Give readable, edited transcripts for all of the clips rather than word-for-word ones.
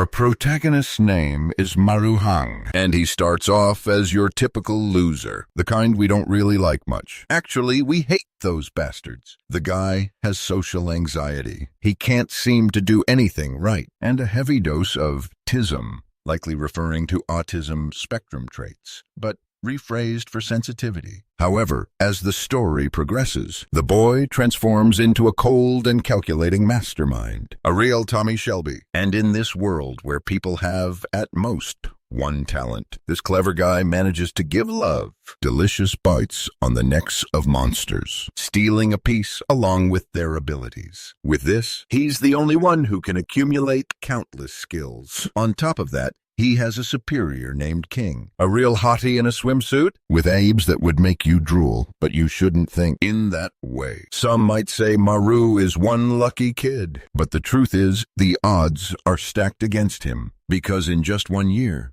Our protagonist's name is Maruhang, and he starts off as your typical loser, the kind we don't really like much. Actually, we hate those bastards. The guy has social anxiety. He can't seem to do anything right, and a heavy dose of tism, likely referring to autism spectrum traits, but rephrased for sensitivity. However, as the story progresses, the boy transforms into a cold and calculating mastermind, a real Tommy Shelby. And in this world where people have, at most, one talent, this clever guy manages to give love delicious bites on the necks of monsters, stealing a piece along with their abilities. With this, he's the only one who can accumulate countless skills. On top of that, he has a superior named King, a real hottie in a swimsuit with abs that would make you drool, but you shouldn't think in that way. Some might say Maru is one lucky kid, but the truth is the odds are stacked against him, because in just 1 year,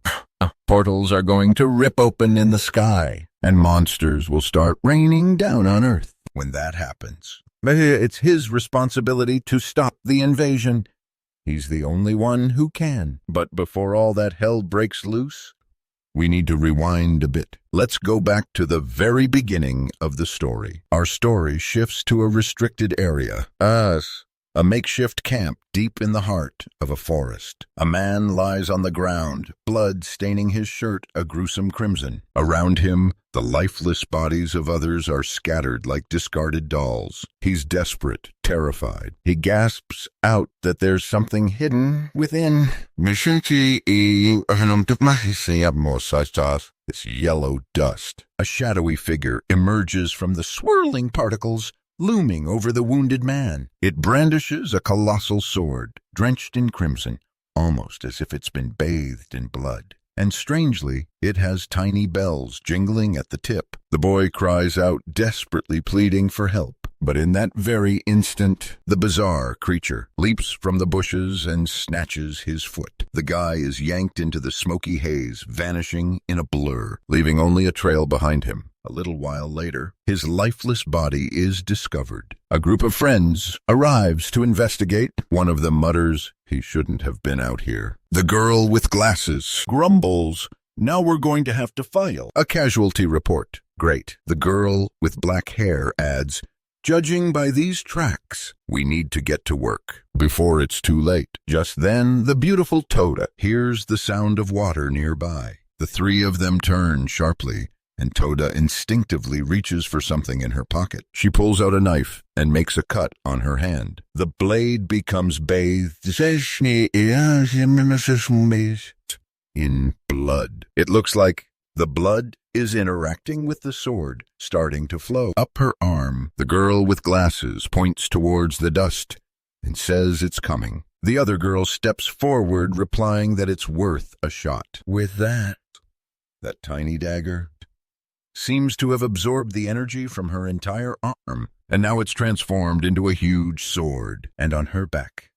portals are going to rip open in the sky, and monsters will start raining down on Earth. When that happens, it's his responsibility to stop the invasion. He's the only one who can. But before all that hell breaks loose, we need to rewind a bit. Let's go back to the very beginning of the story. Our story shifts to a restricted area. A makeshift camp deep in the heart of a forest. A man lies on the ground, blood staining his shirt a gruesome crimson. Around him, the lifeless bodies of others are scattered like discarded dolls. He's desperate, terrified. He gasps out that there's something hidden within. This yellow dust. A shadowy figure emerges from the swirling particles, looming over the wounded man. It brandishes a colossal sword, drenched in crimson, almost as if it's been bathed in blood. And strangely, it has tiny bells jingling at the tip. The boy cries out, desperately pleading for help. But in that very instant, the bizarre creature leaps from the bushes and snatches his foot. The guy is yanked into the smoky haze, vanishing in a blur, leaving only a trail behind him. A little while later, his lifeless body is discovered. A group of friends arrives to investigate. One of them mutters, "He shouldn't have been out here." The girl with glasses grumbles, "Now we're going to have to file a casualty report." Great. The girl with black hair adds, "Judging by these tracks, we need to get to work before it's too late." Just then, the beautiful Toda hears the sound of water nearby. The three of them turn sharply, and Toda instinctively reaches for something in her pocket. She pulls out a knife and makes a cut on her hand. The blade becomes bathed in blood. It looks like the blood is interacting with the sword, starting to flow up her arm. The girl with glasses points towards the dust and says it's coming. The other girl steps forward, replying that it's worth a shot. With that tiny dagger seems to have absorbed the energy from her entire arm, and now it's transformed into a huge sword. And on her back,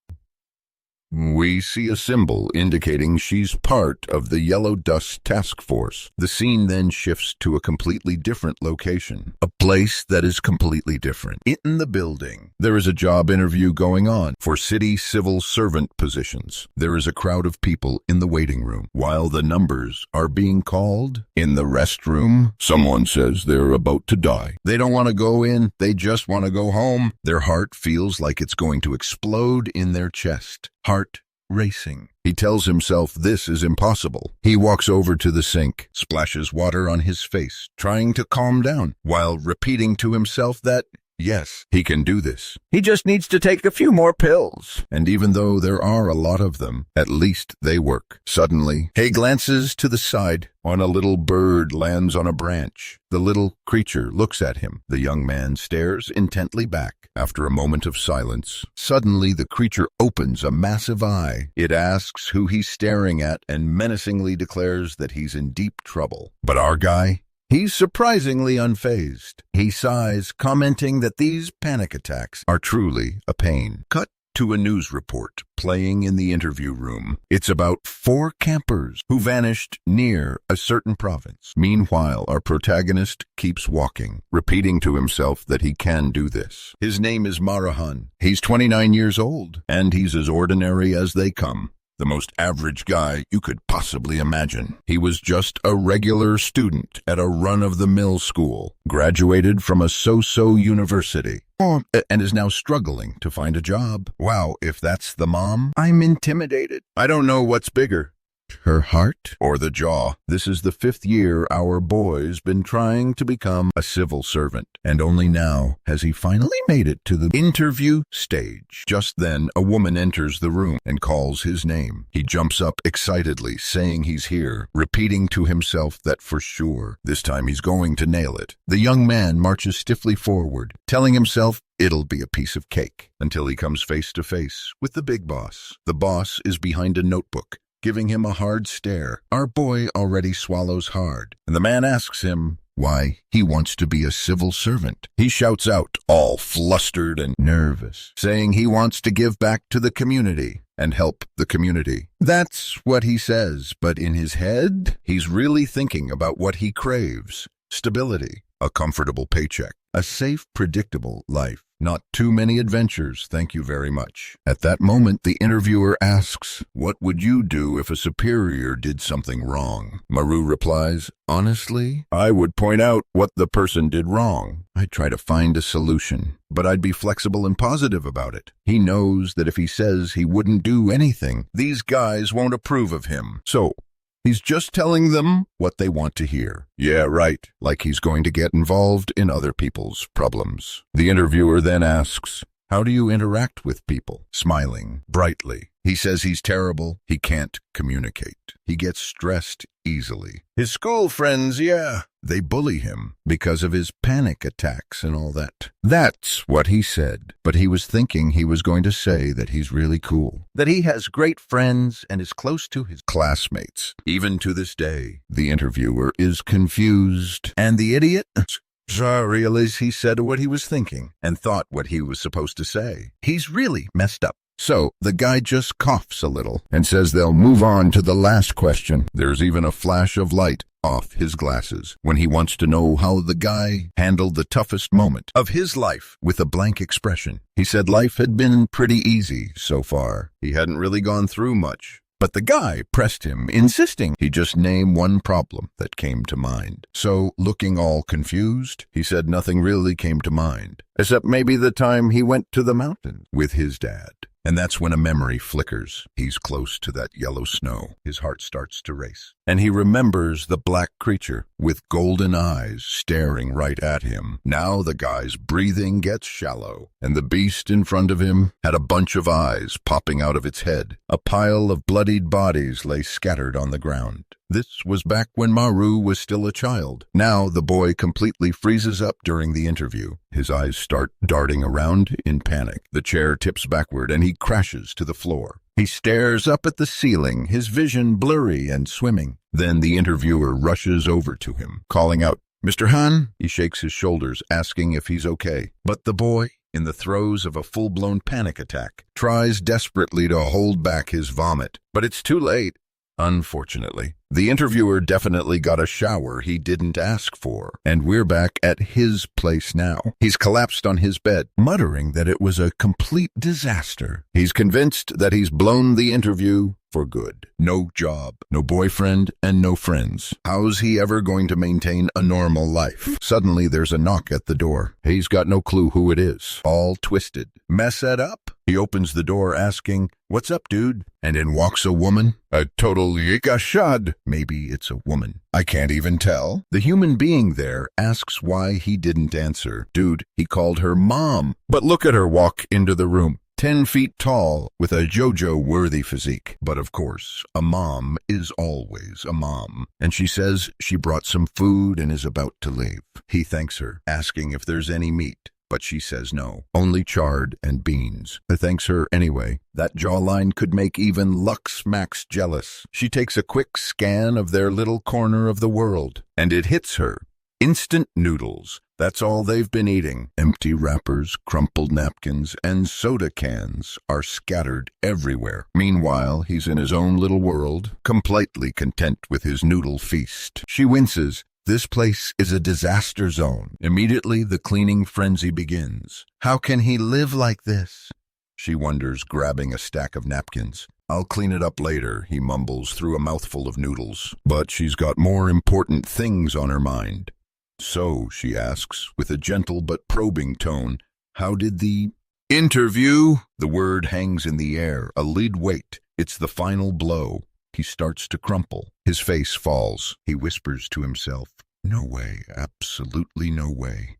we see a symbol indicating she's part of the Yellow Dust Task Force. The scene then shifts to a completely different location, a place that is completely different. In the building, there is a job interview going on for city civil servant positions. There is a crowd of people in the waiting room while the numbers are being called. In the restroom, someone says they're about to die. They don't want to go in, they just want to go home. Their heart feels like it's going to explode in their chest. Heart racing. He tells himself this is impossible. He walks over to the sink, splashes water on his face, trying to calm down, while repeating to himself that, yes, he can do this. He just needs to take a few more pills. And even though there are a lot of them, at least they work. Suddenly, he glances to the side. On a little bird lands on a branch. The little creature looks at him. The young man stares intently back. After a moment of silence, suddenly the creature opens a massive eye. It asks who he's staring at and menacingly declares that he's in deep trouble. But our guy? He's surprisingly unfazed. He sighs, commenting that these panic attacks are truly a pain. Cut to a news report playing in the interview room. It's about 4 campers who vanished near a certain province. Meanwhile, our protagonist keeps walking, repeating to himself that he can do this. His name is Marahan. He's 29 years old, and he's as ordinary as they come. the most average guy you could possibly imagine. He was just a regular student at a run-of-the-mill school, graduated from a so-so university, and is now struggling to find a job. Wow, if that's the mom, I'm intimidated. I don't know what's bigger, her heart or the jaw. This is the 5th year our boy's been trying to become a civil servant, and only now has he finally made it to the interview stage. Just then, a woman enters the room and calls his name. He jumps up excitedly, saying he's here, repeating to himself that for sure, this time he's going to nail it. The young man marches stiffly forward, telling himself it'll be a piece of cake, until he comes face to face with the big boss. The boss is behind a notebook, giving him a hard stare. Our boy already swallows hard, and the man asks him why he wants to be a civil servant. He shouts out, all flustered and nervous, saying he wants to give back to the community and help the community. That's what he says, but in his head, he's really thinking about what he craves: stability, a comfortable paycheck, a safe, predictable life. Not too many adventures, thank you very much. At that moment, the interviewer asks, what would you do if a superior did something wrong? Maru replies, honestly, I would point out what the person did wrong. I'd try to find a solution, but I'd be flexible and positive about it. He knows that if he says he wouldn't do anything, these guys won't approve of him. So he's just telling them what they want to hear. Yeah, right. Like he's going to get involved in other people's problems. The interviewer then asks, how do you interact with people? Smiling brightly, he says he's terrible. He can't communicate. He gets stressed easily. His school friends, they bully him because of his panic attacks and all that. That's what he said. But he was thinking he was going to say that he's really cool, that he has great friends and is close to his classmates. Even to this day, the interviewer is confused, and the idiot realized he said what he was thinking and thought what he was supposed to say. He's really messed up. So the guy just coughs a little and says they'll move on to the last question. There's even a flash of light off his glasses when he wants to know how the guy handled the toughest moment of his life with a blank expression. He said life had been pretty easy so far. He hadn't really gone through much. But the guy pressed him, insisting he just name one problem that came to mind. So, looking all confused, he said nothing really came to mind, except maybe the time he went to the mountain with his dad. And that's when a memory flickers. He's close to that yellow snow. His heart starts to race. And he remembers the black creature with golden eyes staring right at him. Now the guy's breathing gets shallow, and the beast in front of him had a bunch of eyes popping out of its head. A pile of bloodied bodies lay scattered on the ground. This was back when Maru was still a child. Now the boy completely freezes up during the interview. His eyes start darting around in panic. The chair tips backward and he crashes to the floor. He stares up at the ceiling, his vision blurry and swimming. Then the interviewer rushes over to him, calling out, Mr. Han? He shakes his shoulders, asking if he's okay. But the boy, in the throes of a full-blown panic attack, tries desperately to hold back his vomit. But it's too late. Unfortunately, the interviewer definitely got a shower he didn't ask for, and we're back at his place now. He's collapsed on his bed, muttering that it was a complete disaster. He's convinced that he's blown the interview for good. No job, no boyfriend, and no friends. How's he ever going to maintain a normal life? Suddenly there's a knock at the door. He's got no clue who it is. All twisted. Mess it up? He opens the door asking, "What's up, dude?" And in walks a woman. A total yikashad. Maybe it's a woman. I can't even tell. The human being there asks why he didn't answer. Dude, he called her mom. But look at her walk into the room. 10 feet tall, with a JoJo-worthy physique. But of course, a mom is always a mom. And she says she brought some food and is about to leave. He thanks her, asking if there's any meat. But she says no, only chard and beans. He thanks her anyway. That jawline could make even Lux Max jealous. She takes a quick scan of their little corner of the world, and it hits her. Instant noodles. That's all they've been eating. Empty wrappers, crumpled napkins, and soda cans are scattered everywhere. Meanwhile, he's in his own little world, completely content with his noodle feast. She winces. This place is a disaster zone. Immediately, the cleaning frenzy begins. How can he live like this? She wonders, grabbing a stack of napkins. I'll clean it up later, he mumbles through a mouthful of noodles. But she's got more important things on her mind. So, she asks, with a gentle but probing tone, how did the interview? The word hangs in the air, a lead weight. It's the final blow. He starts to crumple. His face falls. He whispers to himself, no way, absolutely no way.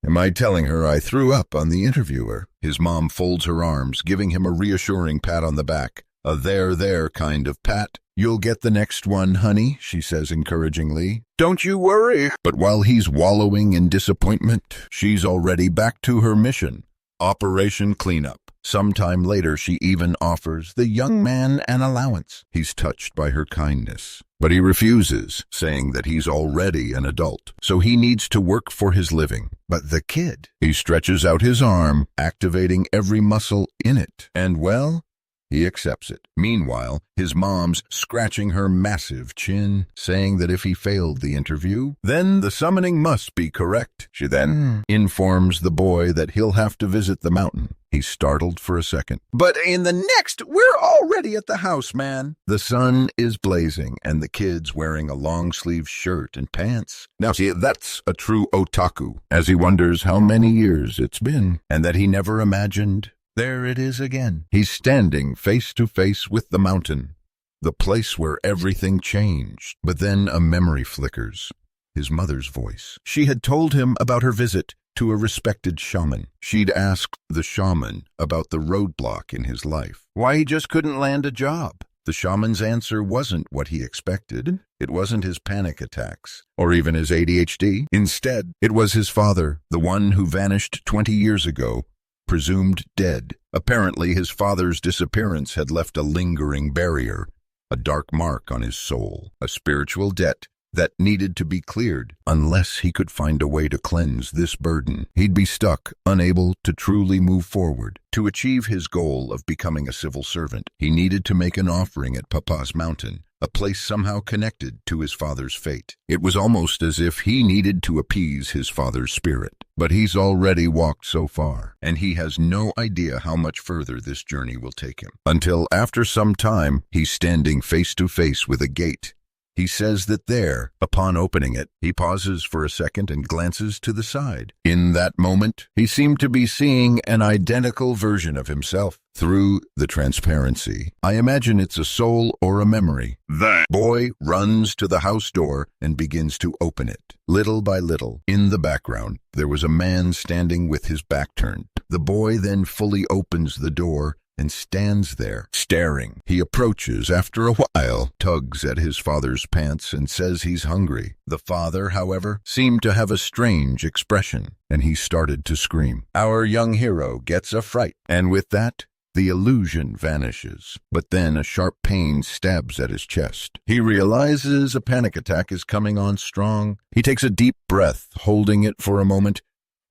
Am I telling her I threw up on the interviewer? His mom folds her arms, giving him a reassuring pat on the back. A there kind of pat. You'll get the next one, honey, she says encouragingly. Don't you worry. But while he's wallowing in disappointment, she's already back to her mission. Operation Cleanup. Sometime later, she even offers the young man an allowance. He's touched by her kindness. But he refuses, saying that he's already an adult, so he needs to work for his living. But the kid, he stretches out his arm, activating every muscle in it. And well, he accepts it. Meanwhile, his mom's scratching her massive chin, saying that if he failed the interview, then the summoning must be correct. She then informs the boy that he'll have to visit the mountain. He's startled for a second. But in the next, we're already at the house, man. The sun is blazing, and the kid's wearing a long-sleeve shirt and pants. Now, see, that's a true otaku, as he wonders how many years it's been, and that he never imagined. There it is again. He's standing face to face with the mountain, the place where everything changed. But then a memory flickers. His mother's voice. She had told him about her visit to a respected shaman. She'd asked the shaman about the roadblock in his life, why he just couldn't land a job. The shaman's answer wasn't what he expected. It wasn't his panic attacks, or even his ADHD. Instead, it was his father, the one who vanished 20 years ago, presumed dead. Apparently, his father's disappearance had left a lingering barrier, a dark mark on his soul, a spiritual debt that needed to be cleared. Unless he could find a way to cleanse this burden, he'd be stuck, unable to truly move forward. To achieve his goal of becoming a civil servant, he needed to make an offering at Papa's mountain, a place somehow connected to his father's fate. It was almost as if he needed to appease his father's spirit. But he's already walked so far, and he has no idea how much further this journey will take him. Until after some time, he's standing face to face with a gate. He says that there, upon opening it, he pauses for a second and glances to the side. In that moment, he seemed to be seeing an identical version of himself through the transparency. I imagine it's a soul or a memory. The boy runs to the house door and begins to open it. Little by little, in the background, there was a man standing with his back turned. The boy then fully opens the door and stands there, staring. He approaches after a while, tugs at his father's pants, and says he's hungry. The father, however, seemed to have a strange expression, and he started to scream. Our young hero gets a fright, and with that, the illusion vanishes. But then a sharp pain stabs at his chest. He realizes a panic attack is coming on strong. He takes a deep breath, holding it for a moment,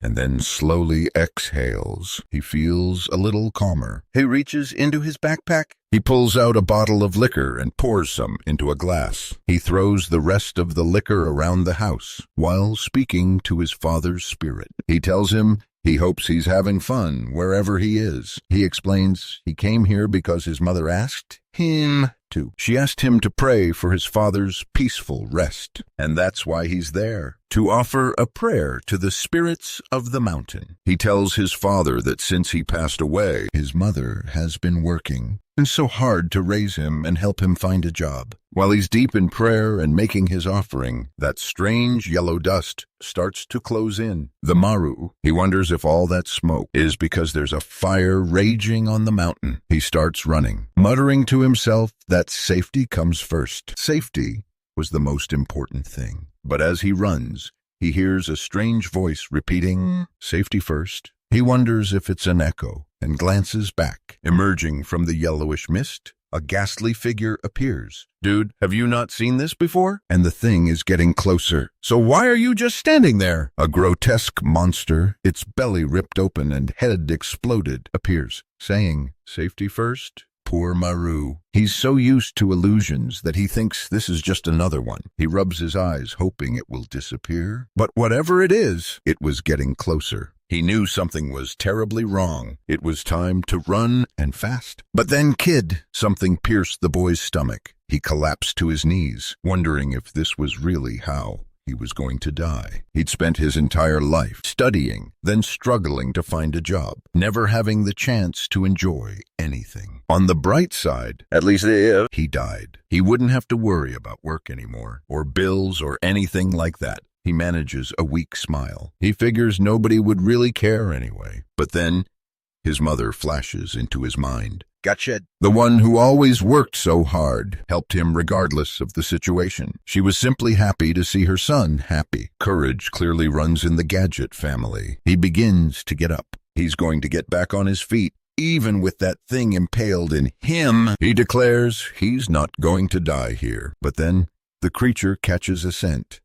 and then slowly exhales. He feels a little calmer. He reaches into his backpack. He pulls out a bottle of liquor and pours some into a glass. He throws the rest of the liquor around the house while speaking to his father's spirit. He tells him he hopes he's having fun wherever he is. He explains he came here because his mother asked him to. She asked him to pray for his father's peaceful rest, and that's why he's there, to offer a prayer to the spirits of the mountain. He tells his father that since he passed away, his mother has been working and so hard to raise him and help him find a job. While he's deep in prayer and making his offering, that strange yellow dust starts to close in. The Maru, he wonders if all that smoke is because there's a fire raging on the mountain. He starts running, muttering to himself that safety comes first. Safety was the most important thing. But as he runs, he hears a strange voice repeating, safety first. He wonders if it's an echo and glances back. Emerging from the yellowish mist, a ghastly figure appears. Dude, have you not seen this before? And the thing is getting closer. So why are you just standing there? A grotesque monster, its belly ripped open and head exploded, appears, saying, safety first? Poor Maru. He's so used to illusions that he thinks this is just another one. He rubs his eyes, hoping it will disappear. But whatever it is, it was getting closer. He knew something was terribly wrong. It was time to run and fast. But then, kid, something pierced the boy's stomach. He collapsed to his knees, wondering if this was really how he was going to die. He'd spent his entire life studying, then struggling to find a job, never having the chance to enjoy anything. On the bright side, at least if he died, he wouldn't have to worry about work anymore, or bills, or anything like that. He manages a weak smile. He figures nobody would really care anyway. But then, his mother flashes into his mind. Gotcha. The one who always worked so hard, helped him regardless of the situation. She was simply happy to see her son happy. Courage clearly runs in the Gadget family. He begins to get up. He's going to get back on his feet. Even with that thing impaled in him, he declares he's not going to die here. But then, the creature catches a scent.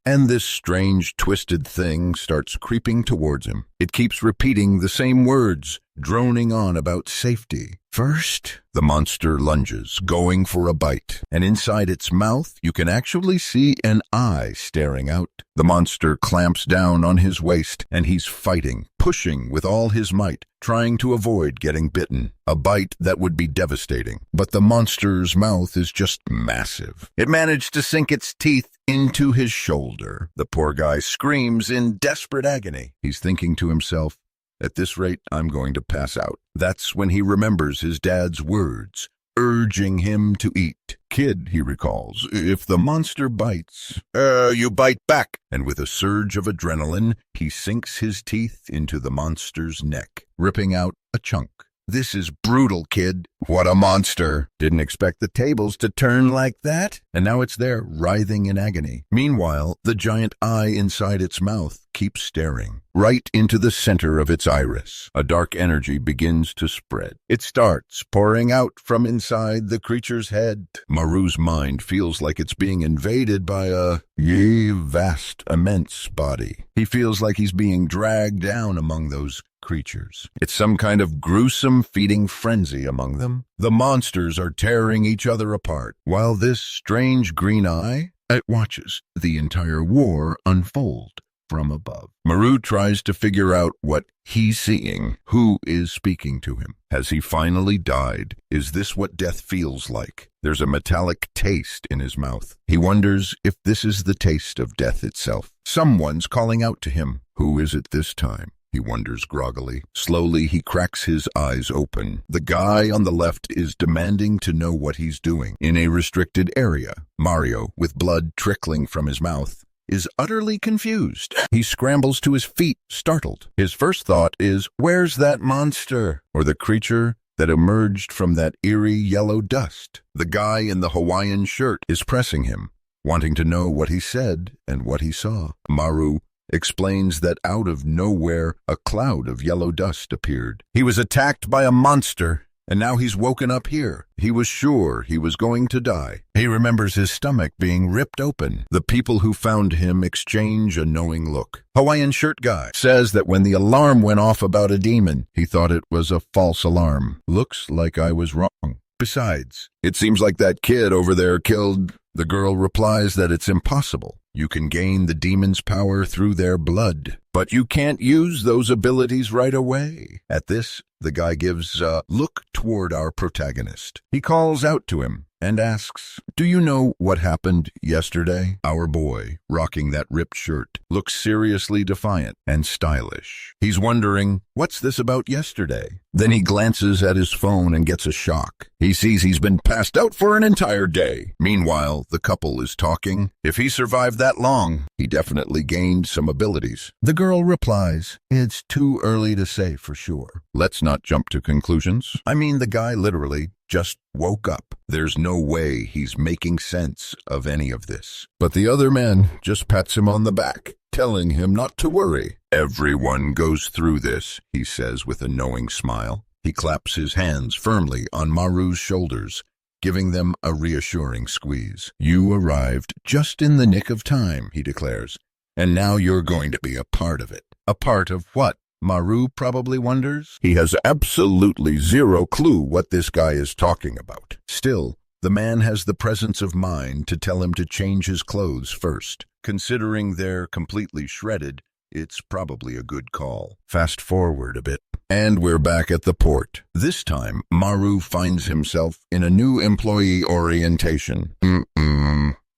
And this strange, twisted thing starts creeping towards him. It keeps repeating the same words, droning on about safety. First, the monster lunges, going for a bite, and inside its mouth, you can actually see an eye staring out. The monster clamps down on his waist, and he's fighting, pushing with all his might, trying to avoid getting bitten. A bite that would be devastating. But the monster's mouth is just massive. It managed to sink its teeth into his shoulder. The poor guy screams in desperate agony. He's thinking to himself, at this rate, I'm going to pass out. That's when he remembers his dad's words, urging him to eat. Kid, he recalls, if the monster bites, you bite back. And with a surge of adrenaline, he sinks his teeth into the monster's neck, ripping out a chunk. This is brutal, kid. What a monster. Didn't expect the tables to turn like that. And now it's there, writhing in agony. Meanwhile, the giant eye inside its mouth keeps staring, right into the center of its iris. A dark energy begins to spread. It starts pouring out from inside the creature's head. Maru's mind feels like it's being invaded by a vast, immense body. He feels like he's being dragged down among those creatures. It's some kind of gruesome feeding frenzy among them. The monsters are tearing each other apart, while this strange green eye, it watches the entire war unfold from above. Maru tries to figure out what he's seeing. Who is speaking to him? Has he finally died? Is this what death feels like? There's a metallic taste in his mouth. He wonders if this is the taste of death itself. Someone's calling out to him. Who is it this time? He wonders groggily. Slowly, he cracks his eyes open. The guy on the left is demanding to know what he's doing. In a restricted area, Mario, with blood trickling from his mouth, is utterly confused. He scrambles to his feet, startled. His first thought is, where's that monster? Or the creature that emerged from that eerie yellow dust. The guy in the Hawaiian shirt is pressing him, wanting to know what he said and what he saw. Maru explains that out of nowhere, a cloud of yellow dust appeared. He was attacked by a monster, and now he's woken up here. He was sure he was going to die. He remembers his stomach being ripped open. The people who found him exchange a knowing look. Hawaiian shirt guy says that when the alarm went off about a demon, he thought it was a false alarm. Looks like I was wrong. Besides, it seems like that kid over there killed... The girl replies that it's impossible. You can gain the demon's power through their blood, but you can't use those abilities right away. At this, the guy gives a look toward our protagonist. He calls out to him and asks, do you know what happened yesterday? Our boy, rocking that ripped shirt, looks seriously defiant and stylish. He's wondering, what's this about yesterday? Then he glances at his phone and gets a shock. He sees he's been passed out for an entire day. Meanwhile, the couple is talking. If he survived that long, he definitely gained some abilities. The girl replies, it's too early to say for sure. Let's not jump to conclusions. I mean, the guy literally just woke up. There's no way he's making sense of any of this. But the other man just pats him on the back, telling him not to worry. Everyone goes through this, he says with a knowing smile. He claps his hands firmly on Maru's shoulders, giving them a reassuring squeeze. You arrived just in the nick of time, he declares, and now you're going to be a part of it. A part of what? Maru probably wonders. He has absolutely zero clue what this guy is talking about. Still, the man has the presence of mind to tell him to change his clothes first. Considering they're completely shredded, It's probably a good call. Fast forward a bit, and we're back at the port. This time, Maru finds himself in a new employee orientation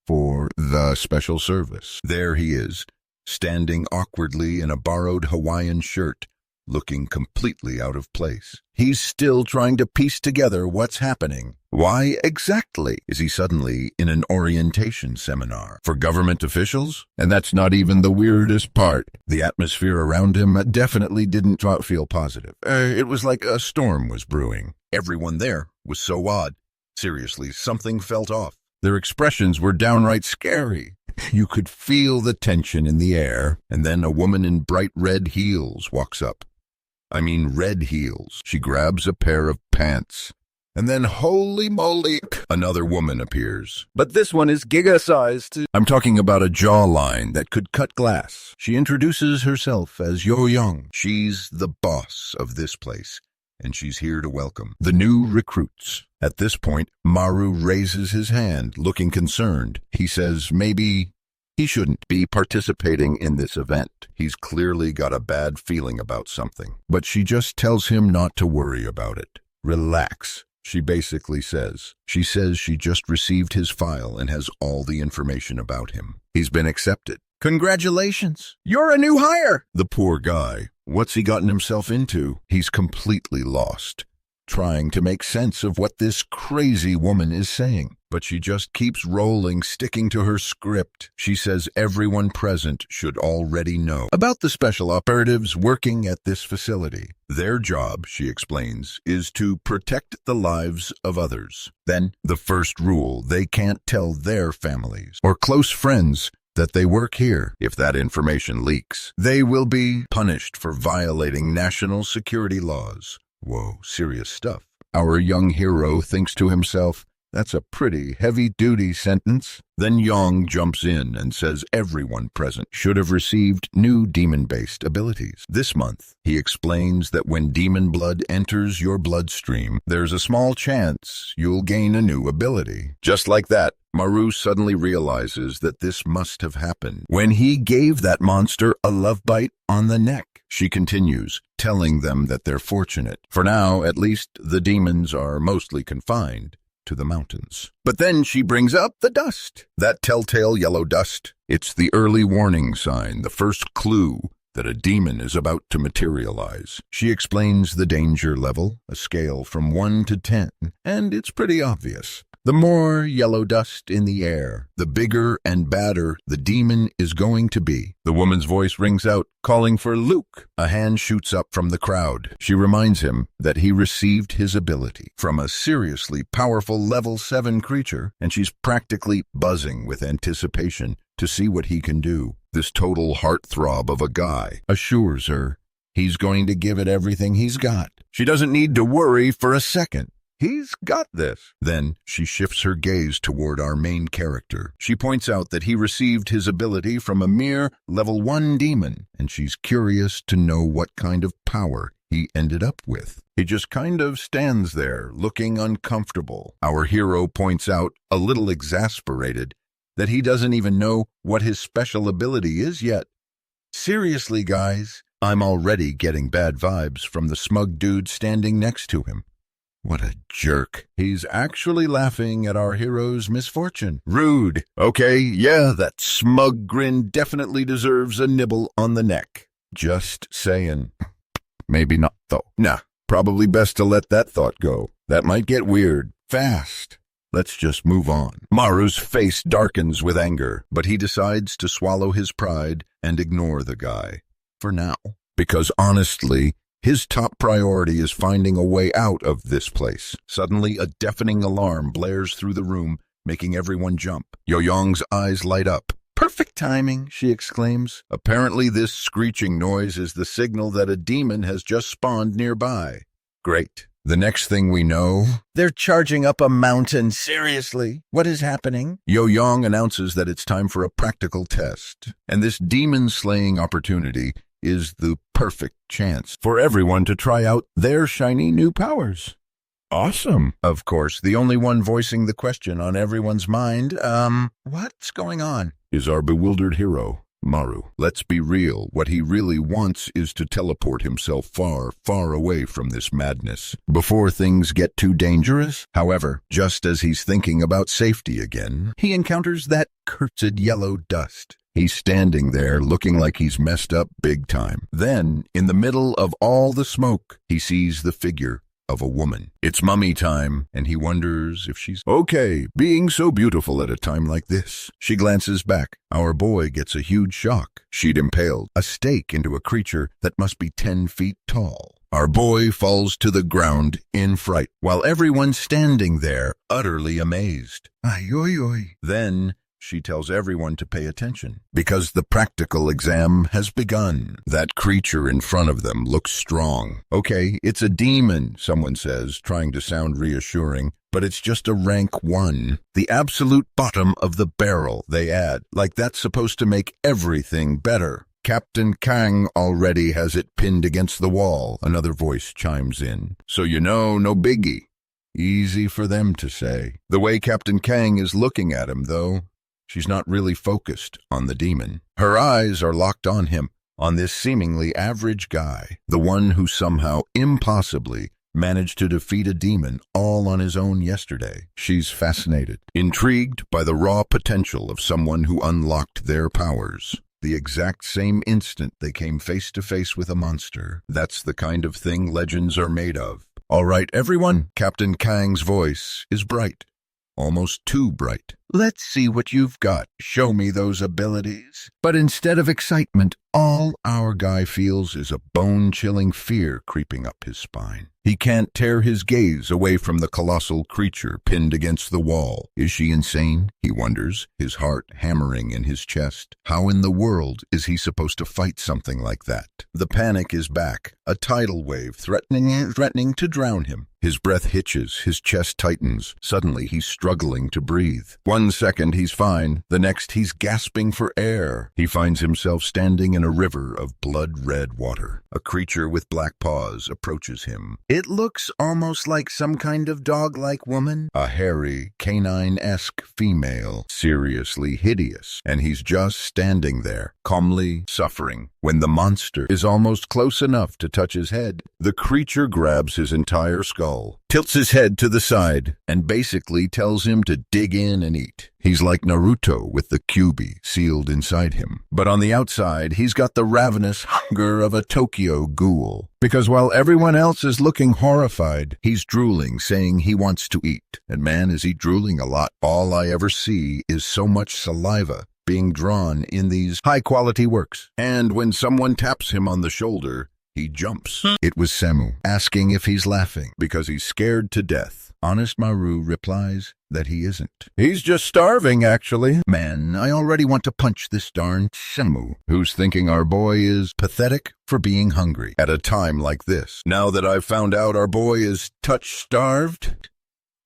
for the special service. There he is, standing awkwardly in a borrowed Hawaiian shirt, looking completely out of place. He's still trying to piece together what's happening. Why exactly is he suddenly in an orientation seminar for government officials? And that's not even the weirdest part. The atmosphere around him definitely didn't feel positive. It was like a storm was brewing. Everyone there was so odd. Seriously, something felt off. Their expressions were downright scary. You could feel the tension in the air, and then a woman in bright red heels walks up. I mean red heels. She grabs a pair of pants. And then, holy moly, another woman appears. But this one is giga-sized. I'm talking about a jawline that could cut glass. She introduces herself as Yo Young. She's the boss of this place, and she's here to welcome the new recruits. At this point, Maru raises his hand, looking concerned. He says maybe he shouldn't be participating in this event. He's clearly got a bad feeling about something. But she just tells him not to worry about it. Relax, she basically says. She says she just received his file and has all the information about him. He's been accepted. Congratulations! You're a new hire! The poor guy. What's he gotten himself into? He's completely lost, trying to make sense of what this crazy woman is saying. But she just keeps rolling, sticking to her script. She says everyone present should already know about the special operatives working at this facility. Their job, she explains, is to protect the lives of others. Then, the first rule, they can't tell their families or close friends that they work here. If that information leaks, they will be punished for violating national security laws. Whoa, serious stuff. Our young hero thinks to himself, that's a pretty heavy-duty sentence. Then Yong jumps in and says everyone present should have received new demon-based abilities. This month, he explains that when demon blood enters your bloodstream, there's a small chance you'll gain a new ability. Just like that, Maru suddenly realizes that this must have happened when he gave that monster a love bite on the neck. She continues, telling them that they're fortunate. For now, at least, the demons are mostly confined to the mountains. But then she brings up the dust. That telltale yellow dust. It's the early warning sign, the first clue that a demon is about to materialize. She explains the danger level, a scale from 1 to 10, and it's pretty obvious. The more yellow dust in the air, the bigger and badder the demon is going to be. The woman's voice rings out, calling for Luke. A hand shoots up from the crowd. She reminds him that he received his ability from a seriously powerful level 7 creature, and she's practically buzzing with anticipation to see what he can do. This total heartthrob of a guy assures her he's going to give it everything he's got. She doesn't need to worry for a second. He's got this. Then she shifts her gaze toward our main character. She points out that he received his ability from a mere level 1 demon, and she's curious to know what kind of power he ended up with. He just kind of stands there, looking uncomfortable. Our hero points out, a little exasperated, that he doesn't even know what his special ability is yet. Seriously, guys, I'm already getting bad vibes from the smug dude standing next to him. What a jerk. He's actually laughing at our hero's misfortune. Rude. Okay, yeah, that smug grin definitely deserves a nibble on the neck. Just saying. Maybe not, though. Nah, probably best to let that thought go. That might get weird. Fast. Let's just move on. Maru's face darkens with anger, but he decides to swallow his pride and ignore the guy. For now. Because honestly, his top priority is finding a way out of this place. Suddenly, a deafening alarm blares through the room, making everyone jump. Yo-Yong's eyes light up. Perfect timing, she exclaims. Apparently, this screeching noise is the signal that a demon has just spawned nearby. Great. The next thing we know, they're charging up a mountain. Seriously, what is happening? Yo-Yong announces that it's time for a practical test, and this demon-slaying opportunity is the perfect chance for everyone to try out their shiny new powers. Awesome. Of course, the only one voicing the question on everyone's mind, what's going on? Is our bewildered hero. Maru, let's be real. What he really wants is to teleport himself far, far away from this madness before things get too dangerous. However, just as he's thinking about safety again, he encounters that cursed yellow dust. He's standing there looking like he's messed up big time. Then, in the middle of all the smoke, he sees the figure of a woman. It's mummy time, and he wonders if she's okay being so beautiful at a time like this. She glances back. Our boy gets a huge shock. She'd impaled a stake into a creature that must be 10 feet tall. Our boy falls to the ground in fright, while everyone's standing there, utterly amazed. Ay, oy, oy. Then she tells everyone to pay attention, because the practical exam has begun. That creature in front of them looks strong. Okay, it's a demon, someone says, trying to sound reassuring, but it's just a rank 1. The absolute bottom of the barrel, they add, like that's supposed to make everything better. Captain Kang already has it pinned against the wall, another voice chimes in. So no biggie. Easy for them to say. The way Captain Kang is looking at him, though, she's not really focused on the demon. Her eyes are locked on him, on this seemingly average guy, the one who somehow, impossibly, managed to defeat a demon all on his own yesterday. She's fascinated, intrigued by the raw potential of someone who unlocked their powers. The exact same instant they came face to face with a monster. That's the kind of thing legends are made of. All right, everyone, Captain Kang's voice is bright. Almost too bright. Let's see what you've got. Show me those abilities. But instead of excitement, all our guy feels is a bone-chilling fear creeping up his spine. He can't tear his gaze away from the colossal creature pinned against the wall. Is she insane? He wonders, his heart hammering in his chest. How in the world is he supposed to fight something like that? The panic is back, a tidal wave threatening to drown him. His breath hitches, his chest tightens. Suddenly he's struggling to breathe. 1 second he's fine, the next he's gasping for air. He finds himself standing in a river of blood-red water. A creature with black paws approaches him. It looks almost like some kind of dog-like woman. A hairy, canine-esque female, seriously hideous. And he's just standing there, calmly suffering. When the monster is almost close enough to touch his head, the creature grabs his entire skull, tilts his head to the side, and basically tells him to dig in and eat. He's like Naruto with the Kyuubi sealed inside him. But on the outside, he's got the ravenous hunger of a Tokyo ghoul. Because while everyone else is looking horrified, he's drooling, saying he wants to eat. And man, is he drooling a lot. All I ever see is so much saliva being drawn in these high-quality works. And when someone taps him on the shoulder, he jumps. It was Samu, asking if he's laughing because he's scared to death. Honest Maru replies that he isn't. He's just starving, actually. Man, I already want to punch this darn Samu, who's thinking our boy is pathetic for being hungry at a time like this. Now that I've found out our boy is touch-starved,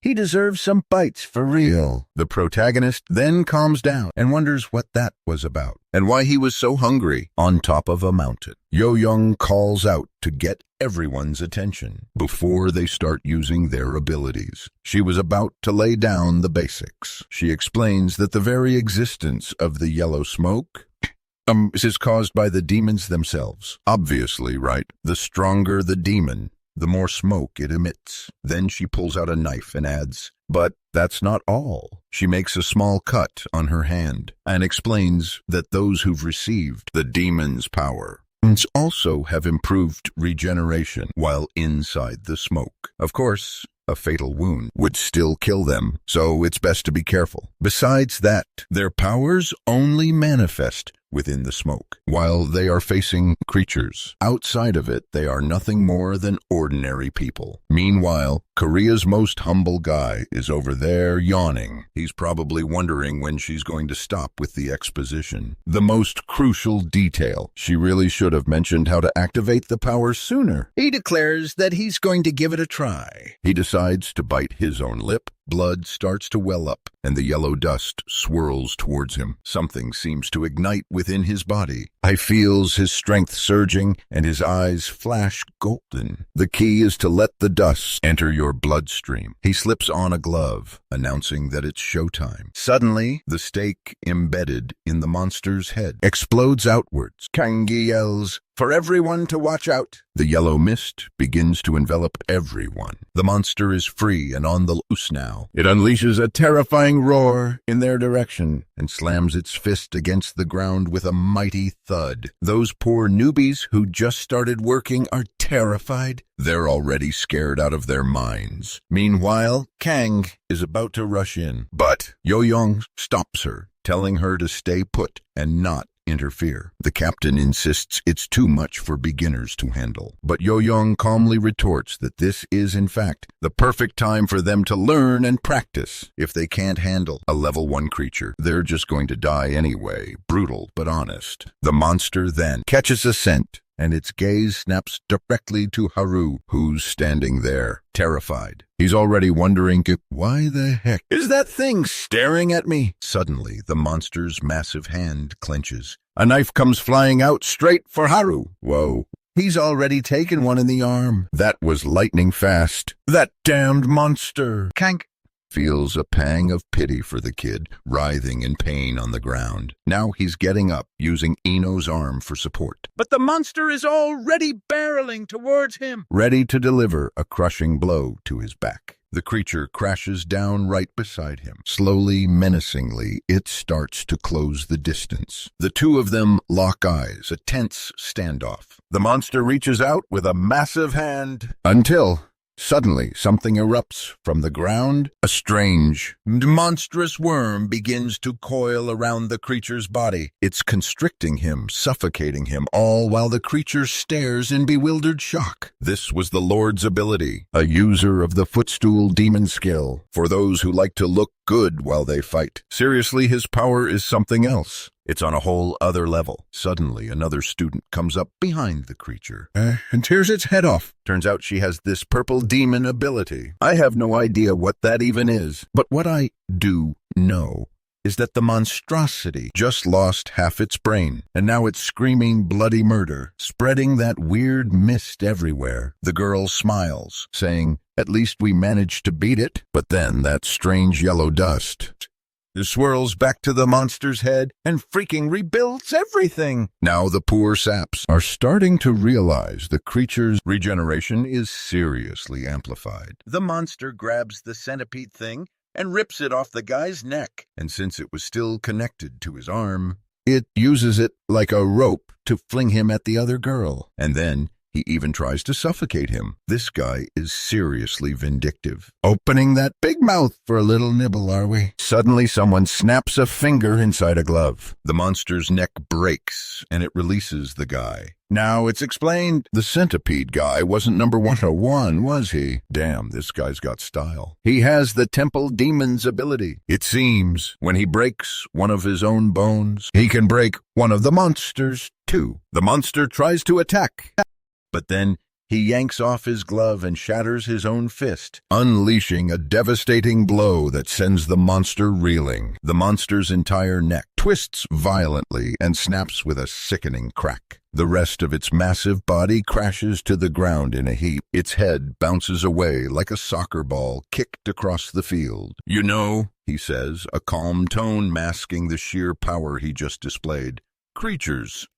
he deserves some bites for real. The protagonist then calms down and wonders what that was about and why he was so hungry on top of a mountain. Yo-Young calls out to get everyone's attention before they start using their abilities. She was about to lay down the basics. She explains that the very existence of the yellow smoke is caused by the demons themselves. Obviously, right? The stronger the demon, the more smoke it emits. Then she pulls out a knife and adds, but that's not all. She makes a small cut on her hand and explains that those who've received the demon's power also have improved regeneration while inside the smoke. Of course, a fatal wound would still kill them, so it's best to be careful. Besides that, their powers only manifest within the smoke, while they are facing creatures. Outside of it, they are nothing more than ordinary people. Meanwhile, Korea's most humble guy is over there yawning. He's probably wondering when she's going to stop with the exposition. The most crucial detail. She really should have mentioned how to activate the power sooner. He declares that he's going to give it a try. He decides to bite his own lip, Blood starts to well up, and the yellow dust swirls towards him. Something seems to ignite within his body. He feels his strength surging, and his eyes flash golden. The key is to let the dust enter your bloodstream. He slips on a glove, announcing that it's showtime. Suddenly, the stake embedded in the monster's head explodes outwards. Kangi yells, "For everyone to watch out!" The yellow mist begins to envelop everyone. The monster is free and on the loose now. It unleashes a terrifying roar in their direction and slams its fist against the ground with a mighty thud. Those poor newbies who just started working are terrified. They're already scared out of their minds. Meanwhile, Kang is about to rush in, but Yo-Young stops her, telling her to stay put and not interfere. The captain insists it's too much for beginners to handle, but Yo-Young calmly retorts that this is, in fact, the perfect time for them to learn and practice. If they can't handle a level 1 creature, they're just going to die anyway. Brutal, but honest. The monster then catches a scent, and its gaze snaps directly to Haru, who's standing there, terrified. He's already wondering, why the heck is that thing staring at me? Suddenly, the monster's massive hand clenches. A knife comes flying out straight for Haru. Whoa. He's already taken one in the arm. That was lightning fast. That damned monster. Kang feels a pang of pity for the kid, writhing in pain on the ground. Now he's getting up, using Ino's arm for support. But the monster is already barreling towards him, ready to deliver a crushing blow to his back. The creature crashes down right beside him. Slowly, menacingly, it starts to close the distance. The two of them lock eyes, a tense standoff. The monster reaches out with a massive hand until suddenly, something erupts from the ground. A strange, monstrous worm begins to coil around the creature's body. It's constricting him, suffocating him, all while the creature stares in bewildered shock. This was the Lord's ability, a user of the footstool demon skill, for those who like to look good while they fight. Seriously, his power is something else. It's on a whole other level. Suddenly, another student comes up behind the creature and tears its head off. Turns out she has this purple demon ability. I have no idea what that even is, but what I do know is that the monstrosity just lost half its brain, and now it's screaming bloody murder, spreading that weird mist everywhere. The girl smiles, saying, "At least we managed to beat it." But then that strange yellow dust swirls back to the monster's head and freaking rebuilds everything. Now the poor saps are starting to realize the creature's regeneration is seriously amplified. The monster grabs the centipede thing and rips it off the guy's neck, and since it was still connected to his arm, it uses it like a rope to fling him at the other girl. And then he even tries to suffocate him. This guy is seriously vindictive. Opening that big mouth for a little nibble, are we? Suddenly someone snaps a finger inside a glove. The monster's neck breaks, and it releases the guy. Now it's explained. The centipede guy wasn't number 101, was he? Damn, this guy's got style. He has the temple demon's ability. It seems when he breaks one of his own bones, he can break one of the monster's too. The monster tries to attack, but then he yanks off his glove and shatters his own fist, unleashing a devastating blow that sends the monster reeling. The monster's entire neck twists violently and snaps with a sickening crack. The rest of its massive body crashes to the ground in a heap. Its head bounces away like a soccer ball kicked across the field. "You know," he says, a calm tone masking the sheer power he just displayed, "creatures,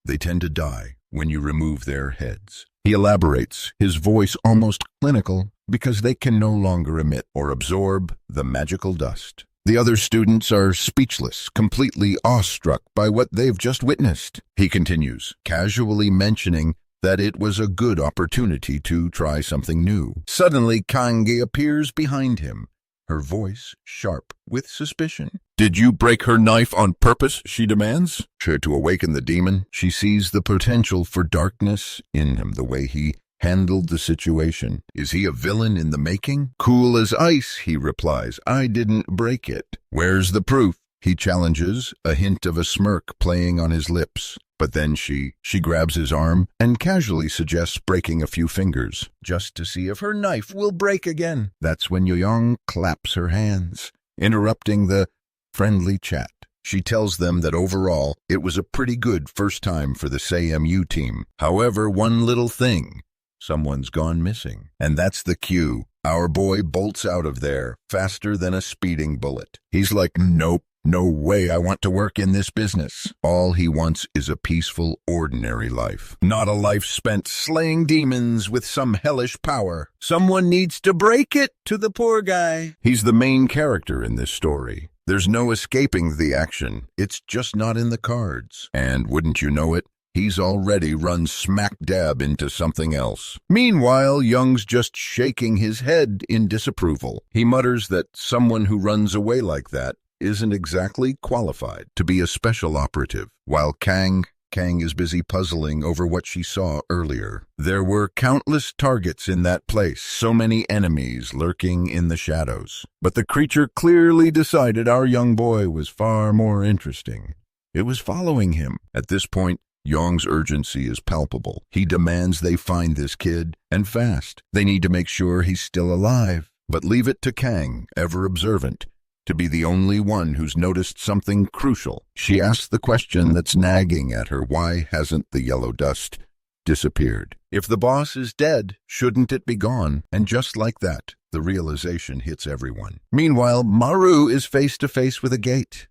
they tend to die when you remove their heads." He elaborates, his voice almost clinical, because they can no longer emit or absorb the magical dust. The other students are speechless, completely awestruck by what they've just witnessed. He continues, casually mentioning that it was a good opportunity to try something new. Suddenly, Kange appears behind him, her voice sharp with suspicion. "Did you break her knife on purpose?" she demands. Sure to awaken the demon, she sees the potential for darkness in him, the way he handled the situation. Is he a villain in the making? Cool as ice, he replies, "I didn't break it." "Where's the proof?" he challenges, a hint of a smirk playing on his lips. But then she grabs his arm and casually suggests breaking a few fingers, just to see if her knife will break again. That's when Yoyong claps her hands, interrupting the friendly chat. She tells them that overall, it was a pretty good first time for the SAMU team. However, one little thing, someone's gone missing. And that's the cue. Our boy bolts out of there faster than a speeding bullet. He's like, nope. No way I want to work in this business. All he wants is a peaceful, ordinary life. Not a life spent slaying demons with some hellish power. Someone needs to break it to the poor guy. He's the main character in this story. There's no escaping the action. It's just not in the cards. And wouldn't you know it, he's already run smack dab into something else. Meanwhile, Young's just shaking his head in disapproval. He mutters that someone who runs away like that isn't exactly qualified to be a special operative, while Kang is busy puzzling over what she saw earlier. There were countless targets in that place, so many enemies lurking in the shadows. But the creature clearly decided our young boy was far more interesting. It was following him. At this point, Yong's urgency is palpable. He demands they find this kid, and fast. They need to make sure he's still alive. But leave it to Kang, ever observant, to be the only one who's noticed something crucial. She asks the question that's nagging at her: why hasn't the yellow dust disappeared? If the boss is dead, shouldn't it be gone? And just like that, the realization hits everyone. Meanwhile, Maru is face to face with a gate.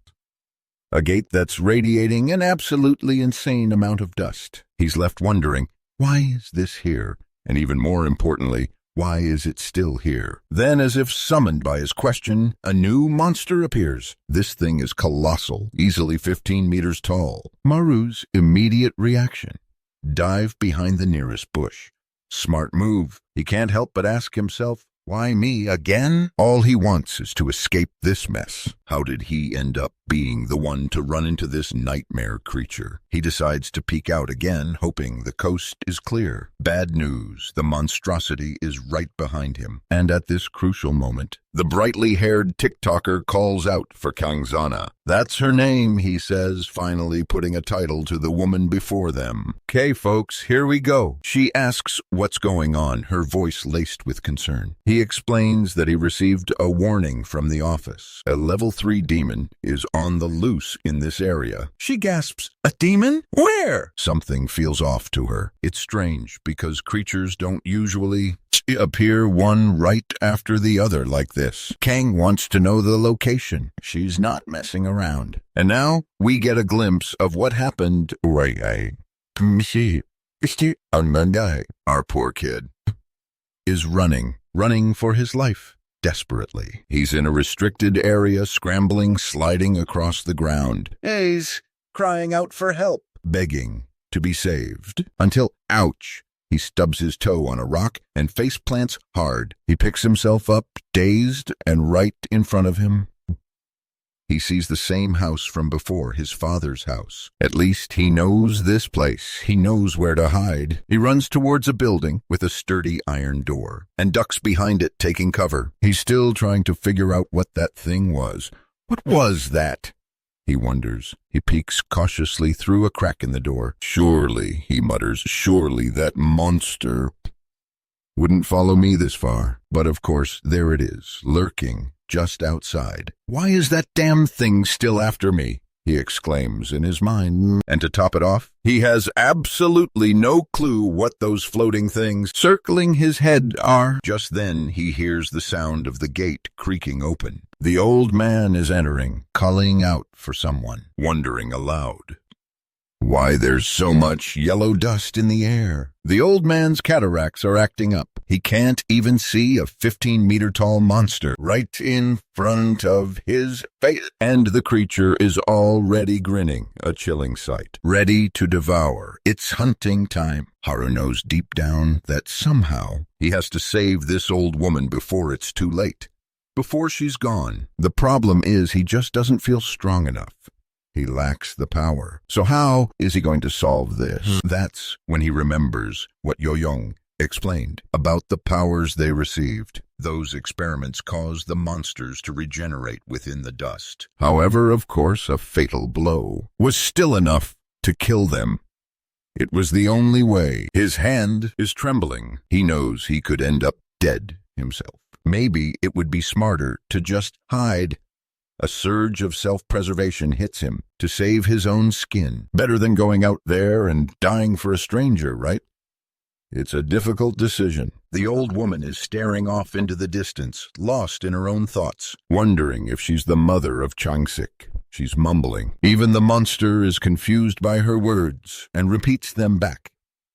A gate that's radiating an absolutely insane amount of dust. He's left wondering, why is this here? And even more importantly, why is it still here? Then, as if summoned by his question, a new monster appears. This thing is colossal, easily 15 meters tall. Maru's immediate reaction: dive behind the nearest bush. Smart move. He can't help but ask himself, why me again? All he wants is to escape this mess. How did he end up being the one to run into this nightmare creature? He decides to peek out again, hoping the coast is clear. Bad news, the monstrosity is right behind him. And at this crucial moment, the brightly-haired TikToker calls out for Kangzana. That's her name, he says, finally putting a title to the woman before them. "'Kay, folks, here we go." She asks what's going on, her voice laced with concern. He explains that he received a warning from the office. A level 3 demon is on the loose in this area. She gasps, "A demon? Where?" Something feels off to her. It's strange, because creatures don't usually appear one right after the other like this. Kang wants to know the location. She's not messing around. And now we get a glimpse of what happened. Our poor kid is running for his life, desperately. He's in a restricted area, scrambling, sliding across the ground. He's crying out for help, begging to be saved, until, ouch, he stubs his toe on a rock and face plants hard. He picks himself up, dazed, and right in front of him, he sees the same house from before, his father's house. At least he knows this place. He knows where to hide. He runs towards a building with a sturdy iron door and ducks behind it, taking cover. He's still trying to figure out what that thing was. What was that? He wonders. He peeks cautiously through a crack in the door. Surely, he mutters, surely that monster wouldn't follow me this far. But of course, there it is, lurking just outside. Why is that damn thing still after me? He exclaims in his mind. And to top it off, he has absolutely no clue what those floating things circling his head are. Just then, he hears the sound of the gate creaking open. The old man is entering, calling out for someone, wondering aloud why there's so much yellow dust in the air. The old man's cataracts are acting up. He can't even see a 15-meter-tall monster right in front of his face. And the creature is already grinning, a chilling sight, ready to devour. It's hunting time. Haru knows deep down that somehow he has to save this old woman before it's too late, before she's gone. The problem is he just doesn't feel strong enough. He lacks the power. So how is he going to solve this? That's when he remembers what Yoyong explained about the powers they received. Those experiments caused the monsters to regenerate within the dust. However, of course, a fatal blow was still enough to kill them. It was the only way. His hand is trembling. He knows he could end up dead himself. Maybe it would be smarter to just hide. A surge of self-preservation hits him to save his own skin. Better than going out there and dying for a stranger, right? It's a difficult decision. The old woman is staring off into the distance, lost in her own thoughts, wondering if she's the mother of Changsik. She's mumbling. Even the monster is confused by her words and repeats them back,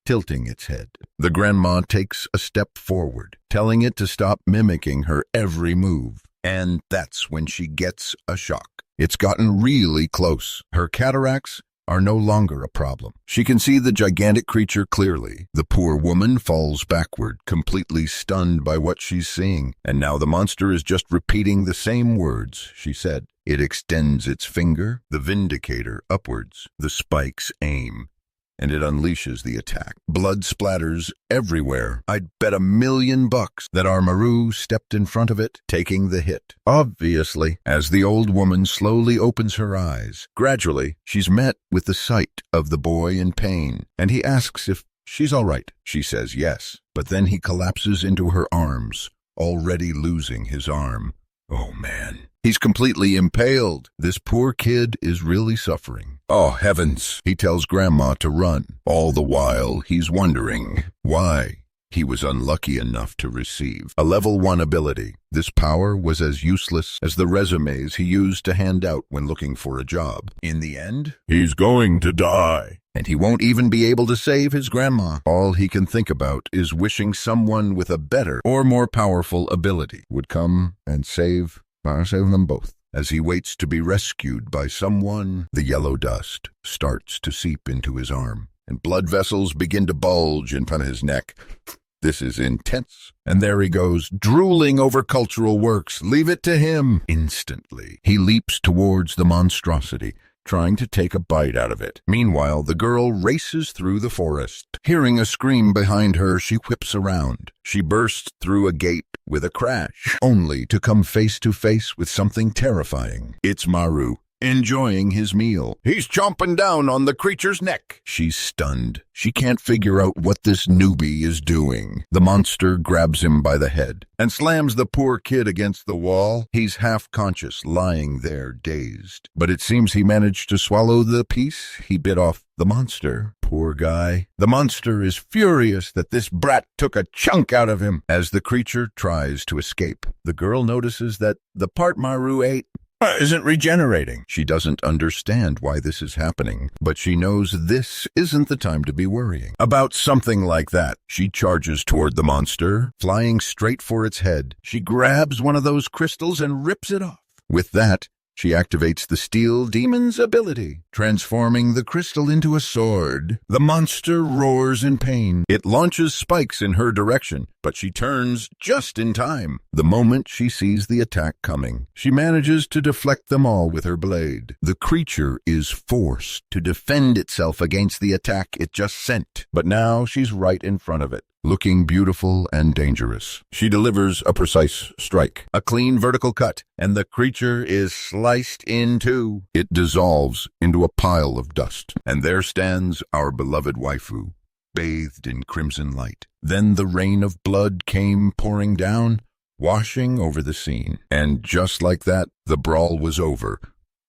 tilting its head. The grandma takes a step forward, telling it to stop mimicking her every move. And that's when she gets a shock. It's gotten really close. Her cataracts are no longer a problem. She can see the gigantic creature clearly. The poor woman falls backward, completely stunned by what she's seeing. And now the monster is just repeating the same words she said. It extends its finger, the vindicator, upwards. The spikes aim, and it unleashes the attack. Blood splatters everywhere. I'd bet $1 million that our Maru stepped in front of it, taking the hit. Obviously, as the old woman slowly opens her eyes, gradually she's met with the sight of the boy in pain, and he asks if she's all right. She says yes, but then he collapses into her arms, already losing his arm. Oh man. He's completely impaled. This poor kid is really suffering. Oh, heavens. He tells Grandma to run. All the while, he's wondering why he was unlucky enough to receive a level 1 ability. This power was as useless as the resumes he used to hand out when looking for a job. In the end, he's going to die. And he won't even be able to save his grandma. All he can think about is wishing someone with a better or more powerful ability would come and save them both. As he waits to be rescued by someone, the yellow dust starts to seep into his arm, and blood vessels begin to bulge in front of his neck. This is intense. And there he goes, drooling over cultural works. Leave it to him. Instantly, he leaps towards the monstrosity, trying to take a bite out of it. Meanwhile, the girl races through the forest. Hearing a scream behind her, she whips around. She bursts through a gate with a crash, only to come face to face with something terrifying. It's Maru, enjoying his meal. He's chomping down on the creature's neck. She's stunned. She can't figure out what this newbie is doing. The monster grabs him by the head and slams the poor kid against the wall. He's half-conscious, lying there dazed. But it seems he managed to swallow the piece he bit off the monster. Poor guy. The monster is furious that this brat took a chunk out of him. As the creature tries to escape, the girl notices that the part Maru ate isn't regenerating. She doesn't understand why this is happening, but she knows this isn't the time to be worrying about something like that. She charges toward the monster, flying straight for its head. She grabs one of those crystals and rips it off. With that, she activates the Steel Demon's ability, transforming the crystal into a sword. The monster roars in pain. It launches spikes in her direction, but she turns just in time. The moment she sees the attack coming, she manages to deflect them all with her blade. The creature is forced to defend itself against the attack it just sent, but now she's right in front of it, looking beautiful and dangerous. She delivers a precise strike, a clean vertical cut, and the creature is sliced in two. It dissolves into a pile of dust, and there stands our beloved waifu, bathed in crimson light. Then the rain of blood came pouring down, washing over the scene. And just like that, the brawl was over,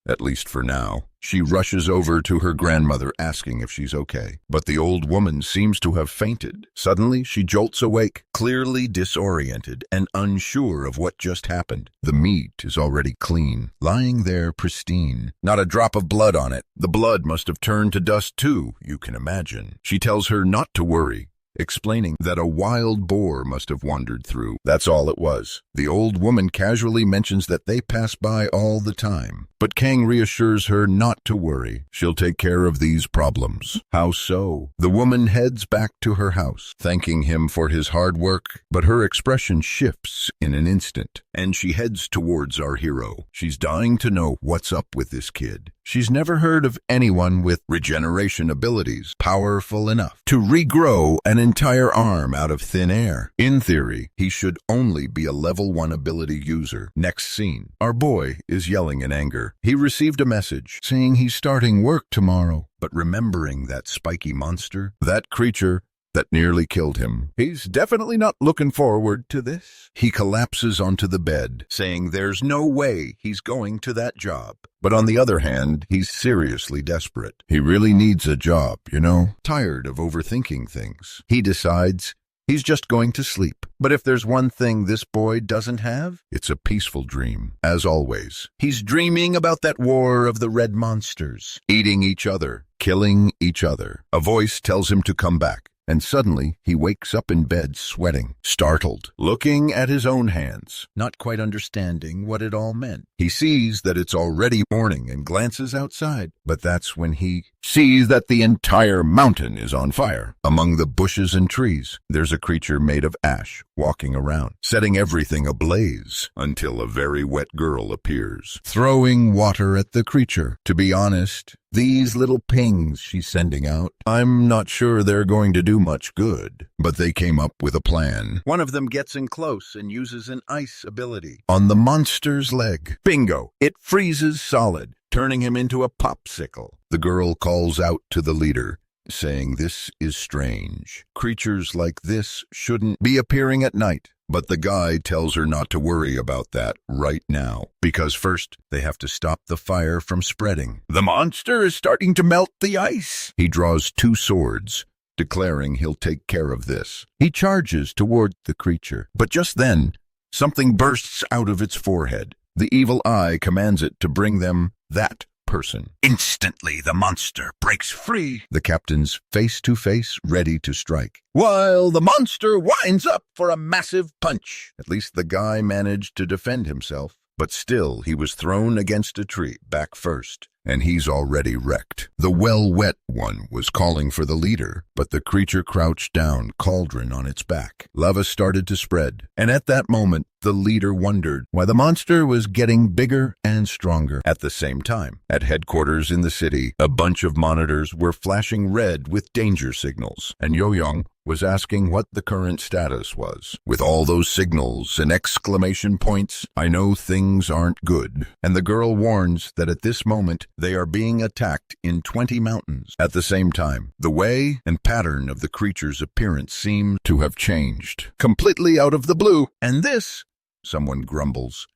at least for now. She rushes over to her grandmother, asking if she's okay. But the old woman seems to have fainted. Suddenly, she jolts awake, clearly disoriented and unsure of what just happened. The meat is already clean, lying there pristine. Not a drop of blood on it. The blood must have turned to dust too, you can imagine. She tells her not to worry, explaining that a wild boar must have wandered through. That's all it was. The old woman casually mentions that they pass by all the time, but Kang reassures her not to worry. She'll take care of these problems. How so? The woman heads back to her house, thanking him for his hard work, but her expression shifts in an instant, and she heads towards our hero. She's dying to know what's up with this kid. She's never heard of anyone with regeneration abilities powerful enough to regrow an entire arm out of thin air. In theory, he should only be a level 1 ability user. Next scene. Our boy is yelling in anger. He received a message saying he's starting work tomorrow, but remembering that spiky monster, that creature that nearly killed him, he's definitely not looking forward to this. He collapses onto the bed, saying there's no way he's going to that job. But on the other hand, he's seriously desperate. He really needs a job, you know? Tired of overthinking things. He decides he's just going to sleep. But if there's one thing this boy doesn't have, it's a peaceful dream. As always, he's dreaming about that war of the red monsters, eating each other, killing each other. A voice tells him to come back. And suddenly, he wakes up in bed sweating, startled, looking at his own hands, not quite understanding what it all meant. He sees that it's already morning and glances outside, but that's when he sees that the entire mountain is on fire. Among the bushes and trees, there's a creature made of ash walking around, setting everything ablaze until a very wet girl appears, throwing water at the creature. To be honest, these little pings she's sending out, I'm not sure they're going to do much good, but they came up with a plan. One of them gets in close and uses an ice ability on the monster's leg. Bingo! It freezes solid, turning him into a popsicle. The girl calls out to the leader, saying this is strange. Creatures like this shouldn't be appearing at night. But the guy tells her not to worry about that right now, because first they have to stop the fire from spreading. The monster is starting to melt the ice. He draws 2 swords, declaring he'll take care of this. He charges toward the creature, but just then, something bursts out of its forehead. The evil eye commands it to bring them that person. Instantly, the monster breaks free. The captain's face to face, ready to strike, while the monster winds up for a massive punch. At least the guy managed to defend himself, but still he was thrown against a tree, back first, and he's already wrecked. The well-wet one was calling for the leader, but the creature crouched down, cauldron on its back. Lava started to spread, and at that moment, the leader wondered why the monster was getting bigger and stronger. At the same time, at headquarters in the city, a bunch of monitors were flashing red with danger signals, and Yo-Young was asking what the current status was. With all those signals and exclamation points, I know things aren't good. And the girl warns that at this moment, they are being attacked in 20 mountains. At the same time, the way and pattern of the creature's appearance seem to have changed, completely out of the blue. And this, someone grumbles,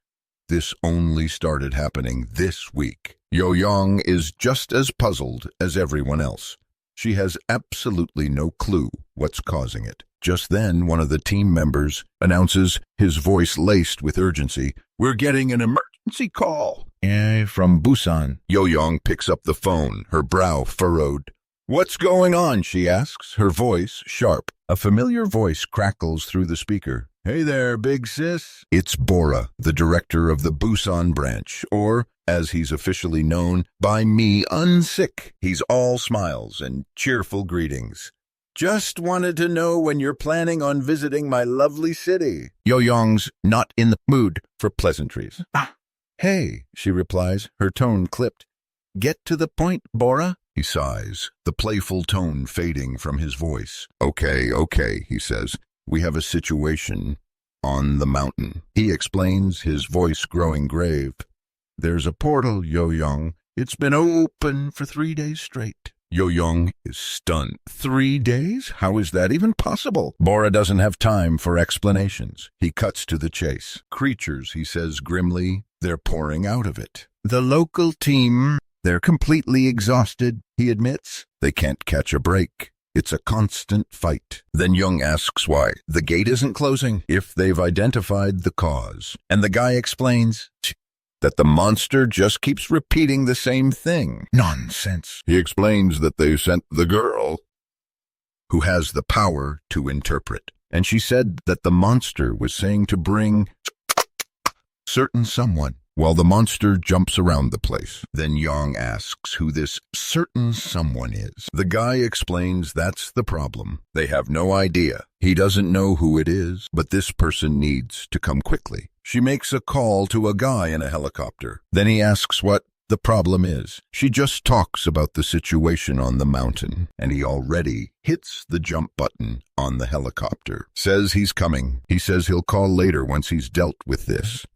this only started happening this week. Yo-Young is just as puzzled as everyone else. She has absolutely no clue what's causing it. Just then, one of the team members announces, his voice laced with urgency, "We're getting an emergency call." From Busan. Yo-Young picks up the phone, her brow furrowed. "What's going on?" she asks, her voice sharp. A familiar voice crackles through the speaker. "Hey there, big sis." It's Bora, the director of the Busan branch, or, as he's officially known, by me unsick. He's all smiles and cheerful greetings. "Just wanted to know when you're planning on visiting my lovely city." Yo-Young's not in the mood for pleasantries. "Hey," she replies, her tone clipped. "Get to the point, Bora." He sighs, the playful tone fading from his voice. Okay, he says. "We have a situation on the mountain." He explains, his voice growing grave. "There's a portal, Yo-Young. It's been open for 3 days straight." Yo-Young is stunned. 3 days? How is that even possible? Bora doesn't have time for explanations. He cuts to the chase. "Creatures," he says grimly, "they're pouring out of it. The local team, they're completely exhausted," he admits. "They can't catch a break. It's a constant fight." Then Young asks why the gate isn't closing, if they've identified the cause. And the guy explains that the monster just keeps repeating the same thing. Nonsense. He explains that they sent the girl who has the power to interpret. And she said that the monster was saying to bring certain someone, while the monster jumps around the place. Then Young asks who this certain someone is. The guy explains that's the problem. They have no idea. He doesn't know who it is, but this person needs to come quickly. She makes a call to a guy in a helicopter. Then he asks what The problem is, she just talks about the situation on the mountain, and he already hits the jump button on the helicopter. Says he's coming. He says he'll call later once he's dealt with this.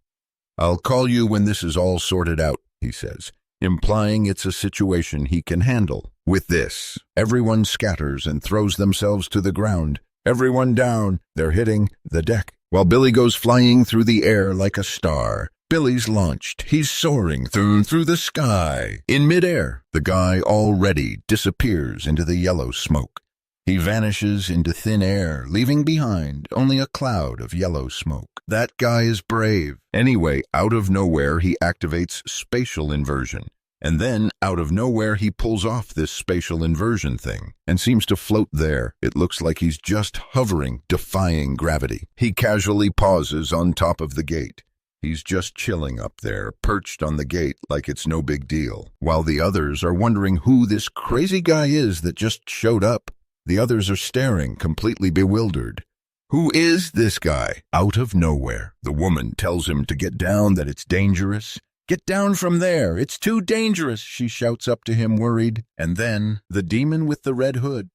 "I'll call you when this is all sorted out," he says, implying it's a situation he can handle. With this, everyone scatters and throws themselves to the ground. Everyone down. They're hitting the deck, while Billy goes flying through the air like a star. Billy's launched. He's soaring through the sky. In midair, the guy already disappears into the yellow smoke. He vanishes into thin air, leaving behind only a cloud of yellow smoke. That guy is brave. Anyway, out of nowhere, he activates spatial inversion. And then, out of nowhere, he pulls off this spatial inversion thing and seems to float there. It looks like he's just hovering, defying gravity. He casually pauses on top of the gate. He's just chilling up there, perched on the gate like it's no big deal, while the others are wondering who this crazy guy is that just showed up. The others are staring, completely bewildered. Who is this guy? Out of nowhere, the woman tells him to get down, that it's dangerous. "Get down from there, it's too dangerous," she shouts up to him, worried. And then, the demon with the red hood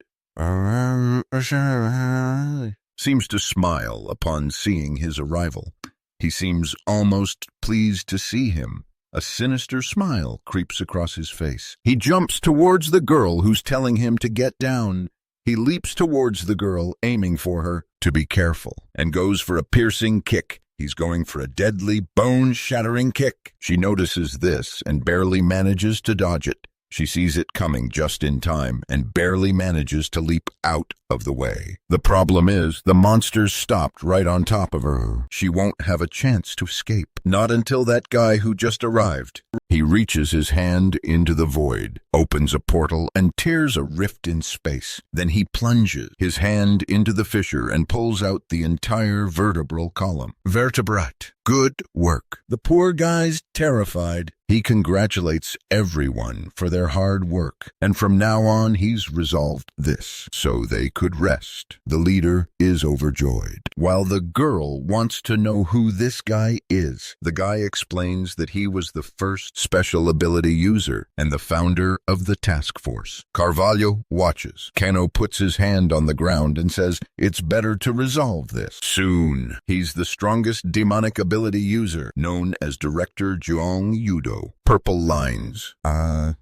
seems to smile upon seeing his arrival. He seems almost pleased to see him. A sinister smile creeps across his face. He jumps towards the girl who's telling him to get down. He leaps towards the girl, aiming for her to be careful, and goes for a piercing kick. He's going for a deadly, bone-shattering kick. She notices this and barely manages to dodge it. She sees it coming just in time and barely manages to leap out of the way. The problem is, the monster's stopped right on top of her. She won't have a chance to escape. Not until that guy who just arrived. He reaches his hand into the void, opens a portal, and tears a rift in space. Then he plunges his hand into the fissure and pulls out the entire vertebral column. Vertebrate. Good work. The poor guy's terrified. He congratulates everyone for their hard work, and from now on he's resolved this, so they could rest. The leader is overjoyed, while the girl wants to know who this guy is. The guy explains that he was the first special ability user and the founder of the task force. Carvalho watches. Kano puts his hand on the ground and says it's better to resolve this soon. He's the strongest demonic ability user, known as Director Juong Yudo. Purple lines are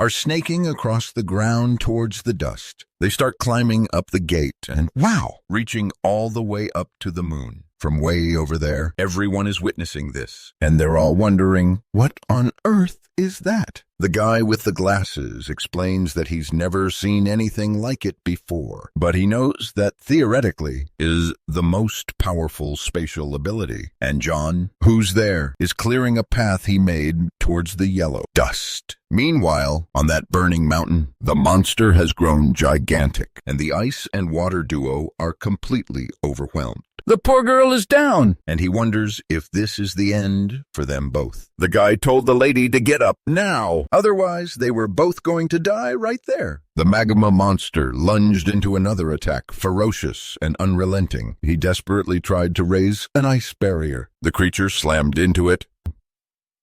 snaking across the ground towards the dust. They start climbing up the gate and, wow, reaching all the way up to the moon. From way over there, everyone is witnessing this, and they're all wondering, what on earth is that? The guy with the glasses explains that he's never seen anything like it before, but he knows that theoretically is the most powerful spatial ability. And John, who's there, is clearing a path he made towards the yellow dust. Meanwhile, on that burning mountain, the monster has grown gigantic, and the ice and water duo are completely overwhelmed. The poor girl is down, and he wonders if this is the end for them both. The guy told the lady to get up now, otherwise they were both going to die right there. The magma monster lunged into another attack, ferocious and unrelenting. He desperately tried to raise an ice barrier. The creature slammed into it,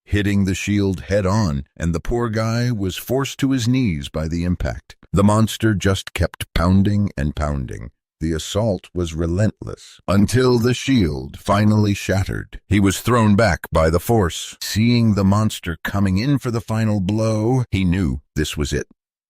hitting the shield head-on, and the poor guy was forced to his knees by the impact. The monster just kept pounding and pounding. The assault was relentless, until the shield finally shattered. He was thrown back by the force. Seeing the monster coming in for the final blow, he knew this was it.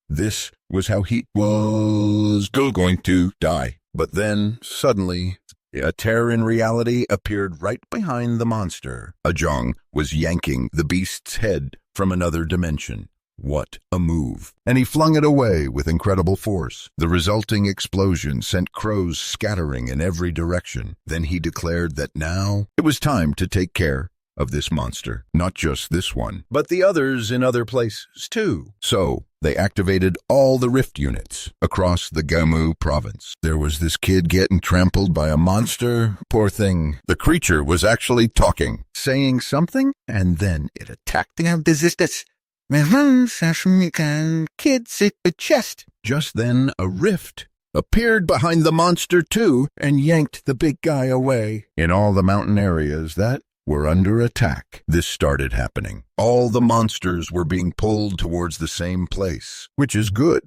This was how he was going to die. But then, suddenly, a tear in reality appeared right behind the monster. Ajong was yanking the beast's head from another dimension. What a move. And he flung it away with incredible force. The resulting explosion sent crows scattering in every direction. Then he declared that now it was time to take care of this monster. Not just this one, but the others in other places too. So they activated all the rift units across the Gamu province. There was this kid getting trampled by a monster. Poor thing. The creature was actually talking, saying something, and then it attacked him. Kids at the chest. Just then, a rift appeared behind the monster too and yanked the big guy away. In all the mountain areas, that were under attack. This started happening. All the monsters were being pulled towards the same place, which is good,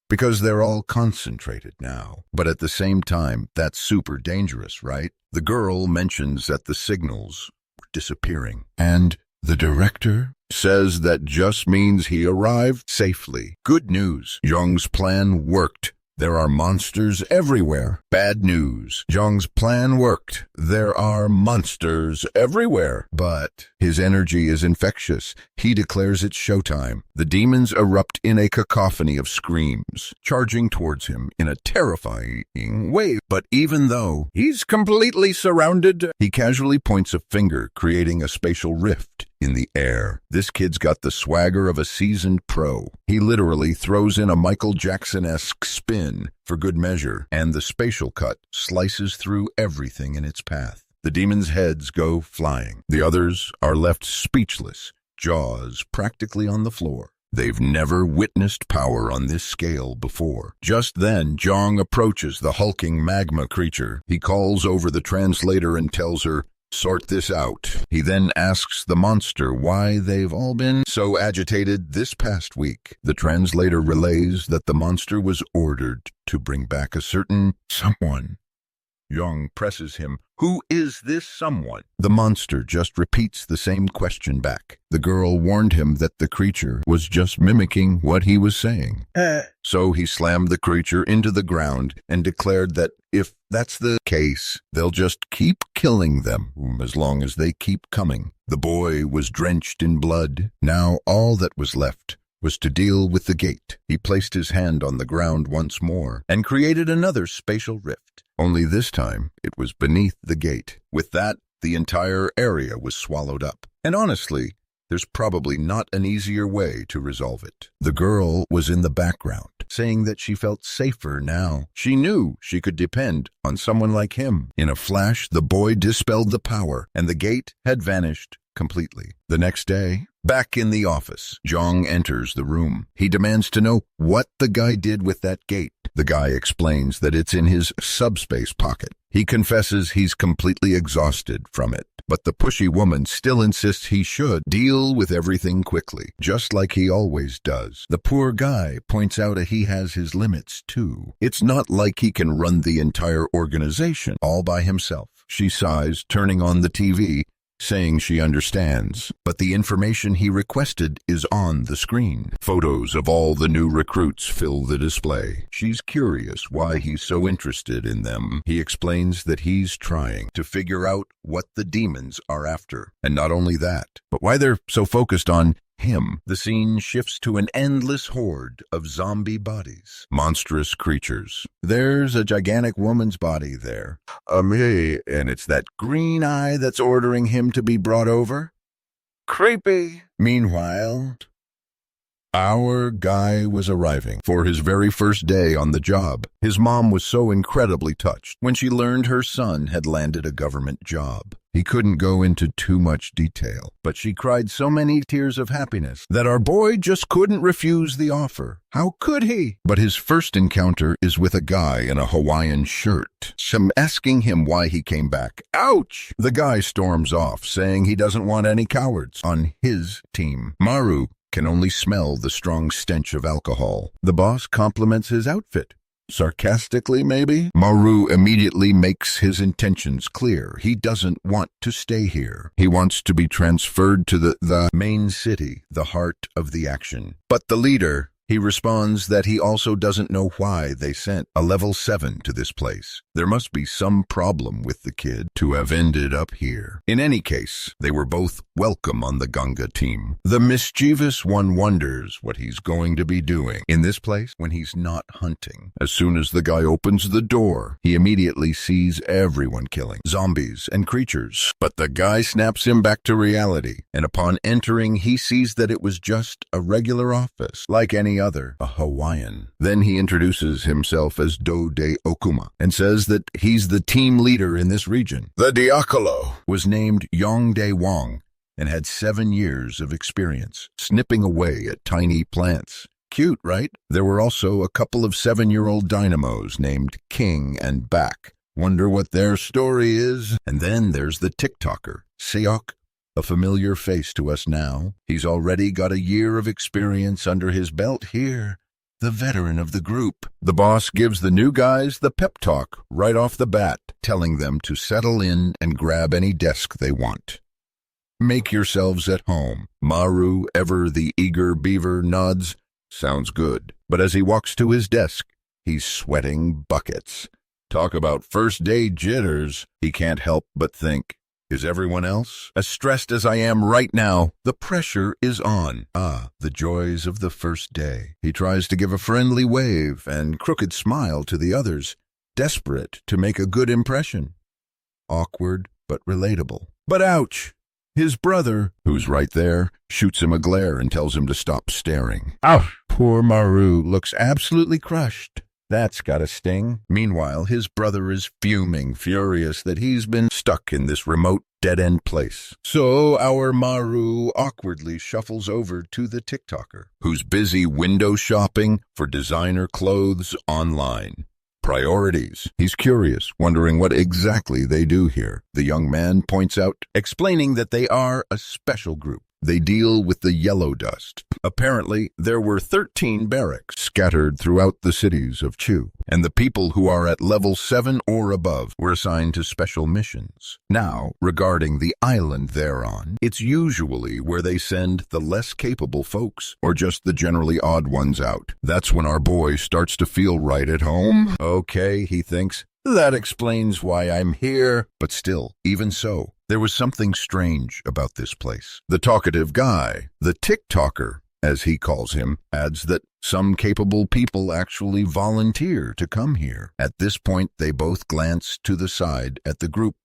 because they're all concentrated now. But at the same time, that's super dangerous, right? The girl mentions that the signals were disappearing, and the director says that just means he arrived safely. Good news. Jung's plan worked. There are monsters everywhere. Bad news. Jung's plan worked. There are monsters everywhere. But his energy is infectious. He declares it's showtime. The demons erupt in a cacophony of screams, charging towards him in a terrifying way. But even though he's completely surrounded, he casually points a finger, creating a spatial rift in the air. This kid's got the swagger of a seasoned pro. He literally throws in a Michael Jackson-esque spin for good measure, and the spatial cut slices through everything in its path. The demons' heads go flying. The others are left speechless, jaws practically on the floor. They've never witnessed power on this scale before. Just then, Jong approaches the hulking magma creature. He calls over the translator and tells her, "Sort this out." He then asks the monster why they've all been so agitated this past week. The translator relays that the monster was ordered to bring back a certain someone. Young presses him, "Who is this someone?" The monster just repeats the same question back. The girl warned him that the creature was just mimicking what he was saying. So he slammed the creature into the ground and declared that if that's the case, they'll just keep killing them as long as they keep coming. The boy was drenched in blood. Now all that was left was to deal with the gate. He placed his hand on the ground once more and created another spatial rift. Only this time, it was beneath the gate. With that, the entire area was swallowed up. And honestly, there's probably not an easier way to resolve it. The girl was in the background, saying that she felt safer now. She knew she could depend on someone like him. In a flash, the boy dispelled the power, and the gate had vanished completely. The next day, back in the office, Jong enters the room. He demands to know what the guy did with that gate. The guy explains that it's in his subspace pocket. He confesses he's completely exhausted from it, but the pushy woman still insists he should deal with everything quickly, just like he always does. The poor guy points out that he has his limits too. It's not like he can run the entire organization all by himself. She sighs, turning on the TV, saying she understands, but the information he requested is on the screen. Photos of all the new recruits fill the display. She's curious why he's so interested in them. He explains that he's trying to figure out what the demons are after, and not only that, but why they're so focused on him. The scene shifts to an endless horde of zombie bodies, monstrous creatures. There's a gigantic woman's body there. And it's that green eye that's ordering him to be brought over. Creepy. Meanwhile, our guy was arriving for his very first day on the job. His mom was so incredibly touched when she learned her son had landed a government job. He couldn't go into too much detail, but she cried so many tears of happiness that our boy just couldn't refuse the offer. How could he? But his first encounter is with a guy in a Hawaiian shirt, asking him why he came back. Ouch! The guy storms off, saying he doesn't want any cowards on his team. Maru can only smell the strong stench of alcohol. The boss compliments his outfit. Sarcastically, maybe? Maru immediately makes his intentions clear. He doesn't want to stay here. He wants to be transferred to the main city, the heart of the action. But the leader, he responds that he also doesn't know why they sent a level 7 to this place. There must be some problem with the kid to have ended up here. In any case, they were both welcome on the Ganga team. The mischievous one wonders what he's going to be doing in this place when he's not hunting. As soon as the guy opens the door, he immediately sees everyone killing zombies and creatures. But the guy snaps him back to reality, and upon entering, he sees that it was just a regular office, like any other, a Hawaiian. Then he introduces himself as Do de Okuma and says that he's the team leader in this region. The Diakolo was named Yong De Wong and had 7 years of experience snipping away at tiny plants. Cute, right? There were also a couple of 7-year-old dynamos named King and Back. Wonder what their story is? And then there's the TikToker, Seok a familiar face to us now. He's already got a year of experience under his belt here, the veteran of the group. The boss gives the new guys the pep talk right off the bat, telling them to settle in and grab any desk they want. Make yourselves at home. Maru, ever the eager beaver, nods. Sounds good. But as he walks to his desk, he's sweating buckets. Talk about first-day jitters. He can't help but think, is everyone else as stressed as I am right now? The pressure is on. The joys of the first day. He tries to give a friendly wave and crooked smile to the others, desperate to make a good impression. Awkward but relatable. But ouch! His brother, who's right there, shoots him a glare and tells him to stop staring. Ouch! Poor Maru looks absolutely crushed. That's gotta sting. Meanwhile, his brother is fuming, furious that he's been stuck in this remote, dead-end place. So our Maru awkwardly shuffles over to the TikToker, who's busy window shopping for designer clothes online. Priorities. He's curious, wondering what exactly they do here. The young man points out, explaining that they are a special group. They deal with the yellow dust. Apparently, there were 13 barracks scattered throughout the cities of Chu, and the people who are at level 7 or above were assigned to special missions. Now, regarding the island they're on, it's usually where they send the less capable folks, or just the generally odd ones out. That's when our boy starts to feel right at home. Okay, he thinks, that explains why I'm here. But still, even so, there was something strange about this place. The talkative guy, the TikToker, as he calls him, adds that some capable people actually volunteer to come here. At this point, they both glance to the side at the group.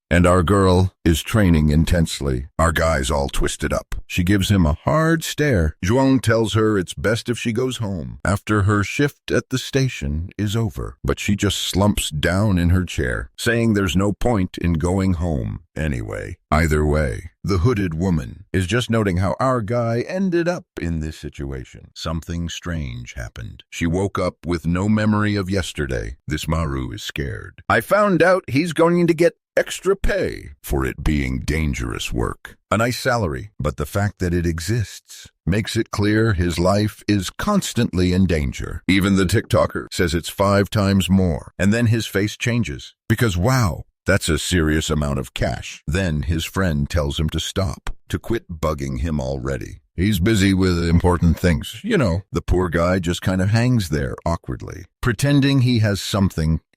And our girl is training intensely. Our guy's all twisted up. She gives him a hard stare. Zhuang tells her it's best if she goes home after her shift at the station is over. But she just slumps down in her chair, saying there's no point in going home anyway. Either way, the hooded woman is just noting how our guy ended up in this situation. Something strange happened. She woke up with no memory of yesterday. This Maru is scared. I found out he's going to get extra pay for it being dangerous work. A nice salary, but the fact that it exists makes it clear his life is constantly in danger. Even the TikToker says it's 5 times more, and then his face changes. Because wow, that's a serious amount of cash. Then his friend tells him to stop, to quit bugging him already. He's busy with important things. You know, the poor guy just kind of hangs there awkwardly, pretending he has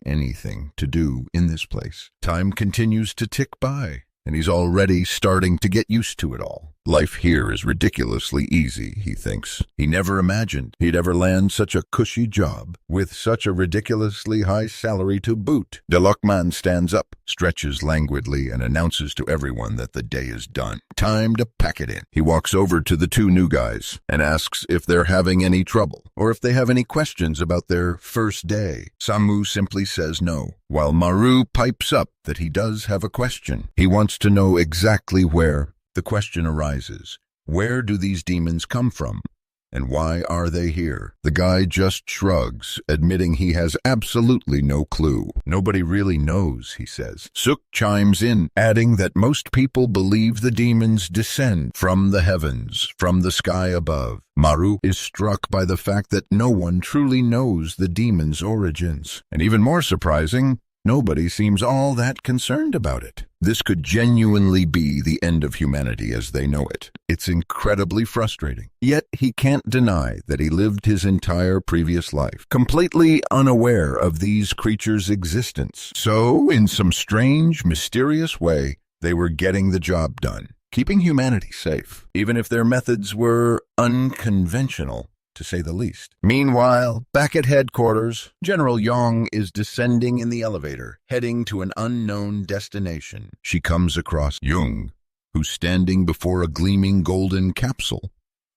anything to do in this place. Time continues to tick by, and he's already starting to get used to it all. Life here is ridiculously easy, he thinks. He never imagined he'd ever land such a cushy job, with such a ridiculously high salary to boot. Delokman stands up, stretches languidly, and announces to everyone that the day is done. Time to pack it in. He walks over to the 2 new guys and asks if they're having any trouble, or if they have any questions about their first day. Samu simply says no, while Maru pipes up that he does have a question. He wants to know exactly where the question arises. Where do these demons come from? And why are they here? The guy just shrugs, admitting he has absolutely no clue. Nobody really knows, he says. Suk chimes in, adding that most people believe the demons descend from the heavens, from the sky above. Maru is struck by the fact that no one truly knows the demons' origins. And even more surprising, nobody seems all that concerned about it. This could genuinely be the end of humanity as they know it. It's incredibly frustrating. Yet he can't deny that he lived his entire previous life completely unaware of these creatures' existence. So, in some strange, mysterious way, they were getting the job done, keeping humanity safe, even if their methods were unconventional, to say the least. Meanwhile, back at headquarters, General Yong is descending in the elevator, heading to an unknown destination. She comes across Jung, who's standing before a gleaming golden capsule,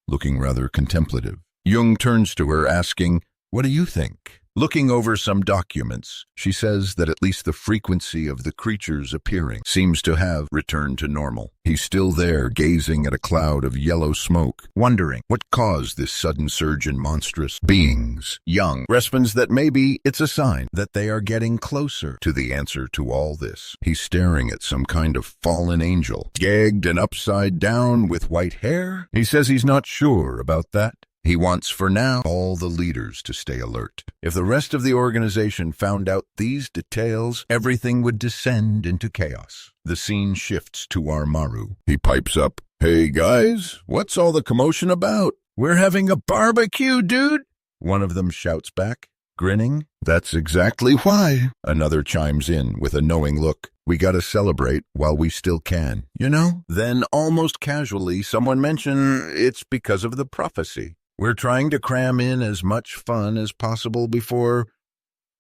looking rather contemplative. Jung turns to her, asking, "What do you think?" Looking over some documents, she says that at least the frequency of the creatures appearing seems to have returned to normal. He's still there, gazing at a cloud of yellow smoke, wondering what caused this sudden surge in monstrous beings. Young responds that maybe it's a sign that they are getting closer to the answer to all this. He's staring at some kind of fallen angel, gagged and upside down with white hair. He says he's not sure about that. He wants, for now, all the leaders to stay alert. If the rest of the organization found out these details, everything would descend into chaos. The scene shifts to our Maru. He pipes up, "Hey guys, what's all the commotion about? We're having a barbecue, dude!" One of them shouts back, grinning. "That's exactly why." Another chimes in with a knowing look. "We gotta celebrate while we still can, you know?" Then, almost casually, someone mentioned it's because of the prophecy. "We're trying to cram in as much fun as possible before,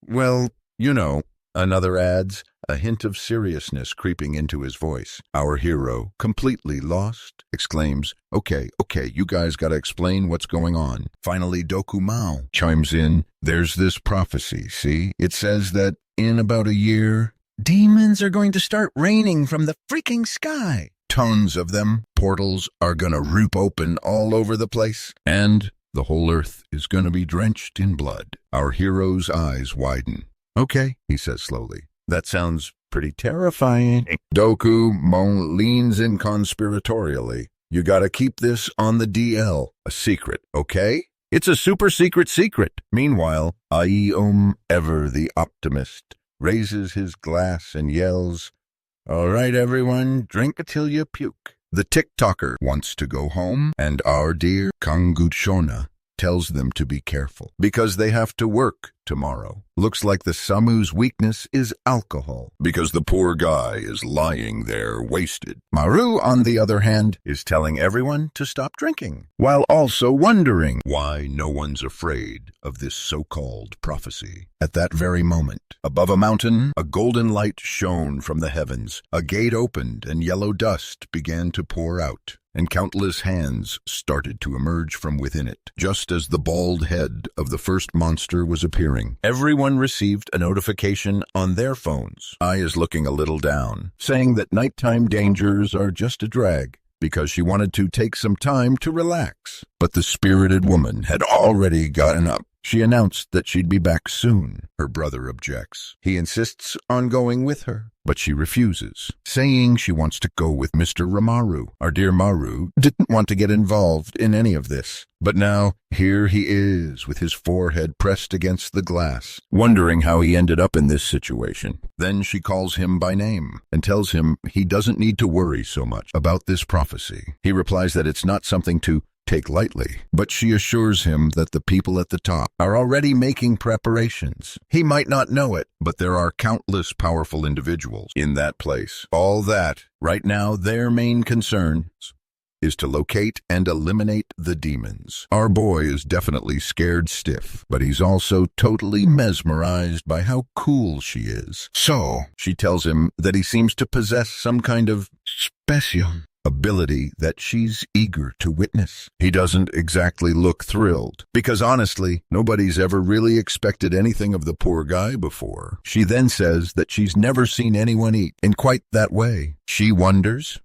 well, you know," another adds, a hint of seriousness creeping into his voice. Our hero, completely lost, exclaims, Okay, you guys gotta explain what's going on." Finally, Doku Mao chimes in, "There's this prophecy, see? It says that in about a year, demons are going to start raining from the freaking sky. Tons of them. Portals are gonna rip open all over the place, and the whole earth is gonna be drenched in blood." Our hero's eyes widen. "Okay," he says slowly. "That sounds pretty terrifying." Doku Mao leans in conspiratorially. "You gotta keep this on the DL, a secret, okay? It's a super secret. Meanwhile, ever the optimist, raises his glass and yells, "All right, everyone, drink till you puke." The TikToker wants to go home, and our dear Kanguchona tells them to be careful because they have to work tomorrow. Looks like the Samu's weakness is alcohol because the poor guy is lying there wasted. Maru, on the other hand, is telling everyone to stop drinking, while also wondering why no one's afraid of this so-called prophecy. At that very moment, above a mountain, a golden light shone from the heavens. A gate opened and yellow dust began to pour out, and countless hands started to emerge from within it, just as the bald head of the first monster was appearing. Everyone received a notification on their phones. I is looking a little down, saying that nighttime dangers are just a drag, because she wanted to take some time to relax. But the spirited woman had already gotten up. She announced that she'd be back soon. Her brother objects. He insists on going with her, but she refuses, saying she wants to go with Mr. Ramaru. Our dear Maru didn't want to get involved in any of this. But now, here he is, with his forehead pressed against the glass, wondering how he ended up in this situation. Then she calls him by name and tells him he doesn't need to worry so much about this prophecy. He replies that it's not something to take lightly, but she assures him that the people at the top are already making preparations. He might not know it, but there are countless powerful individuals in that place. All that, right now, their main concerns is to locate and eliminate the demons. Our boy is definitely scared stiff, but he's also totally mesmerized by how cool she is. So, she tells him that he seems to possess some kind of special ability that she's eager to witness. He doesn't exactly look thrilled, because honestly, nobody's ever really expected anything of the poor guy before. She then says that she's never seen anyone eat in quite that way. She wonders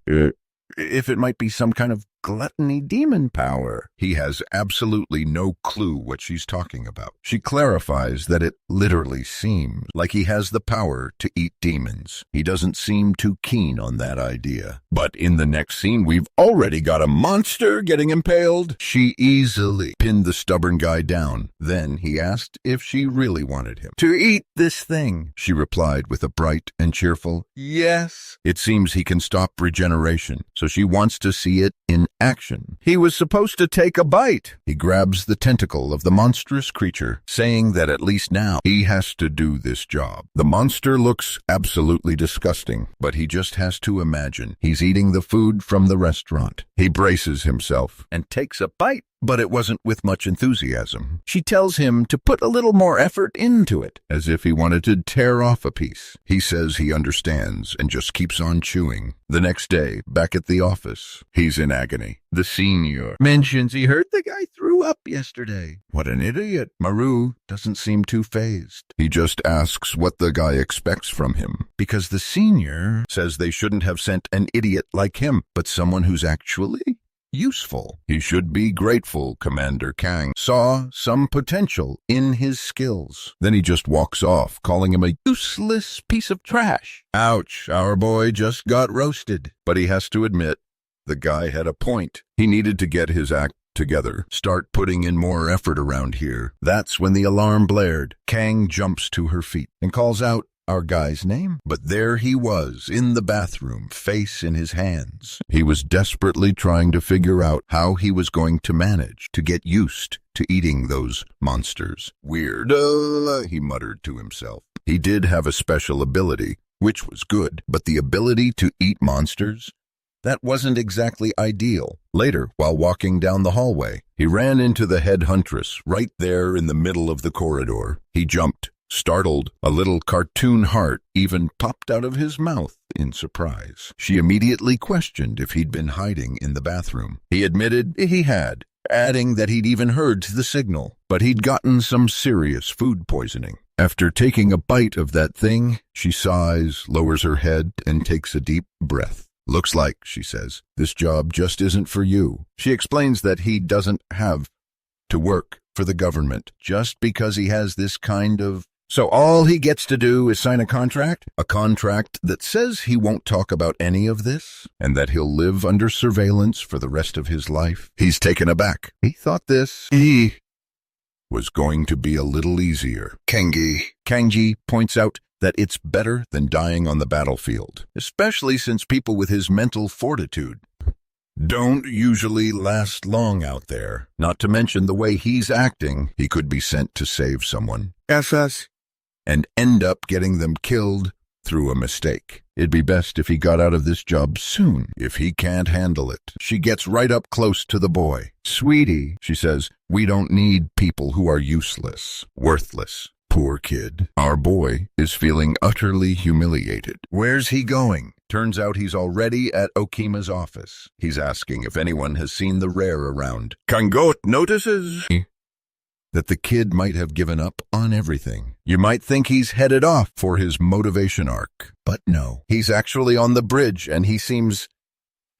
if it might be some kind of gluttony demon power. He has absolutely no clue what she's talking about. She clarifies that it literally seems like he has the power to eat demons. He doesn't seem too keen on that idea. But in the next scene, we've already got a monster getting impaled. She easily pinned the stubborn guy down. Then he asked if she really wanted him to eat this thing. She replied with a bright and cheerful yes. It seems he can stop regeneration, so she wants to see it in action. He was supposed to take a bite. He grabs the tentacle of the monstrous creature, saying that at least now he has to do this job. The monster looks absolutely disgusting, but he just has to imagine he's eating the food from the restaurant. He braces himself and takes a bite. but it wasn't with much enthusiasm. She tells him to put a little more effort into it, as if he wanted to tear off a piece. He says he understands and just keeps on chewing. The next day, back at the office, he's in agony. The senior mentions he heard the guy threw up yesterday. What an idiot. Maru doesn't seem too fazed. He just asks what the guy expects from him, because the senior says they shouldn't have sent an idiot like him, but someone who's actually useful. He should be grateful Commander Kang saw some potential in his skills. Then he just walks off, calling him a useless piece of trash. Ouch, our boy just got roasted. But he has to admit, the guy had a point. He needed to get his act together, start putting in more effort around here. That's when the alarm blared. Kang jumps to her feet and calls out our guy's name. But there he was, in the bathroom, face in his hands. He was desperately trying to figure out how he was going to manage to get used to eating those monsters. Weird, he muttered to himself. He did have a special ability, which was good, but the ability to eat monsters? That wasn't exactly ideal. Later, while walking down the hallway, he ran into the head huntress right there in the middle of the corridor. He jumped. Startled, a little cartoon heart even popped out of his mouth in surprise. She immediately questioned if he'd been hiding in the bathroom. He admitted he had, adding that he'd even heard the signal, but he'd gotten some serious food poisoning. After taking a bite of that thing, she sighs, lowers her head, and takes a deep breath. Looks like, she says, this job just isn't for you. She explains that he doesn't have to work for the government just because he has this kind of... So all he gets to do is sign a contract that says he won't talk about any of this, and that he'll live under surveillance for the rest of his life. He's taken aback. He thought this was going to be a little easier. Kangji points out that it's better than dying on the battlefield, especially since people with his mental fortitude don't usually last long out there. Not to mention the way he's acting, he could be sent to save someone. And end up getting them killed through a mistake. It'd be best if he got out of this job soon, if he can't handle it. She gets right up close to the boy. Sweetie, she says, we don't need people who are useless, worthless. Poor kid. Our boy is feeling utterly humiliated. Where's he going? Turns out he's already at Okima's office. He's asking if anyone has seen the rare around. Kangot notices that the kid might have given up on everything. You might think he's headed off for his motivation arc, but no. He's actually on the bridge and he seems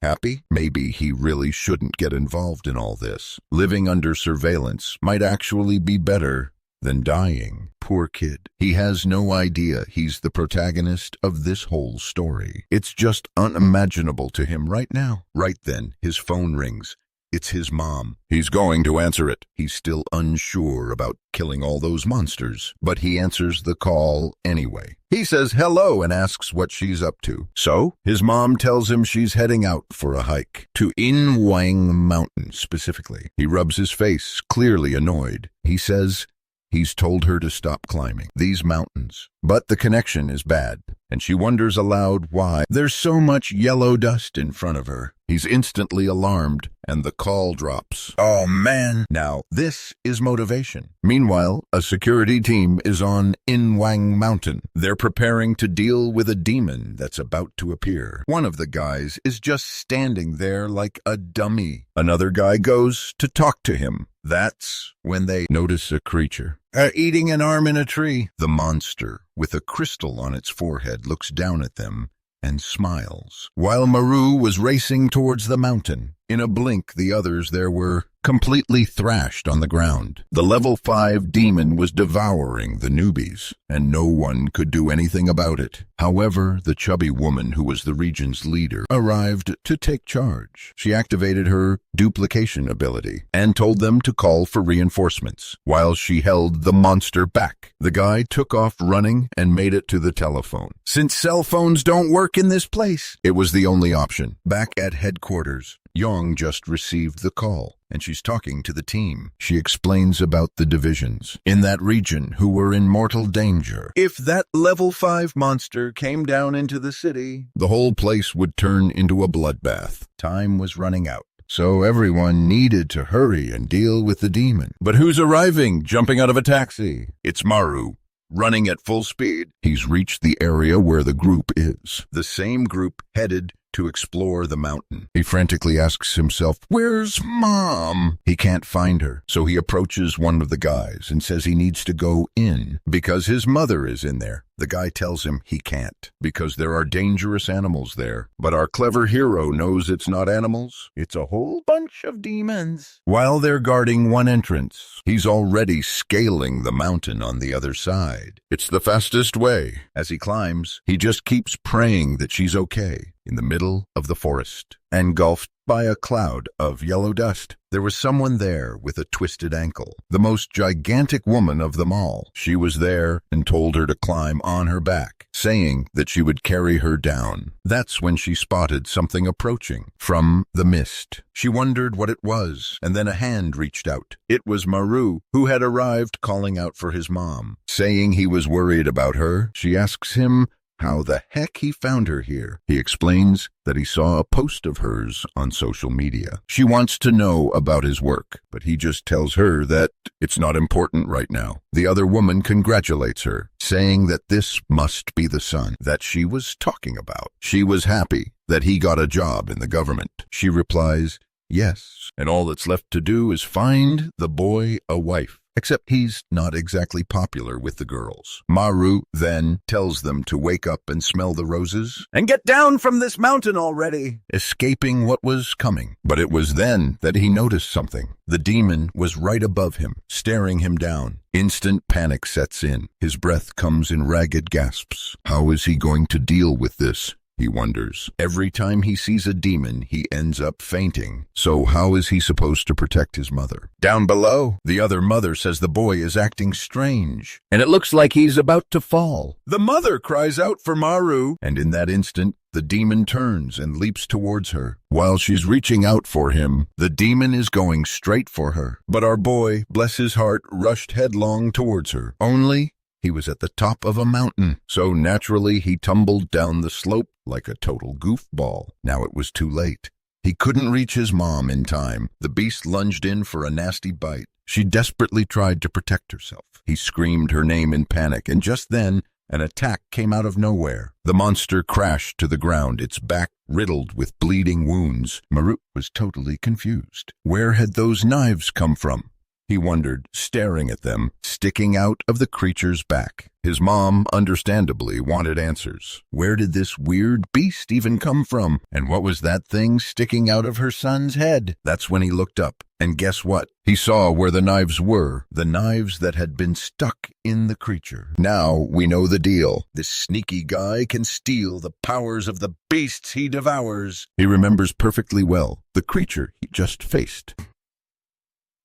happy. Maybe he really shouldn't get involved in all this. Living under surveillance might actually be better than dying. Poor kid. He has no idea he's the protagonist of this whole story. It's just unimaginable to him right now. Right then, his phone rings. It's his mom. He's going to answer it. He's still unsure about killing all those monsters, but he answers the call anyway. He says hello and asks what she's up to. So, his mom tells him she's heading out for a hike, to Inwang Mountain specifically. He rubs his face, clearly annoyed. He says he's told her to stop climbing these mountains, but the connection is bad, and she wonders aloud why. There's so much yellow dust in front of her. He's instantly alarmed, and the call drops. Oh, man. Now, this is motivation. Meanwhile, a security team is on Inwang Mountain. They're preparing to deal with a demon that's about to appear. One of the guys is just standing there like a dummy. Another guy goes to talk to him. That's when they notice a creature eating an arm in a tree. The monster, with a crystal on its forehead, looks down at them and smiles. While Maru was racing towards the mountain, in a blink the others there were completely thrashed on the ground. The level 5 demon was devouring the newbies, and no one could do anything about it. However, the chubby woman who was the region's leader arrived to take charge. She activated her duplication ability and told them to call for reinforcements, while she held the monster back. The guy took off running and made it to the telephone. Since cell phones don't work in this place, it was the only option. Back at headquarters, Yong just received the call, and she's talking to the team. She explains about the divisions in that region who were in mortal danger. If that level 5 monster came down into the city, the whole place would turn into a bloodbath. Time was running out. so everyone needed to hurry and deal with the demon. But who's arriving, jumping out of a taxi? It's Maru, running at full speed. He's reached the area where the group is. The same group headed to explore the mountain. He frantically asks himself, "Where's Mom?" He can't find her, so he approaches one of the guys and says he needs to go in because his mother is in there. The guy tells him he can't because there are dangerous animals there. But our clever hero knows it's not animals, it's a whole bunch of demons. While they're guarding one entrance, he's already scaling the mountain on the other side. It's the fastest way. As he climbs, he just keeps praying that she's okay. In the middle of the forest, engulfed by a cloud of yellow dust, there was someone there with a twisted ankle, the most gigantic woman of them all. She was there and told her to climb on her back, saying that she would carry her down. That's when she spotted something approaching from the mist. She wondered what it was, and then a hand reached out. It was Maru, who had arrived calling out for his mom. Saying he was worried about her, she asks him how the heck he found her here. He explains that he saw a post of hers on social media. She wants to know about his work, but he just tells her that it's not important right now. The other woman congratulates her, saying that this must be the son that she was talking about. She was happy that he got a job in the government. She replies, "Yes, and all that's left to do is find the boy a wife." Except he's not exactly popular with the girls. Maru then tells them to wake up and smell the roses and get down from this mountain already, escaping what was coming. But it was then that he noticed something. The demon was right above him, staring him down. Instant panic sets in. His breath comes in ragged gasps. How is he going to deal with this? He wonders. Every time he sees a demon, he ends up fainting. So how is he supposed to protect his mother? Down below, the other mother says the boy is acting strange, and it looks like he's about to fall. The mother cries out for Maru, and in that instant, the demon turns and leaps towards her. While she's reaching out for him, the demon is going straight for her. But our boy, bless his heart, rushed headlong towards her. Only he was at the top of a mountain, so naturally he tumbled down the slope like a total goofball. Now it was too late. He couldn't reach his mom in time. The beast lunged in for a nasty bite. She desperately tried to protect herself. He screamed her name in panic, and just then, an attack came out of nowhere. The monster crashed to the ground, its back riddled with bleeding wounds. Maru was totally confused. Where had those knives come from? He wondered, staring at them, sticking out of the creature's back. His mom, understandably, wanted answers. Where did this weird beast even come from? And what was that thing sticking out of her son's head? That's when he looked up. And guess what? He saw where the knives were, the knives that had been stuck in the creature. Now we know the deal. This sneaky guy can steal the powers of the beasts he devours. He remembers perfectly well the creature he just faced.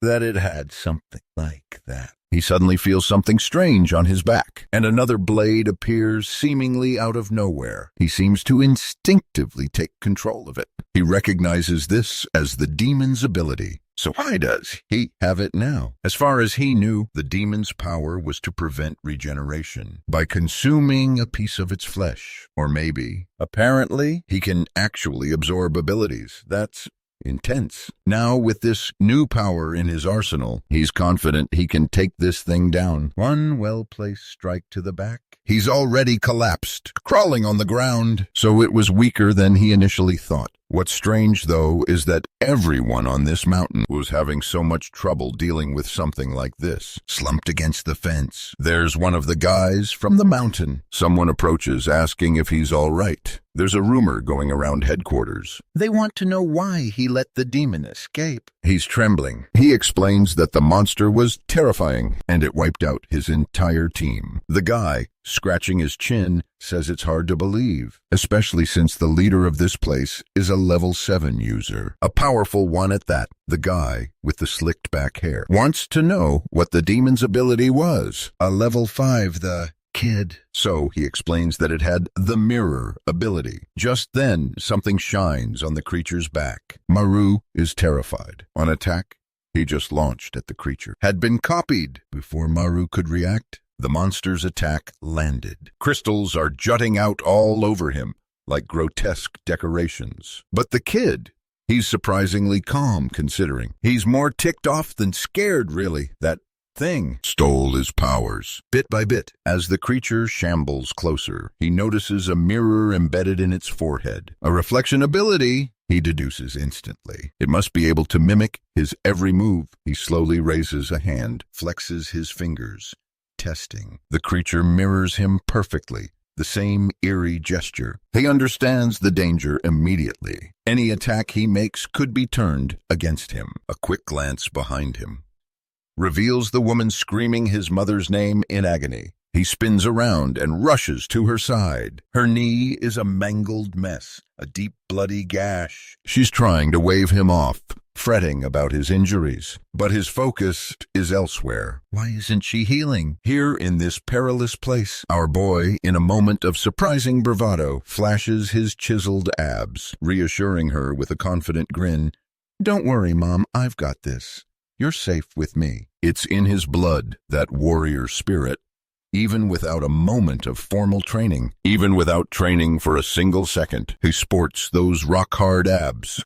That it had something like that. He suddenly feels something strange on his back, and another blade appears seemingly out of nowhere. He seems to instinctively take control of it. He recognizes this as the demon's ability. So why does he have it now? As far as he knew, the demon's power was to prevent regeneration by consuming a piece of its flesh. Or maybe, apparently, he can actually absorb abilities. That's intense. Now, with this new power in his arsenal, he's confident he can take this thing down. One well-placed strike to the back. He's already collapsed, crawling on the ground, so it was weaker than he initially thought. What's strange, though, is that everyone on this mountain was having so much trouble dealing with something like this. Slumped against the fence, there's one of the guys from the mountain. Someone approaches, asking if he's all right. There's a rumor going around headquarters. They want to know why he let the demon escape. He's trembling. He explains that the monster was terrifying, and it wiped out his entire team. The guy, scratching his chin, says it's hard to believe, especially since the leader of this place is a level 7 user. A powerful one at that. The guy with the slicked back hair wants to know what the demon's ability was. A level 5, the kid. So he explains that it had the mirror ability. Just then, something shines on the creature's back. Maru is terrified. On attack, he just launched at the creature. Had been copied. Before Maru could react, the monster's attack landed. Crystals are jutting out all over him, like grotesque decorations. But the kid He's surprisingly calm, considering. He's more ticked off than scared, really. That thing stole his powers. Bit by bit, as the creature shambles closer, he notices a mirror embedded in its forehead. A reflection ability, he deduces instantly. It must be able to mimic his every move. He slowly raises a hand, flexes his fingers, testing. The creature mirrors him perfectly. The same eerie gesture. He understands the danger immediately. Any attack he makes could be turned against him. A quick glance behind him reveals the woman screaming his mother's name in agony. He spins around and rushes to her side. Her knee is a mangled mess, a deep bloody gash. She's trying to wave him off, fretting about his injuries, but his focus is elsewhere. Why isn't she healing? Here in this perilous place, our boy, in a moment of surprising bravado, flashes his chiseled abs, reassuring her with a confident grin. "Don't worry, Mom, I've got this. You're safe with me." It's in his blood, that warrior spirit. Even without a moment of formal training, even without training for a single second, he sports those rock-hard abs,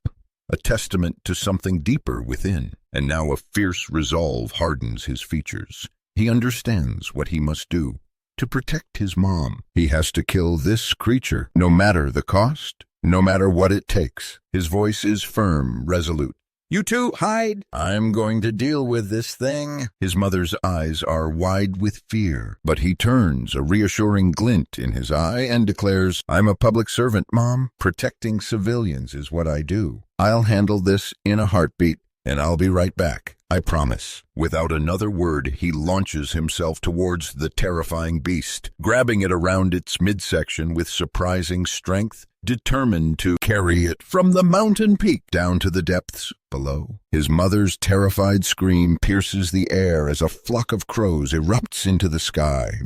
a testament to something deeper within. And now a fierce resolve hardens his features. He understands what he must do. To protect his mom, he has to kill this creature, no matter the cost, no matter what it takes. His voice is firm, resolute. "You two, hide! I'm going to deal with this thing." His mother's eyes are wide with fear, but he turns, a reassuring glint in his eye, and declares, "I'm a public servant, Mom. Protecting civilians is what I do. I'll handle this in a heartbeat, and I'll be right back. I promise." Without another word, he launches himself towards the terrifying beast, grabbing it around its midsection with surprising strength, determined to carry it from the mountain peak down to the depths below. His mother's terrified scream pierces the air as a flock of crows erupts into the sky,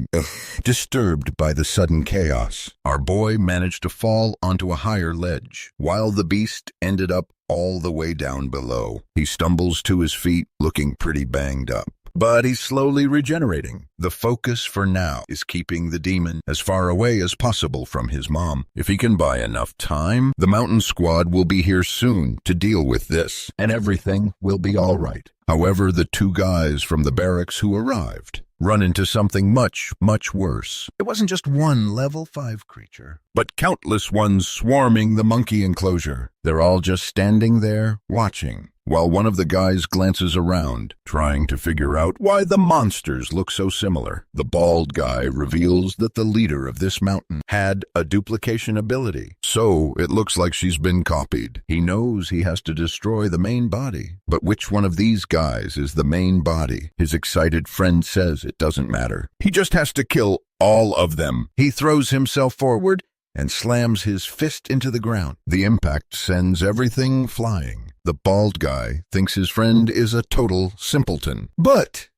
disturbed by the sudden chaos. Our boy managed to fall onto a higher ledge, while the beast ended up all the way down below. He stumbles to his feet, looking pretty banged up. But he's slowly regenerating. The focus for now is keeping the demon as far away as possible from his mom. If he can buy enough time, the mountain squad will be here soon to deal with this, and everything will be all right. However, the two guys from the barracks who arrived run into something much, much worse. It wasn't just one level 5 creature, but countless ones swarming the monkey enclosure. They're all just standing there, watching, while one of the guys glances around, trying to figure out why the monsters look so similar. The bald guy reveals that the leader of this mountain had a duplication ability, so it looks like she's been copied. He knows he has to destroy the main body, but which one of these guys is the main body? His excited friend says it doesn't matter. He just has to kill all of them. He throws himself forward and slams his fist into the ground. The impact sends everything flying. The bald guy thinks his friend is a total simpleton, but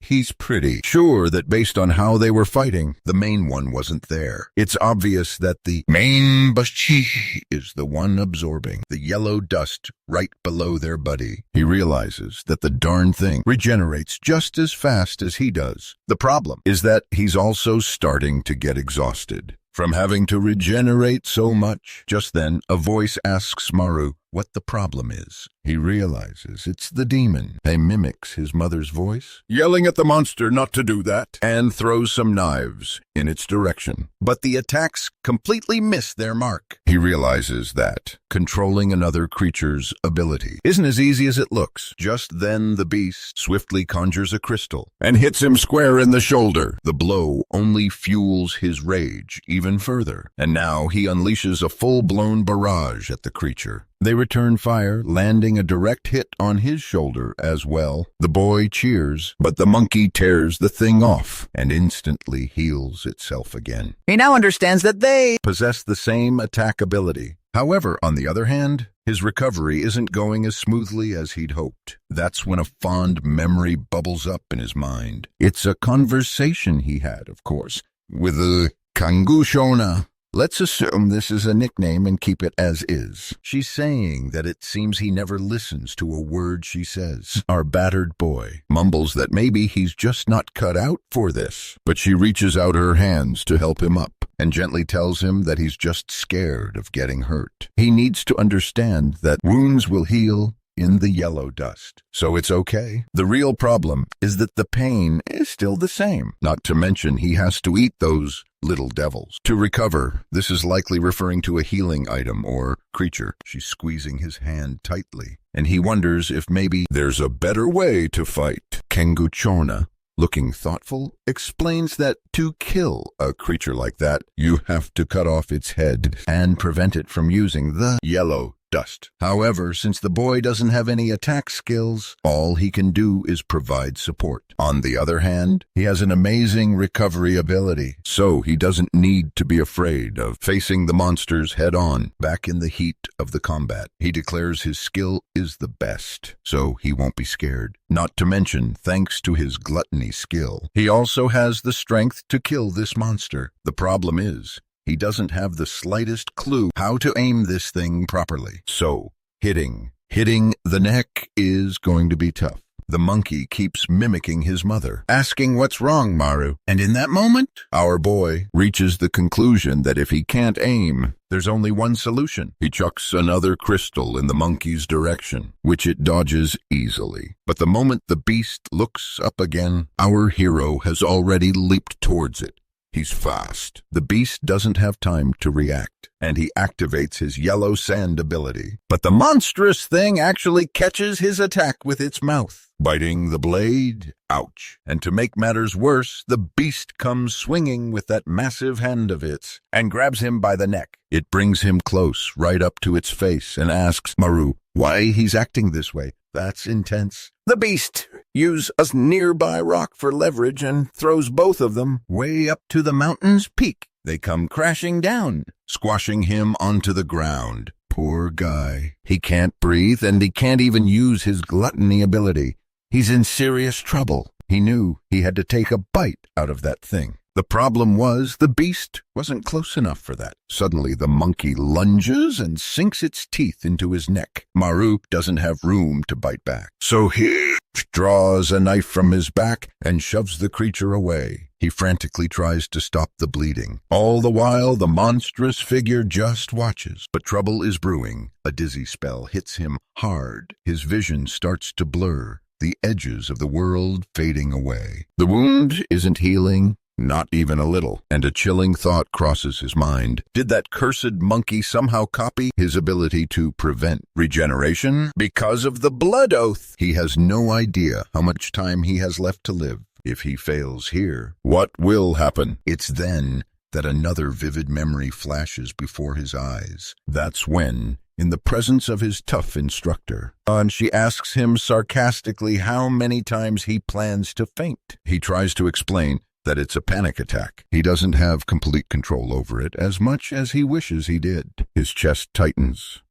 he's pretty sure that based on how they were fighting, the main one wasn't there. It's obvious that the main bashi is the one absorbing the yellow dust right below their buddy. He realizes that the darn thing regenerates just as fast as he does. The problem is that he's also starting to get exhausted from having to regenerate so much. Just then, a voice asks Maru what the problem is. He realizes it's the demon. He mimics his mother's voice, yelling at the monster not to do that, and throws some knives in its direction. But the attacks completely miss their mark. He realizes that controlling another creature's ability isn't as easy as it looks. Just then, the beast swiftly conjures a crystal and hits him square in the shoulder. The blow only fuels his rage even further, and now he unleashes a full-blown barrage at the creature. They return fire, landing a direct hit on his shoulder as well. The boy cheers, but the monkey tears the thing off and instantly heals itself again. He now understands that they possess the same attack ability. However, on the other hand, his recovery isn't going as smoothly as he'd hoped. That's when a fond memory bubbles up in his mind. It's a conversation he had, of course, with the Kangushona. Let's assume this is a nickname and keep it as is. She's saying that it seems he never listens to a word she says. Our battered boy mumbles that maybe he's just not cut out for this, but she reaches out her hands to help him up. and gently tells him that he's just scared of getting hurt. He needs to understand that wounds will heal in the yellow dust, so it's okay. The real problem is that the pain is still the same. Not to mention he has to eat those little devils. To recover, this is likely referring to a healing item or creature. She's squeezing his hand tightly, and he wonders if maybe there's a better way to fight. Kenguchona, looking thoughtful, explains that to kill a creature like that, you have to cut off its head and prevent it from using the yellow dust. However, since the boy doesn't have any attack skills, all he can do is provide support. On the other hand, he has an amazing recovery ability, so he doesn't need to be afraid of facing the monsters head-on. Back in the heat of the combat, he declares his skill is the best, so he won't be scared. Not to mention, thanks to his gluttony skill, he also has the strength to kill this monster. The problem is, he doesn't have the slightest clue how to aim this thing properly. So, hitting the neck is going to be tough. The monkey keeps mimicking his mother, asking what's wrong, Maru. And in that moment, our boy reaches the conclusion that if he can't aim, there's only one solution. He chucks another crystal in the monkey's direction, which it dodges easily. But the moment the beast looks up again, our hero has already leaped towards it. He's fast. The beast doesn't have time to react, and he activates his yellow sand ability. But the monstrous thing actually catches his attack with its mouth, biting the blade. Ouch. And to make matters worse, the beast comes swinging with that massive hand of its and grabs him by the neck. It brings him close, right up to its face, and asks Maru why he's acting this way. That's intense. The beast uses a nearby rock for leverage and throws both of them way up to the mountain's peak. They come crashing down, squashing him onto the ground. Poor guy. He can't breathe, and he can't even use his gluttony ability. He's in serious trouble. He knew he had to take a bite out of that thing. The problem was the beast wasn't close enough for that. Suddenly, the monkey lunges and sinks its teeth into his neck. Maru doesn't have room to bite back, so he draws a knife from his back and shoves the creature away. He frantically tries to stop the bleeding. All the while, the monstrous figure just watches. But trouble is brewing. A dizzy spell hits him hard. His vision starts to blur, the edges of the world fading away. The wound isn't healing. Not even a little, and a chilling thought crosses his mind. Did that cursed monkey somehow copy his ability to prevent regeneration? Because of the blood oath, he has no idea how much time he has left to live. If he fails here, what will happen? It's then that another vivid memory flashes before his eyes. That's when, in the presence of his tough instructor, and she asks him sarcastically how many times he plans to faint. He tries to explain that it's a panic attack. He doesn't have complete control over it as much as he wishes he did. His chest tightens.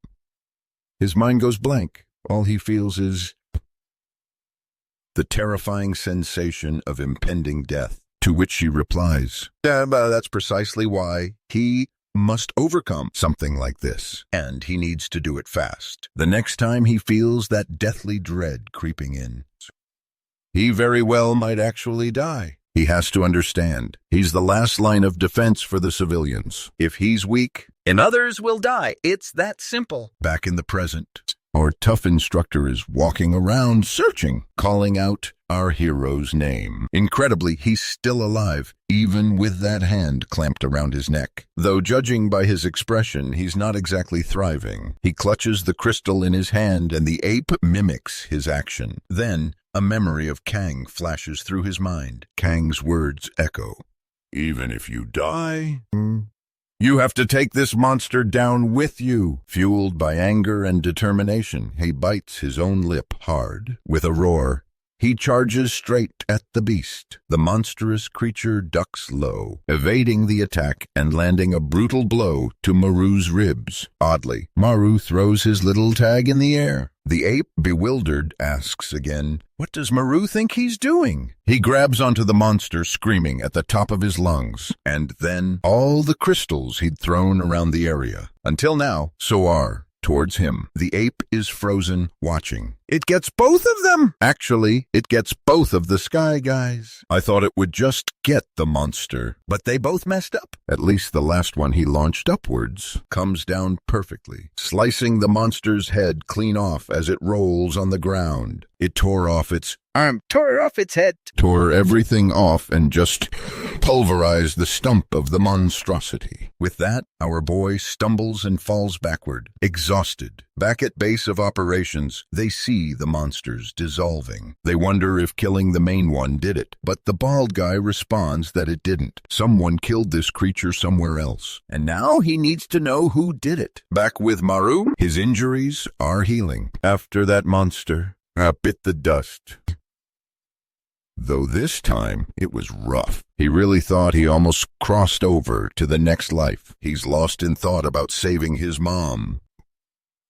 His mind goes blank. All he feels is the terrifying sensation of impending death, to which she replies, that's precisely why he must overcome something like this, and he needs to do it fast. The next time he feels that deathly dread creeping in, he very well might actually die. He has to understand, he's the last line of defense for the civilians. If he's weak, and others will die. It's that simple. Back in the present, our tough instructor is walking around searching, calling out our hero's name. Incredibly, he's still alive, even with that hand clamped around his neck. Though judging by his expression, he's not exactly thriving. He clutches the crystal in his hand, and the ape mimics his action. Then, a memory of Kang flashes through his mind. Kang's words echo, "Even if you die, you have to take this monster down with you." Fueled by anger and determination, he bites his own lip hard. With a roar, he charges straight at the beast. The monstrous creature ducks low, evading the attack and landing a brutal blow to Maru's ribs. Oddly, Maru throws his little tag in the air. The ape, bewildered, asks again, what does Maru think he's doing? He grabs onto the monster, screaming at the top of his lungs, and then all the crystals he'd thrown around the area. Until now, Soar towards him. The ape is frozen, watching. It gets both of them! Actually, it gets both of the sky guys. I thought it would just get the monster, but they both messed up. At least the last one he launched upwards comes down perfectly, slicing the monster's head clean off as it rolls on the ground. It tore off its head, tore everything off, and just pulverized the stump of the monstrosity. With that, our boy stumbles and falls backward, exhausted. Back at base of operations, they see the monsters dissolving. They wonder if killing the main one did it, but the bald guy responds that it didn't. Someone killed this creature somewhere else, and now he needs to know who did it. Back with Maru, his injuries are healing after that monster bit the dust. Though this time, it was rough. He really thought he almost crossed over to the next life. He's lost in thought about saving his mom.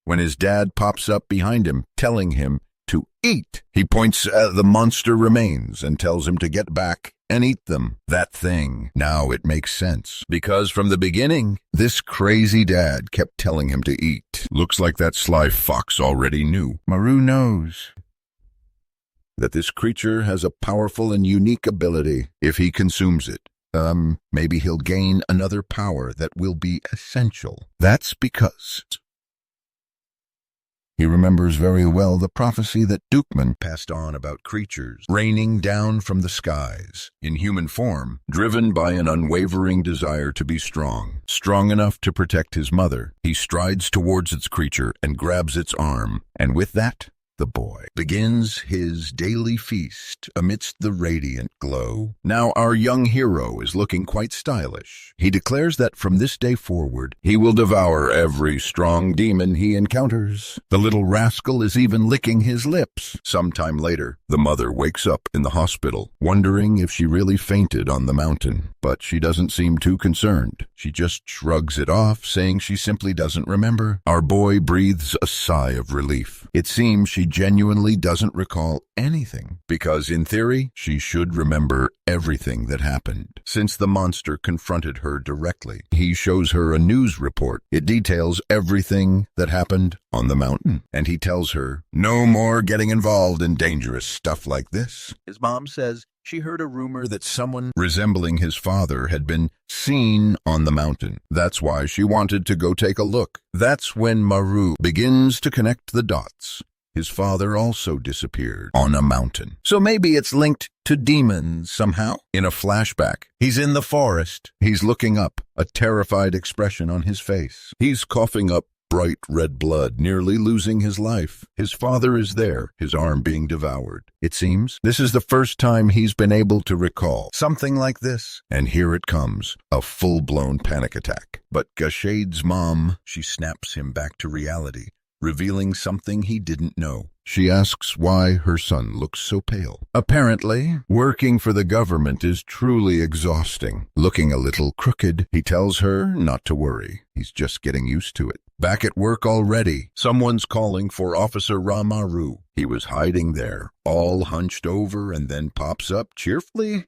When his dad pops up behind him, telling him to eat, he points at the monster remains and tells him to get back and eat them. That thing. Now it makes sense. Because from the beginning, this crazy dad kept telling him to eat. Looks like that sly fox already knew. Maru knows that this creature has a powerful and unique ability. If he consumes it, maybe he'll gain another power that will be essential. That's because he remembers very well the prophecy that Dukman passed on about creatures raining down from the skies in human form, driven by an unwavering desire to be strong enough to protect his mother. He strides towards its creature and grabs its arm, and with that, the boy begins his daily feast amidst the radiant glow. Now our young hero is looking quite stylish. He declares that from this day forward, he will devour every strong demon he encounters. The little rascal is even licking his lips. Sometime later, the mother wakes up in the hospital, wondering if she really fainted on the mountain. But she doesn't seem too concerned. She just shrugs it off, saying she simply doesn't remember. Our boy breathes a sigh of relief. It seems she genuinely doesn't recall anything, because in theory, she should remember everything that happened. Since the monster confronted her directly, he shows her a news report. It details everything that happened on the mountain, and he tells her, no more getting involved in dangerous stuff like this. His mom says she heard a rumor that someone resembling his father had been seen on the mountain. That's why she wanted to go take a look. That's when Maru begins to connect the dots. His father also disappeared on a mountain. So maybe it's linked to demons somehow. In a flashback, he's in the forest. He's looking up, a terrified expression on his face. He's coughing up bright red blood, nearly losing his life. His father is there, his arm being devoured. It seems this is the first time he's been able to recall something like this. And here it comes, a full-blown panic attack. But Gashad's mom, she snaps him back to reality, revealing something he didn't know. She asks why her son looks so pale. Apparently, working for the government is truly exhausting. Looking a little crooked, he tells her not to worry. He's just getting used to it. Back at work already, someone's calling for Officer Ramaru. He was hiding there, all hunched over, and then pops up cheerfully,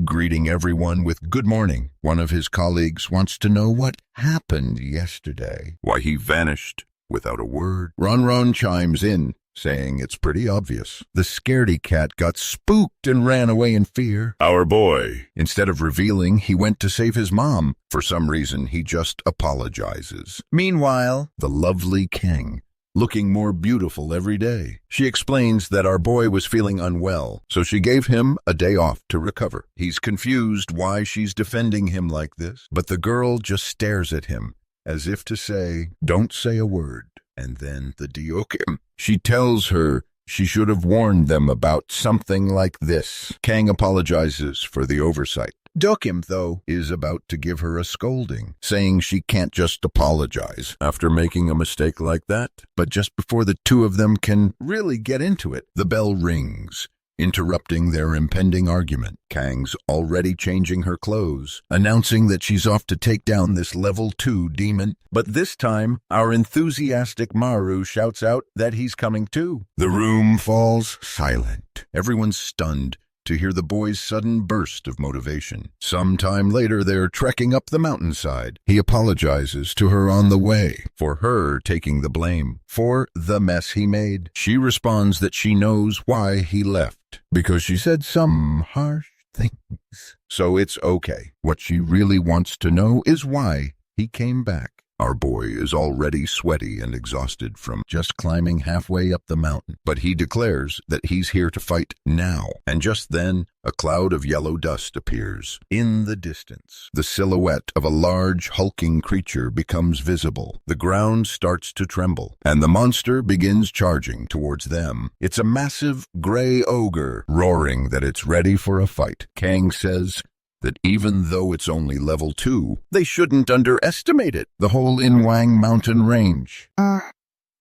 greeting everyone with good morning. One of his colleagues wants to know what happened yesterday. Why he vanished without a word. Ron chimes in, saying it's pretty obvious. The scaredy cat got spooked and ran away in fear. Our boy, instead of revealing he went to save his mom, for some reason he just apologizes. Meanwhile, the lovely Kang, looking more beautiful every day. She explains that our boy was feeling unwell, so she gave him a day off to recover. He's confused why she's defending him like this, but the girl just stares at him, as if to say, don't say a word. And then the Diokim. She tells her she should have warned them about something like this. Kang apologizes for the oversight. Dokim, though, is about to give her a scolding, saying she can't just apologize after making a mistake like that. But just before the two of them can really get into it, the bell rings, interrupting their impending argument. Kang's already changing her clothes, announcing that she's off to take down this level 2 demon. But this time, our enthusiastic Maru shouts out that he's coming too. The room falls silent. Everyone's stunned, to hear the boy's sudden burst of motivation. Sometime later, they're trekking up the mountainside. He apologizes to her on the way for her taking the blame for the mess he made. She responds that she knows why he left, because she said some harsh things. So it's okay. What she really wants to know is why he came back. Our boy is already sweaty and exhausted from just climbing halfway up the mountain, but he declares that he's here to fight now. And just then, a cloud of yellow dust appears. In the distance, the silhouette of a large, hulking creature becomes visible. The ground starts to tremble, and the monster begins charging towards them. It's a massive gray ogre, roaring that it's ready for a fight. Kang says that even though it's only level 2, they shouldn't underestimate it. The whole Inwang mountain range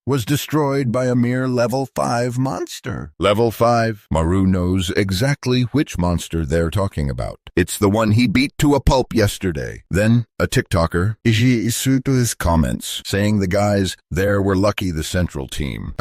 was destroyed by a mere level 5 monster. Level 5? Maru knows exactly which monster they're talking about. It's the one he beat to a pulp yesterday. Then, a TikToker, Ishii comments, saying the guys there were lucky the central team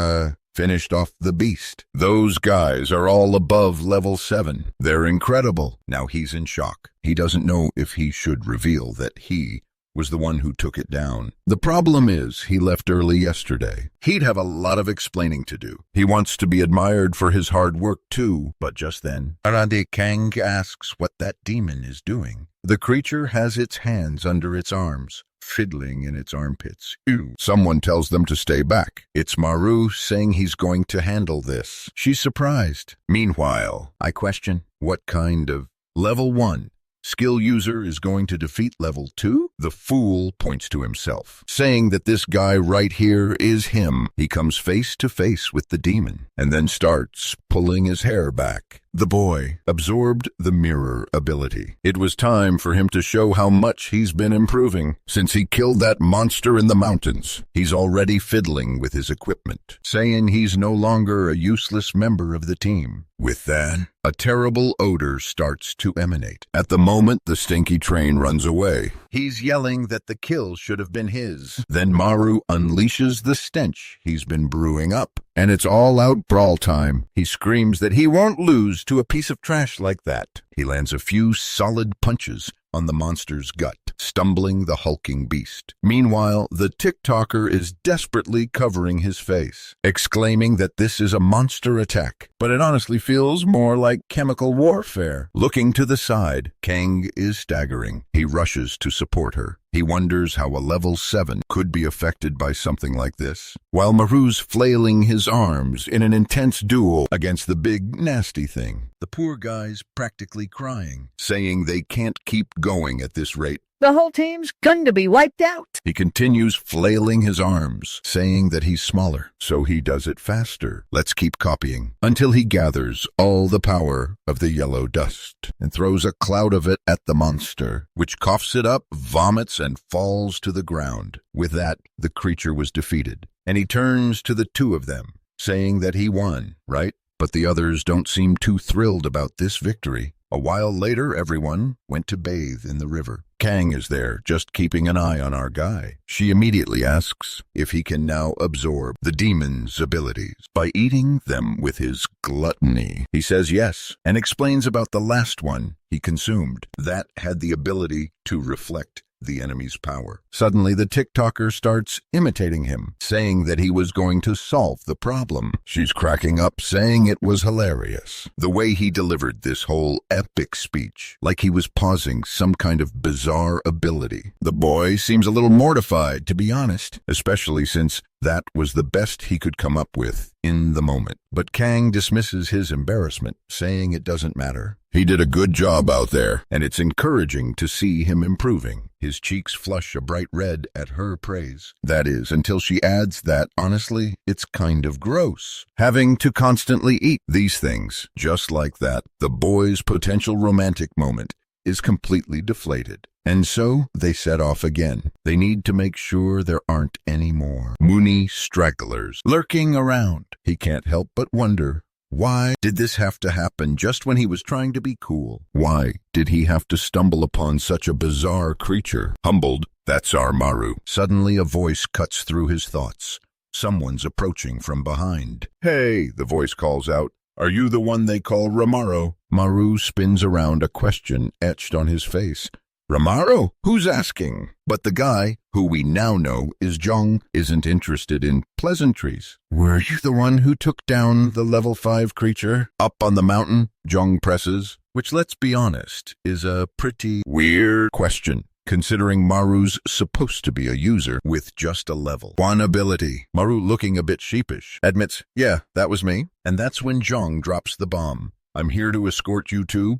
finished off the beast. Those guys are all above level 7. They're incredible. Now he's in shock. He doesn't know if he should reveal that he was the one who took it down. The problem is he left early yesterday. He'd have a lot of explaining to do. He wants to be admired for his hard work too, but just then, Arade Kang asks what that demon is doing. The creature has its hands under its arms, fiddling in its armpits. Ew. Someone tells them to stay back. It's Maru saying he's going to handle this. She's surprised. Meanwhile, I question, what kind of level 1 skill user is going to defeat level 2? The fool points to himself, saying that this guy right here is him. He comes face to face with the demon, and then starts pulling his hair back. The boy absorbed the mirror ability. It was time for him to show how much he's been improving. Since he killed that monster in the mountains, he's already fiddling with his equipment, saying he's no longer a useless member of the team. With that, a terrible odor starts to emanate. At the moment, the stinky train runs away. He's yelling that the kill should have been his. Then Maru unleashes the stench he's been brewing up, and it's all-out brawl time. He screams that he won't lose to a piece of trash like that. He lands a few solid punches on the monster's gut, stumbling the hulking beast. Meanwhile, the TikToker is desperately covering his face, exclaiming that this is a monster attack, but it honestly feels more like chemical warfare. Looking to the side, Kang is staggering. He rushes to support her. He wonders how a level 7 could be affected by something like this, while Maru's flailing his arms in an intense duel against the big, nasty thing. The poor guy's practically crying, saying they can't keep going at this rate. The whole team's going to be wiped out. He continues flailing his arms, saying that he's smaller, so he does it faster. Let's keep copying, until he gathers all the power of the yellow dust and throws a cloud of it at the monster, which coughs it up, vomits, and falls to the ground. With that, the creature was defeated, and he turns to the two of them, saying that he won, right? But the others don't seem too thrilled about this victory. A while later, everyone went to bathe in the river. Kang is there, just keeping an eye on our guy. She immediately asks if he can now absorb the demon's abilities by eating them with his gluttony. He says yes, and explains about the last one he consumed. That had the ability to reflect the enemy's power. Suddenly, the TikToker starts imitating him, saying that he was going to solve the problem. She's cracking up, saying it was hilarious. The way he delivered this whole epic speech, like he was pausing some kind of bizarre ability. The boy seems a little mortified, to be honest, especially since that was the best he could come up with in the moment. But Kang dismisses his embarrassment, saying it doesn't matter. He did a good job out there, and it's encouraging to see him improving. His cheeks flush a bright red at her praise. That is, until she adds that, honestly, it's kind of gross, having to constantly eat these things. Just like that, the boy's potential romantic moment is completely deflated. And so they set off again. They need to make sure there aren't any more Mooney stragglers lurking around. He can't help but wonder, why did this have to happen just when he was trying to be cool? Why did he have to stumble upon such a bizarre creature? Humbled, that's our Maru. Suddenly a voice cuts through his thoughts. Someone's approaching from behind. Hey, the voice calls out. Are you the one they call Ramaro? Maru spins around, a question etched on his face. Ramaru? Who's asking? But the guy, who we now know is Jong, isn't interested in pleasantries. Were you the one who took down the level 5 creature up on the mountain? Jong presses, which, let's be honest, is a pretty weird question, considering Maru's supposed to be a user with just a level 1 ability. Maru, looking a bit sheepish, admits, yeah, that was me. And that's when Jong drops the bomb. I'm here to escort you to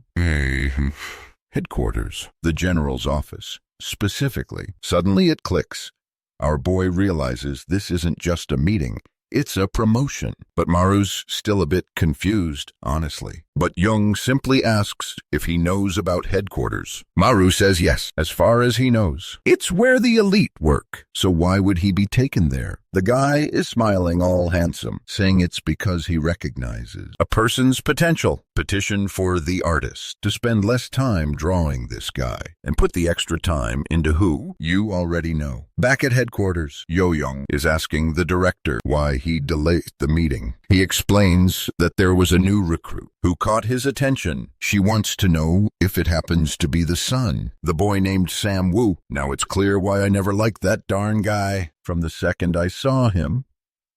headquarters, the general's office, specifically. Suddenly it clicks. Our boy realizes this isn't just a meeting, it's a promotion. But Maru's still a bit confused, honestly. But Jung simply asks if he knows about headquarters. Maru says yes, as far as he knows. It's where the elite work, so why would he be taken there? The guy is smiling all handsome, saying it's because he recognizes a person's potential. Petition for the artist to spend less time drawing this guy and put the extra time into who you already know. Back at headquarters, Yo-Young is asking the director why he delayed the meeting. He explains that there was a new recruit who caught his attention. She wants to know if it happens to be the son, the boy named Sam Woo. Now it's clear why I never liked that darn guy. From the second I saw him,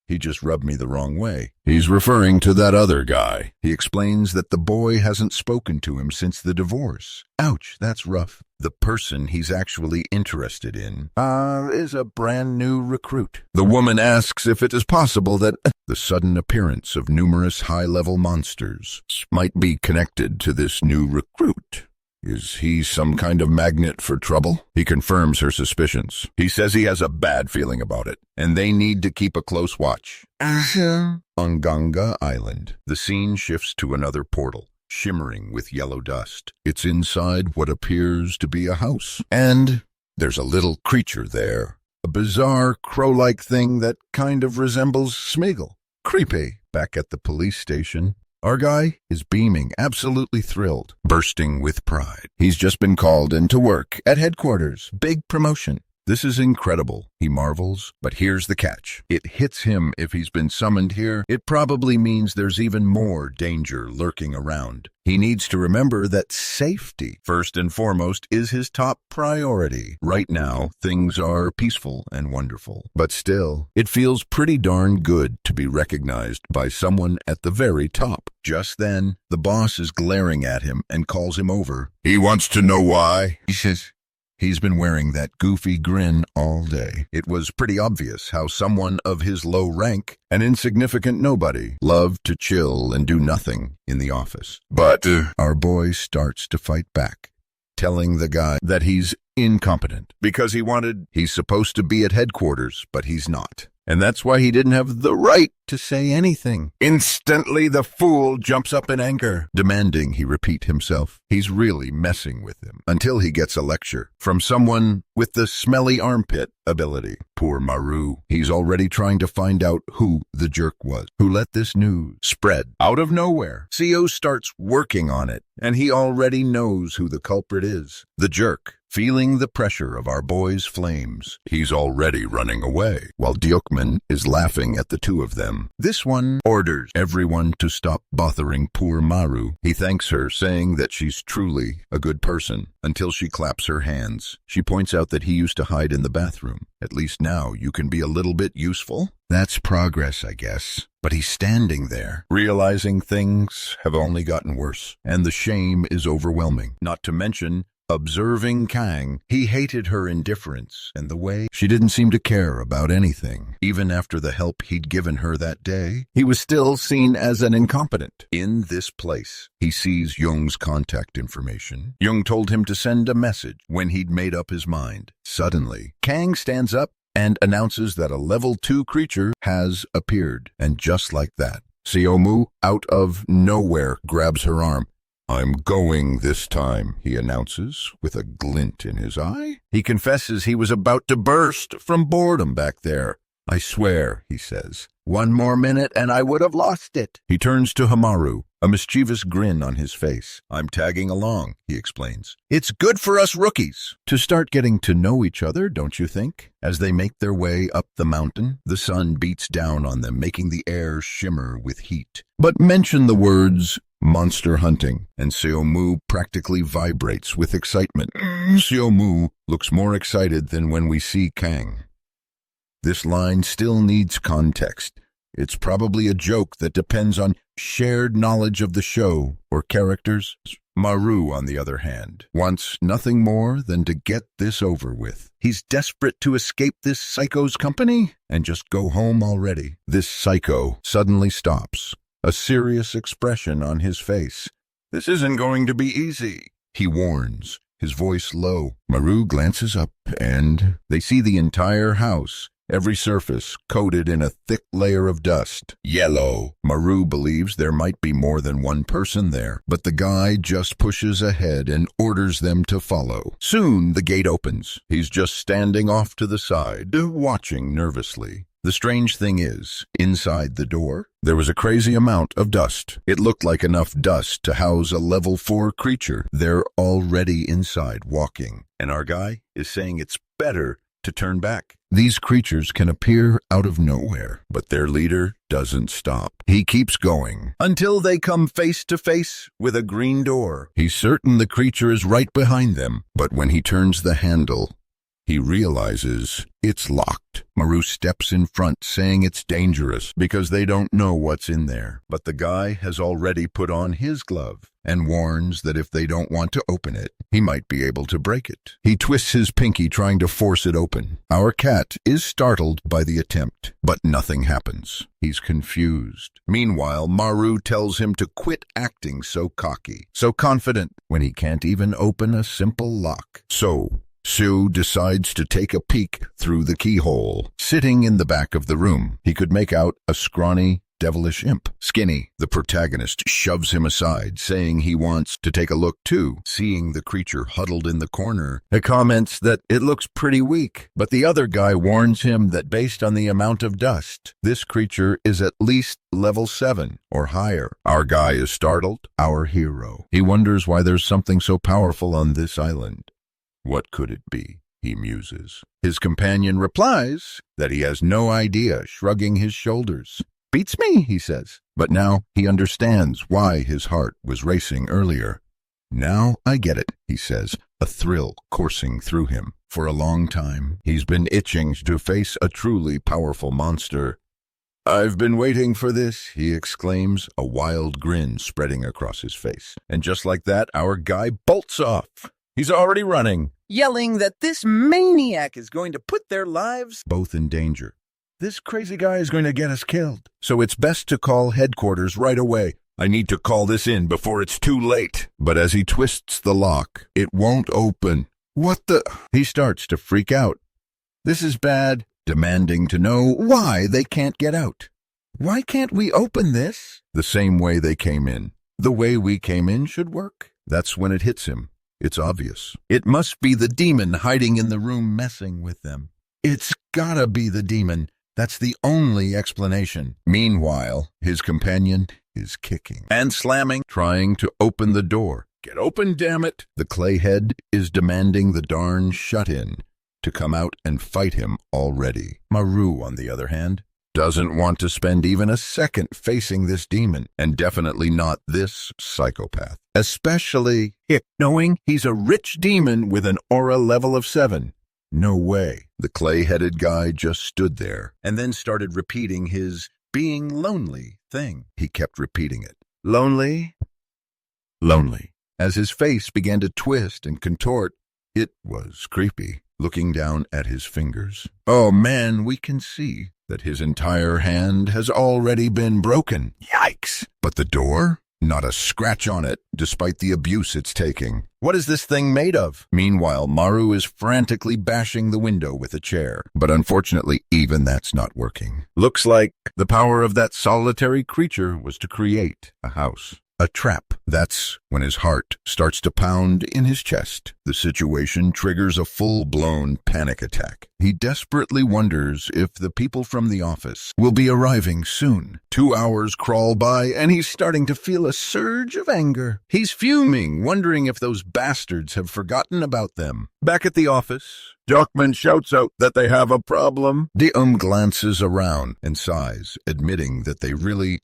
he just rubbed me the wrong way. He's referring to that other guy. He explains that the boy hasn't spoken to him since the divorce. Ouch, that's rough. The person he's actually interested in is a brand new recruit. The woman asks if it is possible that the sudden appearance of numerous high-level monsters might be connected to this new recruit. Is he some kind of magnet for trouble? He confirms her suspicions. He says he has a bad feeling about it, and they need to keep a close watch. On Ganga Island, the scene shifts to another portal, shimmering with yellow dust. It's inside what appears to be a house, and there's a little creature there, a bizarre crow-like thing that kind of resembles Smeagol. Creepy. Back at the police station, our guy is beaming, absolutely thrilled, bursting with pride. He's just been called into work at headquarters. Big promotion. This is incredible, he marvels, but here's the catch. It hits him if he's been summoned here. It probably means there's even more danger lurking around. He needs to remember that safety, first and foremost, is his top priority. Right now, things are peaceful and wonderful, but still, it feels pretty darn good to be recognized by someone at the very top. Just then, the boss is glaring at him and calls him over. He wants to know why. He says, he's been wearing that goofy grin all day. It was pretty obvious how someone of his low rank, an insignificant nobody, loved to chill and do nothing in the office. But our boy starts to fight back, telling the guy that he's incompetent because he's supposed to be at headquarters, but he's not. And that's why he didn't have the right to say anything. Instantly, the fool jumps up in anger, demanding he repeat himself. He's really messing with him until he gets a lecture from someone with the smelly armpit ability. Poor Maru. He's already trying to find out who the jerk was, who let this news spread out of nowhere. CO starts working on it, and he already knows who the culprit is. The jerk. Feeling the pressure of our boy's flames, he's already running away, while Diokman is laughing at the two of them. This one orders everyone to stop bothering poor Maru. He thanks her, saying that she's truly a good person, until she claps her hands. She points out that he used to hide in the bathroom. At least now you can be a little bit useful. That's progress, I guess. But he's standing there, realizing things have only gotten worse, and the shame is overwhelming. Not to mention, observing Kang, he hated her indifference and the way she didn't seem to care about anything. Even after the help he'd given her that day, he was still seen as an incompetent. In this place, he sees Jung's contact information. Jung told him to send a message when he'd made up his mind. Suddenly, Kang stands up and announces that a level 2 creature has appeared. And just like that, Siomu, out of nowhere, grabs her arm. I'm going this time, he announces, with a glint in his eye. He confesses he was about to burst from boredom back there. I swear, he says, 1 more minute and I would have lost it. He turns to Hamaru, a mischievous grin on his face. I'm tagging along, he explains. It's good for us rookies to start getting to know each other, don't you think? As they make their way up the mountain, the sun beats down on them, making the air shimmer with heat. But mention the words monster hunting, and Seomu practically vibrates with excitement. Seomu looks more excited than when we see Kang. This line still needs context. It's probably a joke that depends on shared knowledge of the show or characters. Maru, on the other hand, wants nothing more than to get this over with. He's desperate to escape this psycho's company and just go home already. This psycho suddenly stops, a serious expression on his face. This isn't going to be easy, he warns, his voice low. Maru glances up and they see the entire house, every surface coated in a thick layer of dust. Yellow. Maru believes there might be more than one person there, but the guy just pushes ahead and orders them to follow. Soon the gate opens. He's just standing off to the side, watching nervously. The strange thing is, inside the door, there was a crazy amount of dust. It looked like enough dust to house a level 4 creature. They're already inside walking, and our guy is saying it's better to turn back. These creatures can appear out of nowhere, but their leader doesn't stop. He keeps going until they come face to face with a green door. He's certain the creature is right behind them, but when he turns the handle, he realizes it's locked. Maru steps in front, saying it's dangerous because they don't know what's in there. But the guy has already put on his glove and warns that if they don't want to open it, he might be able to break it. He twists his pinky trying to force it open. Our cat is startled by the attempt, but nothing happens. He's confused. Meanwhile, Maru tells him to quit acting so cocky, so confident, when he can't even open a simple lock. So Sue decides to take a peek through the keyhole. Sitting in the back of the room, he could make out a scrawny, devilish imp. Skinny, the protagonist, shoves him aside, saying he wants to take a look too. Seeing the creature huddled in the corner, he comments that it looks pretty weak, but the other guy warns him that based on the amount of dust, this creature is at least level 7 or higher. Our guy is startled, our hero. He wonders why there's something so powerful on this island. What could it be? He muses. His companion replies that he has no idea, shrugging his shoulders. Beats me, he says. But now he understands why his heart was racing earlier. Now I get it, he says, a thrill coursing through him. For a long time, he's been itching to face a truly powerful monster. I've been waiting for this, he exclaims, a wild grin spreading across his face. And just like that, our guy bolts off. He's already running, yelling that this maniac is going to put their lives both in danger. This crazy guy is going to get us killed. So it's best to call headquarters right away. I need to call this in before it's too late. But as he twists the lock, it won't open. What the? He starts to freak out. This is bad, demanding to know why they can't get out. Why can't we open this? The same way they came in. The way we came in should work. That's when it hits him. It's obvious. It must be the demon hiding in the room messing with them. It's gotta be the demon. That's the only explanation. Meanwhile, his companion is kicking and slamming, trying to open the door. Get open, damn it! The clay head is demanding the darn shut-in to come out and fight him already. Maru, on the other hand, doesn't want to spend even a second facing this demon, and definitely not this psychopath. Especially knowing he's a rich demon with an aura level of 7. No way. The clay-headed guy just stood there and then started repeating his being lonely thing. He kept repeating it. Lonely? Lonely. As his face began to twist and contort, it was creepy, looking down at his fingers. Oh man, we can see that his entire hand has already been broken. Yikes! But the door? Not a scratch on it, despite the abuse it's taking. What is this thing made of? Meanwhile, Maru is frantically bashing the window with a chair. But unfortunately, even that's not working. Looks like the power of that solitary creature was to create a house. A trap. That's when his heart starts to pound in his chest. The situation triggers a full-blown panic attack. He desperately wonders if the people from the office will be arriving soon. 2 hours crawl by, and he's starting to feel a surge of anger. He's fuming, wondering if those bastards have forgotten about them. Back at the office, Jockman shouts out that they have a problem. Dium glances around and sighs, admitting that they really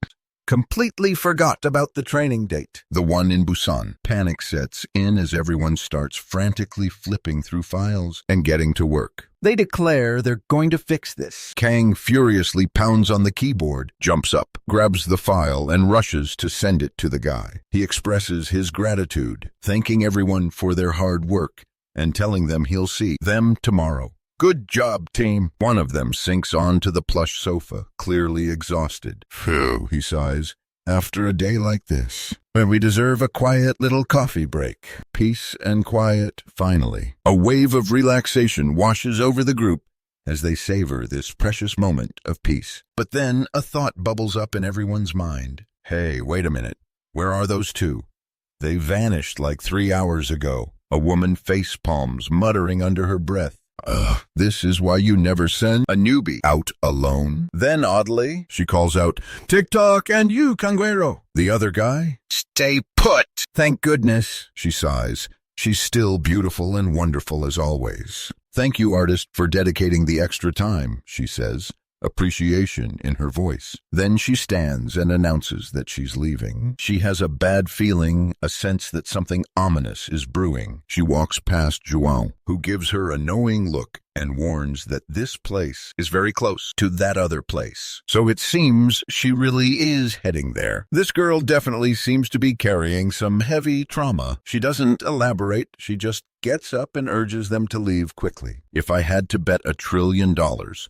completely forgot about the training date. The one in Busan. Panic sets in as everyone starts frantically flipping through files and getting to work. They declare they're going to fix this. Kang furiously pounds on the keyboard, jumps up, grabs the file, and rushes to send it to the guy. He expresses his gratitude, thanking everyone for their hard work and telling them he'll see them tomorrow. Good job, team. One of them sinks onto the plush sofa, clearly exhausted. Phew, he sighs. After a day like this, when we deserve a quiet little coffee break. Peace and quiet, finally. A wave of relaxation washes over the group as they savor this precious moment of peace. But then a thought bubbles up in everyone's mind. Hey, wait a minute. Where are those two? They vanished like 3 hours ago. A woman face palms, muttering under her breath. Ugh, this is why you never send a newbie out alone. Then, oddly, she calls out, "TikTok and you, Canguero." The other guy, "Stay put." Thank goodness, she sighs. She's still beautiful and wonderful as always. "Thank you, artist, for dedicating the extra time," she says, appreciation in her voice. Then she stands and announces that she's leaving. She has a bad feeling, a sense that something ominous is brewing. She walks past João, who gives her a knowing look and warns that this place is very close to that other place. So it seems she really is heading there. This girl definitely seems to be carrying some heavy trauma. She doesn't elaborate, she just gets up and urges them to leave quickly. If I had to bet $1 trillion,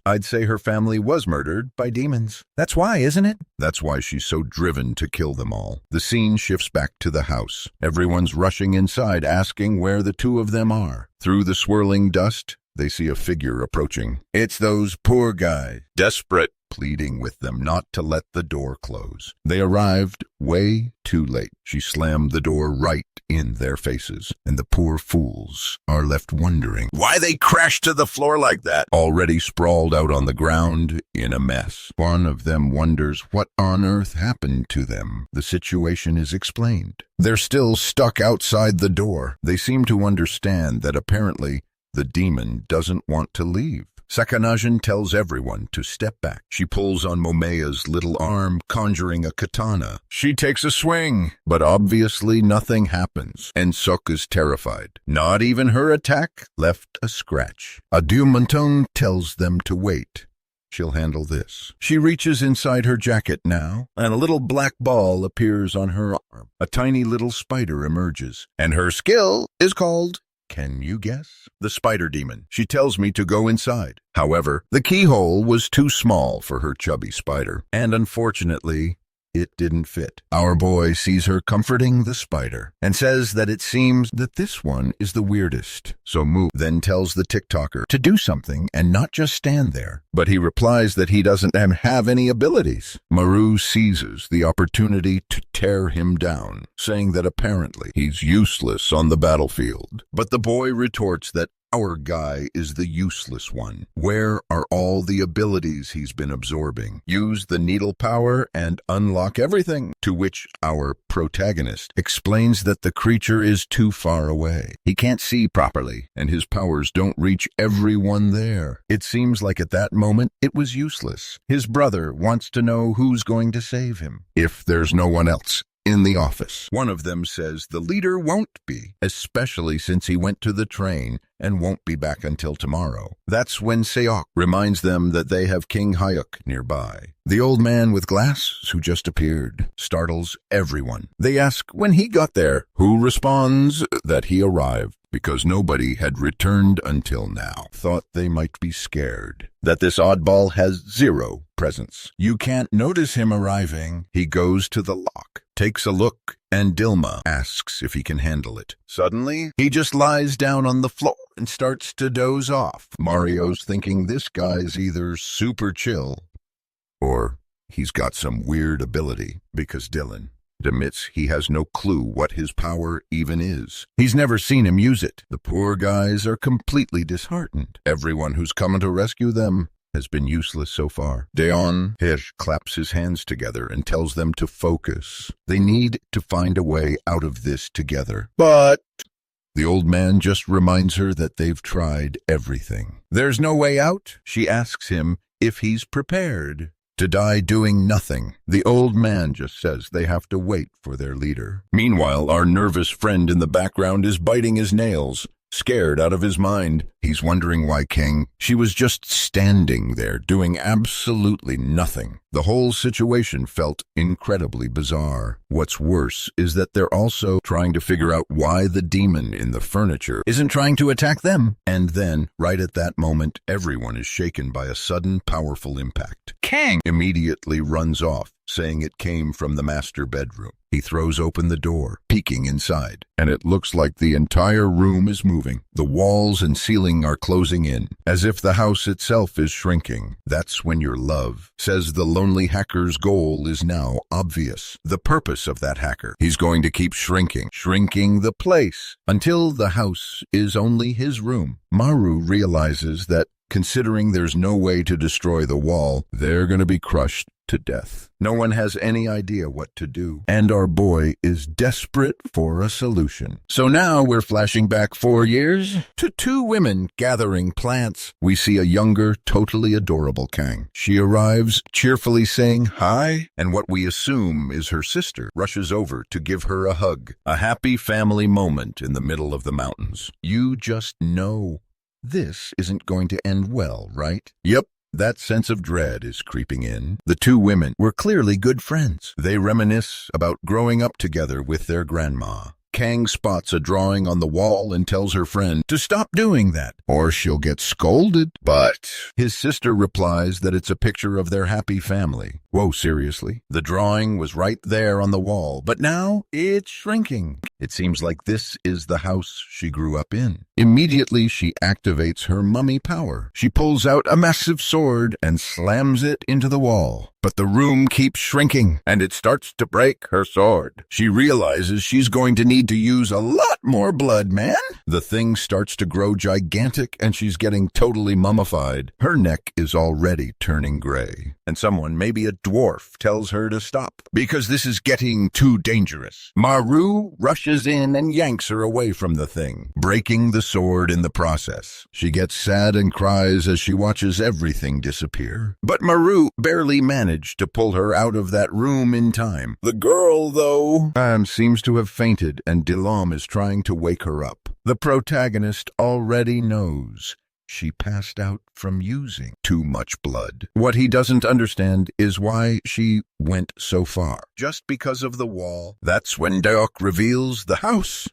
I'd say her family was murdered by demons. That's why, isn't it? That's why she's so driven to kill them all. The scene shifts back to the house. Everyone's rushing inside, asking where the two of them are. Through the swirling dust, they see a figure approaching. It's those poor guys, desperate, pleading with them not to let the door close. They arrived way too late. She slammed the door right in their faces, and the poor fools are left wondering why they crashed to the floor like that, already sprawled out on the ground in a mess. One of them wonders what on earth happened to them. The situation is explained. They're still stuck outside the door. They seem to understand that apparently the demon doesn't want to leave. Sakanajin tells everyone to step back. She pulls on Momea's little arm, conjuring a katana. She takes a swing, but obviously nothing happens, and Sok is terrified. Not even her attack left a scratch. Adu Monton tells them to wait. She'll handle this. She reaches inside her jacket now, and a little black ball appears on her arm. A tiny little spider emerges, and her skill is called, can you guess? The spider demon. She tells me to go inside. However, the keyhole was too small for her chubby spider, and unfortunately, it didn't fit. Our boy sees her comforting the spider and says that it seems that this one is the weirdest. So Mu then tells the TikToker to do something and not just stand there. But he replies that he doesn't have any abilities. Maru seizes the opportunity to tear him down, saying that apparently he's useless on the battlefield. But the boy retorts that our guy is the useless one. Where are all the abilities he's been absorbing? Use the needle power and unlock everything. To which our protagonist explains that the creature is too far away. He can't see properly, and his powers don't reach everyone there. It seems like at that moment it was useless. His brother wants to know who's going to save him, if there's no one else in the office. One of them says the leader won't be, especially since he went to the train and won't be back until tomorrow. That's when Seok reminds them that they have King Hyuk nearby. The old man with glasses who just appeared startles everyone. They ask when he got there, who responds that he arrived because nobody had returned until now. Thought they might be scared that this oddball has zero presence. You can't notice him arriving. He goes to the lock, takes a look, and Dilma asks if he can handle it. Suddenly, he just lies down on the floor and starts to doze off. Mario's thinking this guy's either super chill or he's got some weird ability, because Dylan admits he has no clue what his power even is. He's never seen him use it. The poor guys are completely disheartened. Everyone who's come to rescue them has been useless so far. Deon Hirsch claps his hands together and tells them to focus. They need to find a way out of this together. But the old man just reminds her that they've tried everything. There's no way out? She asks him if he's prepared to die doing nothing. The old man just says they have to wait for their leader. Meanwhile, our nervous friend in the background is biting his nails, scared out of his mind. He's wondering why she was just standing there doing absolutely nothing. The whole situation felt incredibly bizarre. What's worse is that they're also trying to figure out why the demon in the furniture Isn't trying to attack them. And then, right at that moment, everyone is shaken by a sudden, powerful impact. Kang! Immediately runs off, saying it came from the master bedroom. He throws open the door, peeking inside, and it looks like the entire room is moving. The walls and ceiling are closing in, as if the house itself is shrinking. That's when your love says the lonely hacker's goal is now obvious. The purpose of that hacker. He's going to keep shrinking the place, until the house is only his room. Maru realizes that, considering there's no way to destroy the wall, they're going to be crushed to death. No one has any idea what to do, and our boy is desperate for a solution. So now we're flashing back 4 years to 2 women gathering plants. We see a younger, totally adorable Kang. She arrives, cheerfully saying hi, and what we assume is her sister rushes over to give her a hug. A happy family moment in the middle of the mountains. You just know this isn't going to end well, right? Yep. That sense of dread is creeping in. The 2 women were clearly good friends. They reminisce about growing up together with their grandma. Kang spots a drawing on the wall and tells her friend to stop doing that, or she'll get scolded. But his sister replies that it's a picture of their happy family. Whoa, seriously? The drawing was right there on the wall, but now it's shrinking. It seems like this is the house she grew up in. Immediately, she activates her mummy power. She pulls out a massive sword and slams it into the wall. But the room keeps shrinking, and it starts to break her sword. She realizes she's going to need to use a lot more blood, man. The thing starts to grow gigantic, and she's getting totally mummified. Her neck is already turning gray. And someone, maybe a dwarf, tells her to stop, because this is getting too dangerous. Maru rushes in and yanks her away from the thing, breaking the sword in the process. She gets sad and cries as she watches everything disappear. But Maru barely managed to pull her out of that room in time. The girl, though, seems to have fainted, and Delhomme is trying to wake her up. The protagonist already knows she passed out from using too much blood. What he doesn't understand is why she went so far. Just because of the wall. That's when Deok reveals the house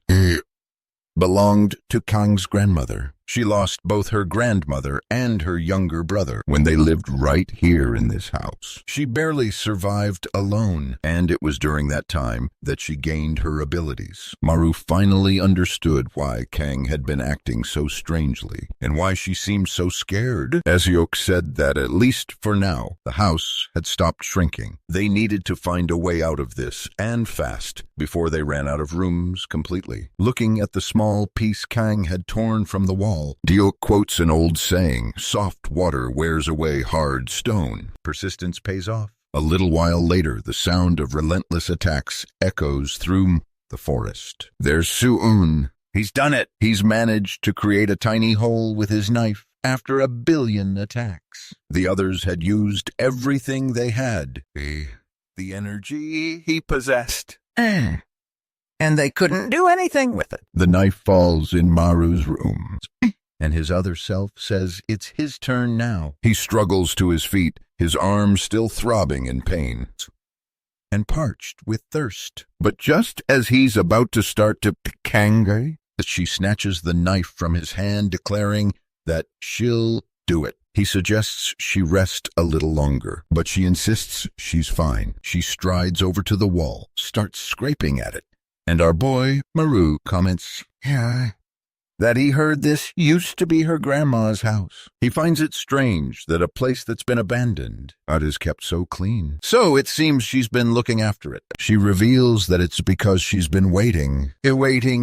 belonged to Kang's grandmother. She lost both her grandmother and her younger brother when they lived right here in this house. She barely survived alone, and it was during that time that she gained her abilities. Maru finally understood why Kang had been acting so strangely, and why she seemed so scared. Aziok said that, at least for now, the house had stopped shrinking. They needed to find a way out of this, and fast, before they ran out of rooms completely. Looking at the small piece Kang had torn from the wall, Deok quotes an old saying, "Soft water wears away hard stone." Persistence pays off. A little while later, the sound of relentless attacks echoes through the forest. There's Suun. He's done it. He's managed to create a tiny hole with his knife after 1 billion attacks. The others had used everything they had. The energy he possessed. And they couldn't do anything with it. The knife falls in Maru's room, and his other self says it's his turn now. He struggles to his feet, his arms still throbbing in pain and parched with thirst. But just as he's about to start to Kangay, she snatches the knife from his hand, declaring that she'll do it. He suggests she rest a little longer, but she insists she's fine. She strides over to the wall, starts scraping at it, and our boy, Maru, comments, that he heard this used to be her grandma's house. He finds it strange that a place that's been abandoned is kept so clean. So it seems she's been looking after it. She reveals that it's because she's been waiting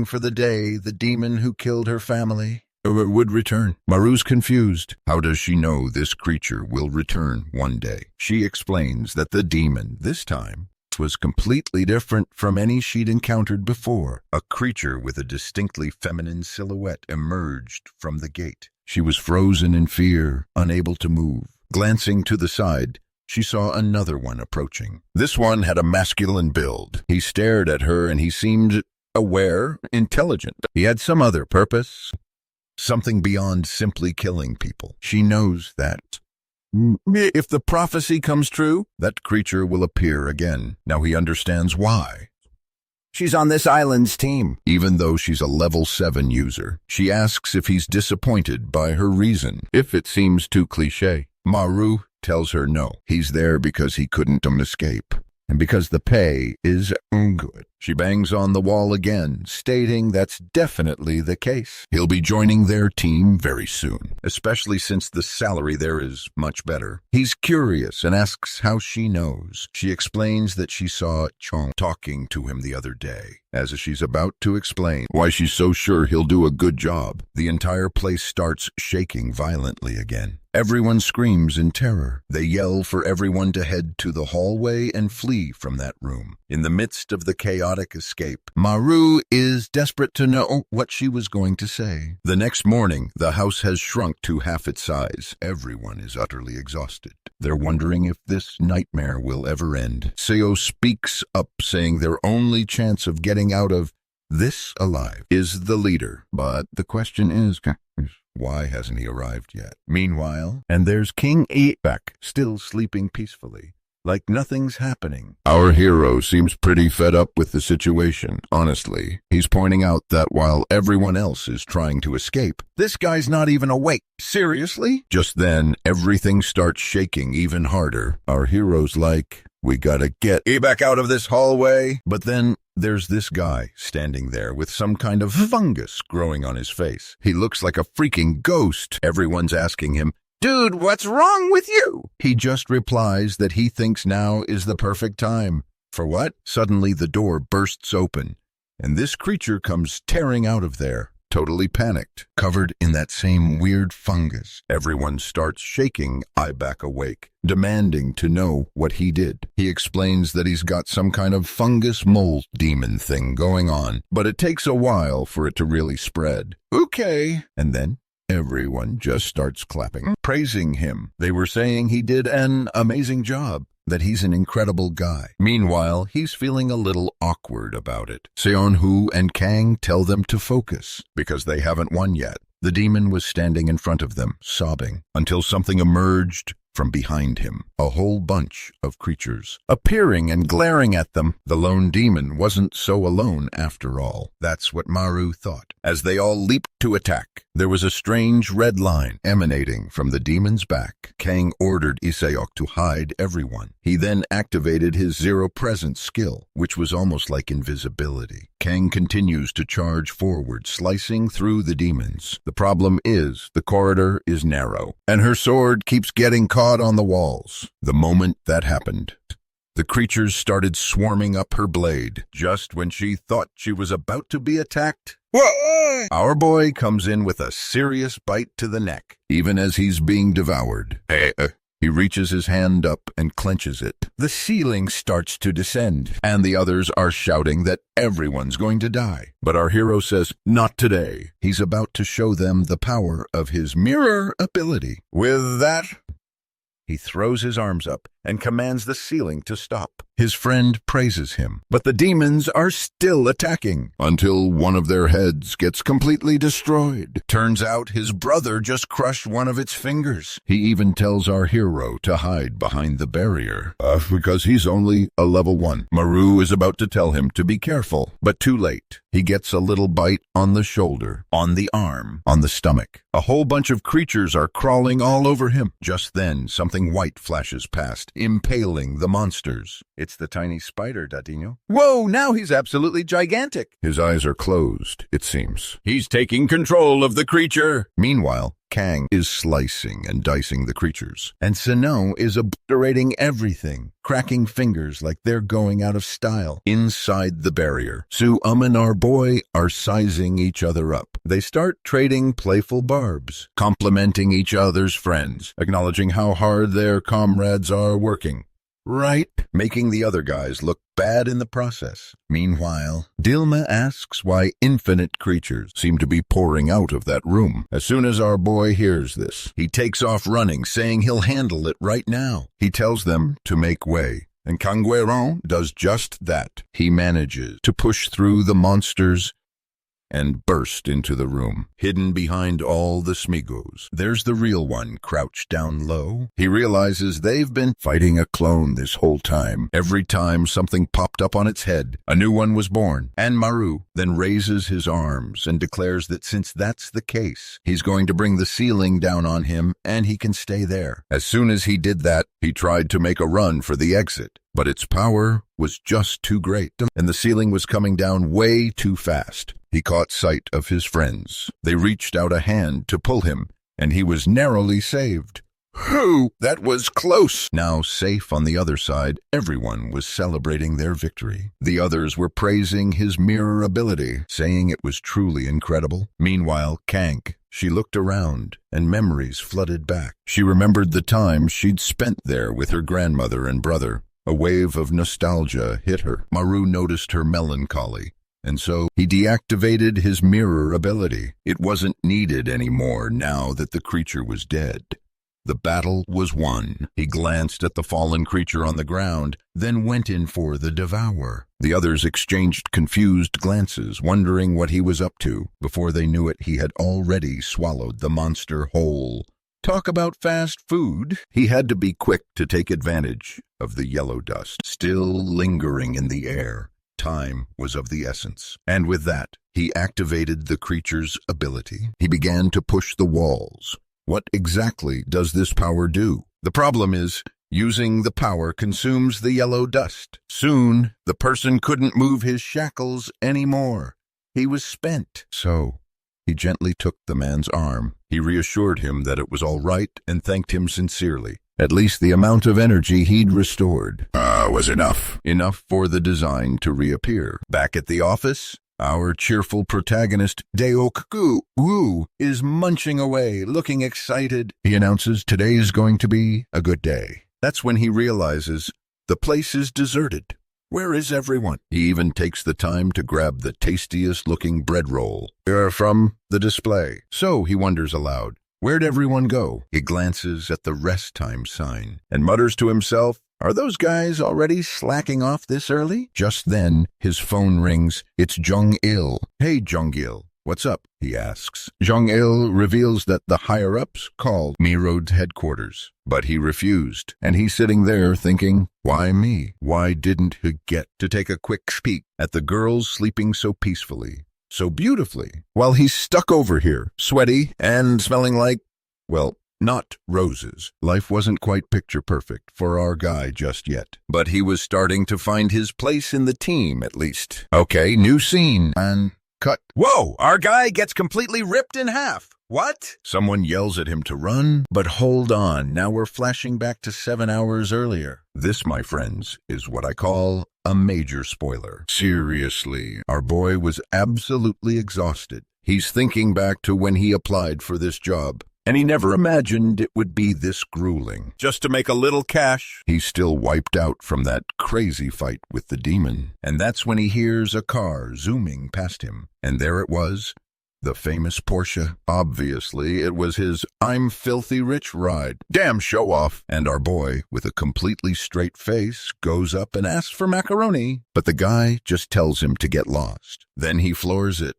for the day the demon who killed her family would return. Maru's confused. How does she know this creature will return one day? She explains that the demon, this time, was completely different from any she'd encountered before. A creature with a distinctly feminine silhouette emerged from the gate. She was frozen in fear, unable to move. Glancing to the side, she saw another one approaching. This one had a masculine build. He stared at her and he seemed aware, intelligent. He had some other purpose, something beyond simply killing people. She knows that if the prophecy comes true, that creature will appear again. Now he understands why. She's on this island's team. Even though she's a level 7 user, she asks if he's disappointed by her reason, if it seems too cliché. Maru tells her no. He's there because he couldn't escape, and because the pay is good. She bangs on the wall again, stating that's definitely the case. He'll be joining their team very soon, especially since the salary there is much better. He's curious and asks how she knows. She explains that she saw Chong talking to him the other day. As she's about to explain why she's so sure he'll do a good job, the entire place starts shaking violently again. Everyone screams in terror. They yell for everyone to head to the hallway and flee from that room. In the midst of the chaotic escape, Maru is desperate to know what she was going to say. The next morning, the house has shrunk to half its size. Everyone is utterly exhausted. They're wondering if this nightmare will ever end. Seo speaks up, saying their only chance of getting out of this alive is the leader. But the question is, why hasn't he arrived yet? Meanwhile, and there's King back, still sleeping peacefully, like nothing's happening. Our hero seems pretty fed up with the situation, honestly. He's pointing out that while everyone else is trying to escape, this guy's not even awake. Seriously? Just then, everything starts shaking even harder. Our hero's like, we gotta get back out of this hallway. But then there's this guy standing there with some kind of fungus growing on his face. He looks like a freaking ghost. Everyone's asking him, "Dude, what's wrong with you?" He just replies that he thinks now is the perfect time. For what? Suddenly the door bursts open, and this creature comes tearing out of there, totally panicked, covered in that same weird fungus. Everyone starts shaking, eye back awake, demanding to know what he did. He explains that he's got some kind of fungus mold demon thing going on, but it takes a while for it to really spread. Okay. And then everyone just starts clapping, praising him. They were saying he did an amazing job, that he's an incredible guy. Meanwhile, he's feeling a little awkward about it. Seon-Hu and Kang tell them to focus, because they haven't won yet. The demon was standing in front of them, sobbing, until something emerged from behind him. A whole bunch of creatures, appearing and glaring at them. The lone demon wasn't so alone after all. That's what Maru thought. As they all leaped to attack, there was a strange red line emanating from the demon's back. Kang ordered Iseok to hide everyone. He then activated his zero-presence skill, which was almost like invisibility. Kang continues to charge forward, slicing through the demons. The problem is, the corridor is narrow, and her sword keeps getting caught on the walls. The moment that happened, the creatures started swarming up her blade. Just when she thought she was about to be attacked, our boy comes in with a serious bite to the neck, even as he's being devoured. He reaches his hand up and clenches it. The ceiling starts to descend, and the others are shouting that everyone's going to die. But our hero says, not today. He's about to show them the power of his mirror ability. With that, he throws his arms up and commands the ceiling to stop. His friend praises him, but the demons are still attacking until one of their heads gets completely destroyed. Turns out his brother just crushed one of its fingers. He even tells our hero to hide behind the barrier, because he's only a level 1. Maru is about to tell him to be careful, but too late. He gets a little bite on the shoulder, on the arm, on the stomach. A whole bunch of creatures are crawling all over him. Just then, something white flashes past, impaling the monsters. It's the tiny spider, Dadinho. Whoa, now he's absolutely gigantic. His eyes are closed, it seems. He's taking control of the creature. Meanwhile, Kang is slicing and dicing the creatures, and Sino is obliterating everything, cracking fingers like they're going out of style. Inside the barrier, and our boy are sizing each other up. They start trading playful barbs, complimenting each other's friends, acknowledging how hard their comrades are working. right? Making the other guys look bad in the process. Meanwhile, Dilma asks why infinite creatures seem to be pouring out of that room. As soon as our boy hears this, he takes off running, saying he'll handle it right now. He tells them to make way, and Cangueron does just that. He manages to push through the monsters and burst into the room. Hidden behind all the Smigos, there's the real one crouched down low. He realizes they've been fighting a clone this whole time. Every time something popped up on its head, a new one was born. And Maru then raises his arms and declares that since that's the case, he's going to bring the ceiling down on him and he can stay there. As soon as he did that, he tried to make a run for the exit, but its power was just too great, and the ceiling was coming down way too fast. He caught sight of his friends. They reached out a hand to pull him, and he was narrowly saved. Whew, that was close! Now safe on the other side, everyone was celebrating their victory. The others were praising his mirror ability, saying it was truly incredible. Meanwhile, Kank, she looked around, and memories flooded back. She remembered the time she'd spent there with her grandmother and brother. A wave of nostalgia hit her. Maru noticed her melancholy, and so he deactivated his mirror ability. It wasn't needed anymore now that the creature was dead. The battle was won. He glanced at the fallen creature on the ground, then went in for the devour. The others exchanged confused glances, wondering what he was up to. Before they knew it, he had already swallowed the monster whole. Talk about fast food. He had to be quick to take advantage of the yellow dust still lingering in the air. Time was of the essence. And with that, he activated the creature's ability. He began to push the walls. What exactly does this power do? The problem is, using the power consumes the yellow dust. Soon, the person couldn't move his shackles anymore. He was spent. So, he gently took the man's arm. He reassured him that it was all right and thanked him sincerely. At least the amount of energy he'd restored was enough. Enough for the design to reappear. Back at the office, our cheerful protagonist, Deok Wu, is munching away, looking excited. He announces today's going to be a good day. That's when he realizes the place is deserted. Where is everyone? He even takes the time to grab the tastiest-looking bread roll from the display. So, he wonders aloud, where'd everyone go? He glances at the rest time sign and mutters to himself, are those guys already slacking off this early? Just then, his phone rings. It's Jong-il. Hey, Jong-il, what's up? He asks. Jong-il reveals that the higher-ups called Mirod's headquarters, but he refused, and he's sitting there thinking, why me? Why didn't he get to take a quick peek at the girls sleeping so peacefully, so beautifully, while he's stuck over here, sweaty and smelling like, well, not roses. Life wasn't quite picture perfect for our guy just yet, but he was starting to find his place in the team at least. Okay, new scene, and cut. Whoa, our guy gets completely ripped in half. What? Someone yells at him to run, but hold on, now we're flashing back to 7 hours earlier. This, my friends, is what I call a major spoiler. Seriously, our boy was absolutely exhausted. He's thinking back to when he applied for this job, and he never imagined it would be this grueling. Just to make a little cash. He's still wiped out from that crazy fight with the demon. And that's when he hears a car zooming past him. And there it was, the famous Porsche. Obviously, it was his I'm filthy rich ride. Damn show-off. And our boy, with a completely straight face, goes up and asks for macaroni. But the guy just tells him to get lost. Then he floors it.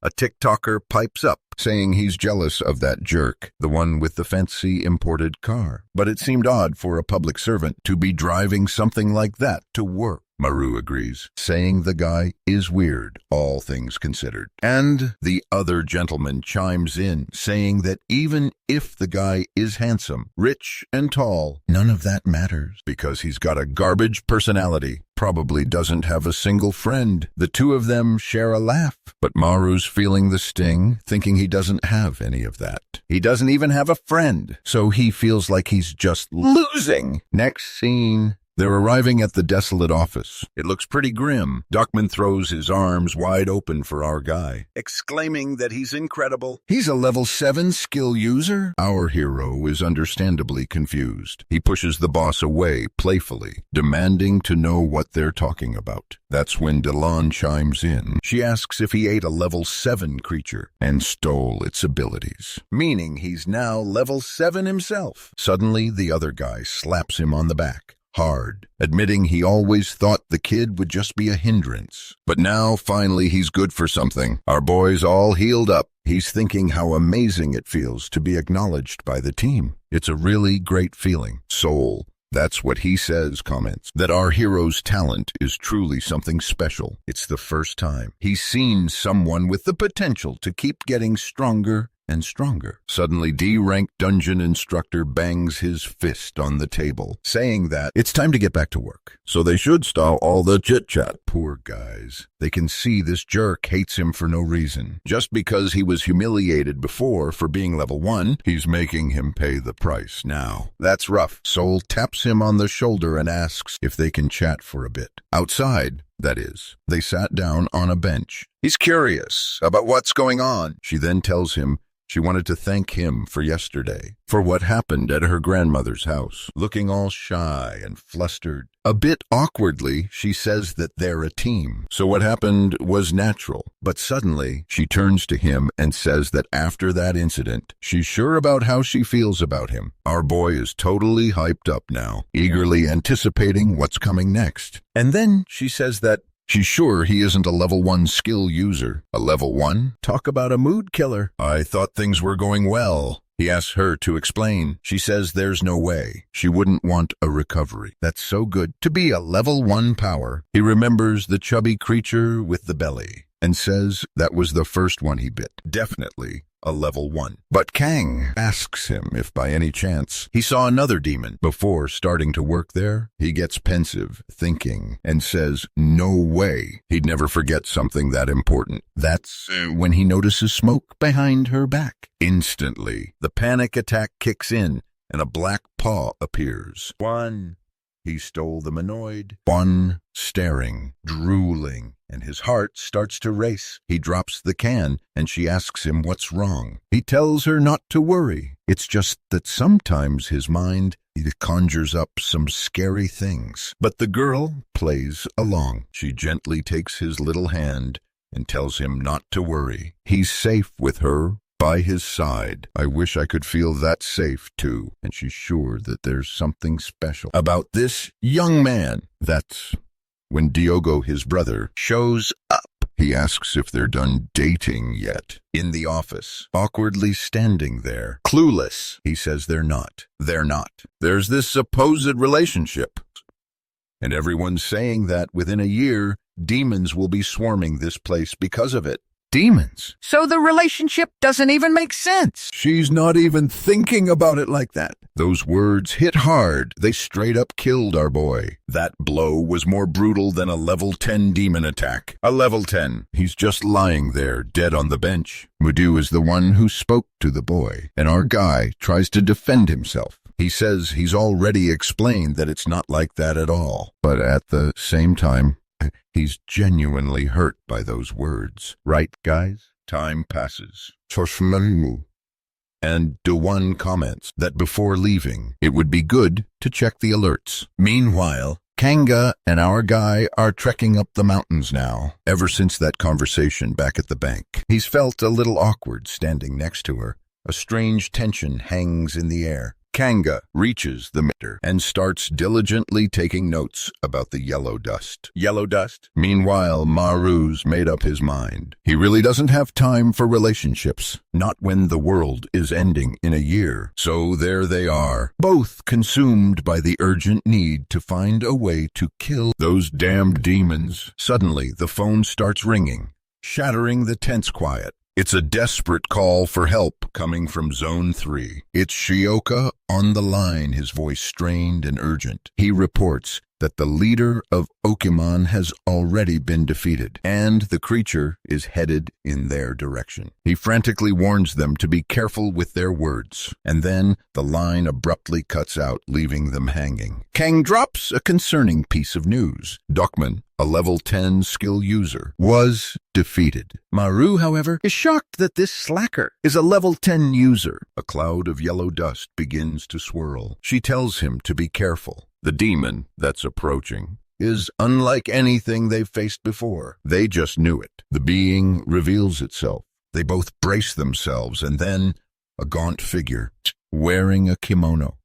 A TikToker pipes up, saying he's jealous of that jerk, the one with the fancy imported car. But it seemed odd for a public servant to be driving something like that to work. Maru agrees, saying the guy is weird, all things considered. And the other gentleman chimes in, saying that even if the guy is handsome, rich, and tall, none of that matters, because he's got a garbage personality, probably doesn't have a single friend. The two of them share a laugh, but Maru's feeling the sting, thinking he doesn't have any of that. He doesn't even have a friend, so he feels like he's just losing. Next scene. They're arriving at the desolate office. It looks pretty grim. Duckman throws his arms wide open for our guy, exclaiming that he's incredible. He's a level 7 skill user? Our hero is understandably confused. He pushes the boss away playfully, demanding to know what they're talking about. That's when Delon chimes in. She asks if he ate a level 7 creature and stole its abilities, meaning he's now level 7 himself. Suddenly, the other guy slaps him on the back hard, admitting he always thought the kid would just be a hindrance. But now, finally, he's good for something. Our boy's all healed up. He's thinking how amazing it feels to be acknowledged by the team. It's a really great feeling. Soul. That's what he says, comments, that our hero's talent is truly something special. It's the first time he's seen someone with the potential to keep getting stronger and stronger. Suddenly, D-rank dungeon instructor bangs his fist on the table, saying that it's time to get back to work. So they should stop all the chit-chat. Poor guys. They can see this jerk hates him for no reason. Just because he was humiliated before for being level 1, he's making him pay the price now. That's rough. Soul taps him on the shoulder and asks if they can chat for a bit. Outside, that is. They sat down on a bench. He's curious about what's going on. She then tells him she wanted to thank him for yesterday, for what happened at her grandmother's house. Looking all shy and flustered, a bit awkwardly, she says that they're a team. So what happened was natural. But suddenly, she turns to him and says that after that incident, she's sure about how she feels about him. Our boy is totally hyped up now, eagerly anticipating what's coming next. And then she says that she's sure he isn't a level 1 skill user. A level 1? Talk about a mood killer. I thought things were going well. He asks her to explain. She says there's no way. She wouldn't want a recovery. That's so good to be a level 1 power. He remembers the chubby creature with the belly and says that was the first one he bit. Definitely a level 1. But Kang asks him if by any chance he saw another demon before starting to work there. He gets pensive, thinking, and says no way. He'd never forget something that important. That's when he notices smoke behind her back. Instantly, the panic attack kicks in and a black paw appears. One. He stole the minoid. One, staring, drooling, and his heart starts to race. He drops the can, and she asks him what's wrong. He tells her not to worry. It's just that sometimes his mind conjures up some scary things. But the girl plays along. She gently takes his little hand and tells him not to worry. He's safe with her by his side. I wish I could feel that safe, too. And she's sure that there's something special about this young man. That's when Diogo, his brother, shows up. He asks if they're done dating yet. In the office, awkwardly standing there, clueless, he says they're not. They're not. There's this supposed relationship. And everyone's saying that within a year, demons will be swarming this place because of it. Demons. So the relationship doesn't even make sense. She's not even thinking about it like that. Those words hit hard. They straight up killed our boy. That blow was more brutal than a level 10 demon attack. A level 10. He's just lying there, dead on the bench. Mudu is the one who spoke to the boy, and our guy tries to defend himself. He says he's already explained that it's not like that at all. But at the same time, he's genuinely hurt by those words. Right, guys? Time passes. And Dewan comments that before leaving, it would be good to check the alerts. Meanwhile, Kanga and our guy are trekking up the mountains now. Ever since that conversation back at the bank, he's felt a little awkward standing next to her. A strange tension hangs in the air. Kanga reaches the meter and starts diligently taking notes about the yellow dust. Yellow dust? Meanwhile, Maru's made up his mind. He really doesn't have time for relationships, not when the world is ending in a year. So there they are, both consumed by the urgent need to find a way to kill those damned demons. Suddenly, the phone starts ringing, shattering the tense quiet. It's a desperate call for help coming from Zone 3. It's Shioka On the line, his voice strained and urgent. He reports that the leader of Okimon has already been defeated, and the creature is headed in their direction. He frantically warns them to be careful with their words, and then the line abruptly cuts out, leaving them hanging. Kang drops a concerning piece of news. Dokman, a level 10 skill user, was defeated. Maru, however, is shocked that this slacker is a level 10 user. A cloud of yellow dust begins to swirl. She tells him to be careful. The demon that's approaching is unlike anything they've faced before. They just knew it. The being reveals itself. They both brace themselves, and then a gaunt figure, wearing a kimono,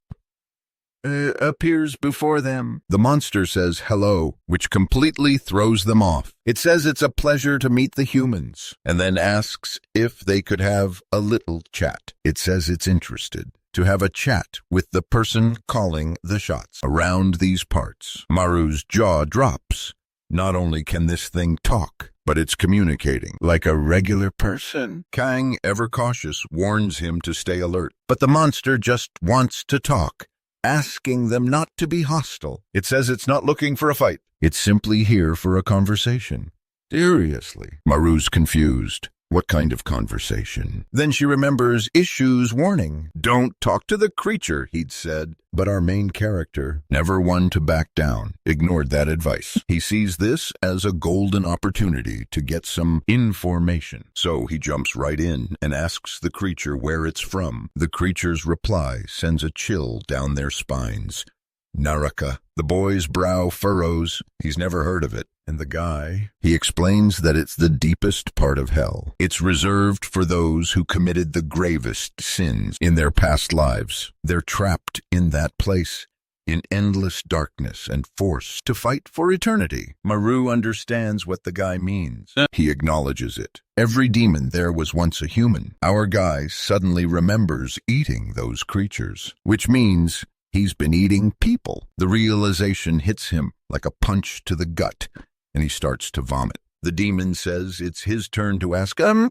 appears before them. The monster says hello, which completely throws them off. It says it's a pleasure to meet the humans, and then asks if they could have a little chat. It says it's interested to have a chat with the person calling the shots. Around these parts, Maru's jaw drops. Not only can this thing talk, but it's communicating like a regular person. Kang, ever cautious, warns him to stay alert, but the monster just wants to talk, asking them not to be hostile. It says it's not looking for a fight. It's simply here for a conversation. Seriously. Maru's confused. What kind of conversation? Then she remembers Ishu's warning. Don't talk to the creature, he'd said. But our main character, never one to back down, ignored that advice. He sees this as a golden opportunity to get some information. So he jumps right in and asks the creature where it's from. The creature's reply sends a chill down their spines. Naraka. The boy's brow furrows. He's never heard of it. And the guy, he explains that it's the deepest part of hell. It's reserved for those who committed the gravest sins in their past lives. They're trapped in that place, in endless darkness and forced to fight for eternity. Maru understands what the guy means. He acknowledges it. Every demon there was once a human. Our guy suddenly remembers eating those creatures, which means he's been eating people. The realization hits him like a punch to the gut, and he starts to vomit. The demon says it's his turn to ask a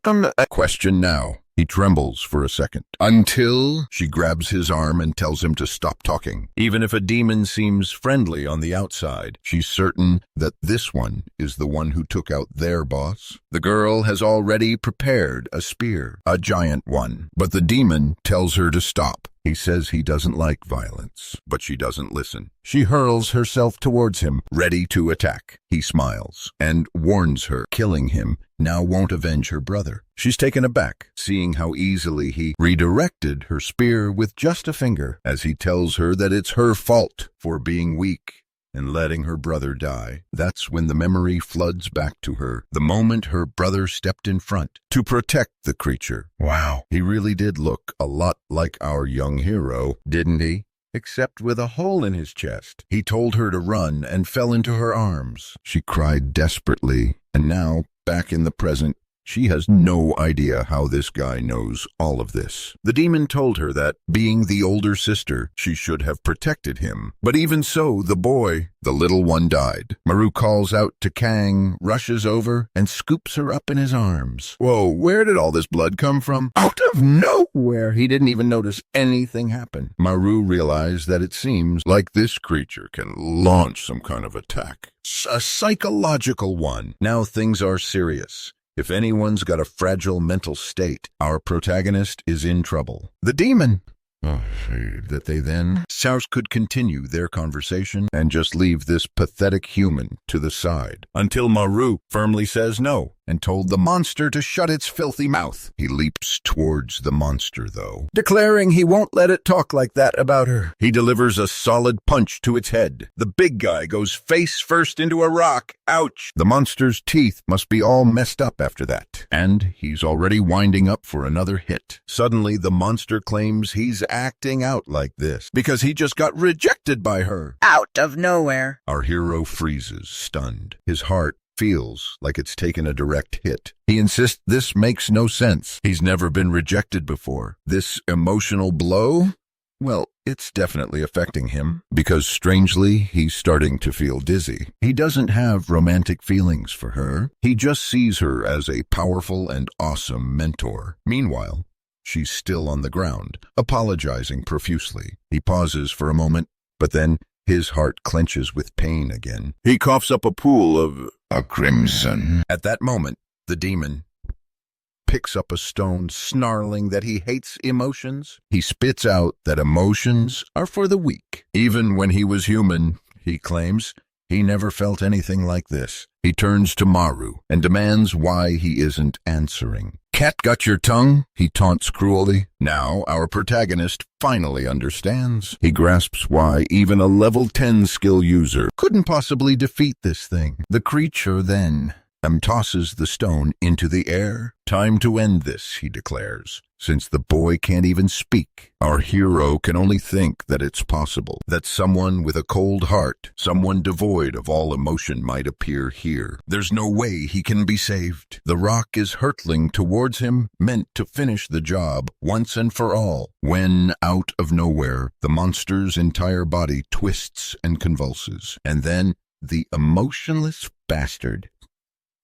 question now. He trembles for a second, until she grabs his arm and tells him to stop talking. Even if a demon seems friendly on the outside, she's certain that this one is the one who took out their boss. The girl has already prepared a spear, a giant one, but the demon tells her to stop. He says he doesn't like violence, but she doesn't listen. She hurls herself towards him, ready to attack. He smiles and warns her killing him now won't avenge her brother. She's taken aback, seeing how easily he redirected her spear with just a finger, as he tells her that it's her fault for being weak and letting her brother die. That's when the memory floods back to her, the moment her brother stepped in front to protect the creature. Wow, he really did look a lot like our young hero, didn't he? Except with a hole in his chest. He told her to run and fell into her arms. She cried desperately, and now, back in the present, she has no idea how this guy knows all of this. The demon told her that, being the older sister, she should have protected him. But even so, the boy, the little one, died. Maru calls out to Kang, rushes over, and scoops her up in his arms. Whoa, where did all this blood come from? Out of nowhere! He didn't even notice anything happen. Maru realized that it seems like this creature can launch some kind of attack. A psychological one. Now things are serious. If anyone's got a fragile mental state, our protagonist is in trouble. The demon! That they then could continue their conversation and just leave this pathetic human to the side. Until Maru firmly says no and told the monster to shut its filthy mouth. He leaps towards the monster, though, declaring he won't let it talk like that about her. He delivers a solid punch to its head. The big guy goes face first into a rock. Ouch! The monster's teeth must be all messed up after that. And he's already winding up for another hit. Suddenly, the monster claims he's acting out like this because he just got rejected by her. Out of nowhere. Our hero freezes, stunned. His heart feels like it's taken a direct hit. He insists this makes no sense. He's never been rejected before. This emotional blow? Well, it's definitely affecting him, because strangely, he's starting to feel dizzy. He doesn't have romantic feelings for her. He just sees her as a powerful and awesome mentor. Meanwhile, She's still on the ground, apologizing profusely. He pauses for a moment, but then his heart clenches with pain again. He coughs up a pool of a crimson. At that moment, the demon picks up a stone, snarling that he hates emotions. He spits out that emotions are for the weak. Even when he was human, he claims, he never felt anything like this. He turns to Maru and demands why he isn't answering. Cat got your tongue? He taunts cruelly. Now our protagonist finally understands. He grasps why even a level 10 skill user couldn't possibly defeat this thing. The creature then tosses the stone into the air. Time to end this, he declares. Since the boy can't even speak, our hero can only think that it's possible, that someone with a cold heart, someone devoid of all emotion might appear here. There's no way he can be saved. The rock is hurtling towards him, meant to finish the job once and for all, when, out of nowhere, the monster's entire body twists and convulses. And then the emotionless bastard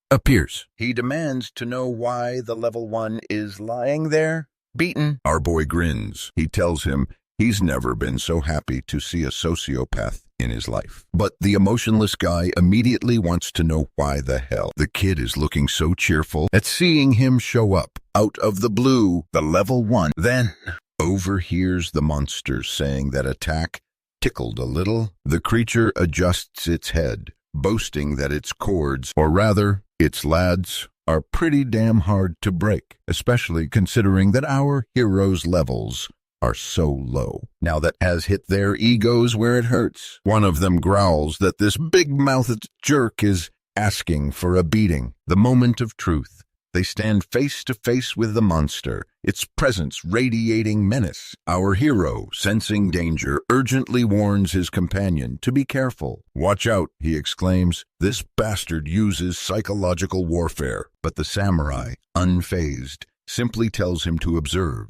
appears. He demands to know why the level 1 is lying there, beaten. Our boy grins. He tells him he's never been so happy to see a sociopath in his life. But the emotionless guy immediately wants to know why the hell. The kid is looking so cheerful at seeing him show up out of the blue. The level 1 then overhears the monster saying that attack tickled a little. The creature adjusts its head, boasting that its cords, or rather, its lads, are pretty damn hard to break, especially considering that our hero's levels are so low. Now that has hit their egos where it hurts. One of them growls that this big-mouthed jerk is asking for a beating. The moment of truth. They stand face to face with the monster, its presence radiating menace. Our hero, sensing danger, urgently warns his companion to be careful. "Watch out," he exclaims. "This bastard uses psychological warfare." But the samurai, unfazed, simply tells him to observe.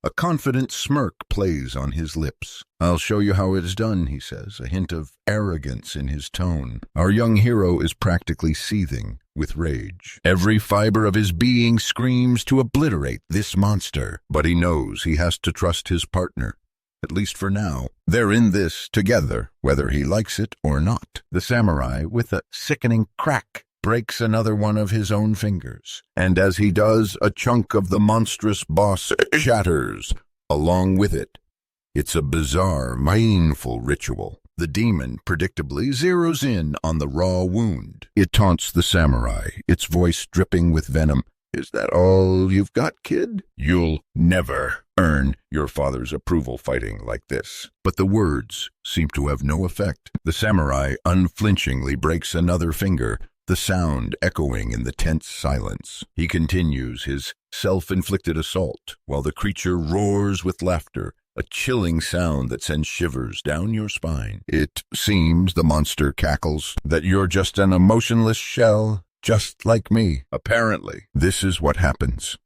A confident smirk plays on his lips. "I'll show you how it is done," he says, a hint of arrogance in his tone. Our young hero is practically seething with rage. Every fiber of his being screams to obliterate this monster, but he knows he has to trust his partner. At least for now. They're in this together, whether he likes it or not. The samurai, with a sickening crack, breaks another one of his own fingers, and as he does, a chunk of the monstrous boss shatters along with it. It's a bizarre, mindful ritual. The demon predictably zeroes in on the raw wound. It taunts the samurai, its voice dripping with venom. "Is that all you've got, kid? You'll never earn your father's approval fighting like this." But the words seem to have no effect. The samurai unflinchingly breaks another finger, the sound echoing in the tense silence. He continues his self-inflicted assault, while the creature roars with laughter, a chilling sound that sends shivers down your spine. It seems, the monster cackles, that you're just an emotionless shell, just like me. Apparently, this is what happens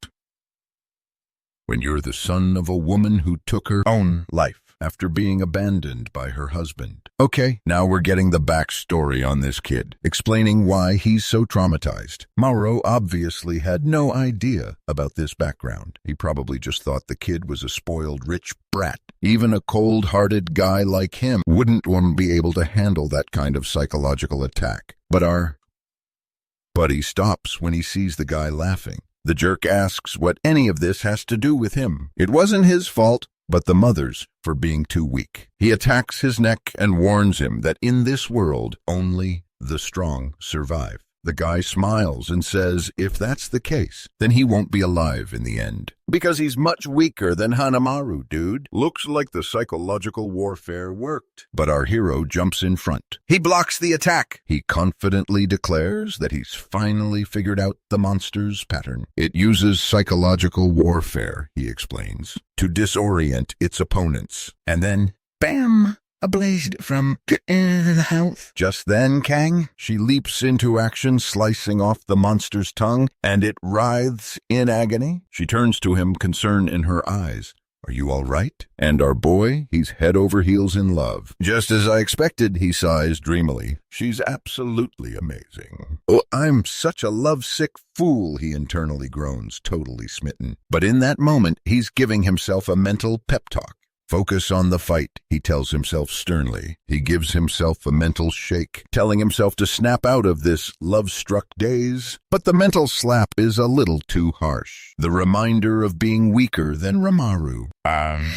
when you're the son of a woman who took her own life after being abandoned by her husband. Okay, now we're getting the backstory on this kid, explaining why he's so traumatized. Mauro obviously had no idea about this background. He probably just thought the kid was a spoiled rich brat. Even a cold-hearted guy like him wouldn't be able to handle that kind of psychological attack. But he stops when he sees the guy laughing. The jerk asks what any of this has to do with him. It wasn't his fault, but the mother's, for being too weak. He attacks his neck and warns him that in this world, only the strong survive. The guy smiles and says if that's the case, then he won't be alive in the end. Because he's much weaker than Hanamaru, dude. Looks like the psychological warfare worked. But our hero jumps in front. He blocks the attack. He confidently declares that he's finally figured out the monster's pattern. It uses psychological warfare, he explains, to disorient its opponents. And then, bam! A blade from the house. Just then, Kang, she leaps into action, slicing off the monster's tongue, and it writhes in agony. She turns to him, concern in her eyes. Are you all right? And our boy, he's head over heels in love. Just as I expected, he sighs dreamily. She's absolutely amazing. Oh, I'm such a lovesick fool, he internally groans, totally smitten. But in that moment, he's giving himself a mental pep talk. Focus on the fight, he tells himself sternly. He gives himself a mental shake, telling himself to snap out of this love-struck daze. But the mental slap is a little too harsh. The reminder of being weaker than Ramaru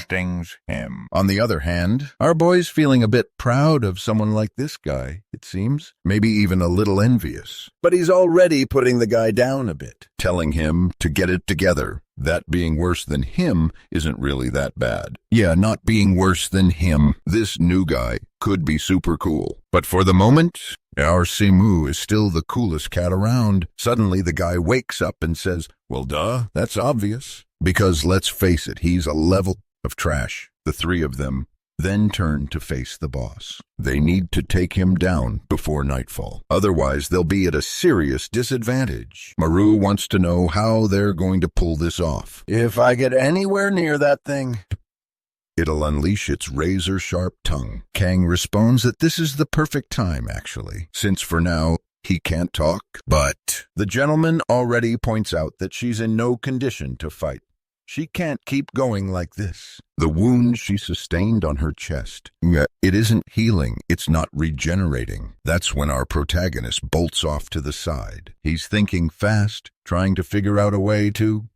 stings him. On the other hand, our boy's feeling a bit proud of someone like this guy, it seems. Maybe even a little envious. But he's already putting the guy down a bit, telling him to get it together. That being worse than him isn't really that bad. Yeah, not being worse than him. This new guy could be super cool. But for the moment, our Simu is still the coolest cat around. Suddenly the guy wakes up and says, well, duh, that's obvious. Because let's face it, he's a level of trash. The three of them then turn to face the boss. They need to take him down before nightfall. Otherwise, they'll be at a serious disadvantage. Maru wants to know how they're going to pull this off. If I get anywhere near that thing, it'll unleash its razor-sharp tongue. Kang responds that this is the perfect time, actually, since for now, he can't talk. But the gentleman already points out that she's in no condition to fight. She can't keep going like this. The wound she sustained on her chest, it isn't healing, it's not regenerating. That's when our protagonist bolts off to the side. He's thinking fast, trying to figure out a way to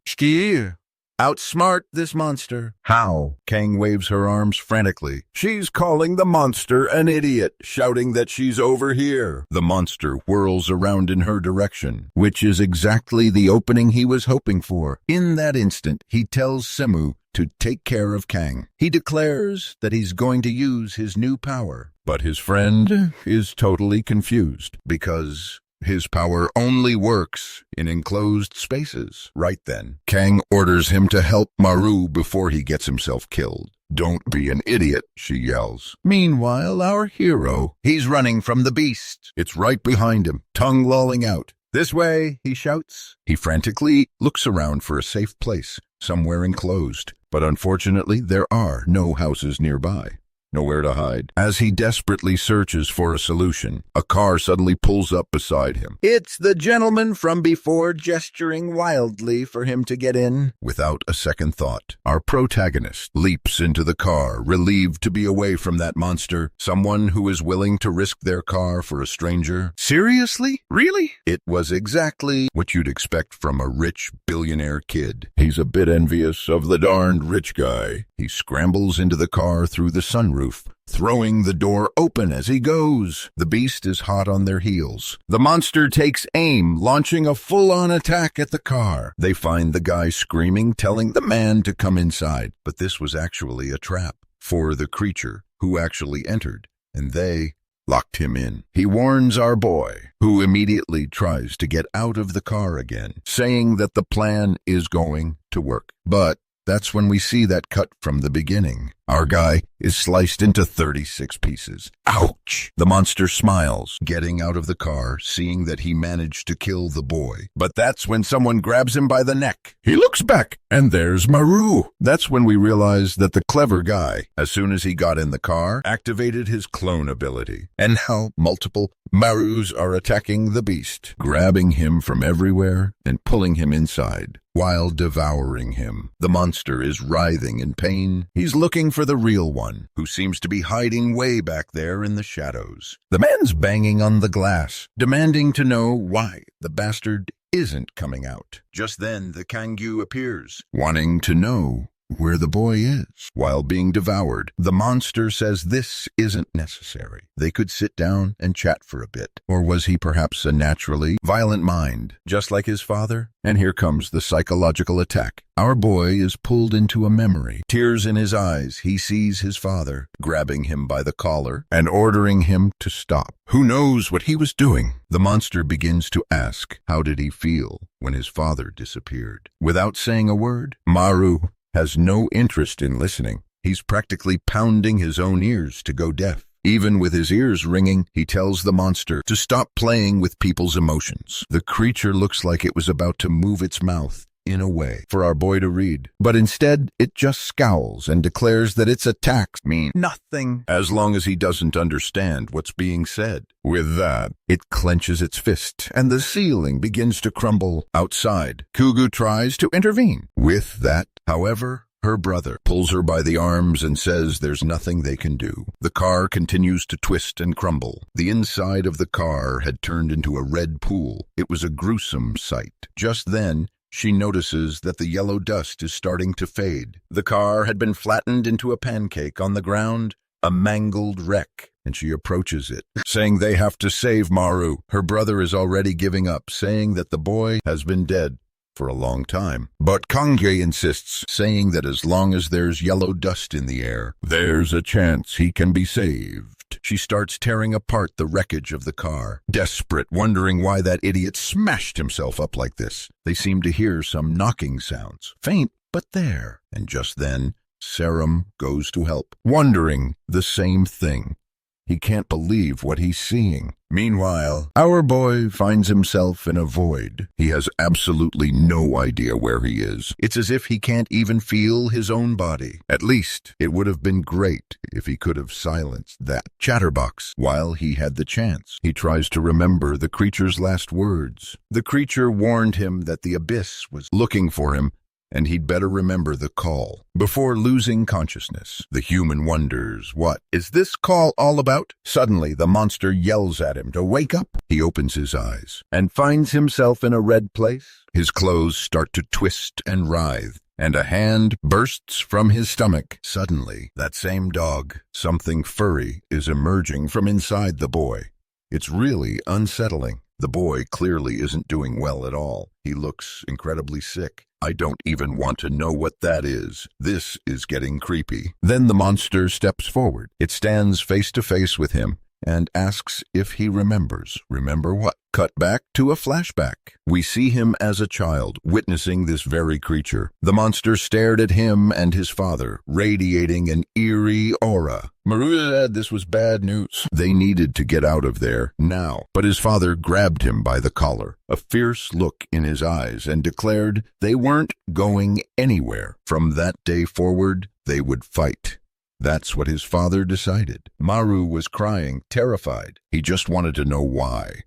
outsmart this monster. How? Kang waves her arms frantically. She's calling the monster an idiot, shouting that she's over here. The monster whirls around in her direction, which is exactly the opening he was hoping for. In that instant, he tells Semu to take care of Kang. He declares that he's going to use his new power. But his friend is totally confused because his power only works in enclosed spaces. Right then, Kang orders him to help Maru before he gets himself killed. Don't be an idiot, she yells. Meanwhile, our hero, he's running from the beast. It's right behind him, tongue lolling out. This way, he shouts. He frantically looks around for a safe place, somewhere enclosed. But unfortunately, there are no houses nearby. Nowhere to hide. As he desperately searches for a solution, a car suddenly pulls up beside him. It's the gentleman from before, gesturing wildly for him to get in. Without a second thought, our protagonist leaps into the car, relieved to be away from that monster, someone who is willing to risk their car for a stranger. Seriously? Really? It was exactly what you'd expect from a rich billionaire kid. He's a bit envious of the darned rich guy. He scrambles into the car through the sunroof, throwing the door open as he goes. The beast is hot on their heels. The monster takes aim, launching a full-on attack at the car. They find the guy screaming, telling the man to come inside. But this was actually a trap for the creature who actually entered, and they locked him in. He warns our boy, who immediately tries to get out of the car again, saying that the plan is going to work. But that's when we see that cut from the beginning. Our guy is sliced into 36 pieces. Ouch! The monster smiles, getting out of the car, seeing that he managed to kill the boy. But that's when someone grabs him by the neck. He looks back, and there's Maru. That's when we realize that the clever guy, as soon as he got in the car, activated his clone ability. And how multiple Marus are attacking the beast, grabbing him from everywhere and pulling him inside, while devouring him. The monster is writhing in pain. He's looking for the real one, who seems to be hiding way back there in the shadows. The man's banging on the glass, demanding to know why the bastard isn't coming out. Just then, the Kangyu appears, wanting to know where the boy is. While being devoured, the monster says this isn't necessary. They could sit down and chat for a bit. Or was he perhaps a naturally violent mind, just like his father? And here comes the psychological attack. Our boy is pulled into a memory. Tears in his eyes, he sees his father grabbing him by the collar and ordering him to stop. Who knows what he was doing? The monster begins to ask, how did he feel when his father disappeared? Without saying a word, Maru has no interest in listening. He's practically pounding his own ears to go deaf. Even with his ears ringing, he tells the monster to stop playing with people's emotions. The creature looks like it was about to move its mouth, in a way for our boy to read. But instead, it just scowls and declares that its attacks mean Nothing. as long as he doesn't understand what's being said. With that, it clenches its fist, and the ceiling begins to crumble. Outside, Kugu tries to intervene. With that, however, her brother pulls her by the arms and says there's nothing they can do. The car continues to twist and crumble. The inside of the car had turned into a red pool. It was a gruesome sight. Just then, she notices that the yellow dust is starting to fade. The car had been flattened into a pancake on the ground, a mangled wreck, and she approaches it, saying they have to save Maru. Her brother is already giving up, saying that the boy has been dead for a long time. But Kange insists, saying that as long as there's yellow dust in the air, there's a chance he can be saved. She starts tearing apart the wreckage of the car, desperate, wondering why that idiot smashed himself up like this. They seem to hear some knocking sounds, faint but there. And just then, Serum goes to help, wondering the same thing. He can't believe what he's seeing. Meanwhile, our boy finds himself in a void. He has absolutely no idea where he is. It's as if he can't even feel his own body. At least, it would have been great if he could have silenced that chatterbox while he had the chance. He tries to remember the creature's last words. The creature warned him that the abyss was looking for him, and he'd better remember the call. Before losing consciousness, the human wonders, what is this call all about? Suddenly, the monster yells at him to wake up. He opens his eyes and finds himself in a red place. His clothes start to twist and writhe, and a hand bursts from his stomach. Suddenly, that same dog, something furry, is emerging from inside the boy. It's really unsettling. The boy clearly isn't doing well at all. He looks incredibly sick. I don't even want to know what that is. This is getting creepy. Then the monster steps forward. It stands face to face with him and asks if he remembers. Remember what? Cut back to a flashback. We see him as a child, witnessing this very creature. The monster stared at him and his father, radiating an eerie aura. Maru said this was bad news. They needed to get out of there now, but his father grabbed him by the collar, a fierce look in his eyes, and declared they weren't going anywhere. From that day forward, they would fight. That's what his father decided. Maru was crying, terrified. He just wanted to know why.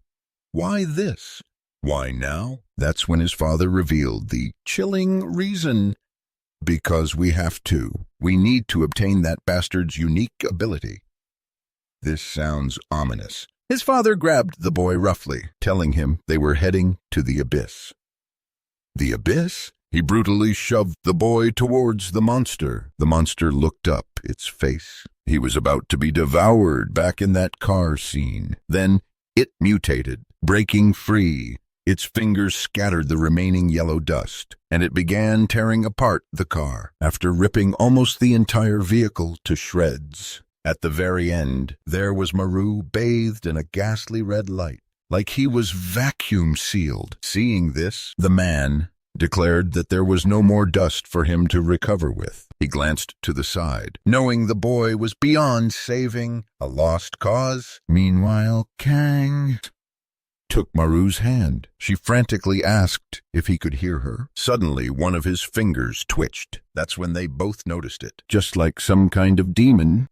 Why this? Why now? That's when his father revealed the chilling reason. Because we have to. We need to obtain that bastard's unique ability. This sounds ominous. His father grabbed the boy roughly, telling him they were heading to the abyss. The abyss? He brutally shoved the boy towards the monster. The monster looked up, its face. He was about to be devoured back in that car scene. Then it mutated, breaking free. Its fingers scattered the remaining yellow dust, and it began tearing apart the car, after ripping almost the entire vehicle to shreds. At the very end, there was Maru bathed in a ghastly red light, like he was vacuum sealed. Seeing this, the man declared that there was no more dust for him to recover with. He glanced to the side, knowing the boy was beyond saving, a lost cause. Meanwhile, Kang took Maru's hand. She frantically asked if he could hear her. Suddenly, one of his fingers twitched. That's when they both noticed it. Just like some kind of demon,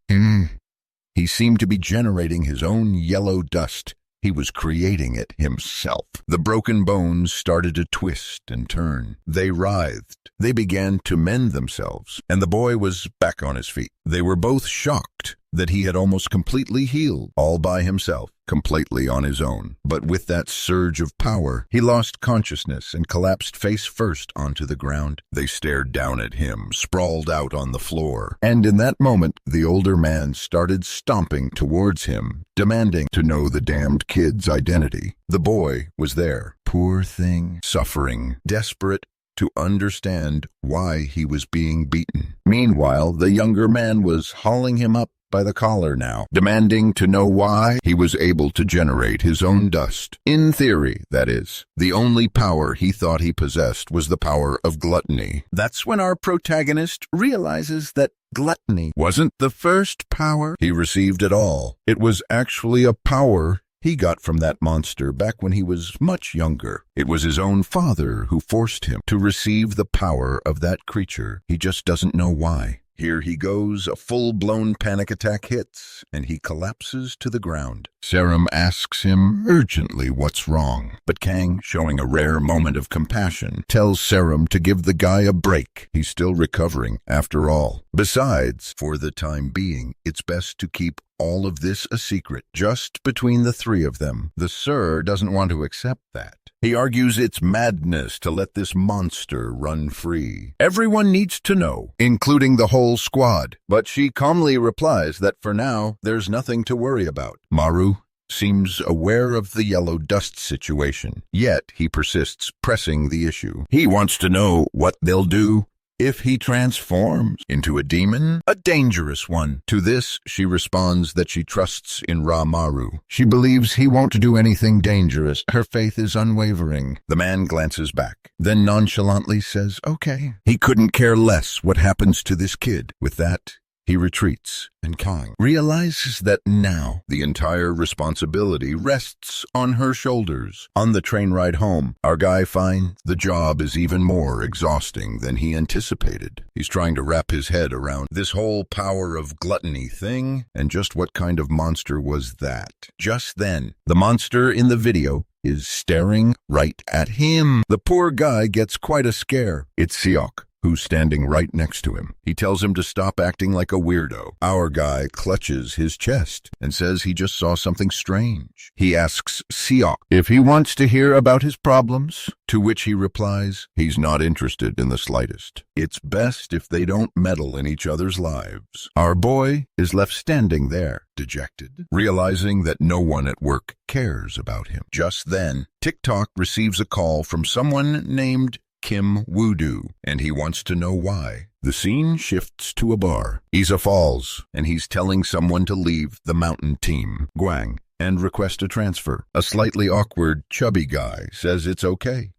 he seemed to be generating his own yellow dust. He was creating it himself. The broken bones started to twist and turn. They writhed. They began to mend themselves, and the boy was back on his feet. They were both shocked that he had almost completely healed, all by himself, completely on his own. But with that surge of power, he lost consciousness and collapsed face first onto the ground. They stared down at him, sprawled out on the floor. And in that moment, the older man started stomping towards him, demanding to know the damned kid's identity. The boy was there, poor thing, suffering, desperate to understand why he was being beaten. Meanwhile, the younger man was hauling him up by the collar now, demanding to know why he was able to generate his own dust. In theory, that is. The only power he thought he possessed was the power of gluttony. That's when our protagonist realizes that gluttony wasn't the first power he received at all. It was actually a power he got from that monster back when he was much younger. It was his own father who forced him to receive the power of that creature. He just doesn't know why. Here he goes, a full-blown panic attack hits, and he collapses to the ground. Serum asks him urgently what's wrong, but Kang, showing a rare moment of compassion, tells Serum to give the guy a break. He's still recovering, after all. Besides, for the time being, it's best to keep all of this a secret, just between the three of them. The Sir doesn't want to accept that. He argues it's madness to let this monster run free. Everyone needs to know, including the whole squad. But she calmly replies that for now, there's nothing to worry about. Maru seems aware of the yellow dust situation, yet he persists pressing the issue. He wants to know what they'll do if he transforms into a demon, a dangerous one. To this, she responds that she trusts in Ra-Maru. She believes he won't do anything dangerous. Her faith is unwavering. The man glances back, then nonchalantly says, okay. He couldn't care less what happens to this kid. With that, he retreats, and Kang realizes that now the entire responsibility rests on her shoulders. On the train ride home, our guy finds the job is even more exhausting than he anticipated. He's trying to wrap his head around this whole power of gluttony thing, and just what kind of monster was that? Just then, the monster in the video is staring right at him. The poor guy gets quite a scare. It's Seok, who's standing right next to him. He tells him to stop acting like a weirdo. Our guy clutches his chest and says he just saw something strange. He asks Seok if he wants to hear about his problems, to which he replies he's not interested in the slightest. It's best if they don't meddle in each other's lives. Our boy is left standing there, dejected, realizing that no one at work cares about him. Just then, TikTok receives a call from someone named Kim Woo-doo, and he wants to know why. The scene shifts to a bar. Isa falls, and he's telling someone to leave the mountain team, Guang, and request a transfer. A slightly awkward, chubby guy says it's okay.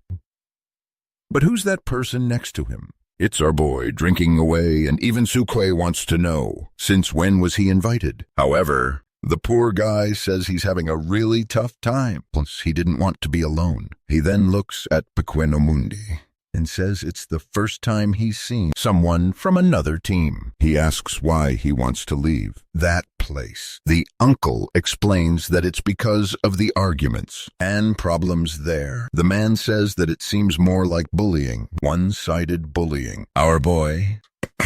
But who's that person next to him? It's our boy, drinking away, and even Sukui wants to know, since when was he invited? However, the poor guy says he's having a really tough time, plus he didn't want to be alone. He then looks at Pequeno Mundi and says it's the first time he's seen someone from another team. He asks why he wants to leave that place. The uncle explains that it's because of the arguments and problems there. The man says that it seems more like bullying, one-sided bullying. Our boy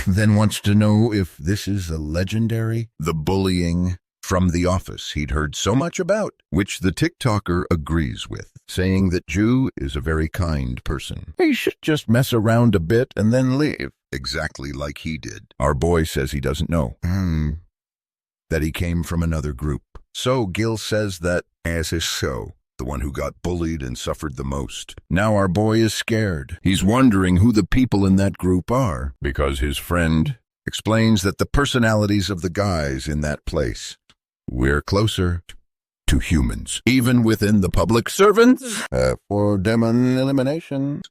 then wants to know if this is a legendary, the bullying from the office he'd heard so much about, which the TikToker agrees with, saying that Ju is a very kind person. He should just mess around a bit and then leave. Exactly like he did. Our boy says he doesn't know. That he came from another group. So Gil says that, as is so, the one who got bullied and suffered the most. Now our boy is scared. He's wondering who the people in that group are, because his friend explains that the personalities of the guys in that place, we're closer to humans, even within the public servants. For demon elimination,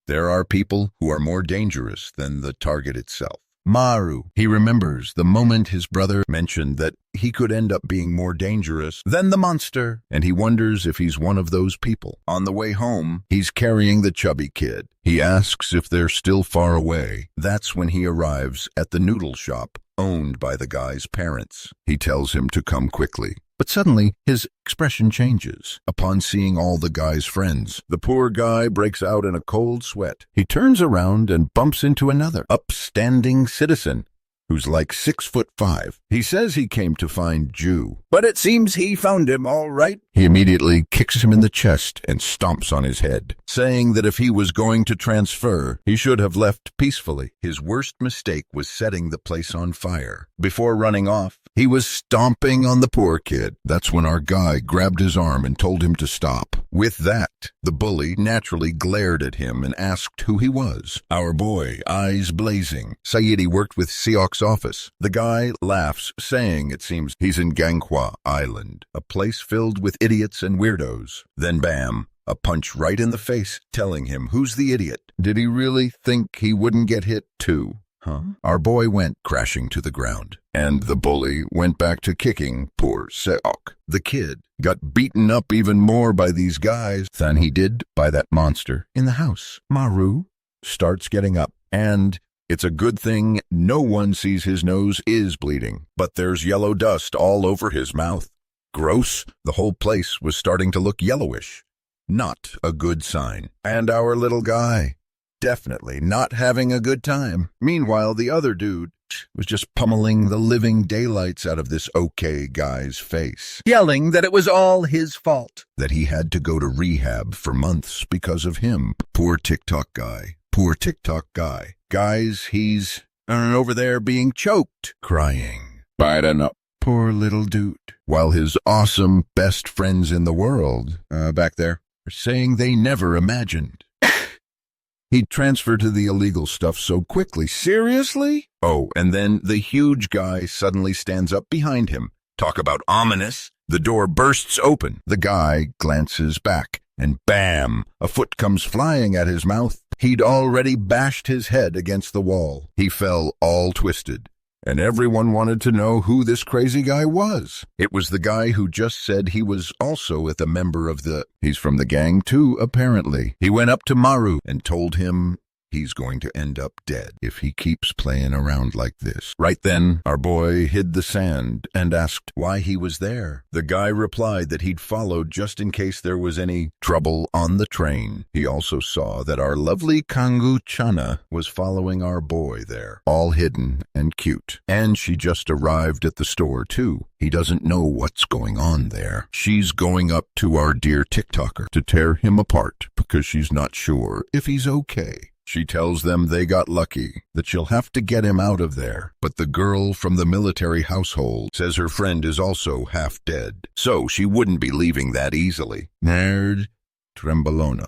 there are people who are more dangerous than the target itself. Maru, he remembers the moment his brother mentioned that he could end up being more dangerous than the monster, and he wonders if he's one of those people. On the way home, he's carrying the chubby kid. He asks if they're still far away. That's when he arrives at the noodle shop owned by the guy's parents. He tells him to come quickly. But suddenly, his expression changes upon seeing all the guy's friends. The poor guy breaks out in a cold sweat. He turns around and bumps into another upstanding citizen who's like 6'5". He says he came to find Ju, but it seems he found him all right. He immediately kicks him in the chest and stomps on his head, saying that if he was going to transfer, he should have left peacefully. His worst mistake was setting the place on fire. Before running off, he was stomping on the poor kid. That's when our guy grabbed his arm and told him to stop. With that, the bully naturally glared at him and asked who he was. Our boy, eyes blazing. Sayidi worked with Seok's office. The guy laughs, saying it seems he's in Ganghwa Island, a place filled with idiots and weirdos. Then bam, a punch right in the face, telling him who's the idiot. Did he really think he wouldn't get hit too? Huh? Our boy went crashing to the ground, and the bully went back to kicking poor Seok. The kid got beaten up even more by these guys than he did by that monster in the house. Maru starts getting up, and it's a good thing no one sees his nose is bleeding, but there's yellow dust all over his mouth. Gross. The whole place was starting to look yellowish. Not a good sign. And our little guy, definitely not having a good time. Meanwhile, the other dude was just pummeling the living daylights out of this okay guy's face, yelling that it was all his fault, that he had to go to rehab for months because of him. Poor TikTok guy. Poor TikTok guy. Guys, he's over there being choked, crying. Bite up. Poor little dude. While his awesome best friends in the world, back there, are saying they never imagined he'd transfer to the illegal stuff so quickly. Seriously? Oh, and then the huge guy suddenly stands up behind him. Talk about ominous. The door bursts open. The guy glances back, and bam, a foot comes flying at his mouth. He'd already bashed his head against the wall. He fell all twisted. And everyone wanted to know who this crazy guy was. It was the guy who just said he was also a member of he's from the gang too, apparently. He went up to Maru and told him he's going to end up dead if he keeps playing around like this. Right then, our boy hid the sand and asked why he was there. The guy replied that he'd followed just in case there was any trouble on the train. He also saw that our lovely Kangu Chana was following our boy there, all hidden and cute. And she just arrived at the store too. He doesn't know what's going on there. She's going up to our dear TikToker to tear him apart because she's not sure if he's okay. She tells them they got lucky, that she'll have to get him out of there. But the girl from the military household says her friend is also half dead, so she wouldn't be leaving that easily. Nerd Trembolona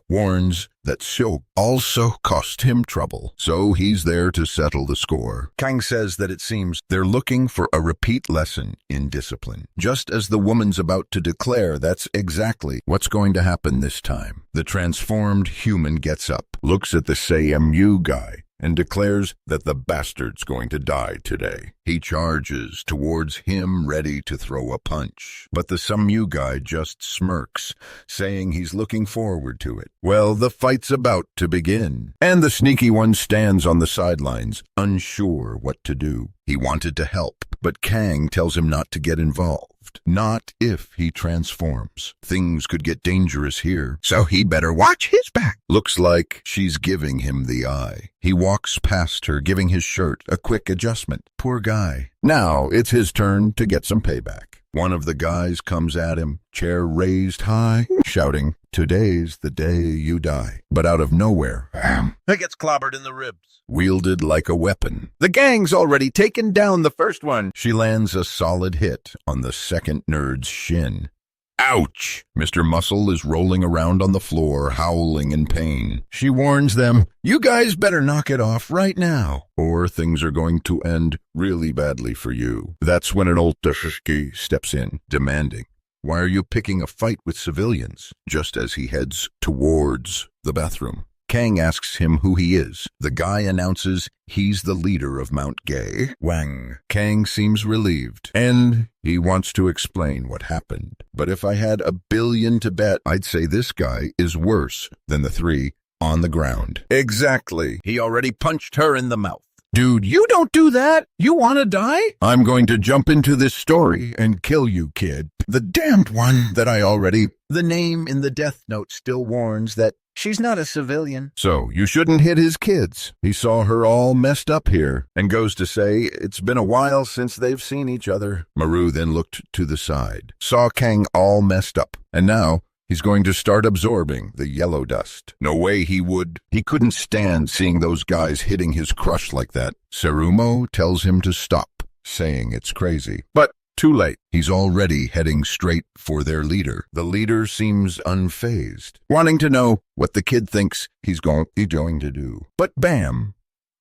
warns that Seok also cost him trouble, so he's there to settle the score. Kang says that it seems they're looking for a repeat lesson in discipline. Just as the woman's about to declare that's exactly what's going to happen this time. The transformed human gets up, looks at the SAMU guy, and declares that the bastard's going to die today. He charges towards him, ready to throw a punch. But the SAMU guy just smirks, saying he's looking forward to it. Well, the fight's about to begin, and the sneaky one stands on the sidelines, unsure what to do. He wanted to help, but Kang tells him not to get involved. Not if he transforms. Things could get dangerous here, so he better watch his back. Looks like she's giving him the eye. He walks past her, giving his shirt a quick adjustment. Poor guy. Now it's his turn to get some payback. One of the guys comes at him, chair raised high, shouting, "Today's the day you die." But out of nowhere, He gets clobbered in the ribs. wielded like a weapon. The gang's already taken down the first one. She lands a solid hit on the second nerd's shin. Ouch! Mr. Muscle is rolling around on the floor, howling in pain. She warns them, "You guys better knock it off right now, or things are going to end really badly for you." That's when an old Dashiki steps in, demanding, "Why are you picking a fight with civilians?" Just as he heads towards the bathroom. Kang asks him who he is. The guy announces he's the leader of Mount Gay, Wang. Kang seems relieved, and he wants to explain what happened. But if I had $1 billion to bet, I'd say this guy is worse than the three on the ground. Exactly. He already punched her in the mouth. Dude, you don't do that. You want to die? I'm going to jump into this story and kill you, kid. The damned one that I already... The name in the death note still warns that She's not a civilian. So you shouldn't hit his kids. He saw her all messed up here and goes to say it's been a while since they've seen each other. Maru then looked to the side, saw Kang all messed up, and now he's going to start absorbing the yellow dust. No way he would. He couldn't stand seeing those guys hitting his crush like that. Sarumo tells him to stop, saying it's crazy. But too late. He's already heading straight for their leader. The leader seems unfazed, wanting to know what the kid thinks he's going to do. But bam!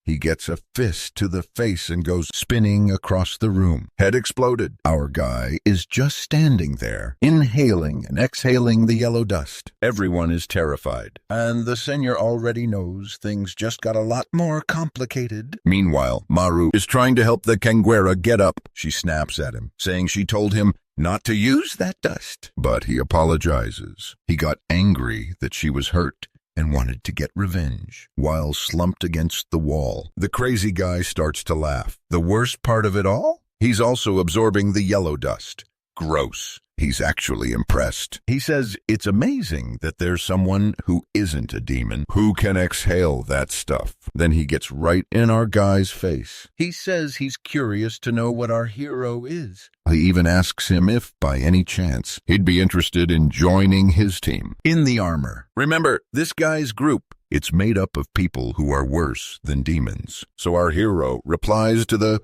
He gets a fist to the face and goes spinning across the room. Head exploded. Our guy is just standing there, inhaling and exhaling the yellow dust. Everyone is terrified, and the senior already knows things just got a lot more complicated. Meanwhile, Maru is trying to help the Kanguera get up. She snaps at him, saying she told him not to use that dust. But he apologizes. He got angry that she was hurt and wanted to get revenge. While slumped against the wall, the crazy guy starts to laugh. The worst part of it all? He's also absorbing the yellow dust. Gross. He's actually impressed. He says it's amazing that there's someone who isn't a demon who can exhale that stuff. Then he gets right in our guy's face. He says he's curious to know what our hero is. He even asks him if, by any chance, he'd be interested in joining his team in the armor. Remember, this guy's group, it's made up of people who are worse than demons. So our hero replies to the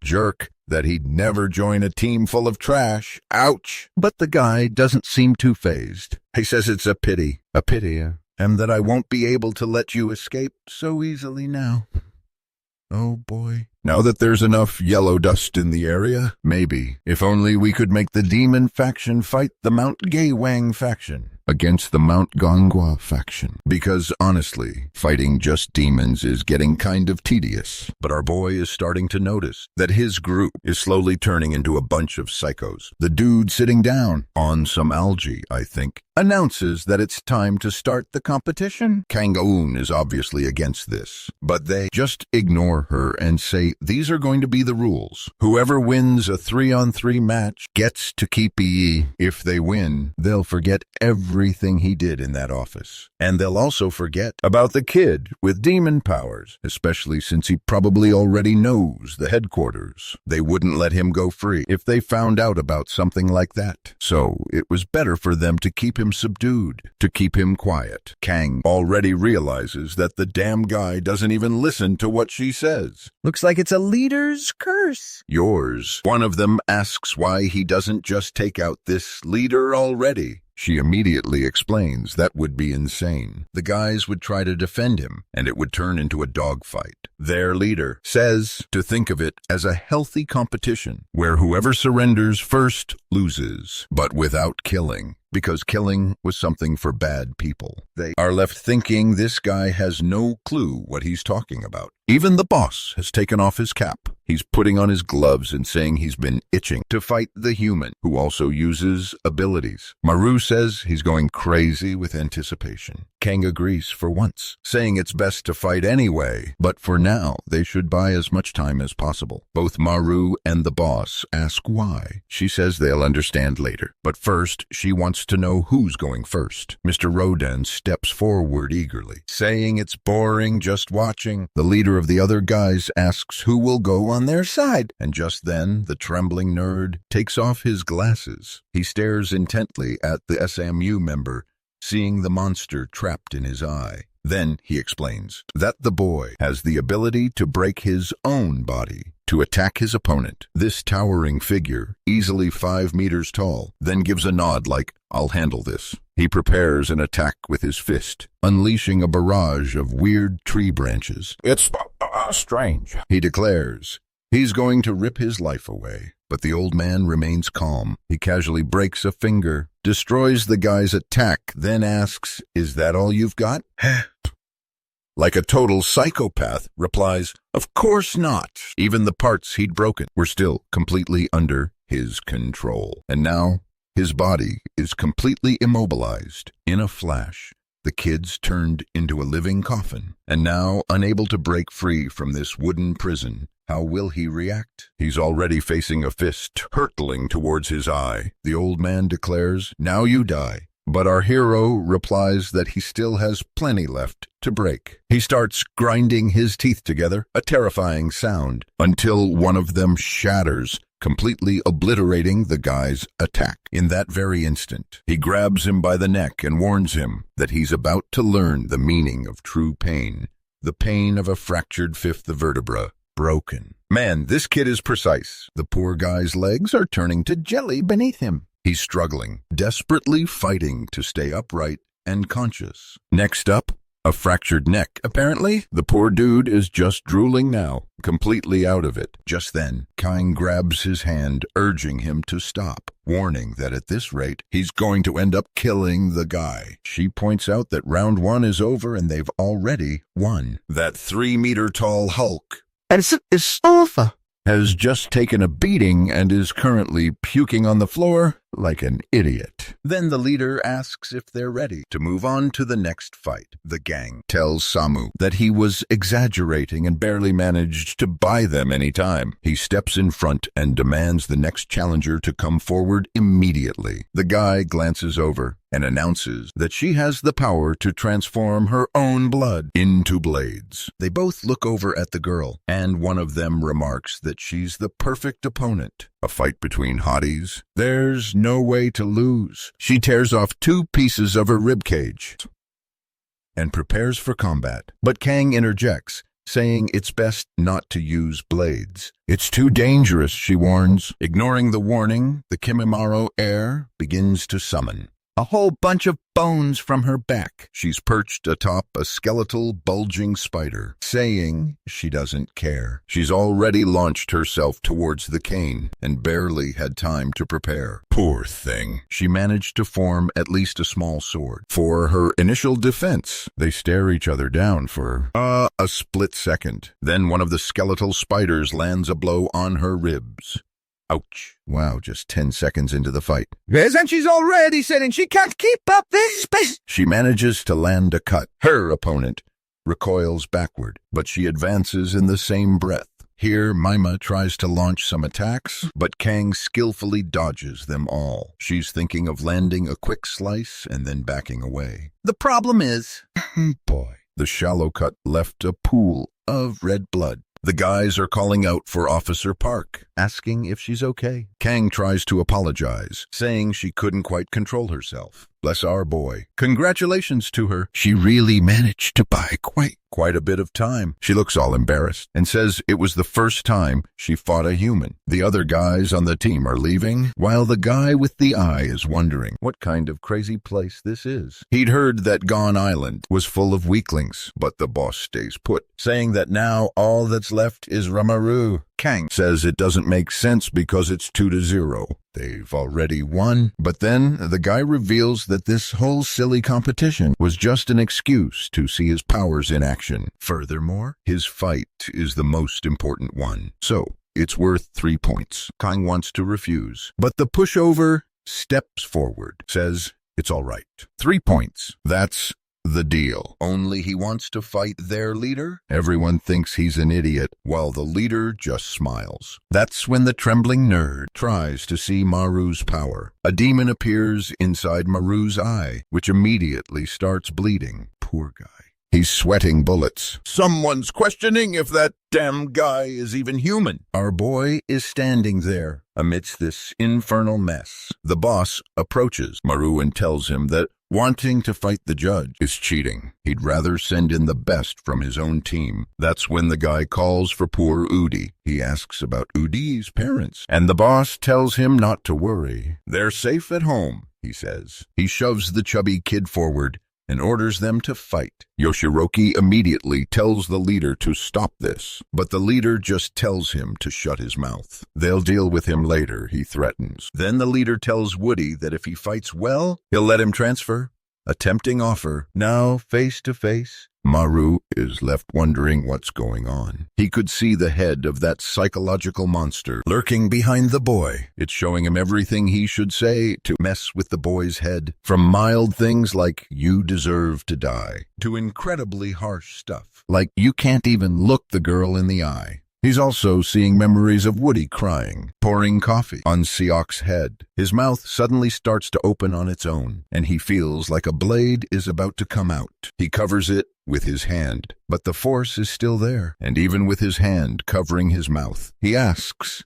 jerk that he'd never join a team full of trash. Ouch. But the guy doesn't seem too fazed. He says it's a pity, and that I won't be able to let you escape so easily now. Oh boy. Now that there's enough yellow dust in the area, maybe, if only we could make the demon faction fight the Mount Gaywang faction against the Mount Gongwa faction. Because honestly, fighting just demons is getting kind of tedious. But our boy is starting to notice that his group is slowly turning into a bunch of psychos. The dude sitting down on some algae, I think, announces that it's time to start the competition. Kang-un is obviously against this, but they just ignore her and say these are going to be the rules. Whoever wins a 3-on-3 match gets to keep EE. If they win, they'll forget everything he did in that office. And they'll also forget about the kid with demon powers, especially since he probably already knows the headquarters. They wouldn't let him go free if they found out about something like that. So it was better for them to keep him subdued, to keep him quiet. Kang already realizes that the damn guy doesn't even listen to what she says. Looks like it's a leader's curse. Yours. One of them asks why he doesn't just take out this leader already. She immediately explains that would be insane. The guys would try to defend him, and it would turn into a dogfight. Their leader says to think of it as a healthy competition, where whoever surrenders first loses, but without killing. Because killing was something for bad people. They are left thinking this guy has no clue what he's talking about. Even the boss has taken off his cap. He's putting on his gloves and saying he's been itching to fight the human, who also uses abilities. Maru says he's going crazy with anticipation. Kang agrees for once, saying it's best to fight anyway, but for now they should buy as much time as possible. Both Maru and the boss ask why. She says they'll understand later, but first she wants to know who's going first. Mr. Rodan steps forward eagerly, saying it's boring just watching. The leader of the other guys asks who will go on their side, and just then the trembling nerd takes off his glasses. He stares intently at the SMU member, seeing the monster trapped in his eye. Then he explains that the boy has the ability to break his own body to attack his opponent. This towering figure, easily 5 meters tall, then gives a nod like, "I'll handle this." He prepares an attack with his fist, unleashing a barrage of weird tree branches. "It's strange," he declares. He's going to rip his life away. But the old man remains calm. He casually breaks a finger, destroys the guy's attack, then asks, "Is that all you've got?" Like a total psychopath, replies, "Of course not." Even the parts he'd broken were still completely under his control. And now, his body is completely immobilized. In a flash, the kid's turned into a living coffin. And now, unable to break free from this wooden prison, how will he react? He's already facing a fist hurtling towards his eye. The old man declares, "Now you die." But our hero replies that he still has plenty left to break. He starts grinding his teeth together, a terrifying sound, until one of them shatters, completely obliterating the guy's attack. In that very instant, he grabs him by the neck and warns him that he's about to learn the meaning of true pain, the pain of a fractured fifth vertebra. Broken. Man, this kid is precise. The poor guy's legs are turning to jelly beneath him. He's struggling, desperately fighting to stay upright and conscious. Next up, A fractured neck, apparently. The poor dude is just drooling now, completely out of it. Just then, Kang grabs his hand, urging him to stop, warning that at this rate, he's going to end up killing the guy. She points out that round 1 is over and they've already won. That 3-meter-tall Hulk It's over. has just taken a beating and is currently puking on the floor like an idiot. Then the leader asks if they're ready to move on to the next fight. The gang tells Samu that he was exaggerating and barely managed to buy them any time. He steps in front and demands the next challenger to come forward immediately. The guy glances over and announces that she has the power to transform her own blood into blades. They both look over at the girl, and one of them remarks that she's the perfect opponent. A fight between hotties? There's no way to lose. She tears off 2 pieces of her ribcage and prepares for combat. But Kang interjects, saying it's best not to use blades. It's too dangerous, she warns. Ignoring the warning, the Kimimaro heir begins to summon a whole bunch of bones from her back. She's perched atop a skeletal, bulging spider, saying she doesn't care. She's already launched herself towards the cane and barely had time to prepare. Poor thing. She managed to form at least a small sword for her initial defense. They stare each other down for a split second. Then one of the skeletal spiders lands a blow on her ribs. Ouch. Wow, just 10 seconds into the fight. Yes, and she's already saying she can't keep up this pace. She manages to land a cut. Her opponent recoils backward, but she advances in the same breath. Here, Mima tries to launch some attacks, but Kang skillfully dodges them all. She's thinking of landing a quick slice and then backing away. The problem is, boy, the shallow cut left a pool of red blood. The guys are calling out for Officer Park, asking if she's okay. Kang tries to apologize, saying she couldn't quite control herself. Bless our boy. Congratulations to her. She really managed to buy quite a bit of time. She looks all embarrassed and says it was the first time she fought a human. The other guys on the team are leaving, while the guy with the eye is wondering what kind of crazy place this is. He'd heard that Gone Island was full of weaklings, but the boss stays put, saying that now all that's left is Ramaru. Kang says it doesn't make sense because it's 2-0. They've already won. But then the guy reveals that this whole silly competition was just an excuse to see his powers in action. Furthermore, his fight is the most important one. So it's worth 3 points. Kang wants to refuse, but the pushover steps forward, says it's all right. 3 points. That's the deal. Only he wants to fight their leader? Everyone thinks he's an idiot, while the leader just smiles. That's when the trembling nerd tries to see Maru's power. A demon appears inside Maru's eye, which immediately starts bleeding. Poor guy. He's sweating bullets. Someone's questioning if that damn guy is even human. Our boy is standing there amidst this infernal mess. The boss approaches Maru and tells him that wanting to fight the judge is cheating. He'd rather send in the best from his own team. That's when the guy calls for poor Udi. He asks about Udi's parents, and the boss tells him not to worry. They're safe at home, he says. He shoves the chubby kid forward and orders them to fight. Yoshiroki immediately tells the leader to stop this, but the leader just tells him to shut his mouth. They'll deal with him later, he threatens. Then the leader tells Woody that if he fights well, he'll let him transfer. A tempting offer. Now, face to face, Maru is left wondering what's going on. He could see the head of that psychological monster lurking behind the boy. It's showing him everything he should say to mess with the boy's head, from mild things like "you deserve to die" to incredibly harsh stuff like "you can't even look the girl in the eye." He's also seeing memories of Woody crying, pouring coffee on Seok's head. His mouth suddenly starts to open on its own, and he feels like a blade is about to come out. He covers it with his hand, but the force is still there, and even with his hand covering his mouth, he asks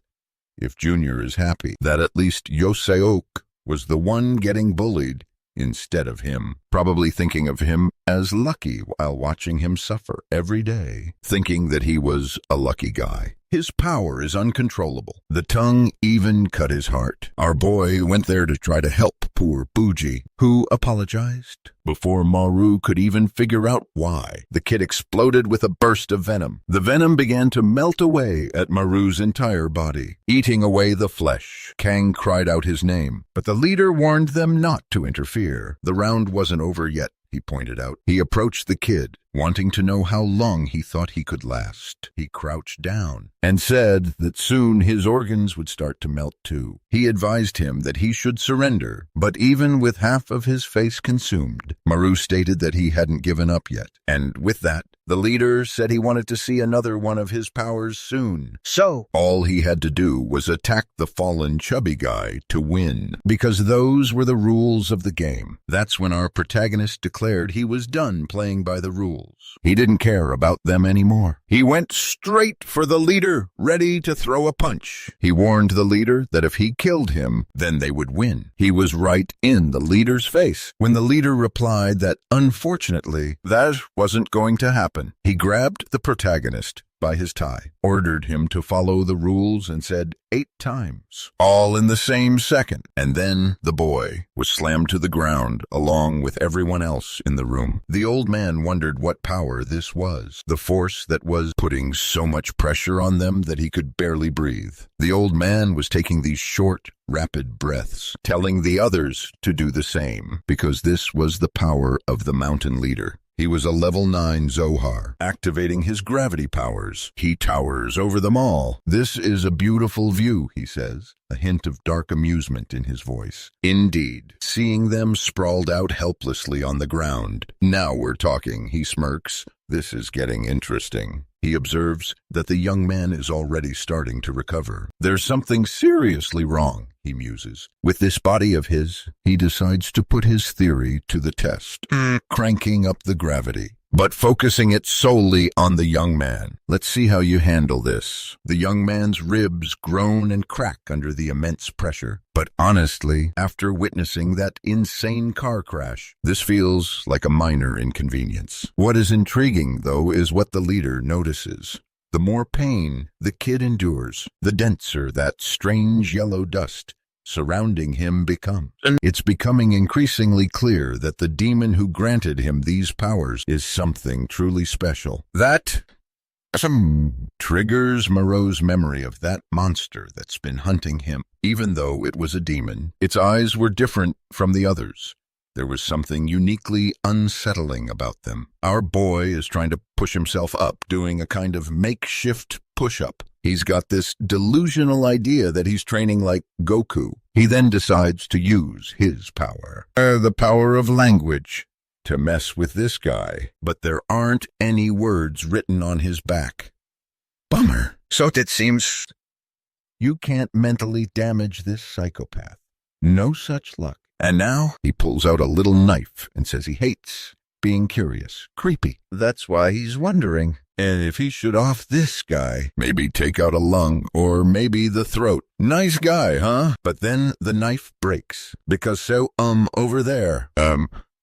if Junior is happy that at least Yoseok was the one getting bullied instead of him, probably thinking of him as lucky while watching him suffer every day, thinking that he was a lucky guy. His power is uncontrollable. The tongue even cut his heart. Our boy went there to try to help poor Bougie, who apologized. Before Maru could even figure out why, the kid exploded with a burst of venom. The venom began to melt away at Maru's entire body, eating away the flesh. Kang cried out his name, but the leader warned them not to interfere. The round wasn't over yet, he pointed out. He approached the kid, wanting to know how long he thought he could last. He crouched down and said that soon his organs would start to melt too. He advised him that he should surrender, but even with half of his face consumed, Maru stated that he hadn't given up yet. And with that, the leader said he wanted to see another one of his powers soon. So, all he had to do was attack the fallen chubby guy to win, because those were the rules of the game. That's when our protagonist declared he was done playing by the rules. He didn't care about them anymore. He went straight for the leader, ready to throw a punch. He warned the leader that if he killed him, then they would win. He was right in the leader's face when the leader replied that, unfortunately, that wasn't going to happen. He grabbed the protagonist by his tie, ordered him to follow the rules, and said 8 times, all in the same second. And then the boy was slammed to the ground along with everyone else in the room. The old man wondered what power this was, the force that was putting so much pressure on them that he could barely breathe. The old man was taking these short, rapid breaths, telling the others to do the same, because this was the power of the mountain leader. He was a level 9 Zohar, activating his gravity powers. He towers over them all. This is a beautiful view, he says, a hint of dark amusement in his voice. Indeed, seeing them sprawled out helplessly on the ground. Now we're talking, he smirks. This is getting interesting. He observes that the young man is already starting to recover. There's something seriously wrong, he muses. With this body of his, he decides to put his theory to the test, cranking up the gravity, but focusing it solely on the young man. Let's see how you handle this. The young man's ribs groan and crack under the immense pressure. But honestly, after witnessing that insane car crash, this feels like a minor inconvenience. What is intriguing, though, is what the leader notices. The more pain the kid endures, the denser that strange yellow dust surrounding him becomes. It's becoming increasingly clear that the demon who granted him these powers is something truly special. That triggers Moreau's memory of that monster that's been hunting him. Even though it was a demon, its eyes were different from the others. There was something uniquely unsettling about them. Our boy is trying to push himself up, doing a kind of makeshift push-up. He's got this delusional idea that he's training like Goku. He then decides to use his power, the power of language, to mess with this guy. But there aren't any words written on his back. Bummer. So it seems you can't mentally damage this psychopath. No such luck. And now he pulls out a little knife and says he hates being curious. Creepy. That's why he's wondering. And if he should off this guy, maybe take out a lung or maybe the throat. Nice guy, huh? But then the knife breaks because over there,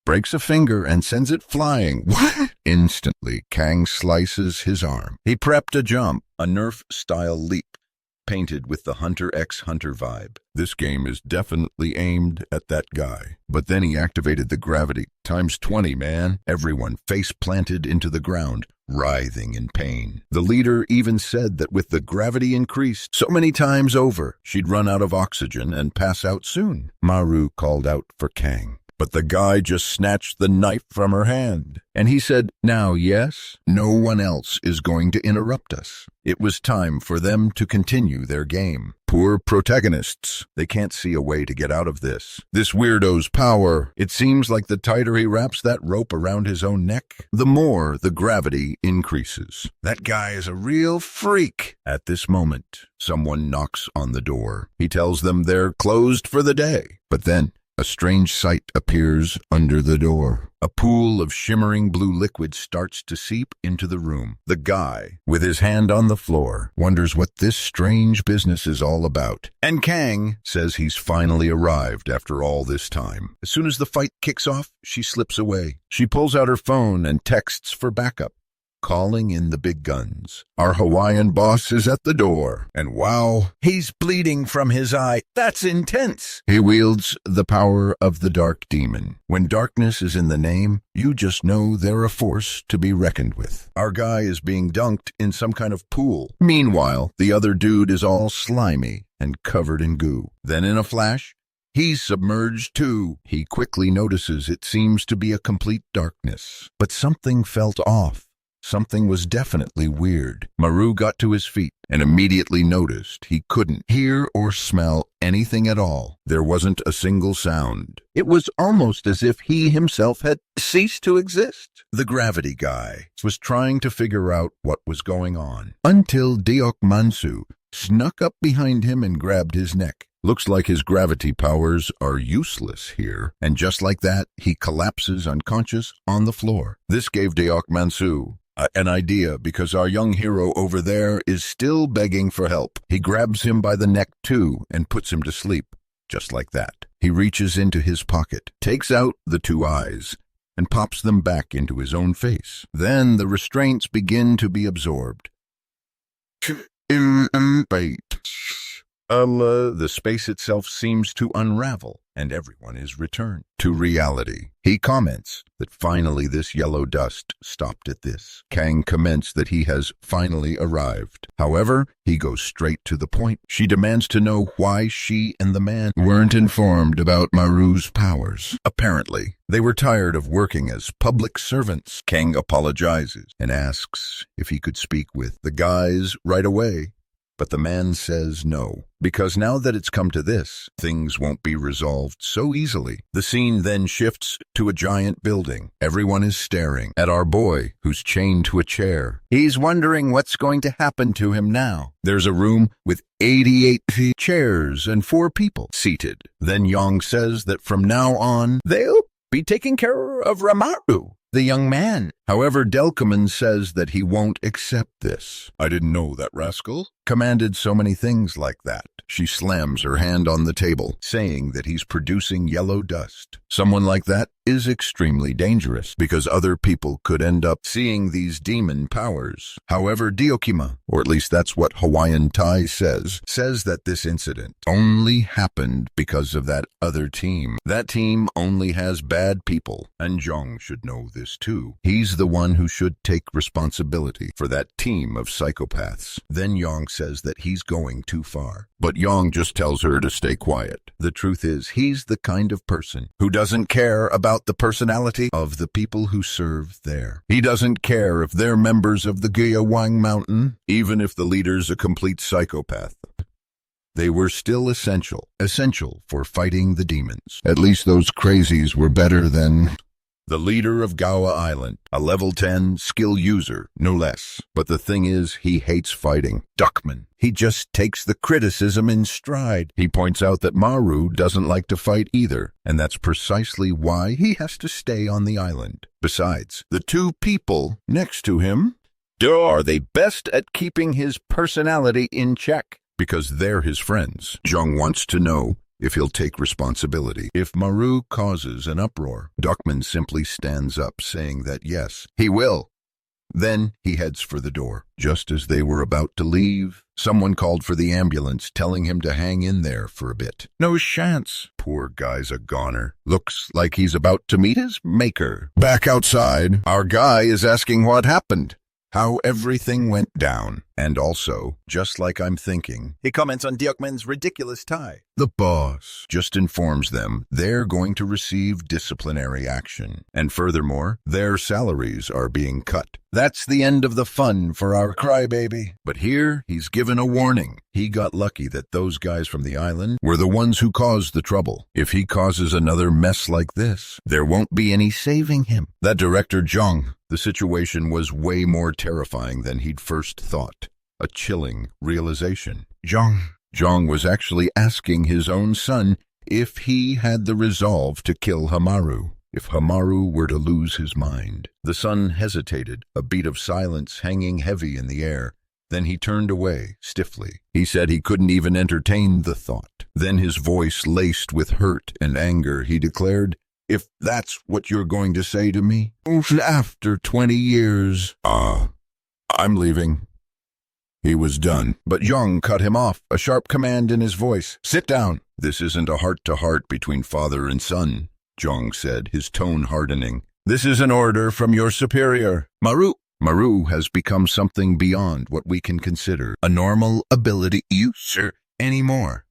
breaks a finger and sends it flying. What? Instantly, Kang slices his arm. He prepped a jump, a Nerf-style leap, painted with the Hunter x Hunter vibe. This game is definitely aimed at that guy. But then he activated the gravity. Times 20, man. Everyone face planted into the ground, writhing in pain. The leader even said that with the gravity increased so many times over, she'd run out of oxygen and pass out soon. Maru called out for Kang, but the guy just snatched the knife from her hand. And he said, now, yes, no one else is going to interrupt us. It was time for them to continue their game. Poor protagonists. They can't see a way to get out of this. This weirdo's power. It seems like the tighter he wraps that rope around his own neck, the more the gravity increases. That guy is a real freak. At this moment, someone knocks on the door. He tells them they're closed for the day. But then, a strange sight appears under the door. A pool of shimmering blue liquid starts to seep into the room. The guy, with his hand on the floor, wonders what this strange business is all about. And Kang says he's finally arrived after all this time. As soon as the fight kicks off, she slips away. She pulls out her phone and texts for backup. calling in the big guns. Our Hawaiian boss is at the door, and wow, He's bleeding from his eye. That's intense. he wields the power of the dark demon. When darkness is in the name, you just know they're a force to be reckoned with. Our guy is being dunked in some kind of pool. Meanwhile, the other dude is all slimy and covered in goo. Then in a flash, he's submerged too. He quickly notices it seems to be a complete darkness. But something felt off. Something was definitely weird. Maru got to his feet and immediately noticed he couldn't hear or smell anything at all. There wasn't a single sound. It was almost as if he himself had ceased to exist. The gravity guy was trying to figure out what was going on until Deok Mansu snuck up behind him and grabbed his neck. Looks like his gravity powers are useless here, and just like that, he collapses unconscious on the floor. This gave Deok Mansu an idea, because our young hero over there is still begging for help. He grabs him by the neck too and puts him to sleep, just like that. He reaches into his pocket, takes out the two eyes, and pops them back into his own face. Then the restraints begin to be absorbed. The space itself seems to unravel, and everyone is returned to reality. He comments that finally this yellow dust stopped at this. Kang comments that he has finally arrived. However, he goes straight to the point. She demands to know why she and the man weren't informed about Maru's powers. Apparently, they were tired of working as public servants. Kang apologizes and asks if he could speak with the guys right away. But the man says no, because now that it's come to this, things won't be resolved so easily. The scene then shifts to a giant building. Everyone is staring at our boy, who's chained to a chair. He's wondering what's going to happen to him now. There's a room with 88 chairs and 4 people seated. Then Yong says that from now on, they'll be taking care of Ramaru, the young man. However, Delkaman says that he won't accept this. I didn't know that rascal commanded so many things like that. She slams her hand on the table, saying that he's producing yellow dust. Someone like that is extremely dangerous, because other people could end up seeing these demon powers. However, Diokima, or at least that's what Hawaiian Tai says that this incident only happened because of that other team. That team only has bad people, and Jong should know this too. He's the one who should take responsibility for that team of psychopaths. Then Yong says that he's going too far, but Yong just tells her to stay quiet. The truth is, he's the kind of person who doesn't care about the personality of the people who serve there. He doesn't care if they're members of the Gyeowang Mountain, even if the leader's a complete psychopath. They were still essential for fighting the demons. At least those crazies were better than the leader of Gawa Island, a level 10 skill user, no less. But the thing is, he hates fighting. Duckman. He just takes the criticism in stride. He points out that Maru doesn't like to fight either, and that's precisely why he has to stay on the island. Besides, the 2 people next to him are they best at keeping his personality in check, because they're his friends. Jung wants to know if he'll take responsibility. If Maru causes an uproar, Duckman simply stands up, saying that yes, he will. Then he heads for the door. Just as they were about to leave, someone called for the ambulance, telling him to hang in there for a bit. No chance. Poor guy's a goner. Looks like he's about to meet his maker. Back outside, our guy is asking what happened, how everything went down. And also, just like I'm thinking, He comments on Deokman's ridiculous tie. the boss just informs them they're going to receive disciplinary action. And furthermore, their salaries are being cut. That's the end of the fun for our crybaby. But here, he's given a warning. He got lucky that those guys from the island were the ones who caused the trouble. If he causes another mess like this, there won't be any saving him. That director Jong, the situation was way more terrifying than he'd first thought. A chilling realization. Jong was actually asking his own son if he had the resolve to kill Hamaru, if Hamaru were to lose his mind. The son hesitated, a beat of silence hanging heavy in the air. Then he turned away, stiffly. He said he couldn't even entertain the thought. Then his voice laced with hurt and anger, he declared, if that's what you're going to say to me. After 20 years. I'm leaving. He was done, but Young cut him off, a sharp command in his voice. Sit down. This isn't a heart-to-heart between father and son, Jong said, his tone hardening. This is an order from your superior. Maru has become something beyond what we can consider a normal ability use anymore.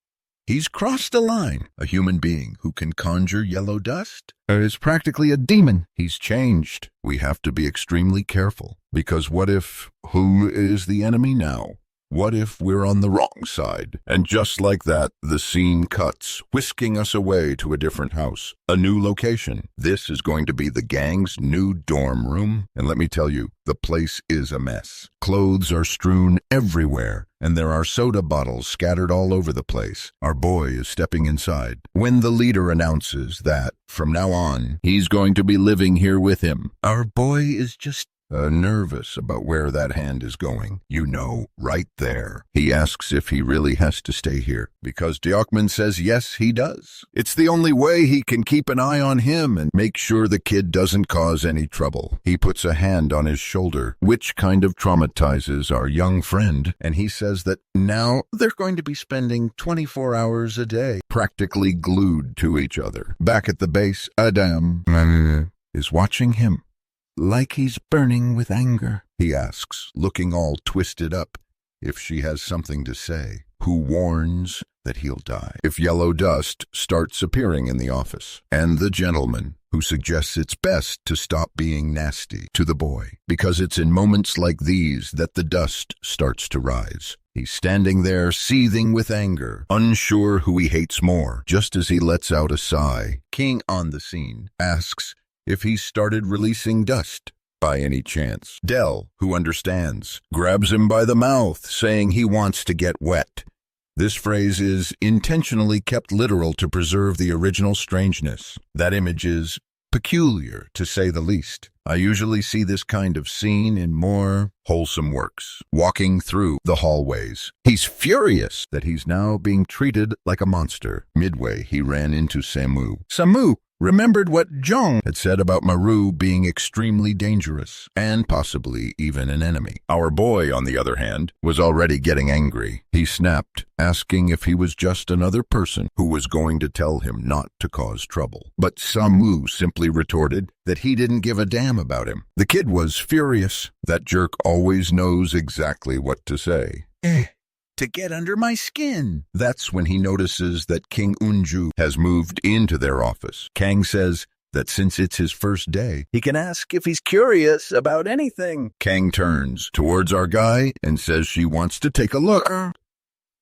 He's crossed a line. A human being who can conjure yellow dust is practically a demon. He's changed. We have to be extremely careful, because what if who is the enemy now? What if we're on the wrong side? And just like that, the scene cuts, whisking us away to a different house, a new location. This is going to be the gang's new dorm room. And let me tell you, the place is a mess. Clothes are strewn everywhere, and there are soda bottles scattered all over the place. Our boy is stepping inside when the leader announces that, from now on, he's going to be living here with him. Our boy is just nervous about where that hand is going. You know, right there. He asks if he really has to stay here, because Deokman says yes, he does. It's the only way he can keep an eye on him and make sure the kid doesn't cause any trouble. He puts a hand on his shoulder, which kind of traumatizes our young friend, and he says that now they're going to be spending 24 hours a day, practically glued to each other. Back at the base, Adam is watching him. Like he's burning with anger, he asks, looking all twisted up, if she has something to say, who warns that he'll die if yellow dust starts appearing in the office, and the gentleman who suggests it's best to stop being nasty to the boy, because it's in moments like these that the dust starts to rise. He's standing there, seething with anger, unsure who he hates more. Just as he lets out a sigh, King on the scene asks if he's started releasing dust by any chance. Dell, who understands, grabs him by the mouth, saying he wants to get wet. This phrase is intentionally kept literal to preserve the original strangeness. That image is peculiar, to say the least. I usually see this kind of scene in more wholesome works. Walking through the hallways, he's furious that he's now being treated like a monster. Midway, he ran into Samu. Samu remembered what Jong had said about Maru being extremely dangerous, and possibly even an enemy. Our boy, on the other hand, was already getting angry. He snapped, asking if he was just another person who was going to tell him not to cause trouble. But Samu simply retorted that he didn't give a damn about him. The kid was furious. That jerk always knows exactly what to say. To get under my skin. That's when he notices that King Unju has moved into their office. Kang says that since it's his first day, he can ask if he's curious about anything. Kang turns towards our guy and says she wants to take a look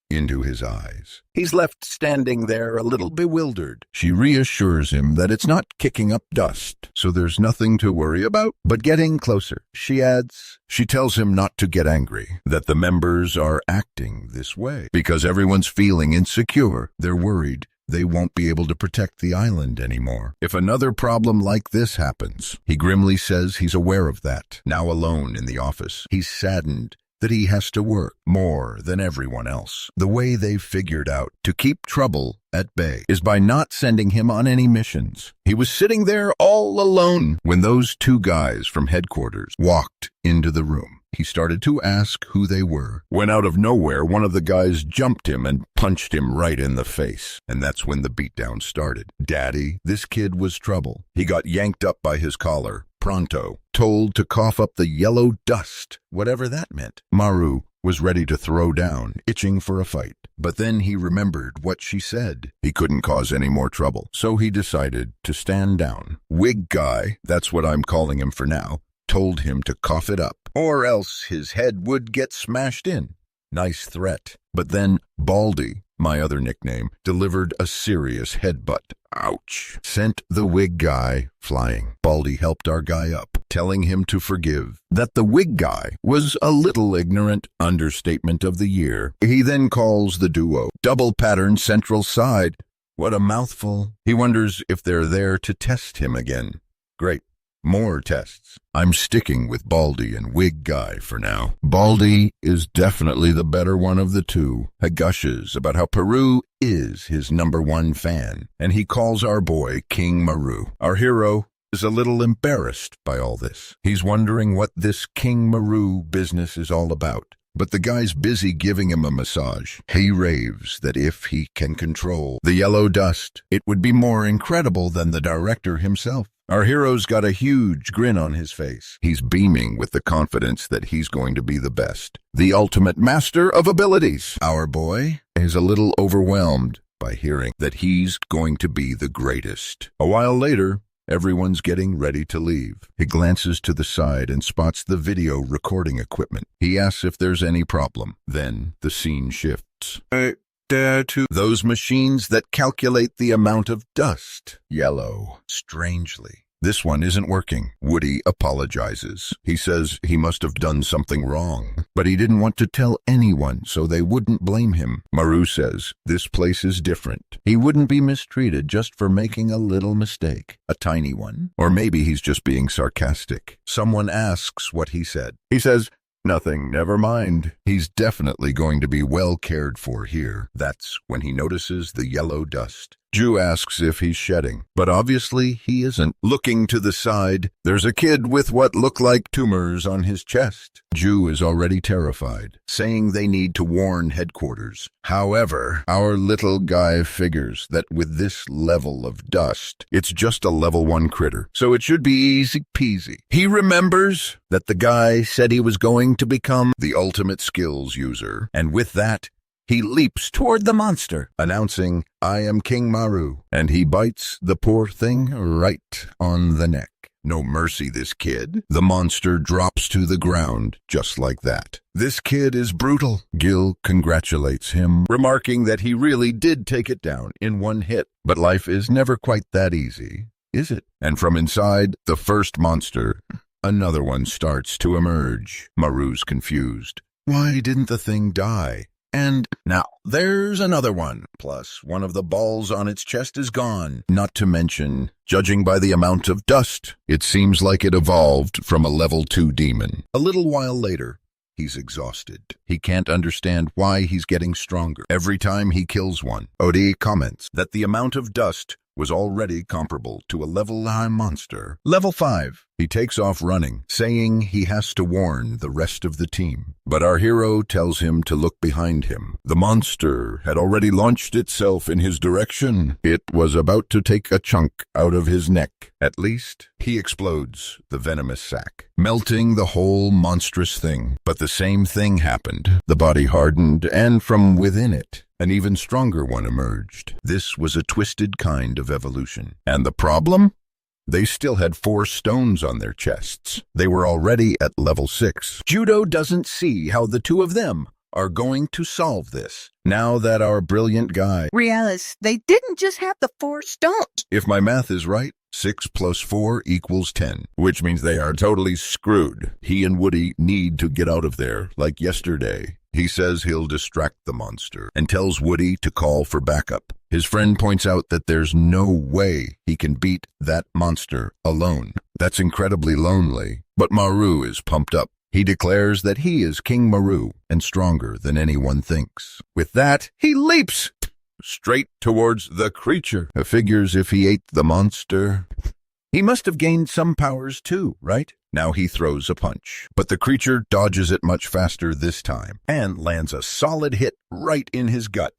into his eyes. He's left standing there a little bewildered. She reassures him that it's not kicking up dust, so there's nothing to worry about, but getting closer. She adds, she tells him not to get angry, that the members are acting this way because everyone's feeling insecure. They're worried they won't be able to protect the island anymore if another problem like this happens. He grimly says he's aware of that. Now alone in the office, he's saddened that he has to work more than everyone else. The way they've figured out to keep trouble at bay is by not sending him on any missions. He was sitting there all alone when those two guys from headquarters walked into the room. He started to ask who they were, when out of nowhere one of the guys jumped him and punched him right in the face. And that's when the beatdown started. Daddy, this kid was trouble. He got yanked up by his collar. Pronto, told to cough up the yellow dust, whatever that meant. Maru was ready to throw down, itching for a fight. But then he remembered what she said. He couldn't cause any more trouble, so he decided to stand down. Wig guy, that's what I'm calling him for now, told him to cough it up, or else his head would get smashed in. Nice threat. But then Baldy, my other nickname, delivered a serious headbutt. Ouch. Sent the wig guy flying. Baldy helped our guy up, telling him to forgive. That the wig guy was a little ignorant, understatement of the year. He then calls the duo double pattern central side. What a mouthful. He wonders if they're there to test him again. Great. More tests. I'm sticking with Baldy and Wig Guy for now. Baldy is definitely the better one of the two. He gushes about how Peru is his #1 fan, and he calls our boy King Maru. Our hero is a little embarrassed by all this. He's wondering what this King Maru business is all about. But the guy's busy giving him a massage. He raves that if he can control the yellow dust, it would be more incredible than the director himself. Our hero's got a huge grin on his face. He's beaming with the confidence that he's going to be the best, the ultimate master of abilities. Our boy is a little overwhelmed by hearing that he's going to be the greatest. A while later, everyone's getting ready to leave. He glances to the side and spots the video recording equipment. He asks if there's any problem. Then the scene shifts. I dare to those machines that calculate the amount of dust. Yellow. Strangely, this one isn't working. Woody apologizes. He says he must have done something wrong, but he didn't want to tell anyone so they wouldn't blame him. Maru says this place is different. He wouldn't be mistreated just for making a little mistake, a tiny one. Or maybe he's just being sarcastic. Someone asks what he said. He says, "Nothing, never mind." He's definitely going to be well cared for here. That's when he notices the yellow dust. Ju asks if he's shedding, but obviously he isn't. Looking to the side, there's a kid with what look like tumors on his chest. Ju is already terrified, saying they need to warn headquarters. However, our little guy figures that with this level of dust, it's just a level 1 critter, so it should be easy peasy. He remembers that the guy said he was going to become the ultimate skills user, and with that, he leaps toward the monster, announcing, "I am King Maru," and he bites the poor thing right on the neck. No mercy, this kid. The monster drops to the ground just like that. This kid is brutal. Gil congratulates him, remarking that he really did take it down in one hit. But life is never quite that easy, is it? And from inside the first monster, another one starts to emerge. Maru's confused. Why didn't the thing die? And now there's another one. Plus, one of the balls on its chest is gone. Not to mention, judging by the amount of dust, it seems like it evolved from a level 2 demon. A little while later, he's exhausted. He can't understand why he's getting stronger every time he kills one. Odie comments that the amount of dust was already comparable to a level 9 monster. Level 5. He takes off running, saying he has to warn the rest of the team. But our hero tells him to look behind him. The monster had already launched itself in his direction. It was about to take a chunk out of his neck. At least, he explodes the venomous sac, melting the whole monstrous thing. But the same thing happened. The body hardened, and from within it, an even stronger one emerged. This was a twisted kind of evolution. And the problem? They still had 4 stones on their chests. They were already at level 6. Judo doesn't see how the two of them are going to solve this, now that our brilliant guy Realize they didn't just have the 4 stones. If my math is right, 6 plus 4 equals 10, which means they are totally screwed. He and Woody need to get out of there, like yesterday. He says he'll distract the monster and tells Woody to call for backup. His friend points out that there's no way he can beat that monster alone. That's incredibly lonely. But Maru is pumped up. He declares that he is King Maru and stronger than anyone thinks. With that, he leaps straight towards the creature. Figures if he ate the monster, he must have gained some powers too, right? Now he throws a punch, but the creature dodges it much faster this time and lands a solid hit right in his gut.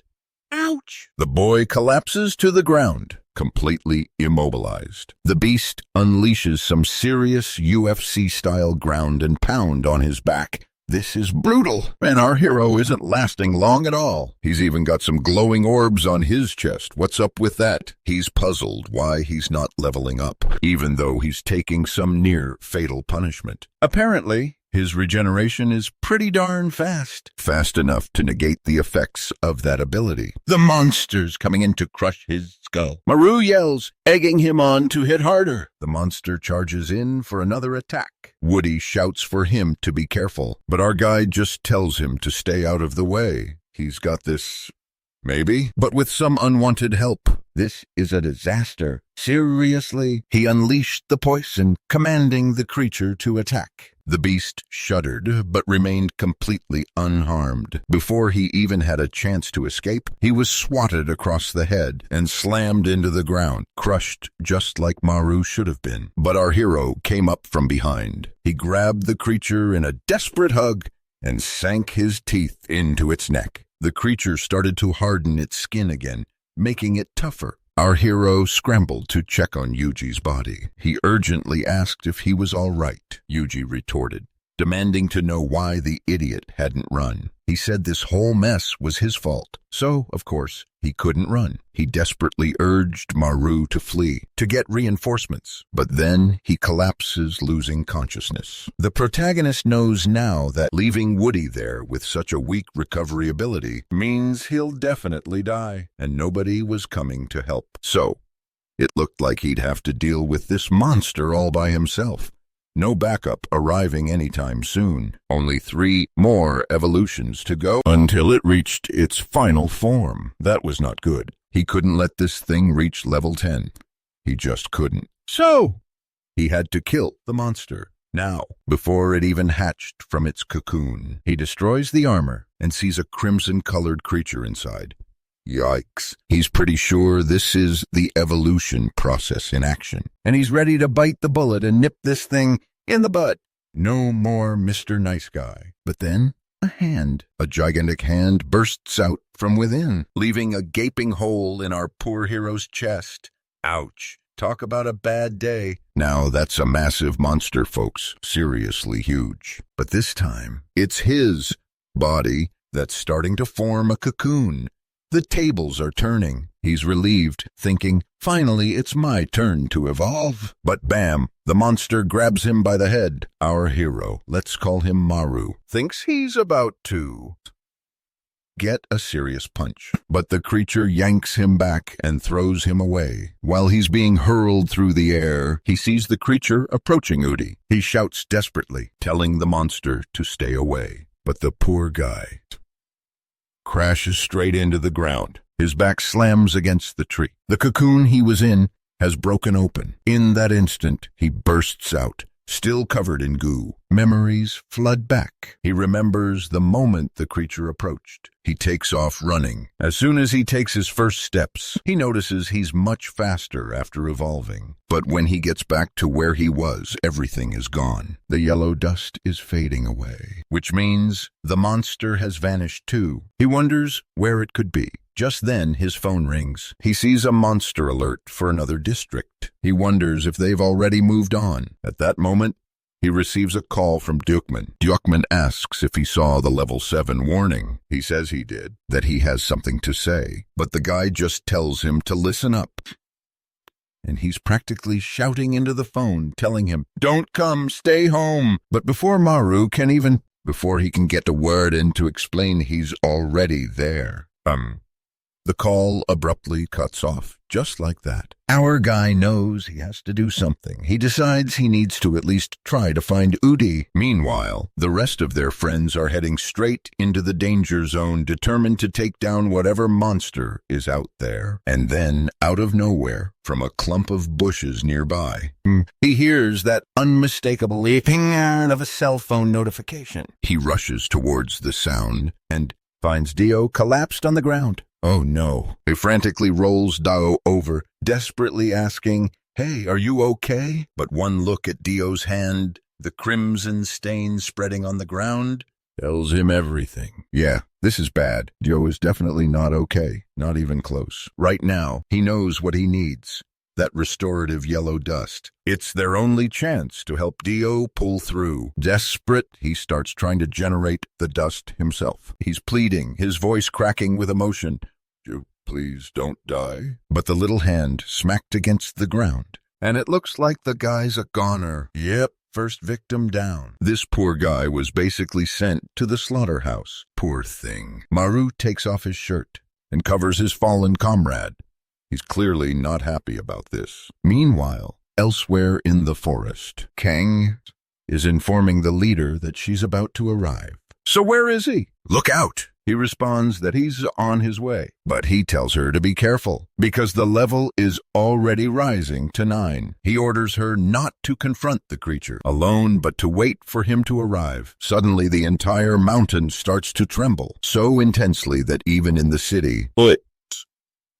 Ouch! The boy collapses to the ground, completely immobilized. The beast unleashes some serious UFC-style ground and pound on his back. This is brutal, and our hero isn't lasting long at all. He's even got some glowing orbs on his chest. What's up with that? He's puzzled why he's not leveling up, even though he's taking some near-fatal punishment. Apparently, his regeneration is pretty darn fast. Fast enough to negate the effects of that ability. The monster's coming in to crush his skull. Maru yells, egging him on to hit harder. The monster charges in for another attack. Woody shouts for him to be careful, but our guy just tells him to stay out of the way. He's got this Maybe, but with some unwanted help. This is a disaster. Seriously? He unleashed the poison, commanding the creature to attack. The beast shuddered, but remained completely unharmed. Before he even had a chance to escape, he was swatted across the head and slammed into the ground, crushed just like Maru should have been. But our hero came up from behind. He grabbed the creature in a desperate hug and sank his teeth into its neck. The creature started to harden its skin again, making it tougher. Our hero scrambled to check on Yuji's body. He urgently asked if he was all right. Yuji retorted, demanding to know why the idiot hadn't run. He said this whole mess was his fault, so, of course, he couldn't run. He desperately urged Maru to flee, to get reinforcements, but then he collapses, losing consciousness. The protagonist knows now that leaving Woody there with such a weak recovery ability means he'll definitely die, and nobody was coming to help. So, it looked like he'd have to deal with this monster all by himself. No backup arriving anytime soon. Only 3 more evolutions to go until it reached its final form. That was not good. He couldn't let this thing reach level 10. He just couldn't. So, he had to kill the monster. Now, before it even hatched from its cocoon, he destroys the armor and sees a crimson-colored creature inside. Yikes. He's pretty sure this is the evolution process in action, and he's ready to bite the bullet and nip this thing in the bud. No more Mr. Nice Guy. But then, a gigantic hand bursts out from within, leaving a gaping hole in our poor hero's chest. Ouch. Talk about a bad day. Now that's a massive monster, folks. Seriously huge. But this time, it's his body that's starting to form a cocoon. The tables are turning. He's relieved, thinking, finally it's my turn to evolve. But bam, the monster grabs him by the head. Our hero, let's call him Maru, thinks he's about to get a serious punch. But the creature yanks him back and throws him away. While he's being hurled through the air, he sees the creature approaching Udi. He shouts desperately, telling the monster to stay away. But the poor guy crashes straight into the ground. His back slams against the tree. The cocoon he was in has broken open. In that instant, he bursts out, still covered in goo. Memories flood back. He remembers the moment the creature approached. He takes off running. As soon as he takes his first steps, he notices he's much faster after evolving. But when he gets back to where he was, everything is gone. The yellow dust is fading away, which means the monster has vanished too. He wonders where it could be. Just then, his phone rings. He sees a monster alert for another district. He wonders if they've already moved on. At that moment, he receives a call from Dukman. Dukman asks if he saw the level 7 warning. He says he did, that he has something to say, but the guy just tells him to listen up. And he's practically shouting into the phone, telling him, "Don't come, stay home." But before he can get a word in to explain he's already there, the call abruptly cuts off, just like that. Our guy knows he has to do something. He decides he needs to at least try to find Udi. Meanwhile, the rest of their friends are heading straight into the danger zone, determined to take down whatever monster is out there. And then, out of nowhere, from a clump of bushes nearby, he hears that unmistakable beeping of a cell phone notification. He rushes towards the sound and finds Dio collapsed on the ground. Oh no. He frantically rolls Dao over, desperately asking, "Hey, are you okay?" But one look at Dio's hand, the crimson stain spreading on the ground, tells him everything. Yeah, this is bad. Dio is definitely not okay, not even close. Right now, he knows what he needs. That restorative yellow dust. It's their only chance to help Dio pull through. Desperate, he starts trying to generate the dust himself. He's pleading, his voice cracking with emotion. "Please don't die." But the little hand smacked against the ground, and it looks like the guy's a goner. Yep, first victim down. This poor guy was basically sent to the slaughterhouse. Poor thing. Maru takes off his shirt and covers his fallen comrade. He's clearly not happy about this. Meanwhile, elsewhere in the forest, Kang is informing the leader that she's about to arrive. "So where is he?" "Look out! He responds that he's on his way, but he tells her to be careful because the level is already rising to 9. He orders her not to confront the creature alone, but to wait for him to arrive. Suddenly, the entire mountain starts to tremble so intensely that even in the city,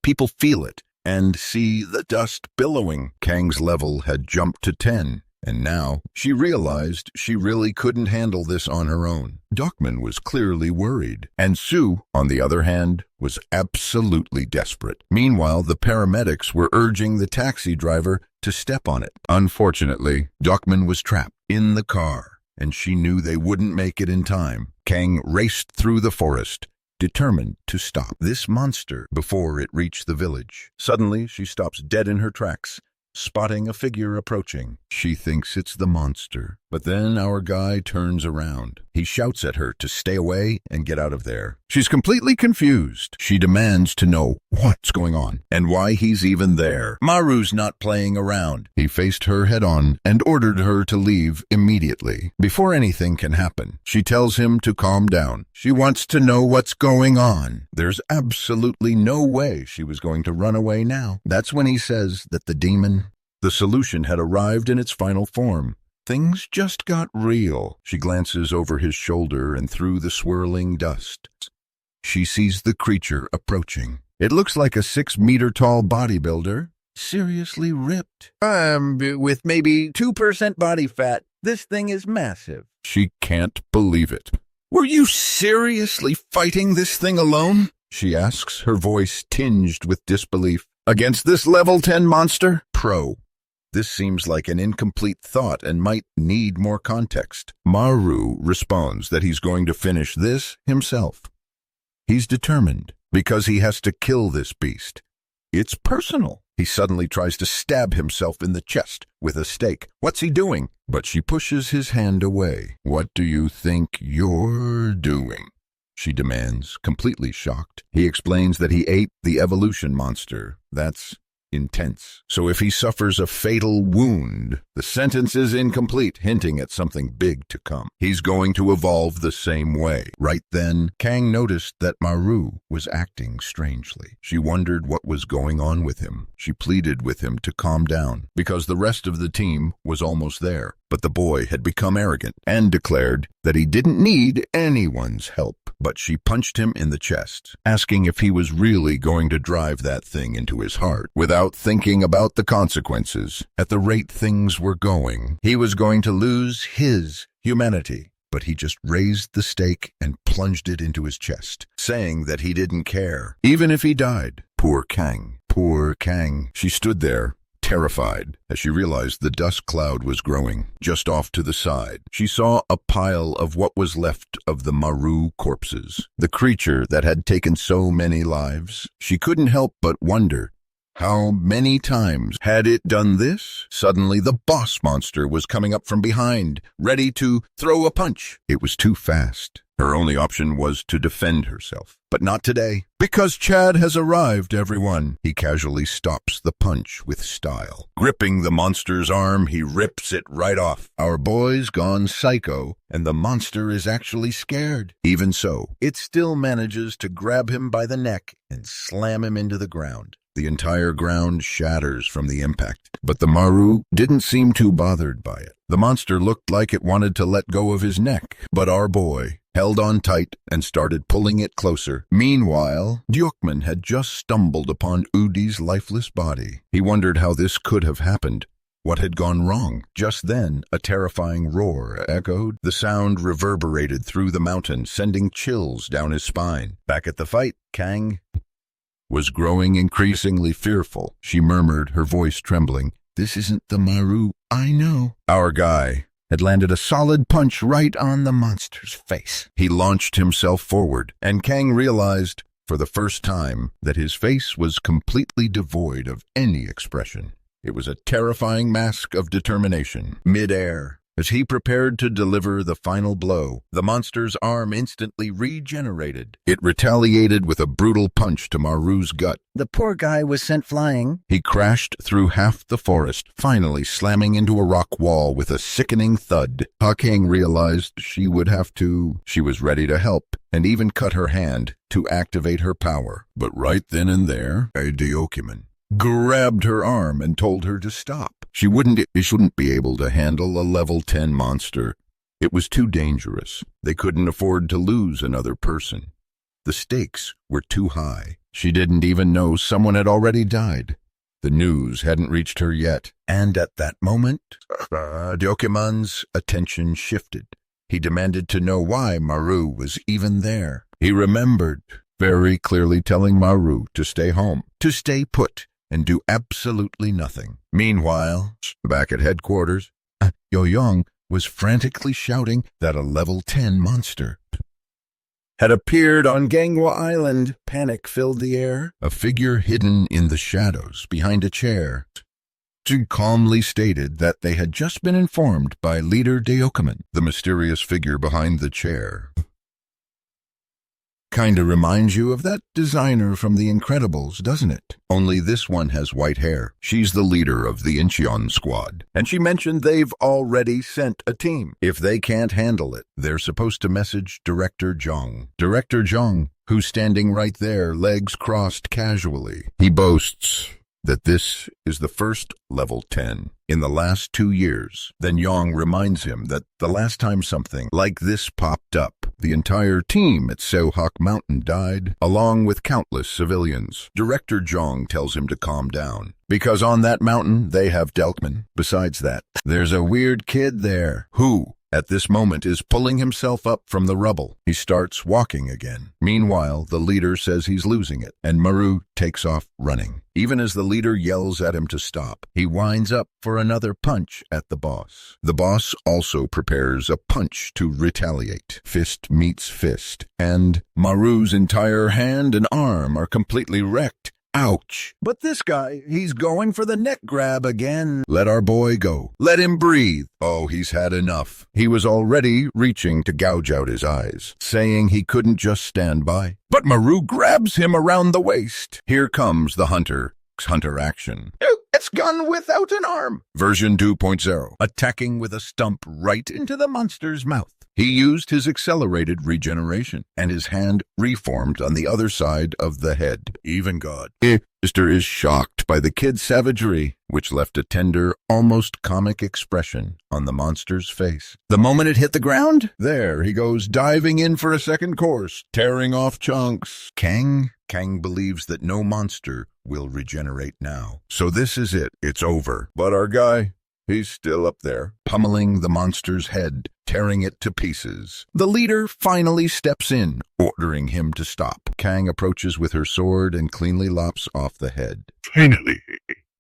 people feel it and see the dust billowing. Kang's level had jumped to 10. And now she realized she really couldn't handle this on her own. Dokman was clearly worried, and Sue, on the other hand, was absolutely desperate. Meanwhile, the paramedics were urging the taxi driver to step on it. Unfortunately, Dokman was trapped in the car, and she knew they wouldn't make it in time. Kang raced through the forest, determined to stop this monster before it reached the village. Suddenly, she stops dead in her tracks, spotting a figure approaching. She thinks it's the monster, but then our guy turns around. He shouts at her to stay away and get out of there. She's completely confused. She demands to know what's going on and why he's even there. Maru's not playing around. He faced her head on and ordered her to leave immediately. Before anything can happen, she tells him to calm down. She wants to know what's going on. There's absolutely no way she was going to run away now. That's when he says that the solution had arrived in its final form. Things just got real. She glances over his shoulder and through the swirling dust. She sees the creature approaching. It looks like a 6-meter-tall bodybuilder, seriously ripped. With maybe 2% body fat. This thing is massive. She can't believe it. Were you seriously fighting this thing alone? She asks, her voice tinged with disbelief. Against this level 10 monster? Pro. This seems like an incomplete thought and might need more context. Maru responds that he's going to finish this himself. He's determined because he has to kill this beast. It's personal. He suddenly tries to stab himself in the chest with a stake. What's he doing? But she pushes his hand away. What do you think you're doing? She demands, completely shocked. He explains that he ate the evolution monster. That's intense. So if he suffers a fatal wound, the sentence is incomplete, hinting at something big to come. He's going to evolve the same way. Right then, Kang noticed that Maru was acting strangely. She wondered what was going on with him. She pleaded with him to calm down, because the rest of the team was almost there. But the boy had become arrogant and declared that he didn't need anyone's help. But she punched him in the chest, asking if he was really going to drive that thing into his heart without thinking about the consequences. At the rate things were going, he was going to lose his humanity. But he just raised the stake and plunged it into his chest, saying that he didn't care, even if he died. Poor Kang. Poor Kang. She stood there, terrified, as she realized the dust cloud was growing. Just off to the side, she saw a pile of what was left of the Maru corpses, the creature that had taken so many lives. She couldn't help but wonder, how many times had it done this? Suddenly, the boss monster was coming up from behind, ready to throw a punch. It was too fast. Her only option was to defend herself. But not today. Because Chad has arrived, everyone. He casually stops the punch with style. Gripping the monster's arm, he rips it right off. Our boy's gone psycho, and the monster is actually scared. Even so, it still manages to grab him by the neck and slam him into the ground. The entire ground shatters from the impact, but the Maru didn't seem too bothered by it. The monster looked like it wanted to let go of his neck, but our boy held on tight and started pulling it closer. Meanwhile, Dokman had just stumbled upon Udi's lifeless body. He wondered how this could have happened. What had gone wrong? Just then, a terrifying roar echoed. The sound reverberated through the mountain, sending chills down his spine. Back at the fight, Kang was growing increasingly fearful. She murmured, her voice trembling, "This isn't the Maru I know." Our guy had landed a solid punch right on the monster's face. He launched himself forward, and Kang realized for the first time that his face was completely devoid of any expression. It was a terrifying mask of determination. Mid-air, As he prepared to deliver the final blow, the monster's arm instantly regenerated. It retaliated with a brutal punch to Maru's gut. The poor guy was sent flying. He crashed through half the forest, finally slamming into a rock wall with a sickening thud. Kang realized she would have to. She was ready to help, and even cut her hand to activate her power. But right then and there, a Deokuman grabbed her arm and told her to stop. She shouldn't be able to handle a level 10 monster. It was too dangerous. They couldn't afford to lose another person. The stakes were too high. She didn't even know someone had already died. The news hadn't reached her yet, and at that moment, Deokuman's attention shifted. He demanded to know why Maru was even there. He remembered very clearly telling Maru to stay home, to stay put, and do absolutely nothing. Meanwhile, back at headquarters, Yo-Young was frantically shouting that a level 10 monster had appeared on Manhwa Island. Panic filled the air. A figure hidden in the shadows behind a chair. She calmly stated that they had just been informed by Leader Deokuman, the mysterious figure behind the chair. Kinda reminds you of that designer from The Incredibles, doesn't it? Only this one has white hair. She's the leader of the Incheon squad. And she mentioned they've already sent a team. If they can't handle it, they're supposed to message Director Jong. Director Jong, who's standing right there, legs crossed casually. He boasts that this is the first level 10 in the last 2 years. Then Yong reminds him that the last time something like this popped up, the entire team at Seohawk Mountain died, along with countless civilians. Director Jong tells him to calm down, because on that mountain they have Delkman. Besides that, there's a weird kid there who, at this moment, is pulling himself up from the rubble. He starts walking again. Meanwhile, the leader says he's losing it, and Maru takes off running. Even as the leader yells at him to stop, he winds up for another punch at the boss. The boss also prepares a punch to retaliate. Fist meets fist, and Maru's entire hand and arm are completely wrecked. Ouch. But this guy, he's going for the neck grab again. Let our boy go. Let him breathe. Oh, he's had enough. He was already reaching to gouge out his eyes, saying he couldn't just stand by. But Maru grabs him around the waist. Here comes the hunter action. It's gun without an arm. Version 2.0. Attacking with a stump right into the monster's mouth. He used his accelerated regeneration, and his hand reformed on the other side of the head. Even God. Mister is shocked by the kid's savagery, which left a tender, almost comic expression on the monster's face. The moment it hit the ground, there he goes diving in for a second course, tearing off chunks. Kang believes that no monster will regenerate now. So this is it. It's over. But our guy, he's still up there, pummeling the monster's head, tearing it to pieces. The leader finally steps in, ordering him to stop. Kang approaches with her sword and cleanly lops off the head. Finally.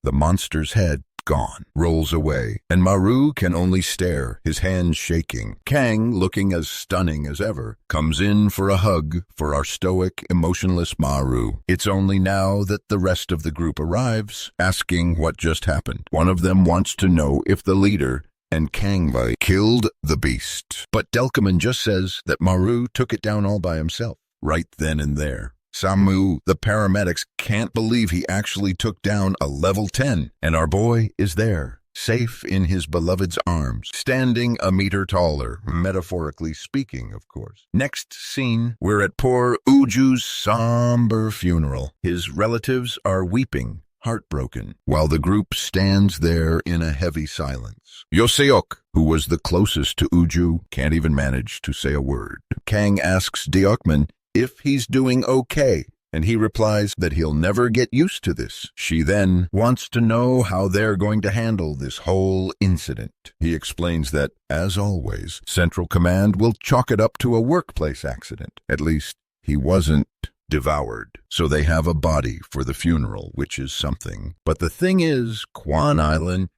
The monster's head, gone, rolls away, and Maru can only stare, his hands shaking. Kang, looking as stunning as ever, comes in for a hug for our stoic, emotionless Maru. It's only now that the rest of the group arrives, asking what just happened. One of them wants to know if the leader and Kangbai killed the beast. But Delkaman just says that Maru took it down all by himself, right then and there. Samu, the paramedics, can't believe he actually took down a level 10, and our boy is there, safe in his beloved's arms, standing a meter taller, metaphorically speaking, of course. Next scene, we're at poor Uju's somber funeral. His relatives are weeping, heartbroken, while the group stands there in a heavy silence. Yoseok, who was the closest to Uju, can't even manage to say a word. Kang asks Deokman if he's doing okay, and he replies that he'll never get used to this. She then wants to know how they're going to handle this whole incident. He explains that, as always, Central Command will chalk it up to a workplace accident. At least, he wasn't devoured. So they have a body for the funeral, which is something. But the thing is, Kwan Island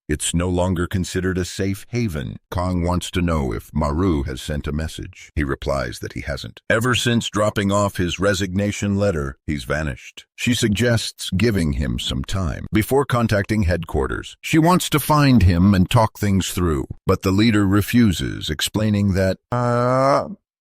It's no longer considered a safe haven. Kong wants to know if Maru has sent a message. He replies that he hasn't. Ever since dropping off his resignation letter, he's vanished. She suggests giving him some time before contacting headquarters. She wants to find him and talk things through, but the leader refuses, explaining that,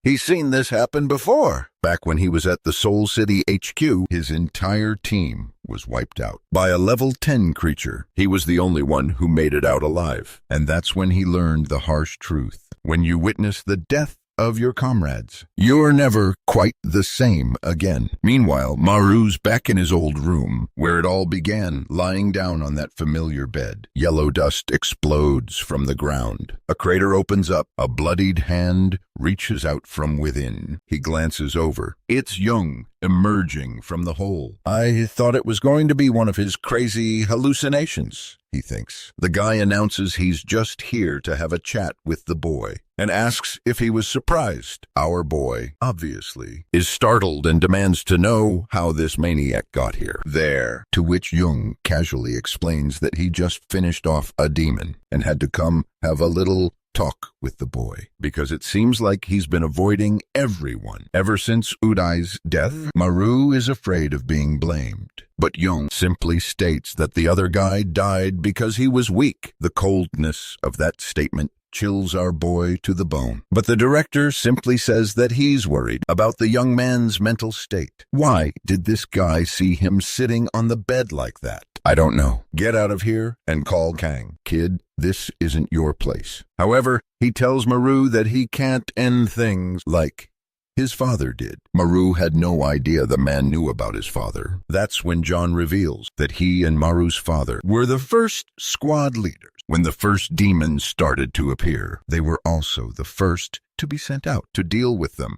he's seen this happen before. Back when he was at the Seoul City HQ, his entire team was wiped out by a level 10 creature. He was the only one who made it out alive. And that's when he learned the harsh truth. When you witness the death of your comrades, you're never quite the same again. Meanwhile, Maru's back in his old room, where it all began, lying down on that familiar bed. Yellow dust explodes from the ground. A crater opens up. A bloodied hand reaches out from within. He glances over. It's Jung, emerging from the hole. I thought it was going to be one of his crazy hallucinations, he thinks. The guy announces he's just here to have a chat with the boy and asks if he was surprised. Our boy, obviously, is startled and demands to know how this maniac got here. There, to which Jung casually explains that he just finished off a demon and had to come have a little talk with the boy, because it seems like he's been avoiding everyone. Ever since Udai's death, Maru is afraid of being blamed. But Jung simply states that the other guy died because he was weak. The coldness of that statement chills our boy to the bone. But the director simply says that he's worried about the young man's mental state. Why did this guy see him sitting on the bed like that? I don't know. Get out of here and call Kang. Kid, this isn't your place. However, he tells Maru that he can't end things like his father did. Maru had no idea the man knew about his father. That's when John reveals that he and Maru's father were the first squad leaders. When the first demons started to appear, they were also the first to be sent out to deal with them.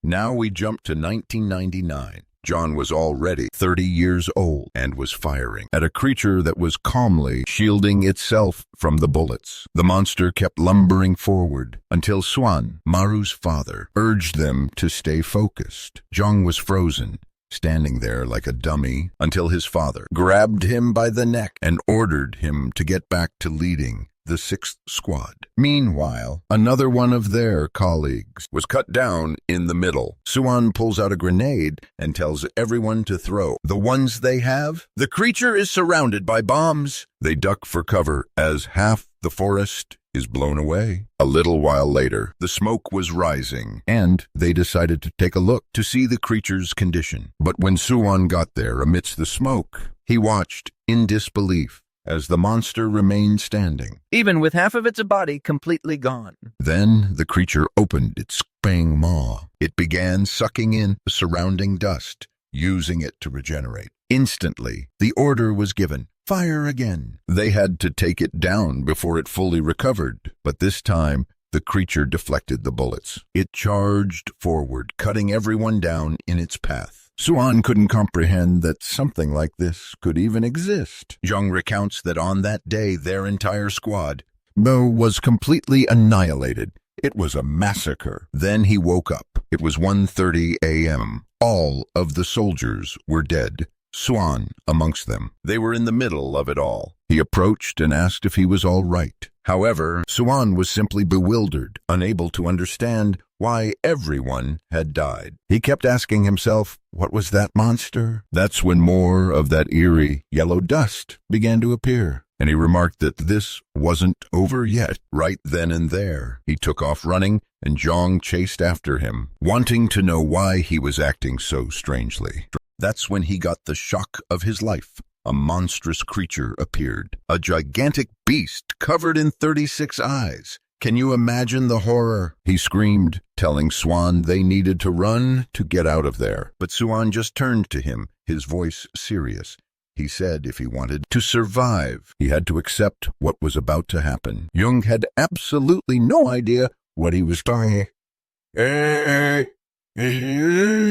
Now we jump to 1999. John was already 30 years old and was firing at a creature that was calmly shielding itself from the bullets. The monster kept lumbering forward until Swan, Maru's father, urged them to stay focused. John was frozen, standing there like a dummy, until his father grabbed him by the neck and ordered him to get back to leading the 6th squad. Meanwhile, another one of their colleagues was cut down in the middle. Suan pulls out a grenade and tells everyone to throw the ones they have. The creature is surrounded by bombs. They duck for cover as half the forest is blown away. A little while later, the smoke was rising, and they decided to take a look to see the creature's condition. But when Suan got there amidst the smoke, he watched in disbelief as the monster remained standing, even with half of its body completely gone. Then the creature opened its fang maw. It began sucking in the surrounding dust, using it to regenerate. Instantly, the order was given, fire again. They had to take it down before it fully recovered, but this time, the creature deflected the bullets. It charged forward, cutting everyone down in its path. Suan couldn't comprehend that something like this could even exist. Jung recounts that on that day, their entire squad was completely annihilated. It was a massacre. Then he woke up. It was 1:30 a.m. All of the soldiers were dead, Suan amongst them. They were in the middle of it all. He approached and asked if he was all right. However, Suan was simply bewildered, unable to understand why everyone had died. He kept asking himself, what was that monster? That's when more of that eerie yellow dust began to appear, and he remarked that this wasn't over yet. Right then and there, he took off running, and Zhang chased after him, wanting to know why he was acting so strangely. That's when he got the shock of his life. A monstrous creature appeared, a gigantic beast covered in 36 eyes. Can you imagine the horror? He screamed, telling Swan they needed to run to get out of there. But Swan just turned to him, his voice serious. He said if he wanted to survive, he had to accept what was about to happen. Jung had absolutely no idea what he was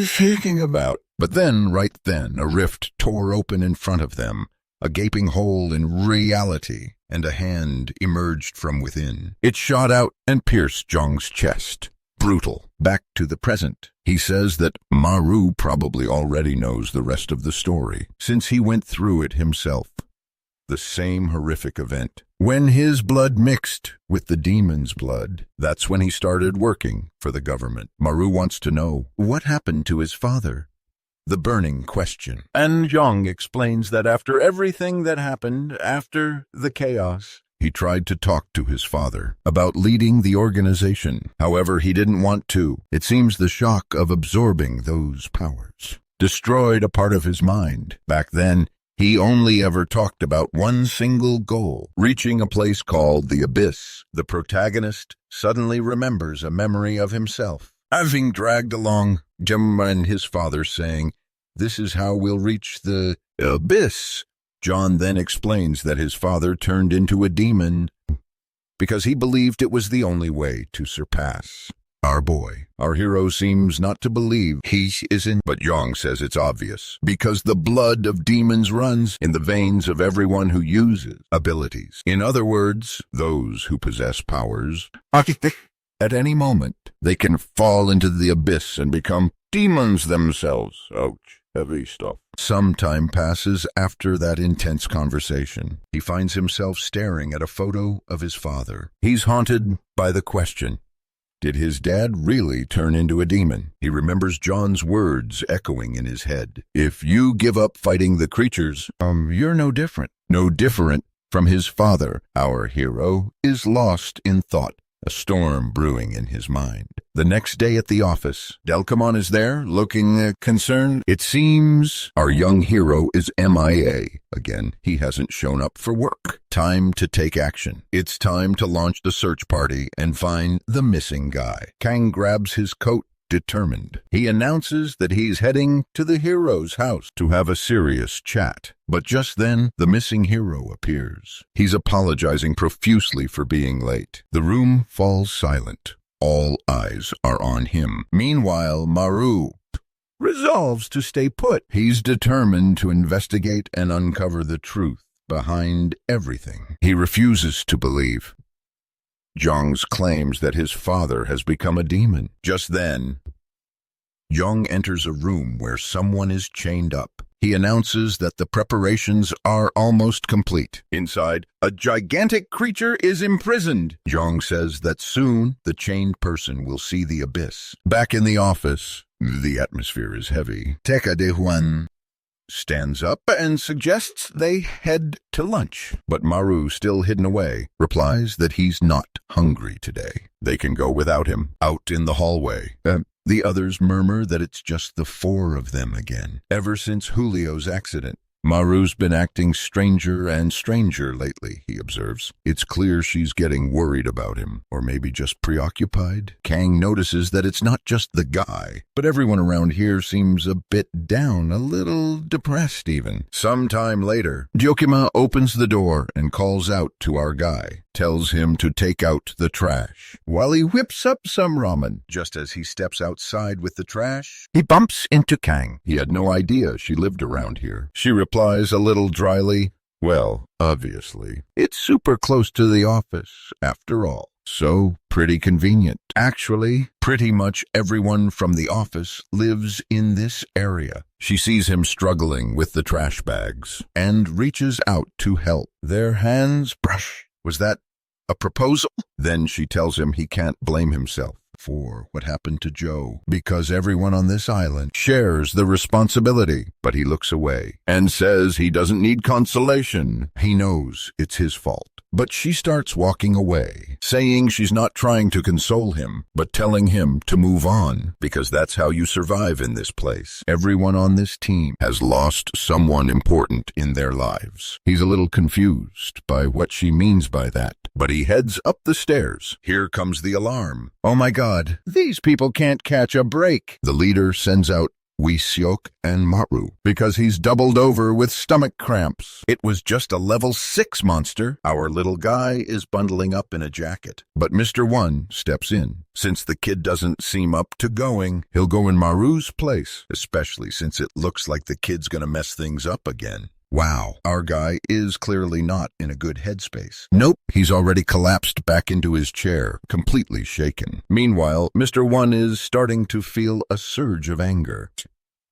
thinking about. But then, right then, a rift tore open in front of them, a gaping hole in reality, and a hand emerged from within. It shot out and pierced Zhang's chest. Brutal. Back to the present. He says that Maru probably already knows the rest of the story, since he went through it himself. the same horrific event. When his blood mixed with the demon's blood, that's when he started working for the government. Maru wants to know what happened to his father. The burning question. And Zhang explains that after everything that happened, after the chaos, he tried to talk to his father about leading the organization. However, he didn't want to. It seems the shock of absorbing those powers destroyed a part of his mind. Back then, he only ever talked about one single goal, reaching a place called the Abyss. The protagonist suddenly remembers a memory of himself, having dragged along Gemma and his father, saying, "This is how we'll reach the Abyss." John then explains that his father turned into a demon because he believed it was the only way to surpass our boy. Our hero seems not to believe he isn't, but Yang says it's obvious, because the blood of demons runs in the veins of everyone who uses abilities. In other words, those who possess powers. At any moment, they can fall into the abyss and become demons themselves. Ouch. Heavy stuff. Some time passes after that intense conversation. He finds himself staring at a photo of his father. He's haunted by the question, did his dad really turn into a demon? He remembers John's words echoing in his head. If you give up fighting the creatures, you're no different. No different from his father. Our hero is lost in thought, a storm brewing in his mind. The next day at the office, Delcamon is there, looking concerned. It seems our young hero is MIA. Again, he hasn't shown up for work. Time to take action. It's time to launch the search party and find the missing guy. Kang grabs his coat, determined. He announces that he's heading to the hero's house to have a serious chat. But just then, the missing hero appears. He's apologizing profusely for being late. The room falls silent. All eyes are on him. Meanwhile, Maru resolves to stay put. He's determined to investigate and uncover the truth behind everything. He refuses to believe Zhang's claims that his father has become a demon. Just then, Zhang enters a room where someone is chained up. He announces that the preparations are almost complete. Inside, a gigantic creature is imprisoned. Zhang says that soon the chained person will see the abyss. Back in the office, the atmosphere is heavy. Teka de Juan stands up and suggests they head to lunch. But Maru, still hidden away, replies that he's not hungry today. They can go without him. Out in the hallway, the others murmur that it's just the four of them again. Ever since Julio's accident, Maru's been acting stranger and stranger lately, he observes. It's clear she's getting worried about him, or maybe just preoccupied. Kang notices that it's not just the guy, but everyone around here seems a bit down, a little depressed even. Sometime later, Gyokima opens the door and calls out to our guy, tells him to take out the trash, while he whips up some ramen. Just as he steps outside with the trash, he bumps into Kang. He had no idea she lived around here. She replies a little dryly, "Well, obviously, it's super close to the office, after all. So pretty convenient. Actually, pretty much everyone from the office lives in this area." She sees him struggling with the trash bags and reaches out to help. Their hands brush. Was that a proposal? Then she tells him he can't blame himself for what happened to Joe, because everyone on this island shares the responsibility. But he looks away and says he doesn't need consolation. He knows it's his fault. But she starts walking away, saying she's not trying to console him, but telling him to move on, because that's how you survive in this place. Everyone on this team has lost someone important in their lives. He's a little confused by what she means by that, but he heads up the stairs. Here comes the alarm. Oh my God, these people can't catch a break. The leader sends out Seok and Maru because he's doubled over with stomach cramps. It was just a level 6 monster. Our little guy is bundling up in a jacket. But Mr. One steps in. Since the kid doesn't seem up to going, he'll go in Maru's place, especially since it looks like the kid's gonna mess things up again. Wow, our guy is clearly not in a good headspace. Nope, he's already collapsed back into his chair, completely shaken. Meanwhile, Mr. One is starting to feel a surge of anger.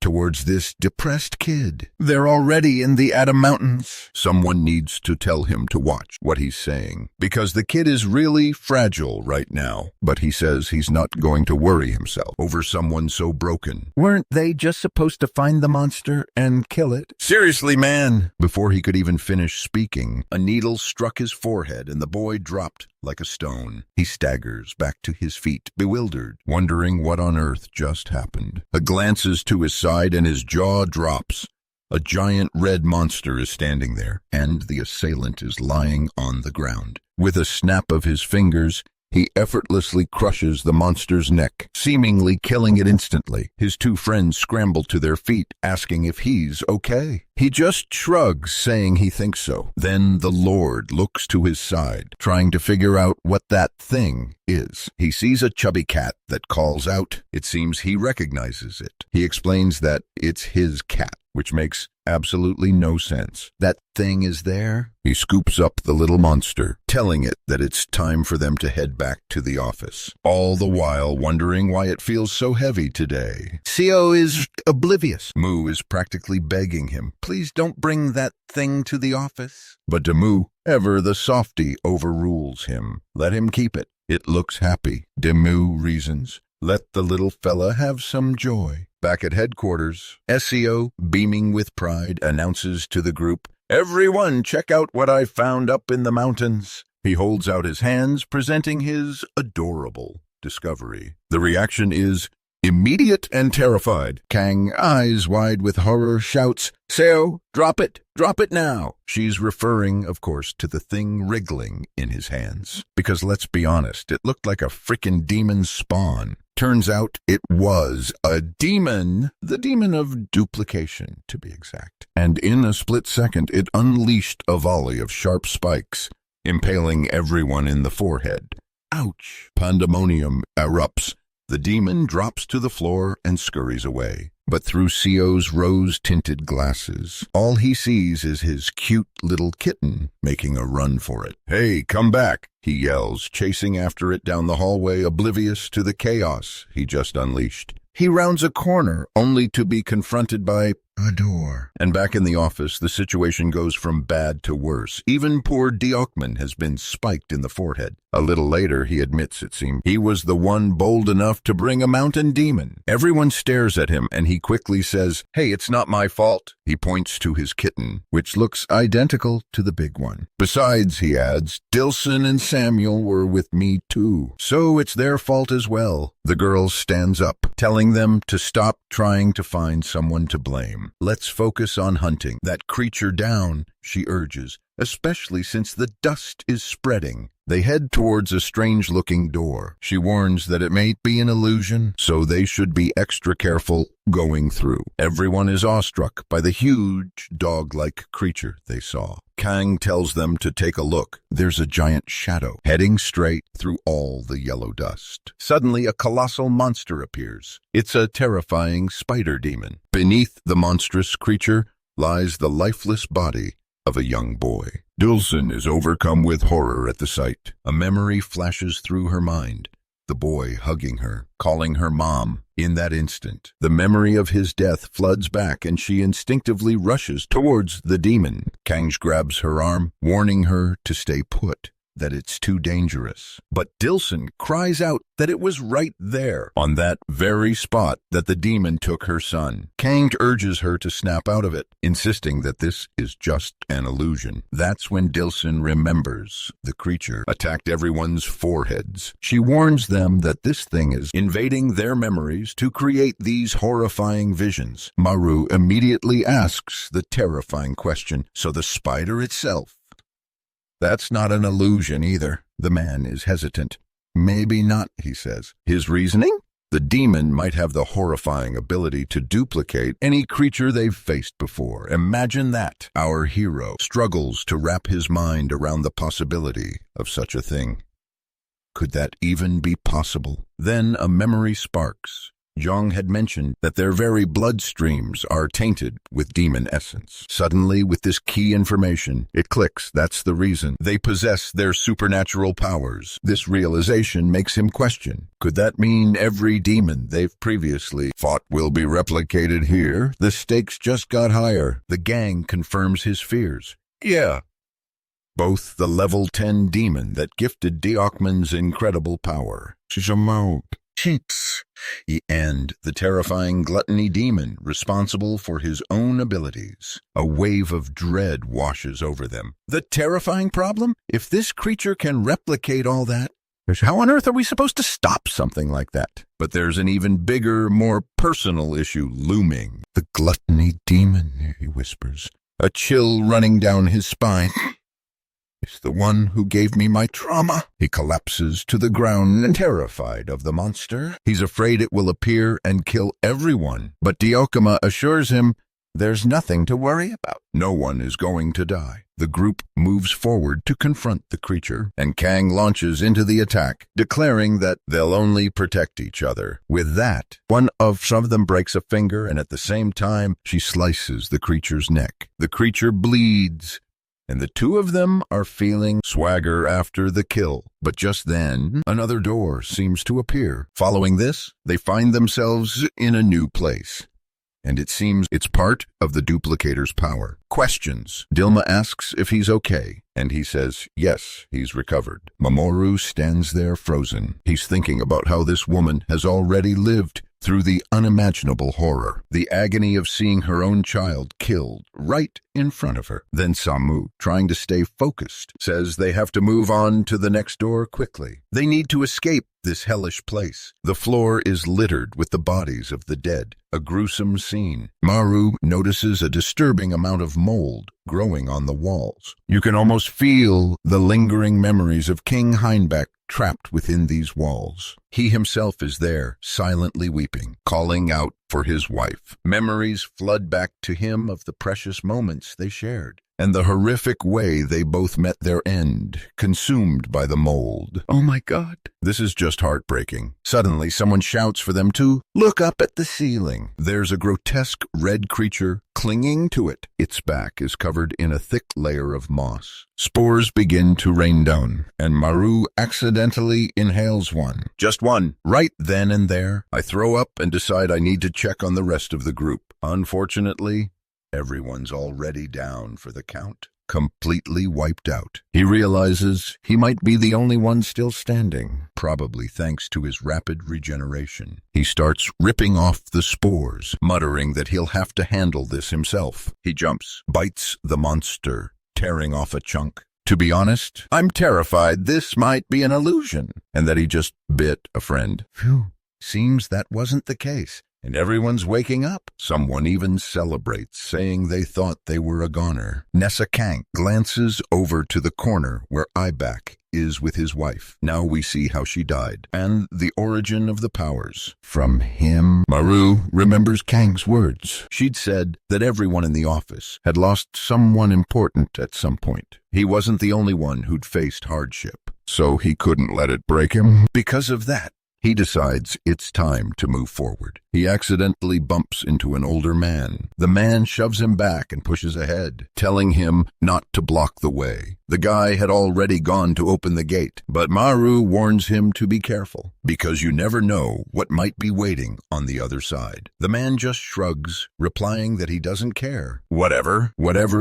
towards this depressed kid. They're already in the Adam Mountains. Someone needs to tell him to watch what he's saying, because the kid is really fragile right now. But he says he's not going to worry himself over someone so broken. Weren't they just supposed to find the monster and kill it? Seriously, man! Before he could even finish speaking, a needle struck his forehead and the boy dropped like a stone. He staggers back to his feet, bewildered, wondering what on earth just happened. A glances to his side and his jaw drops. A giant red monster is standing there, and the assailant is lying on the ground. With a snap of his fingers, he effortlessly crushes the monster's neck, seemingly killing it instantly. His two friends scramble to their feet, asking if he's okay. He just shrugs, saying he thinks so. Then the Lord looks to his side, trying to figure out what that thing is. He sees a chubby cat that calls out. It seems he recognizes it. He explains that it's his cat, which makes absolutely no sense. That thing is there. He scoops up the little monster, telling it that it's time for them to head back to the office, all the while wondering why it feels so heavy today. Seo is oblivious. Moo is practically begging him, Please don't bring that thing to the office. but Demu, ever the softy, overrules him. Let him keep it. It looks happy. Demu reasons. Let the little fella have some joy. Back at headquarters, SEO, beaming with pride, announces to the group, "Everyone, check out what I found up in the mountains." He holds out his hands, presenting his adorable discovery. The reaction is immediate and terrified. Kang, eyes wide with horror, shouts, "Seo, drop it now." She's referring, of course, to the thing wriggling in his hands. Because let's be honest, it looked like a frickin' demon spawn. Turns out it was a demon, the demon of duplication, to be exact. And in a split second, it unleashed a volley of sharp spikes, impaling everyone in the forehead. Ouch! Pandemonium erupts. The demon drops to the floor and scurries away. But through Seo's rose-tinted glasses, all he sees is his cute little kitten making a run for it. "Hey, come back!" he yells, chasing after it down the hallway, oblivious to the chaos he just unleashed. He rounds a corner, only to be confronted by a door. And back in the office, the situation goes from bad to worse. Even poor Deokman has been spiked in the forehead. A little later, he admits, it seemed, he was the one bold enough to bring a mountain demon. Everyone stares at him, and he quickly says, "Hey, it's not my fault." He points to his kitten, which looks identical to the big one. "Besides," he adds, "Dilson and Samuel were with me too, so it's their fault as well." The girl stands up, telling them to stop trying to find someone to blame. "Let's focus on hunting that creature down," she urges, "especially since the dust is spreading." They head towards a strange-looking door. She warns that it may be an illusion, so they should be extra careful going through. Everyone is awestruck by the huge, dog-like creature they saw. Kang tells them to take a look. There's a giant shadow heading straight through all the yellow dust. Suddenly, a colossal monster appears. It's a terrifying spider demon. Beneath the monstrous creature lies the lifeless body of a young boy. Dilson is overcome with horror at the sight. A memory flashes through her mind. The boy hugging her, calling her mom. In that instant, the memory of his death floods back and she instinctively rushes towards the demon. Kang grabs her arm, warning her to stay put, that it's too dangerous. But Dilson cries out that it was right there, on that very spot, that the demon took her son. Kang urges her to snap out of it, insisting that this is just an illusion. That's when Dilson remembers the creature attacked everyone's foreheads. She warns them that this thing is invading their memories to create these horrifying visions. Maru immediately asks the terrifying question, "So the spider itself?" "That's not an illusion either." The man is hesitant. "Maybe not," he says. His reasoning? The demon might have the horrifying ability to duplicate any creature they've faced before. Imagine that. Our hero struggles to wrap his mind around the possibility of such a thing. Could that even be possible? Then a memory sparks. Zhang had mentioned that their very bloodstreams are tainted with demon essence. Suddenly, with this key information, it clicks. That's the reason. They possess their supernatural powers. This realization makes him question, could that mean every demon they've previously fought will be replicated here? The stakes just got higher. The gang confirms his fears. Yeah. Both the level 10 demon that gifted Deokman's incredible power, and the terrifying gluttony demon responsible for his own abilities. A wave of dread washes over them. The terrifying problem? If this creature can replicate all that, how on earth are we supposed to stop something like that? But there's an even bigger, more personal issue looming. The gluttony demon, he whispers, a chill running down his spine. It's the one who gave me my trauma. He collapses to the ground, terrified of the monster. He's afraid it will appear and kill everyone. But Deokama assures him there's nothing to worry about. No one is going to die. The group moves forward to confront the creature, and Kang launches into the attack, declaring that they'll only protect each other. With that, one of them breaks a finger, and at the same time, she slices the creature's neck. The creature bleeds, and the two of them are feeling swagger after the kill. But just then, another door seems to appear. Following this, they find themselves in a new place. And it seems it's part of the duplicator's power. Questions. Dilma asks if he's okay, and he says yes, he's recovered. Mamoru stands there frozen. He's thinking about how this woman has already lived through the unimaginable horror, the agony of seeing her own child killed right in front of her. Then Samu, trying to stay focused, says they have to move on to the next door quickly. They need to escape this hellish place. The floor is littered with the bodies of the dead, a gruesome scene. Maru notices a disturbing amount of mold growing on the walls. You can almost feel the lingering memories of King Heinbeck trapped within these walls. He himself is there, silently weeping, calling out for his wife. Memories flood back to him of the precious moments they shared, and the horrific way they both met their end, consumed by the mold. Oh my God. This is just heartbreaking. Suddenly, someone shouts for them to look up at the ceiling. There's a grotesque red creature clinging to it. Its back is covered in a thick layer of moss. Spores begin to rain down, and Maru accidentally inhales one. Just one. Right then and there, I throw up and decide I need to check on the rest of the group. Unfortunately, everyone's already down for the count, completely wiped out. He realizes he might be the only one still standing, probably thanks to his rapid regeneration. He starts ripping off the spores, muttering that he'll have to handle this himself. He jumps, bites the monster, tearing off a chunk. To be honest, I'm terrified this might be an illusion, and that he just bit a friend. Phew, seems that wasn't the case. And everyone's waking up. Someone even celebrates, saying they thought they were a goner. Nessa Kang glances over to the corner where Ibak is with his wife. Now we see how she died, and the origin of the powers. From him, Maru remembers Kang's words. She'd said that everyone in the office had lost someone important at some point. He wasn't the only one who'd faced hardship, so he couldn't let it break him. Because of that, he decides it's time to move forward. He accidentally bumps into an older man. The man shoves him back and pushes ahead, telling him not to block the way. The guy had already gone to open the gate, but Maru warns him to be careful, because you never know what might be waiting on the other side. The man just shrugs, replying that he doesn't care. Whatever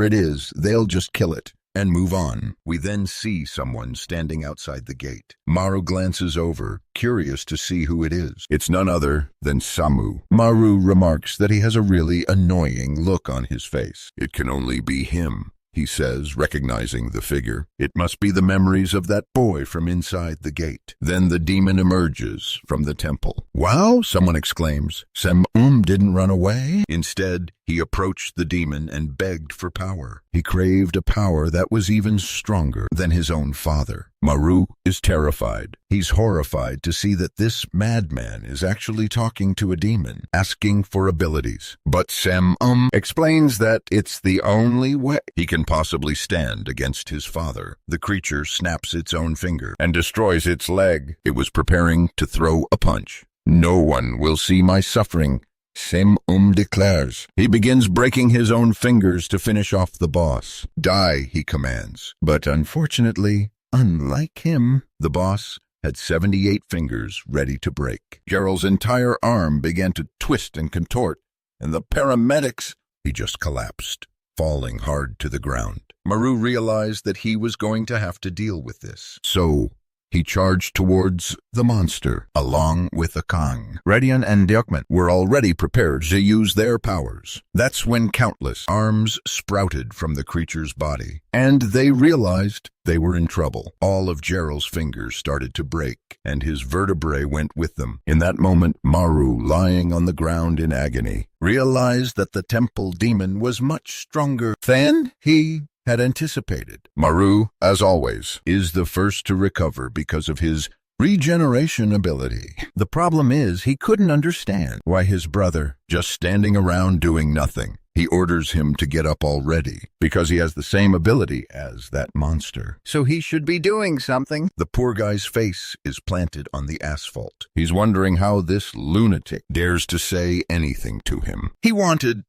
it is, they'll just kill it and move on. We then see someone standing outside the gate. Maru glances over, curious to see who it is. It's none other than Samu. Maru remarks that he has a really annoying look on his face. It can only be him, he says, recognizing the figure. It must be the memories of that boy from inside the gate. Then the demon emerges from the temple. Wow, someone exclaims. Sem didn't run away. Instead, he approached the demon and begged for power. He craved a power that was even stronger than his own father. Maru is terrified. He's horrified to see that this madman is actually talking to a demon, asking for abilities. But Sem explains that it's the only way he can possibly stand against his father. The creature snaps its own finger and destroys its leg. It was preparing to throw a punch. No one will see my suffering, Sem declares. He begins breaking his own fingers to finish off the boss. Die, he commands. But unfortunately, unlike him, the boss had 78 fingers ready to break. Gerald's entire arm began to twist and contort, and the paramedics, he just collapsed, falling hard to the ground. Maru realized that he was going to have to deal with this. So he charged towards the monster, along with the Kang. Radian and Deokman were already prepared to use their powers. That's when countless arms sprouted from the creature's body, and they realized they were in trouble. All of Gerald's fingers started to break, and his vertebrae went with them. In that moment, Maru, lying on the ground in agony, realized that the temple demon was much stronger than he had anticipated. Maru, as always, is the first to recover because of his regeneration ability. The problem is he couldn't understand why his brother just standing around doing nothing. He orders him to get up already because he has the same ability as that monster. So he should be doing something. The poor guy's face is planted on the asphalt. He's wondering how this lunatic dares to say anything to him. He wanted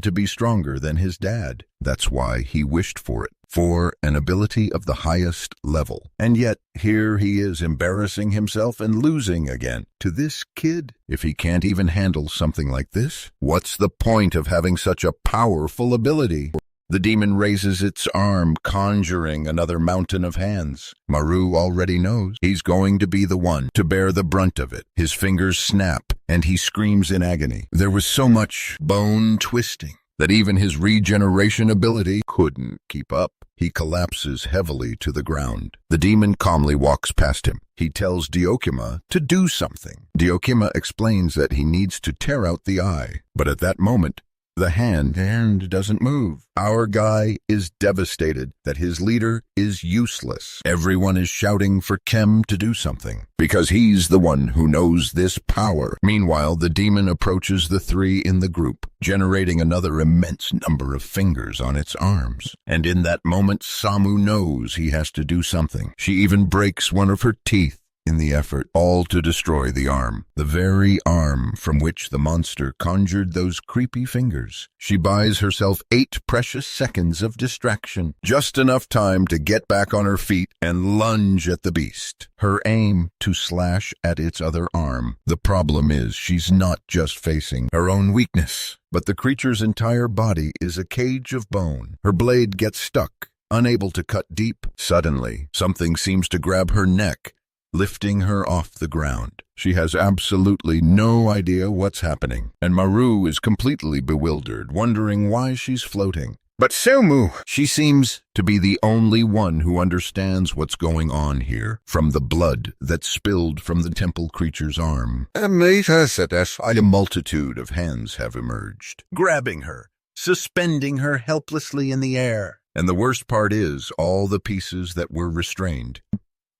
to be stronger than his dad. That's why he wished for it, for an ability of the highest level. And yet, here he is embarrassing himself and losing again to this kid. If he can't even handle something like this, what's the point of having such a powerful ability? The demon raises its arm, conjuring another mountain of hands. Maru already knows he's going to be the one to bear the brunt of it. His fingers snap, and he screams in agony. There was so much bone twisting that even his regeneration ability couldn't keep up. He collapses heavily to the ground. The demon calmly walks past him. He tells Deokima to do something. Deokima explains that he needs to tear out the eye, but at that moment, the hand doesn't move. Our guy is devastated that his leader is useless. Everyone is shouting for Kem to do something, because he's the one who knows this power. Meanwhile, the demon approaches the three in the group, generating another immense number of fingers on its arms. And in that moment, Samu knows he has to do something. She even breaks one of her teeth in the effort, all to destroy the arm, the very arm from which the monster conjured those creepy fingers. She buys herself 8 precious seconds of distraction, just enough time to get back on her feet and lunge at the beast, her aim to slash at its other arm. The problem is she's not just facing her own weakness, but the creature's entire body is a cage of bone. Her blade gets stuck, unable to cut deep. Suddenly, something seems to grab her neck, lifting her off the ground. She has absolutely no idea what's happening, and Maru is completely bewildered, wondering why she's floating. But Sumu, she seems to be the only one who understands what's going on here, from the blood that spilled from the temple creature's arm. A multitude of hands have emerged, grabbing her, suspending her helplessly in the air. And the worst part is, all the pieces that were restrained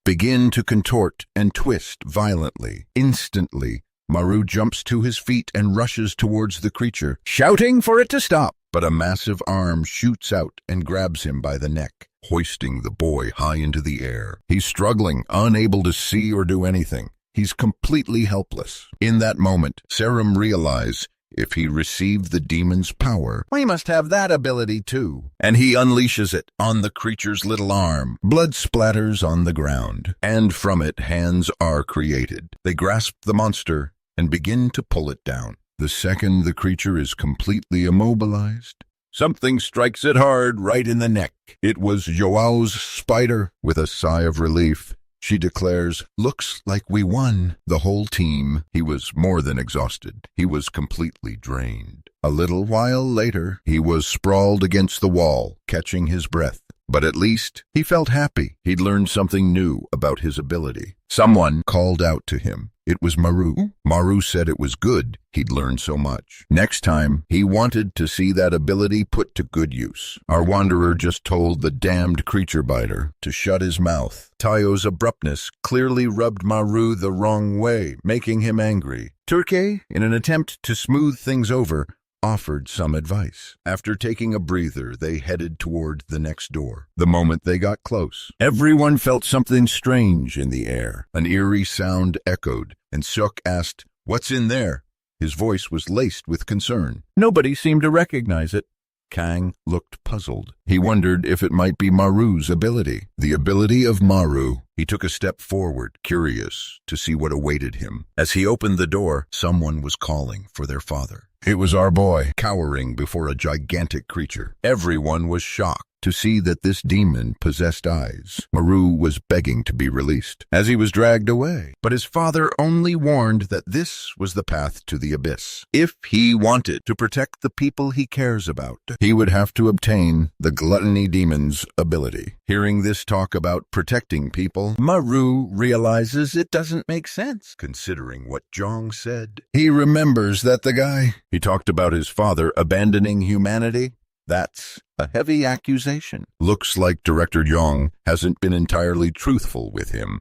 begin to contort and twist violently. Instantly, Maru jumps to his feet and rushes towards the creature, shouting for it to stop. But a massive arm shoots out and grabs him by the neck, hoisting the boy high into the air. He's struggling, unable to see or do anything. He's completely helpless. In that moment, Serum realizes if he received the demon's power, We must have that ability too. and he unleashes it on the creature's little arm. Blood splatters on the ground, and from it hands are created. They grasp the monster and begin to pull it down. The second the creature is completely immobilized, something strikes it hard right in the neck. It was Joao's spider. With a sigh of relief, she declares, "Looks like we won." The whole team, he was more than exhausted. He was completely drained. A little while later, he was sprawled against the wall, catching his breath. But at least he felt happy. He'd learned something new about his ability. Someone called out to him. It was Maru. Maru said it was good he'd learned so much. Next time, he wanted to see that ability put to good use. Our wanderer just told the damned creature biter to shut his mouth. Tayo's abruptness clearly rubbed Maru the wrong way, making him angry. Turkey, in an attempt to smooth things over, offered some advice. After taking a breather, they headed toward the next door. The moment they got close, everyone felt something strange in the air. An eerie sound echoed, and Suk asked, "What's in there?" His voice was laced with concern. Nobody seemed to recognize it. Kang looked puzzled. He wondered if it might be Maru's ability. The ability of Maru. He took a step forward, curious to see what awaited him. As he opened the door, someone was calling for their father. It was our boy, cowering before a gigantic creature. Everyone was shocked to see that this demon possessed eyes. Maru was begging to be released as he was dragged away, but his father only warned that this was the path to the abyss. If he wanted to protect the people he cares about, he would have to obtain the gluttony demon's ability. Hearing this talk about protecting people, Maru realizes it doesn't make sense, considering what Zhang said. He remembers that the guy he talked about his father abandoning humanity. That's a heavy accusation. Looks like Director Yong hasn't been entirely truthful with him.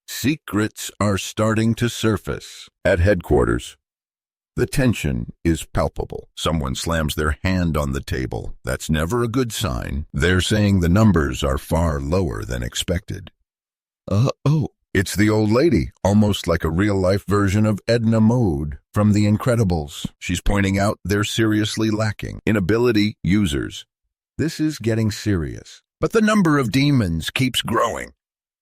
Secrets are starting to surface at headquarters. The tension is palpable. Someone slams their hand on the table. That's never a good sign. They're saying the numbers are far lower than expected. It's the old lady, almost like a real-life version of Edna Mode from The Incredibles. She's pointing out they're seriously lacking in ability users. This is getting serious. But the number of demons keeps growing.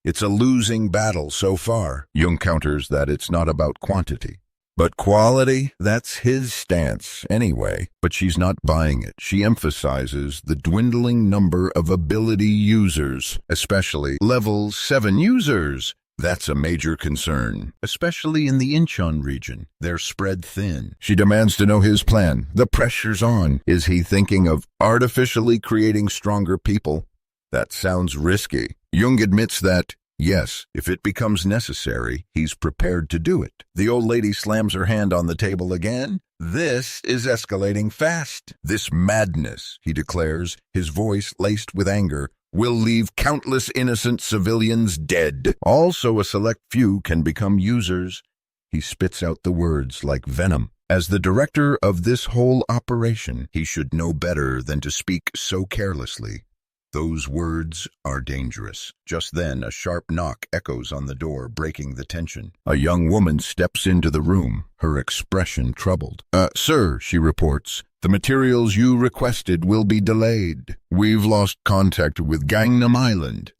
It's a losing battle so far. Jung counters that it's not about quantity, but quality. That's his stance anyway. But she's not buying it. She emphasizes the dwindling number of ability users, especially level 7 users. That's a major concern, especially in the Incheon region. They're spread thin. She demands to know his plan. The pressure's on. Is he thinking of artificially creating stronger people? That sounds risky. Jung admits that, yes, if it becomes necessary, he's prepared to do it. The old lady slams her hand on the table again. This is escalating fast. This madness, he declares, his voice laced with anger, will leave countless innocent civilians dead. Also, a select few can become users. He spits out the words like venom. As the director of this whole operation, he should know better than to speak so carelessly. Those words are dangerous. Just then, a sharp knock echoes on the door, breaking the tension. A young woman steps into the room, her expression troubled. Sir, she reports, the materials you requested will be delayed. We've lost contact with Gangnam Island.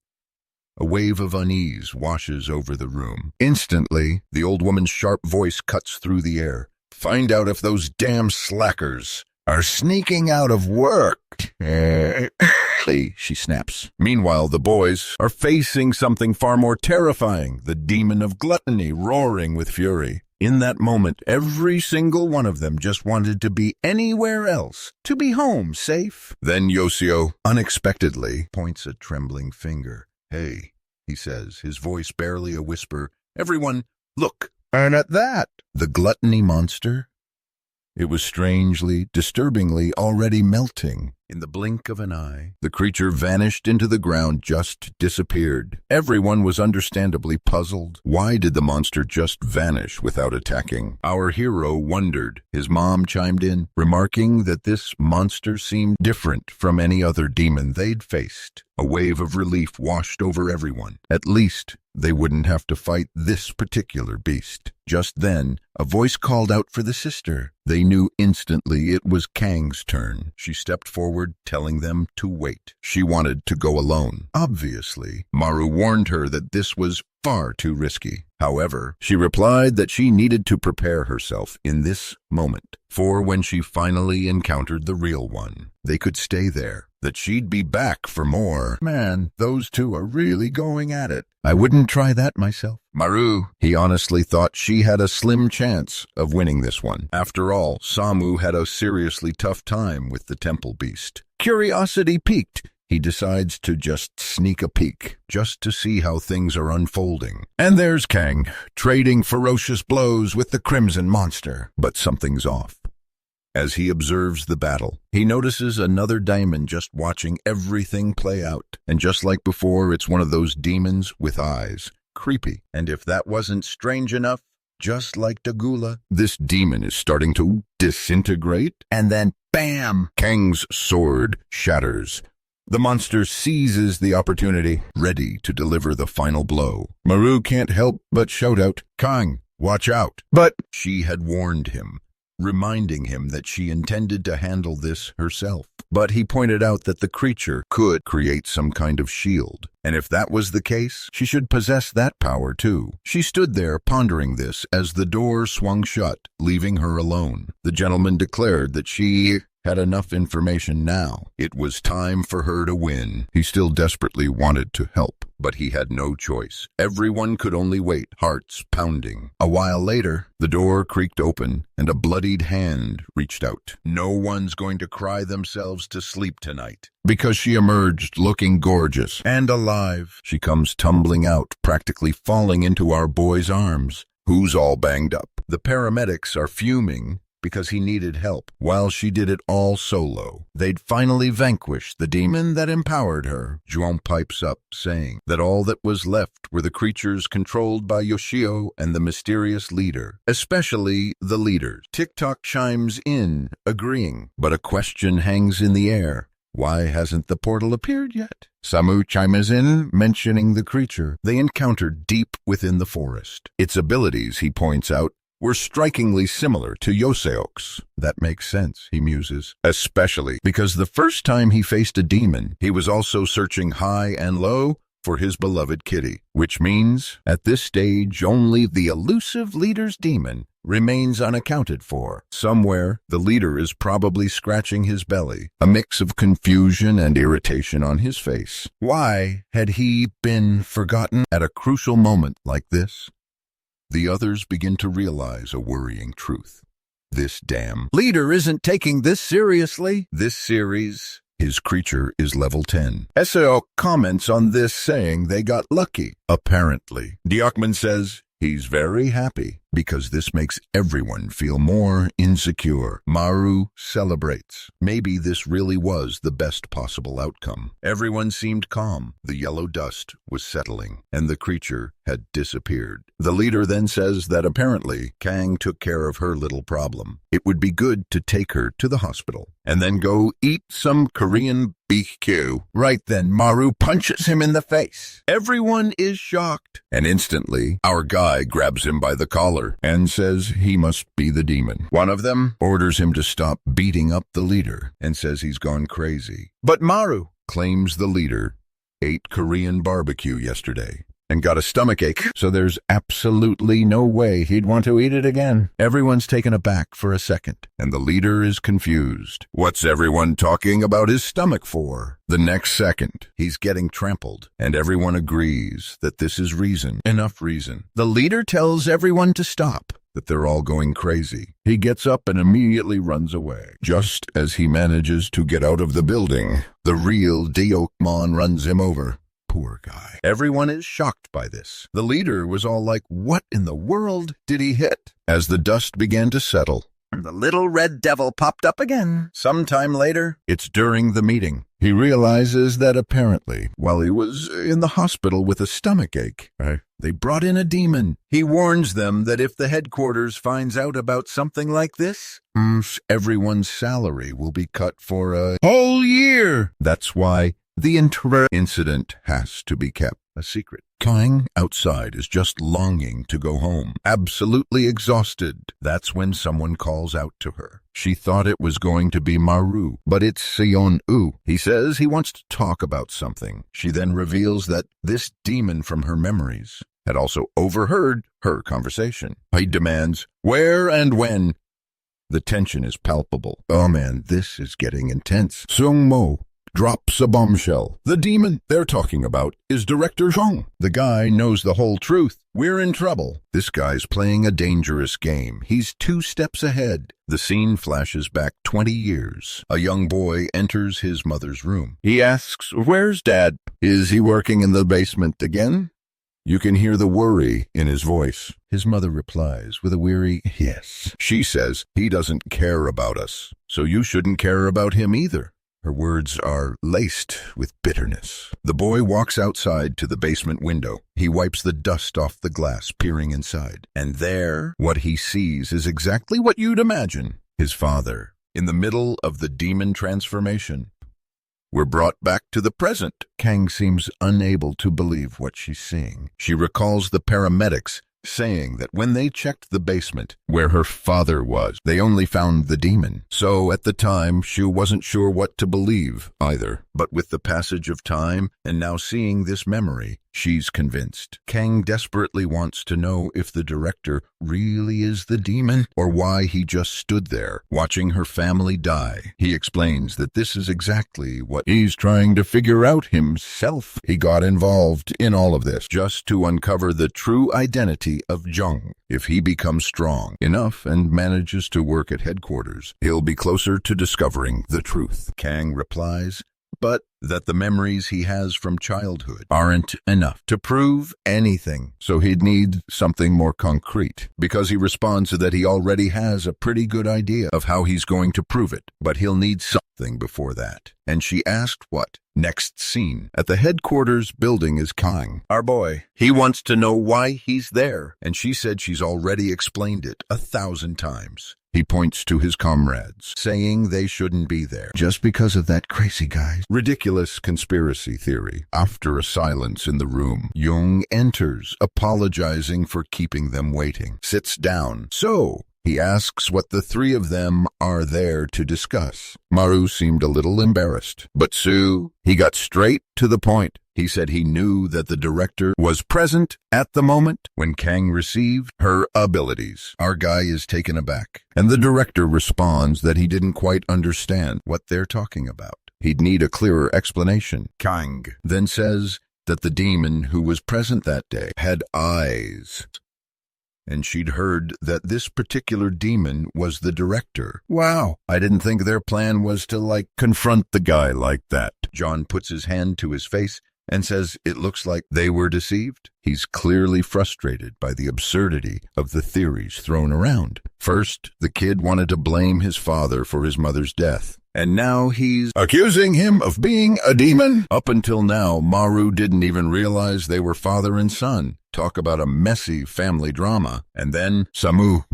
A wave of unease washes over the room. Instantly, the old woman's sharp voice cuts through the air. Find out if those damn slackers are sneaking out of work. She snaps. Meanwhile, the boys are facing something far more terrifying, the demon of gluttony roaring with fury. In that moment, every single one of them just wanted to be anywhere else, to be home, safe. Then Yosio, unexpectedly, points a trembling finger. Hey, he says, his voice barely a whisper. Everyone, look. And at that, the gluttony monster, it was strangely, disturbingly already melting. In the blink of an eye, the creature vanished into the ground, just disappeared. Everyone was understandably puzzled. Why did the monster just vanish without attacking? Our hero wondered. His mom chimed in, remarking that this monster seemed different from any other demon they'd faced. A wave of relief washed over everyone. At least they wouldn't have to fight this particular beast. Just then, a voice called out for the sister. They knew instantly it was Kang's turn. She stepped forward, telling them to wait. She wanted to go alone. Obviously, Maru warned her that this was far too risky. However, she replied that she needed to prepare herself in this moment, for when she finally encountered the real one, they could stay there, that she'd be back for more. Man, those two are really going at it. I wouldn't try that myself. Maru, he honestly thought she had a slim chance of winning this one. After all, Samu had a seriously tough time with the temple beast. Curiosity piqued. He decides to just sneak a peek, just to see how things are unfolding. And there's Kang, trading ferocious blows with the Crimson Monster. But something's off. As he observes the battle, he notices another diamond just watching everything play out. And just like before, it's one of those demons with eyes. Creepy. And if that wasn't strange enough, Just like Dagula, this demon is starting to disintegrate, and then bam! Kang's sword shatters. The monster seizes the opportunity, ready to deliver the final blow. Maru can't help but shout out, "Kang, watch out!" But she had warned him, reminding him that she intended to handle this herself. But he pointed out that the creature could create some kind of shield, and if that was the case, she should possess that power too. She stood there pondering this as the door swung shut, leaving her alone. The gentleman declared that she had enough information now. It was time for her to win. He still desperately wanted to help, but he had no choice. Everyone could only wait, hearts pounding. A while later, the door creaked open and a bloodied hand reached out. No one's going to cry themselves to sleep tonight, because she emerged looking gorgeous and alive. She comes tumbling out, practically falling into our boy's arms, who's all banged up. The paramedics are fuming because he needed help, while she did it all solo. They'd finally vanquished the demon that empowered her. Zhuang pipes up, saying that all that was left were the creatures controlled by Yoshio and the mysterious leader, especially the leaders. TikTok chimes in, agreeing, but a question hangs in the air. Why hasn't the portal appeared yet? Samu chimes in, mentioning the creature they encountered deep within the forest. Its abilities, he points out, were strikingly similar to Yoseok's. That makes sense, he muses, especially because the first time he faced a demon, he was also searching high and low for his beloved kitty, which means, at this stage, only the elusive leader's demon remains unaccounted for. Somewhere, the leader is probably scratching his belly, a mix of confusion and irritation on his face. Why had he been forgotten at a crucial moment like this? The others begin to realize a worrying truth. This damn leader isn't taking this seriously. This series, his creature is level 10. Seo comments on this, saying they got lucky. Apparently, Diokman says he's very happy because this makes everyone feel more insecure. Maru celebrates. Maybe this really was the best possible outcome. Everyone seemed calm. The yellow dust was settling, and the creature had disappeared. The leader then says that apparently Kang took care of her little problem. It would be good to take her to the hospital and then go eat some Korean BBQ. Right then, Maru punches him in the face. Everyone is shocked, and instantly, our guy grabs him by the collar and says he must be the demon. One of them orders him to stop beating up the leader and says he's gone crazy. But Maru claims the leader ate Korean barbecue yesterday and got a stomachache, so there's absolutely no way he'd want to eat it again. Everyone's taken aback for a second, and the leader is confused. What's everyone talking about his stomach for? The next second, he's getting trampled, and everyone agrees that this is reason, enough reason. The leader tells everyone to stop, that they're all going crazy. He gets up and immediately runs away. Just as he manages to get out of the building, the real Diokman runs him over. Poor guy. Everyone is shocked by this. The leader was all like, what in the world did he hit? As the dust began to settle, the little red devil popped up again. Sometime later, it's during the meeting. He realizes that apparently, while he was in the hospital with a stomachache, they brought in a demon. He warns them that if the headquarters finds out about something like this, everyone's salary will be cut for a whole year. That's why the entire incident has to be kept a secret. Kang outside is just longing to go home, absolutely exhausted. That's when someone calls out to her. She thought it was going to be Maru, but it's Seon-woo. He says he wants to talk about something. She then reveals that this demon from her memories had also overheard her conversation. He demands, where and when? The tension is palpable. Oh man, this is getting intense. Sung-mo drops a bombshell. The demon they're talking about is Director Zhong. The guy knows the whole truth. We're in trouble. This guy's playing a dangerous game. He's 2 steps ahead. The scene flashes back 20 years. A young boy enters his mother's room. He asks, where's Dad? Is he working in the basement again? You can hear the worry in his voice. His mother replies with a weary yes. She says he doesn't care about us, so you shouldn't care about him either. Her words are laced with bitterness. The boy walks outside to the basement window. He wipes the dust off the glass, peering inside. And there, what he sees is exactly what you'd imagine. His father, in the middle of the demon transformation. We're brought back to the present. Kang seems unable to believe what she's seeing. She recalls the paramedics saying that when they checked the basement where her father was, they only found the demon. So at the time, she wasn't sure what to believe either. But with the passage of time and now seeing this memory, she's convinced. Kang desperately wants to know if the director really is the demon or why he just stood there watching her family die. He explains that this is exactly what he's trying to figure out himself. He got involved in all of this just to uncover the true identity of Jung. If he becomes strong enough and manages to work at headquarters, he'll be closer to discovering the truth. Kang replies, but that the memories he has from childhood aren't enough to prove anything, so he'd need something more concrete, because he responds that he already has a pretty good idea of how he's going to prove it, but he'll need something before that. And she asked what? Next scene. At the headquarters building is Kang, our boy. He wants to know why he's there, and she said she's already explained it 1,000 times. He points to his comrades, saying they shouldn't be there, just because of that crazy guy's ridiculous conspiracy theory. After a silence in the room, Jung enters, apologizing for keeping them waiting, sits down. So, he asks what the three of them are there to discuss. Maru seemed a little embarrassed, but he got straight to the point. He said he knew that the director was present at the moment when Kang received her abilities. Our guy is taken aback, and the director responds that he didn't quite understand what they're talking about. He'd need a clearer explanation. Kang then says that the demon who was present that day had eyes, and she'd heard that this particular demon was the director. Wow, I didn't think their plan was to, confront the guy like that. John puts his hand to his face and says it looks like they were deceived. He's clearly frustrated by the absurdity of the theories thrown around. First, the kid wanted to blame his father for his mother's death, and now he's accusing him of being a demon? Up until now, Maru didn't even realize they were father and son. Talk about a messy family drama. And then Samu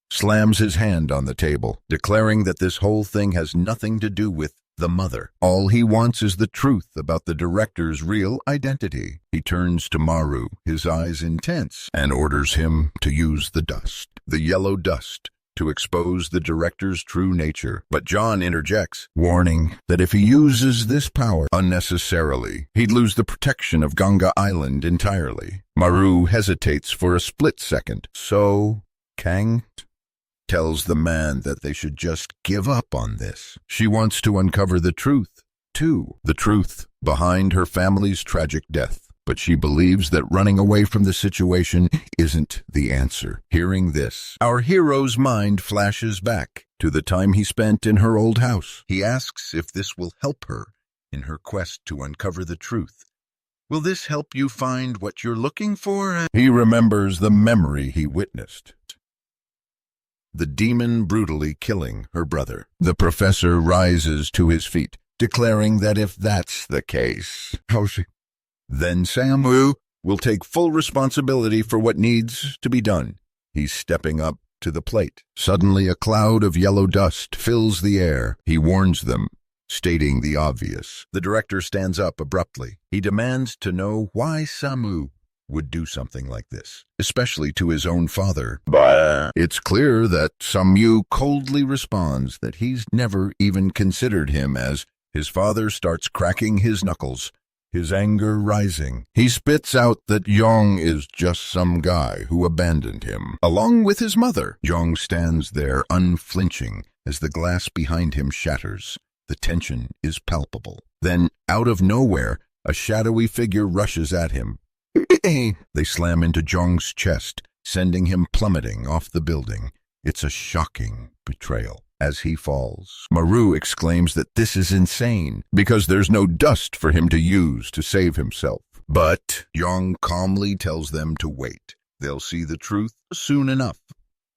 slams his hand on the table, declaring that this whole thing has nothing to do with the mother. All he wants is the truth about the director's real identity. He turns to Maru, his eyes intense, and orders him to use the dust, the yellow dust, to expose the director's true nature. But John interjects, warning that if he uses this power unnecessarily, he'd lose the protection of Ganga Island entirely. Maru hesitates for a split second, so Kang tells the man that they should just give up on this. She wants to uncover the truth, too. The truth behind her family's tragic death. But she believes that running away from the situation isn't the answer. Hearing this, our hero's mind flashes back to the time he spent in her old house. He asks if this will help her in her quest to uncover the truth. Will this help you find what you're looking for? He remembers the memory he witnessed. The demon brutally killing her brother. The professor rises to his feet, declaring that if that's the case, then Samu will take full responsibility for what needs to be done. He's stepping up to the plate. Suddenly, a cloud of yellow dust fills the air. He warns them, stating the obvious. The director stands up abruptly. He demands to know why Samu would do something like this, especially to his own father. But it's clear that Samu coldly responds that he's never even considered him as his father starts cracking his knuckles, his anger rising. He spits out that Jong is just some guy who abandoned him, along with his mother. Jong stands there unflinching as the glass behind him shatters. The tension is palpable. Then, out of nowhere, a shadowy figure rushes at him. They slam into Jong's chest, sending him plummeting off the building. It's a shocking betrayal. As he falls, Maru exclaims that this is insane, because there's no dust for him to use to save himself. But Jong calmly tells them to wait. They'll see the truth soon enough.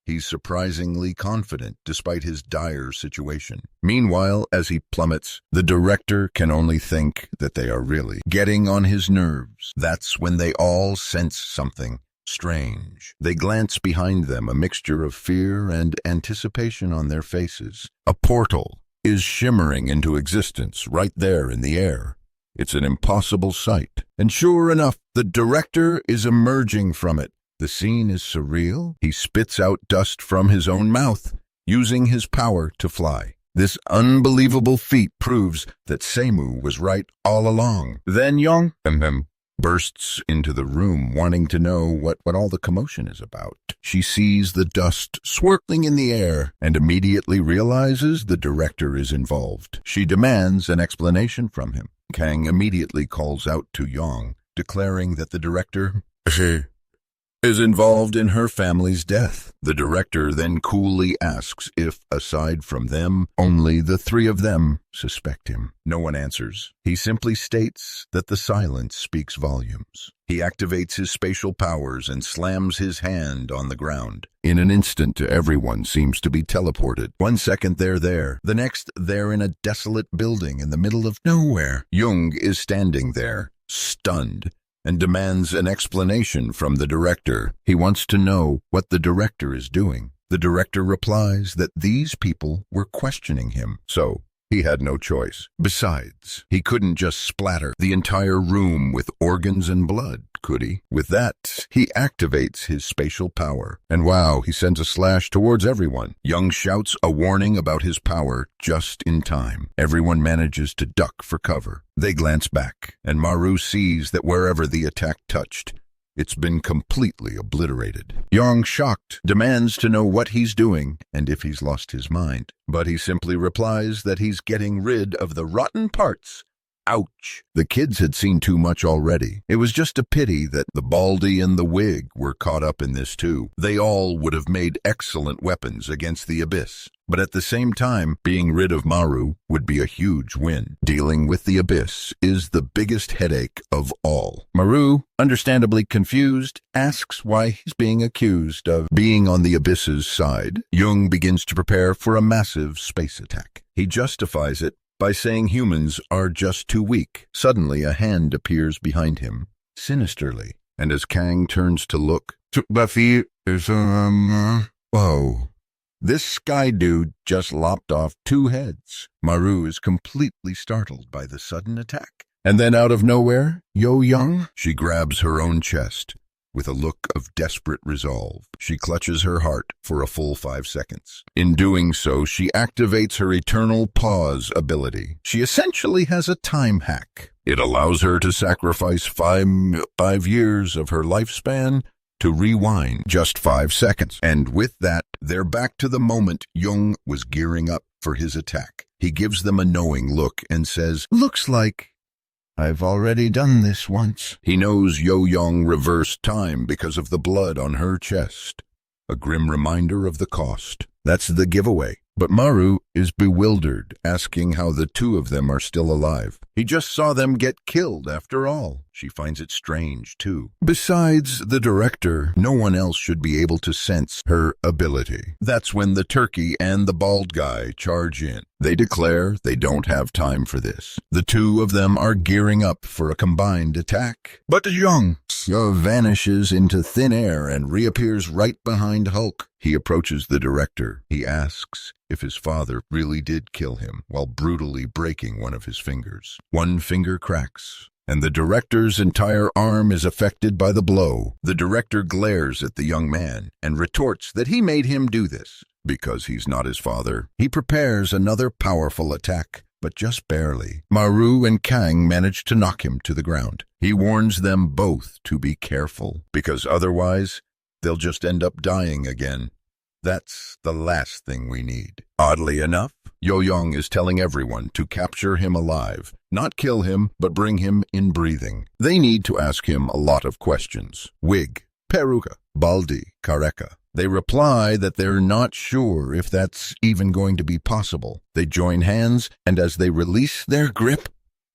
He's surprisingly confident despite his dire situation. Meanwhile, as he plummets, the director can only think that they are really getting on his nerves. That's when they all sense something strange. They glance behind them, a mixture of fear and anticipation on their faces. A portal is shimmering into existence right there in the air. It's an impossible sight. And sure enough, the director is emerging from it. The scene is surreal. He spits out dust from his own mouth, using his power to fly. This unbelievable feat proves that Semu was right all along. Then Young bursts into the room, wanting to know what all the commotion is about. She sees the dust swirling in the air and immediately realizes the director is involved. She demands an explanation from him. Kang immediately calls out to Yong, declaring that the director is involved in her family's death. The director then coolly asks if, aside from them, only the three of them suspect him. No one answers. He simply states that the silence speaks volumes. He activates his spatial powers and slams his hand on the ground. In an instant, everyone seems to be teleported. 1 second they're there. The next, they're in a desolate building in the middle of nowhere. Jung is standing there, stunned, and demands an explanation from the director. He wants to know what the director is doing. The director replies that these people were questioning him, so he had no choice. Besides, he couldn't just splatter the entire room with organs and blood, could he? With that, he activates his spatial power. And wow, he sends a slash towards everyone. Young shouts a warning about his power just in time. Everyone manages to duck for cover. They glance back, and Maru sees that wherever the attack touched, it's been completely obliterated. Young, shocked, demands to know what he's doing and if he's lost his mind. But he simply replies that he's getting rid of the rotten parts. Ouch. The kids had seen too much already. It was just a pity that the Baldy and the Wig were caught up in this too. They all would have made excellent weapons against the Abyss. But at the same time, being rid of Maru would be a huge win. Dealing with the Abyss is the biggest headache of all. Maru, understandably confused, asks why he's being accused of being on the Abyss's side. Jung begins to prepare for a massive space attack. He justifies it by saying humans are just too weak. Suddenly, a hand appears behind him, sinisterly, and as Kang turns to look, Buffy is whoa. This sky dude just lopped off 2 heads. Maru is completely startled by the sudden attack. And then out of nowhere, Yo Young, she grabs her own chest. With a look of desperate resolve, she clutches her heart for a full 5 seconds. In doing so, she activates her Eternal Pause ability. She essentially has a time hack. It allows her to sacrifice 5 years of her lifespan to rewind just 5 seconds. And with that, they're back to the moment Jung was gearing up for his attack. He gives them a knowing look and says, "Looks like I've already done this once." He knows Yo-Young reversed time because of the blood on her chest. A grim reminder of the cost. That's the giveaway. But Maru is bewildered, asking how the 2 of them are still alive. He just saw them get killed after all. She finds it strange, too. Besides the director, no one else should be able to sense her ability. That's when the turkey and the bald guy charge in. They declare they don't have time for this. The 2 of them are gearing up for a combined attack. But Zhang vanishes into thin air and reappears right behind Hulk. He approaches the director. He asks if his father really did kill him while brutally breaking one of his fingers. One finger cracks, and the director's entire arm is affected by the blow. The director glares at the young man and retorts that he made him do this because he's not his father. He prepares another powerful attack, but just barely. Maru and Kang manage to knock him to the ground. He warns them both to be careful, because otherwise they'll just end up dying again. That's the last thing we need. Oddly enough, Yo-Young is telling everyone to capture him alive, not kill him, but bring him in breathing. They need to ask him a lot of questions. Wig, Peruka, Baldi, Kareka. They reply that they're not sure if that's even going to be possible. They join hands, and as they release their grip,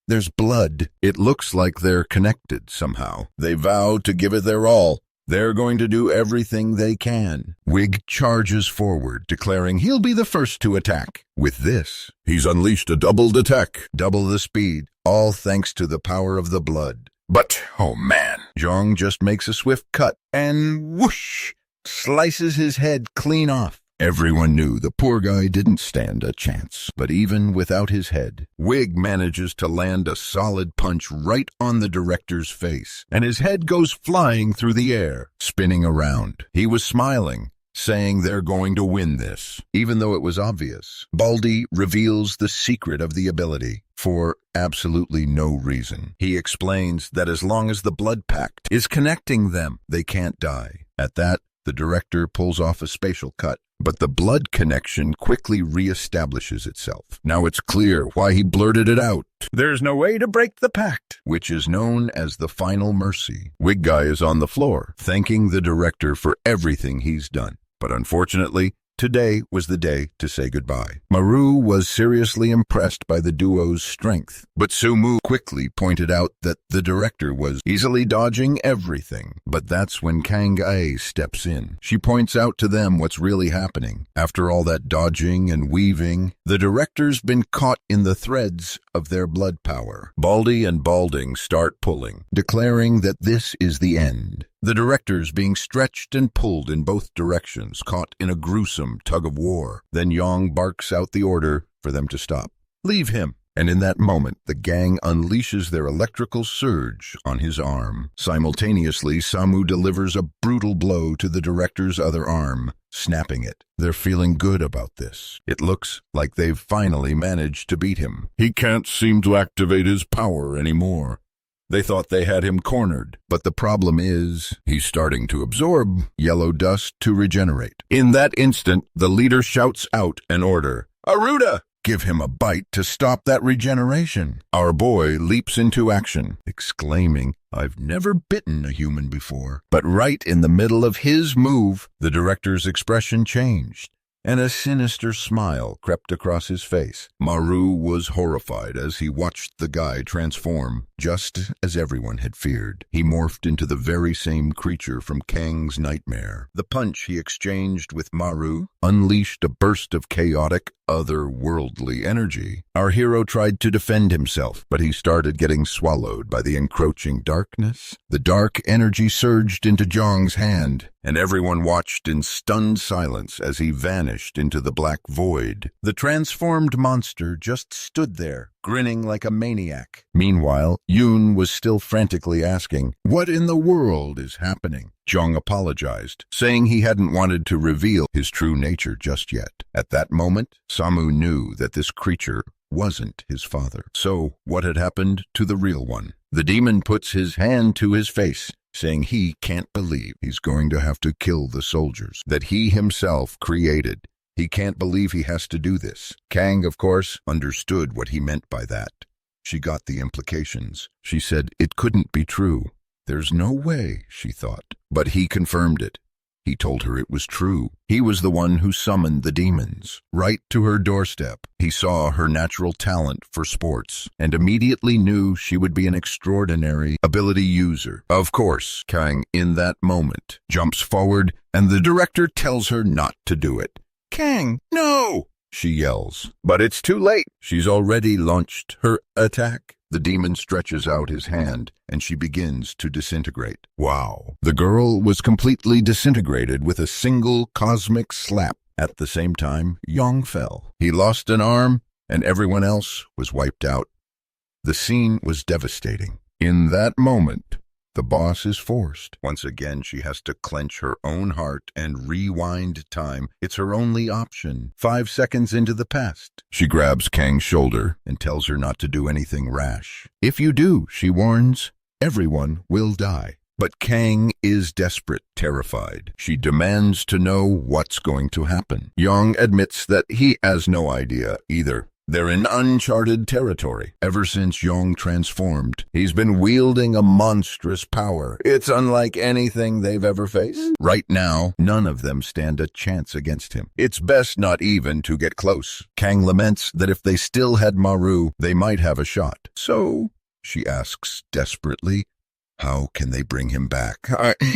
there's blood. It looks like they're connected somehow. They vow to give it their all, They're going to do everything they can. Wig charges forward, declaring he'll be the first to attack. With this, he's unleashed a doubled attack, double the speed, all thanks to the power of the blood. But, oh man, Jong just makes a swift cut and whoosh, slices his head clean off. Everyone knew the poor guy didn't stand a chance, but even without his head, Wig manages to land a solid punch right on the director's face, and his head goes flying through the air, spinning around. He was smiling, saying they're going to win this, even though it was obvious. Baldy reveals the secret of the ability. For absolutely no reason. He explains that as long as the blood pact is connecting them, they can't die. At that, the director pulls off a spatial cut, but the blood connection quickly reestablishes itself. Now it's clear why he blurted it out. There's no way to break the pact, which is known as the final mercy. Wig Guy is on the floor, thanking the director for everything he's done. But unfortunately, today was the day to say goodbye. Maru was seriously impressed by the duo's strength, but Sumu quickly pointed out that the director was easily dodging everything. But that's when Kang-ae steps in. She points out to them what's really happening. After all that dodging and weaving, the director's been caught in the threads of their blood power. Baldy and Balding start pulling, declaring that this is the end. The directors being stretched and pulled in both directions, caught in a gruesome tug-of-war. Then Yong barks out the order for them to stop. Leave him. And in that moment, the gang unleashes their electrical surge on his arm. Simultaneously, Samu delivers a brutal blow to the director's other arm, snapping it. They're feeling good about this. It looks like they've finally managed to beat him. He can't seem to activate his power anymore. They thought they had him cornered, but the problem is he's starting to absorb yellow dust to regenerate. In that instant, the leader shouts out an order. Aruda! Give him a bite to stop that regeneration. Our boy leaps into action, exclaiming, I've never bitten a human before. But right in the middle of his move, the director's expression changed, and a sinister smile crept across his face. Maru was horrified as he watched the guy transform, just as everyone had feared. He morphed into the very same creature from Kang's nightmare. The punch he exchanged with Maru unleashed a burst of chaotic, otherworldly energy. Our hero tried to defend himself, but he started getting swallowed by the encroaching darkness. The dark energy surged into Jong's hand, and everyone watched in stunned silence as he vanished into the black void. The transformed monster just stood there, grinning like a maniac. Meanwhile, Yoon was still frantically asking, what in the world is happening? Jong apologized, saying he hadn't wanted to reveal his true nature just yet. At that moment, Samu knew that this creature wasn't his father. So, what had happened to the real one? The demon puts his hand to his face, saying he can't believe he's going to have to kill the soldiers that he himself created. He can't believe he has to do this. Kang, of course, understood what he meant by that. She got the implications. She said it couldn't be true. There's no way, she thought. But he confirmed it. He told her it was true. He was the one who summoned the demons. Right to her doorstep, he saw her natural talent for sports and immediately knew she would be an extraordinary ability user. Of course, Kang, in that moment, jumps forward and the director tells her not to do it. Kang, no! She yells. But it's too late. She's already launched her attack. The demon stretches out his hand, and she begins to disintegrate. Wow. The girl was completely disintegrated with a single cosmic slap. At the same time, Yong fell. He lost an arm, and everyone else was wiped out. The scene was devastating. In that moment, the boss is forced. Once again, she has to clench her own heart and rewind time. It's her only option. 5 seconds into the past. She grabs Kang's shoulder and tells her not to do anything rash. If you do, she warns, everyone will die. But Kang is desperate, terrified. She demands to know what's going to happen. Yong admits that he has no idea either. They're in uncharted territory. Ever since Yong transformed, he's been wielding a monstrous power. It's unlike anything they've ever faced. Right now, none of them stand a chance against him. It's best not even to get close. Kang laments that if they still had Maru, they might have a shot. So, she asks desperately, How can they bring him back?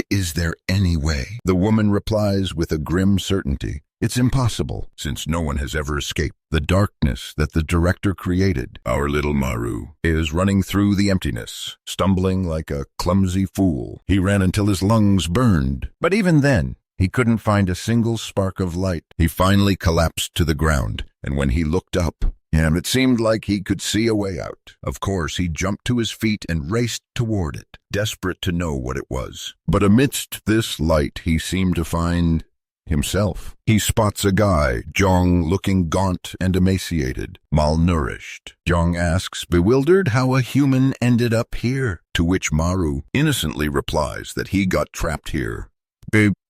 Is there any way? The woman replies with a grim certainty. It's impossible, since no one has ever escaped the darkness that the director created. Our little Maru is running through the emptiness, stumbling like a clumsy fool. He ran until his lungs burned, but even then, he couldn't find a single spark of light. He finally collapsed to the ground, and when he looked up, it seemed like he could see a way out. Of course, he jumped to his feet and raced toward it, desperate to know what it was. But amidst this light, he seemed to find himself. He spots a guy, Jong, looking gaunt and emaciated, malnourished. Jong asks, bewildered, how a human ended up here, to which Maru innocently replies that he got trapped here,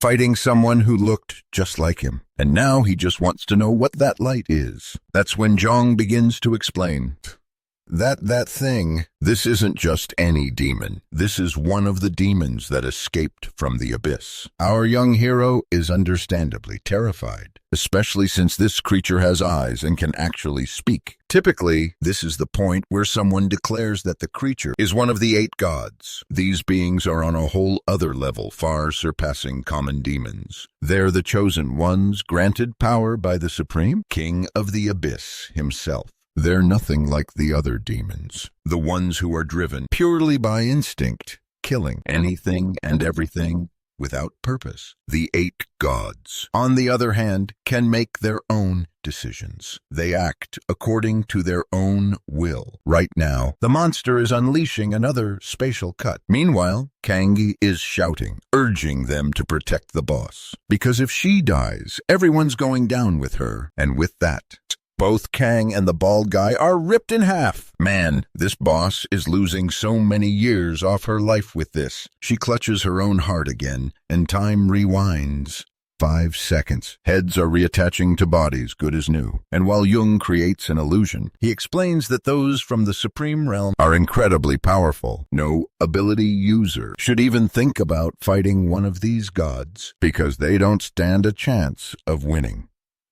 fighting someone who looked just like him. And now he just wants to know what that light is. That's when Jong begins to explain. That thing, this isn't just any demon. This is one of the demons that escaped from the abyss. Our young hero is understandably terrified, especially since this creature has eyes and can actually speak. Typically, this is the point where someone declares that the creature is one of the 8 gods. These beings are on a whole other level, far surpassing common demons. They're the chosen ones, granted power by the Supreme King of the Abyss himself. They're nothing like the other demons, the ones who are driven purely by instinct, killing anything and everything without purpose. The 8 gods, on the other hand, can make their own decisions. They act according to their own will. Right now, the monster is unleashing another spatial cut. Meanwhile, Kangi is shouting, urging them to protect the boss. Because if she dies, everyone's going down with her, and with that, both Kang and the bald guy are ripped in half. Man, this boss is losing so many years off her life with this. She clutches her own heart again, and time rewinds. 5 seconds. Heads are reattaching to bodies, good as new. And while Jung creates an illusion, he explains that those from the Supreme Realm are incredibly powerful. No ability user should even think about fighting one of these gods, because they don't stand a chance of winning.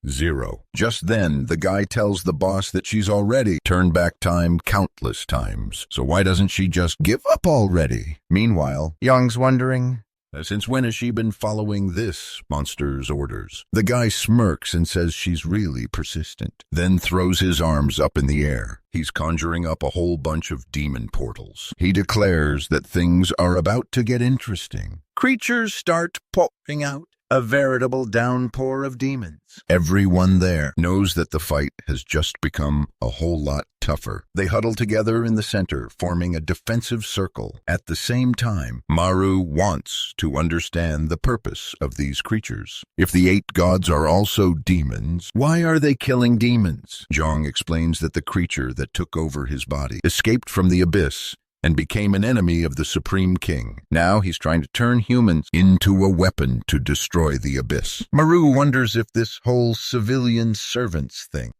0. Just then, the guy tells the boss that she's already turned back time countless times. So why doesn't she just give up already? Meanwhile, Young's wondering, since when has she been following this monster's orders? The guy smirks and says she's really persistent, then throws his arms up in the air. He's conjuring up a whole bunch of demon portals. He declares that things are about to get interesting. Creatures start popping out. A veritable downpour of demons. Everyone there knows that the fight has just become a whole lot tougher. They huddle together in the center, forming a defensive circle. At the same time, Maru wants to understand the purpose of these creatures. If the 8 gods are also demons, why are they killing demons? Jong explains that the creature that took over his body escaped from the abyss and became an enemy of the Supreme King. Now he's trying to turn humans into a weapon to destroy the abyss. Maru wonders if this whole civilian servants thing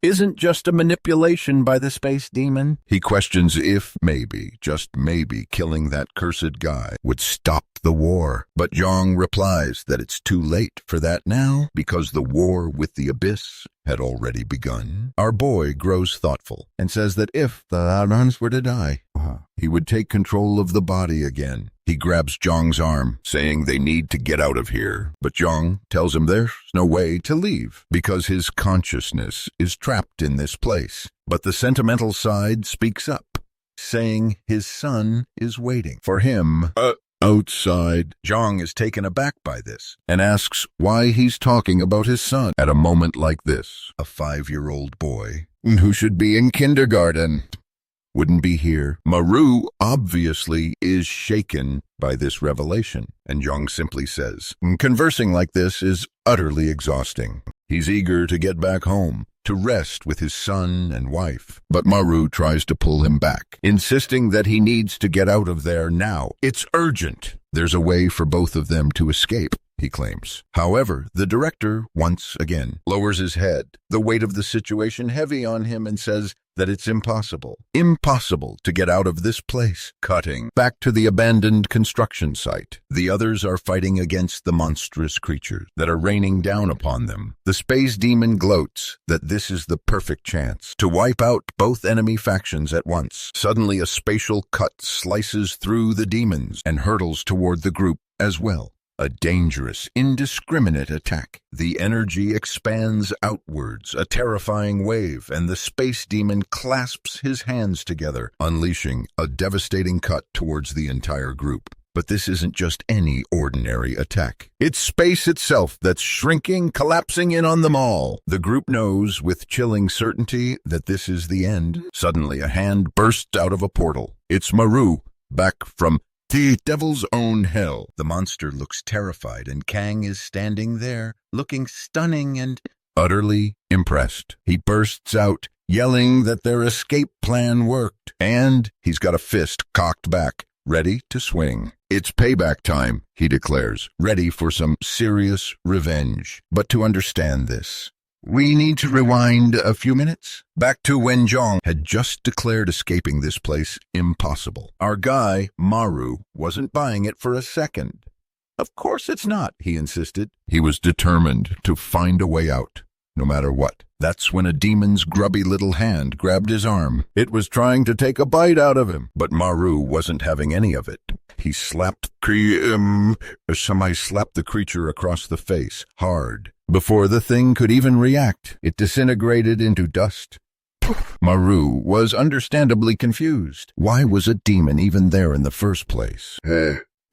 isn't just a manipulation by the space demon. He questions if maybe, just maybe, killing that cursed guy would stop the war. But Jong replies that it's too late for that now, because the war with the abyss had already begun. Our boy grows thoughtful and says that if the Arans were to die, he would take control of the body again. He grabs Jong's arm, saying they need to get out of here. But Jong tells him there's no way to leave, because his consciousness is trapped in this place. But the sentimental side speaks up, saying his son is waiting for him outside. Jong is taken aback by this and asks why he's talking about his son at a moment like this. A 5-year-old boy who should be in kindergarten wouldn't be here. Maru obviously is shaken by this revelation, and Jong simply says, conversing like this is utterly exhausting. He's eager to get back home, to rest with his son and wife. But Maru tries to pull him back, insisting that he needs to get out of there now. It's urgent. There's a way for both of them to escape. he claims. However, the director, once again, lowers his head, the weight of the situation heavy on him, and says that it's impossible. Impossible to get out of this place. Cutting back to the abandoned construction site. The others are fighting against the monstrous creatures that are raining down upon them. The space demon gloats that this is the perfect chance to wipe out both enemy factions at once. Suddenly, a spatial cut slices through the demons and hurtles toward the group as well. A dangerous, indiscriminate attack. The energy expands outwards, a terrifying wave, and the space demon clasps his hands together, unleashing a devastating cut towards the entire group. But this isn't just any ordinary attack. It's space itself that's shrinking, collapsing in on them all. The group knows with chilling certainty that this is the end. Suddenly, a hand bursts out of a portal. It's Maru, back from the devil's own hell. The monster looks terrified, and Kang is standing there, looking stunning and utterly impressed. He bursts out, yelling that their escape plan worked, and he's got a fist cocked back, ready to swing. It's payback time, he declares, ready for some serious revenge. But to understand this, we need to rewind a few minutes, back to when Zhong had just declared escaping this place impossible. Our guy, Maru, wasn't buying it for a second. Of course it's not, he insisted. He was determined to find a way out, no matter what. That's when a demon's grubby little hand grabbed his arm. It was trying to take a bite out of him, but Maru wasn't having any of it. He slapped the creature across the face, hard. Before the thing could even react, it disintegrated into dust. Maru was understandably confused. Why was a demon even there in the first place?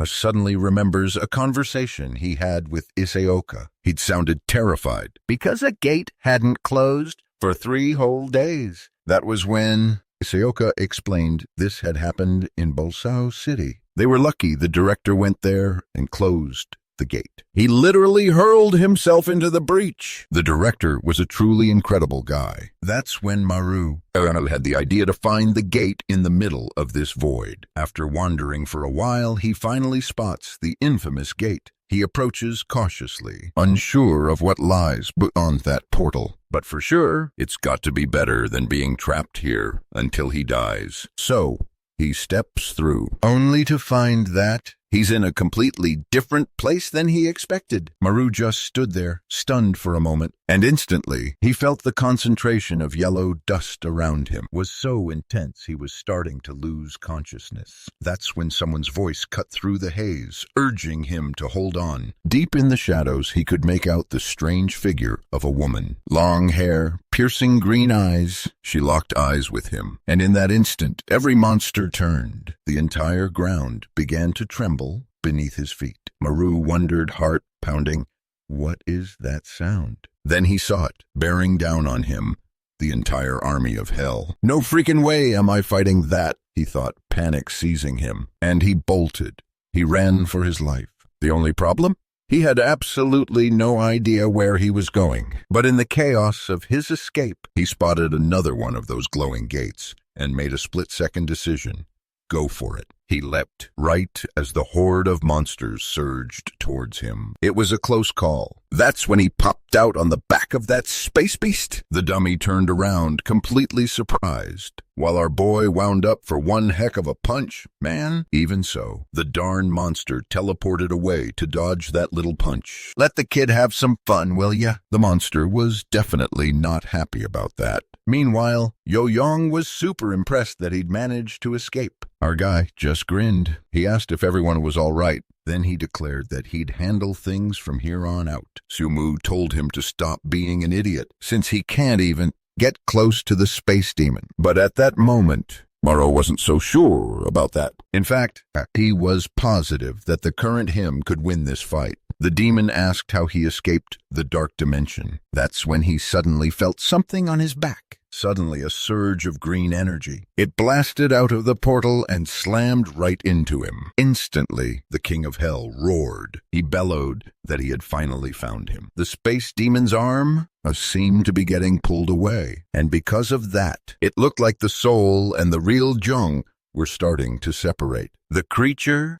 Suddenly remembers a conversation he had with Isaoka. He'd sounded terrified because a gate hadn't closed for 3 whole days. That was when Isaoka explained this had happened in Bolsao City. They were lucky the director went there and closed the gate. He literally hurled himself into the breach. The director was a truly incredible guy. That's when Maru had the idea to find the gate in the middle of this void. After wandering for a while, he finally spots the infamous gate. He approaches cautiously, unsure of what lies beyond that portal. But for sure, it's got to be better than being trapped here until he dies. So he steps through, only to find that he's in a completely different place than he expected. Maru just stood there, stunned for a moment, and instantly he felt the concentration of yellow dust around him was so intense he was starting to lose consciousness. That's when someone's voice cut through the haze, urging him to hold on. Deep in the shadows, he could make out the strange figure of a woman. Long hair, piercing green eyes. She locked eyes with him, and in that instant, every monster turned. The entire ground began to tremble beneath his feet. Maru wondered, heart pounding, what is that sound? Then he saw it, bearing down on him, the entire army of hell. No freaking way am I fighting that, he thought, panic seizing him. And he bolted. He ran for his life. The only problem? He had absolutely no idea where he was going. But in the chaos of his escape, he spotted another one of those glowing gates and made a split-second decision. Go for it. He leapt right as the horde of monsters surged towards him. It was a close call. That's when he popped out on the back of that space beast. The dummy turned around, completely surprised, while our boy wound up for one heck of a punch. Man, even so, the darn monster teleported away to dodge that little punch. Let the kid have some fun, will ya? The monster was definitely not happy about that. Meanwhile, Yo-Yong was super impressed that he'd managed to escape. Our guy just grinned. He asked if everyone was all right. Then he declared that he'd handle things from here on out. Sumu told him to stop being an idiot, since he can't even get close to the space demon. But at that moment, Maru wasn't so sure about that. In fact, he was positive that the current him could win this fight. The demon asked how he escaped the dark dimension. That's when he suddenly felt something on his back. Suddenly, a surge of green energy. It blasted out of the portal and slammed right into him. Instantly, the King of Hell roared. He bellowed that he had finally found him. The space demon's arm seemed to be getting pulled away, and because of that, it looked like the soul and the real Zhong were starting to separate. The creature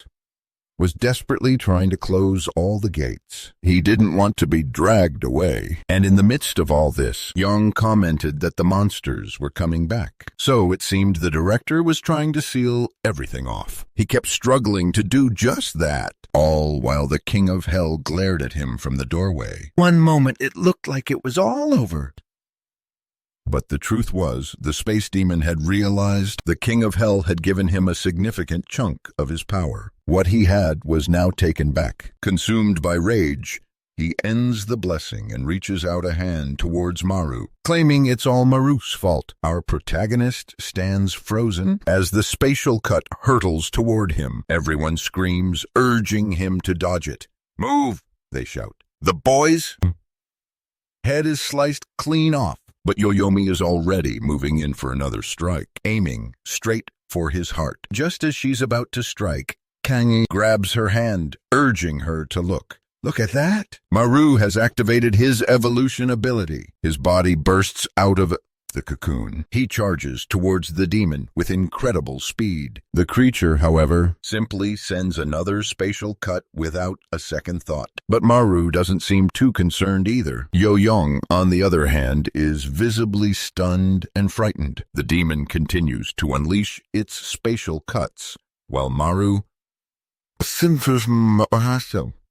was desperately trying to close all the gates. He didn't want to be dragged away. And in the midst of all this, Young commented that the monsters were coming back. So it seemed the director was trying to seal everything off. He kept struggling to do just that, all while the King of Hell glared at him from the doorway. One moment it looked like it was all over. But the truth was, the space demon had realized the King of Hell had given him a significant chunk of his power. What he had was now taken back. Consumed by rage, he ends the blessing and reaches out a hand towards Maru, claiming it's all Maru's fault. Our protagonist stands frozen as the spatial cut hurtles toward him. Everyone screams, urging him to dodge it. "Move!" they shout. "The boys!" Head is sliced clean off. But Yoyomi is already moving in for another strike, aiming straight for his heart. Just as she's about to strike, Kangi grabs her hand, urging her to look. Look at that! Maru has activated his evolution ability. His body bursts out of the cocoon. He charges towards the demon with incredible speed. The creature, however, simply sends another spatial cut without a second thought. But Maru doesn't seem too concerned either. Yo-Young, on the other hand, is visibly stunned and frightened. The demon continues to unleash its spatial cuts, while Maru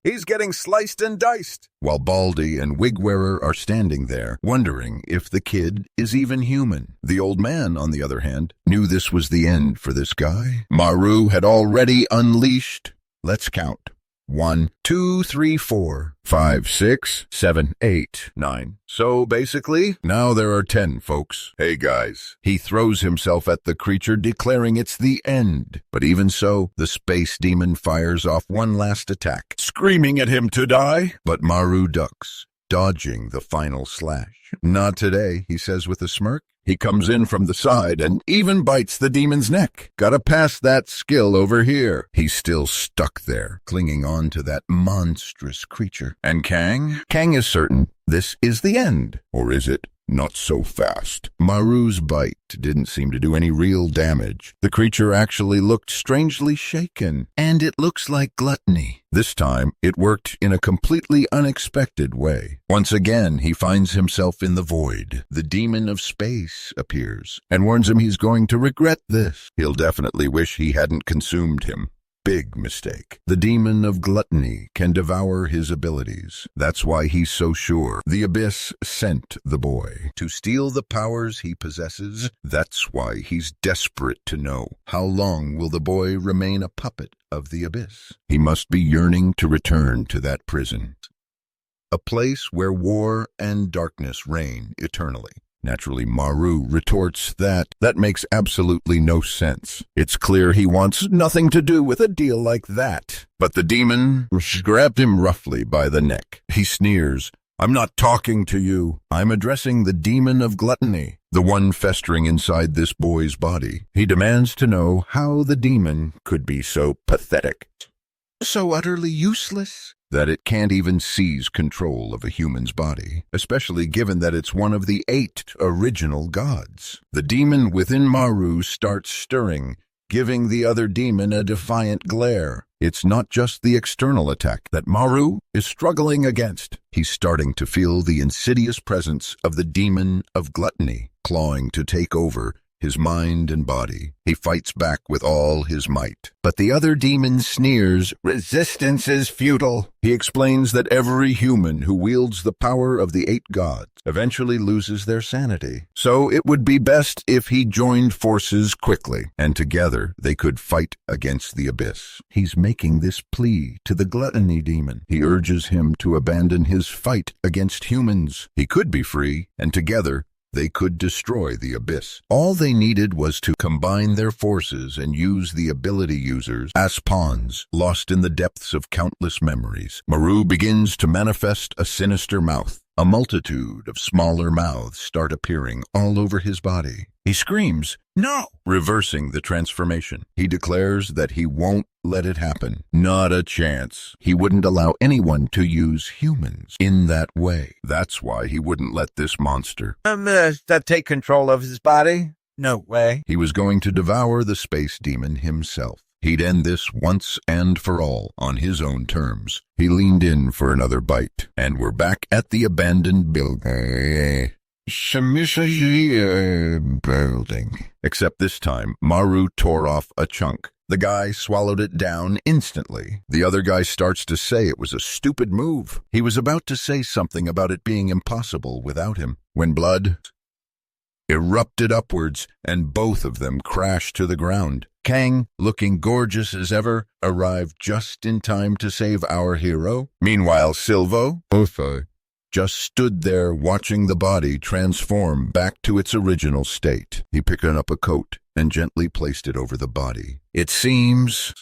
He's getting sliced and diced. While Baldy and Wigwearer are standing there, wondering if the kid is even human. The old man, on the other hand, knew this was the end for this guy. Maru had already unleashed. Let's count. 1, 2, 3, 4, 5, 6, 7, 8, 9. So basically, now there are 10, folks. Hey guys. He throws himself at the creature, declaring it's the end. But even so, the space demon fires off one last attack, screaming at him to die. But Maru ducks, dodging the final slash. Not today, he says with a smirk. He comes in from the side and even bites the demon's neck. Gotta pass that skill over here. He's still stuck there, clinging on to that monstrous creature. And Kang? Kang is certain this is the end. Or is it? Not so fast. Maru's bite didn't seem to do any real damage. The creature actually looked strangely shaken, and it looks like gluttony. This time, it worked in a completely unexpected way. Once again, he finds himself in the void. The demon of space appears and warns him he's going to regret this. He'll definitely wish he hadn't consumed him. Big mistake. The demon of gluttony can devour his abilities. That's why he's so sure the Abyss sent the boy to steal the powers he possesses. That's why he's desperate to know how long will the boy remain a puppet of the Abyss. He must be yearning to return to that prison, a place where war and darkness reign eternally. Naturally, Maru retorts that makes absolutely no sense. It's clear he wants nothing to do with a deal like that. But the demon grabbed him roughly by the neck. He sneers, "I'm not talking to you. I'm addressing the demon of gluttony, the one festering inside this boy's body." He demands to know how the demon could be so pathetic, so utterly useless, that it can't even seize control of a human's body, especially given that it's one of the 8 original gods. The demon within Maru starts stirring, giving the other demon a defiant glare. It's not just the external attack that Maru is struggling against. He's starting to feel the insidious presence of the demon of gluttony, clawing to take over his mind and body. He fights back with all his might. But the other demon sneers, "Resistance is futile." He explains that every human who wields the power of the 8 gods eventually loses their sanity. So it would be best if he joined forces quickly, and together they could fight against the Abyss. He's making this plea to the gluttony demon. He urges him to abandon his fight against humans. He could be free, and together they could destroy the Abyss. All they needed was to combine their forces and use the ability users as pawns, lost in the depths of countless memories. Maru begins to manifest a sinister mouth. A multitude of smaller mouths start appearing all over his body. He screams, "No!" reversing the transformation. He declares that he won't let it happen. Not a chance. He wouldn't allow anyone to use humans in that way. That's why he wouldn't let this monster Take control of his body? No way. He was going to devour the space demon himself. He'd end this once and for all on his own terms. He leaned in for another bite, and we're back at the abandoned building. Except this time, Maru tore off a chunk. The guy swallowed it down instantly. The other guy starts to say it was a stupid move. He was about to say something about it being impossible without him, when blood erupted upwards, and both of them crashed to the ground. Kang, looking gorgeous as ever, arrived just in time to save our hero. Meanwhile, Silvo just stood there watching the body transform back to its original state. He picked up a coat and gently placed it over the body. It seems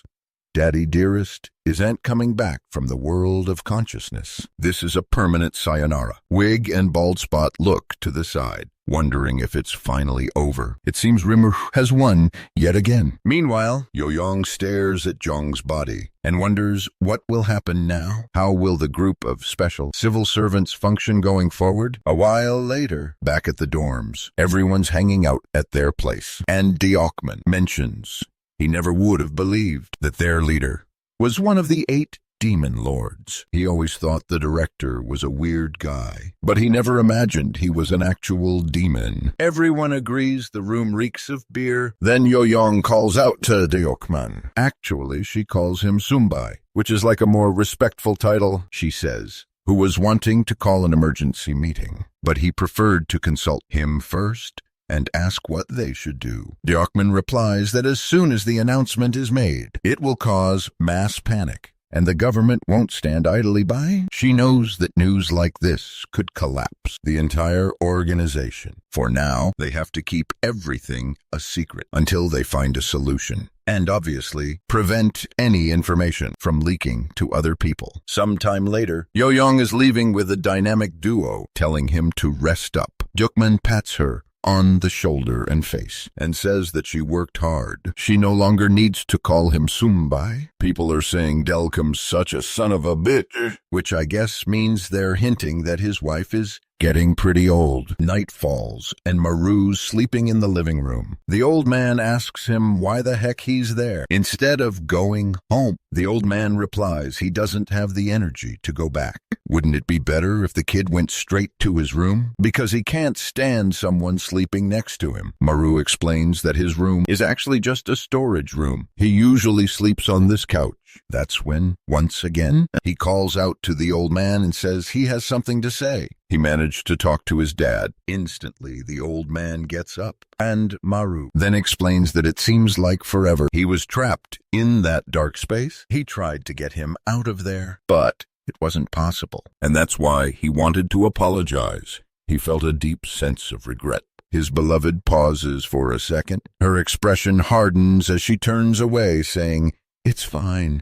Daddy Dearest isn't coming back from the world of consciousness. This is a permanent sayonara. Wig and Bald Spot look to the side, wondering if it's finally over. It seems Rimmer has won yet again. Meanwhile, Yo-Yong stares at Jong's body and wonders what will happen now. How will the group of special civil servants function going forward? A while later, back at the dorms, everyone's hanging out at their place, and Deokman mentions he never would have believed that their leader was one of the 8 demon lords. He always thought the director was a weird guy, but he never imagined he was an actual demon. Everyone agrees the room reeks of beer. Then Yo-Yong calls out to Deokman. Actually, she calls him Sumbai, which is like a more respectful title, she says, who was wanting to call an emergency meeting, but he preferred to consult him first and ask what they should do. Deokman replies that as soon as the announcement is made, it will cause mass panic, and the government won't stand idly by. She knows that news like this could collapse the entire organization. For now, they have to keep everything a secret until they find a solution, and obviously prevent any information from leaking to other people. Sometime later, Yo-Yong is leaving with a dynamic duo, telling him to rest up. Deokman pats her on the shoulder and face, and says that she worked hard. She no longer needs to call him Sumbai. People are saying Delcom's such a son of a bitch, which I guess means they're hinting that his wife is getting pretty old. Night falls, and Maru's sleeping in the living room. The old man asks him why the heck he's there, instead of going home. The old man replies he doesn't have the energy to go back. Wouldn't it be better if the kid went straight to his room? Because he can't stand someone sleeping next to him. Maru explains that his room is actually just a storage room. He usually sleeps on this couch. That's when, once again, he calls out to the old man and says he has something to say. He managed to talk to his dad. Instantly, the old man gets up, and Maru then explains that it seems like forever he was trapped in that dark space. He tried to get him out of there, but it wasn't possible, and that's why he wanted to apologize. He felt a deep sense of regret. His beloved pauses for a second. Her expression hardens as she turns away, saying, "It's fine."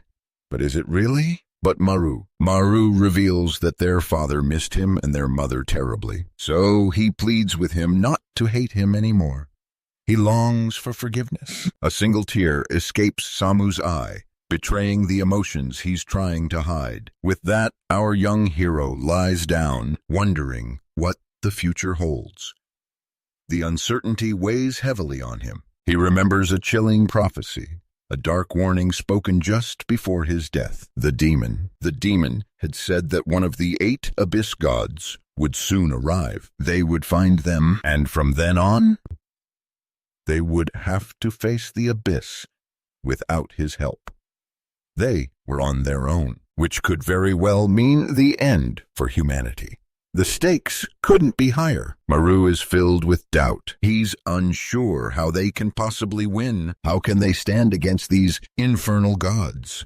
But is it really? But Maru reveals that their father missed him and their mother terribly. So he pleads with him not to hate him anymore. He longs for forgiveness. A single tear escapes Samu's eye, betraying the emotions he's trying to hide. With that, our young hero lies down, wondering what the future holds. The uncertainty weighs heavily on him. He remembers a chilling prophecy, a dark warning spoken just before his death. The demon had said that one of the 8 abyss gods would soon arrive. They would find them, and from then on, they would have to face the abyss without his help. They were on their own, which could very well mean the end for humanity. The stakes couldn't be higher. Maru is filled with doubt. He's unsure how they can possibly win. How can they stand against these infernal gods?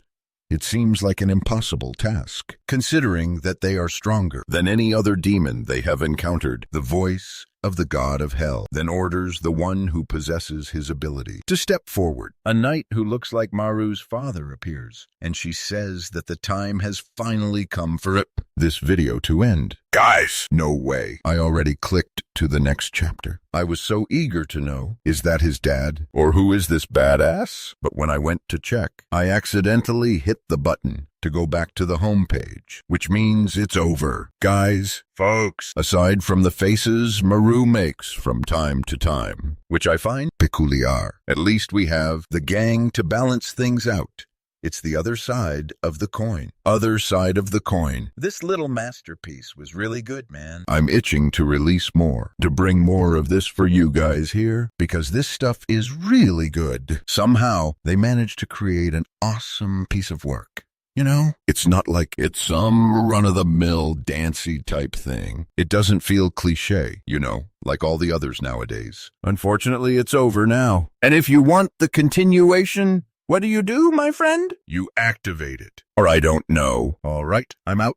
It seems like an impossible task, considering that they are stronger than any other demon they have encountered. The voice of the god of hell then orders the one who possesses his ability to step forward. A knight who looks like Maru's father appears, and she says that the time has finally come for this video to end. Guys, no way. I already clicked to the next chapter. I was so eager to know, is that his dad? Or who is this badass? But when I went to check, I accidentally hit the button to go back to the home page, which means it's over. Guys, Folks, aside from the faces Maru makes from time to time, which I find peculiar, at least we have the gang to balance things out. It's the other side of the coin. Other side of the coin. This little masterpiece was really good, man. I'm itching to release more, to bring more of this for you guys here, because this stuff is really good. Somehow, they managed to create an awesome piece of work. You know, it's not like it's some run-of-the-mill dancey type thing. It doesn't feel cliche, you know, like all the others nowadays. Unfortunately, it's over now. And if you want the continuation, what do, my friend? You activate it. Or I don't know. All right, I'm out.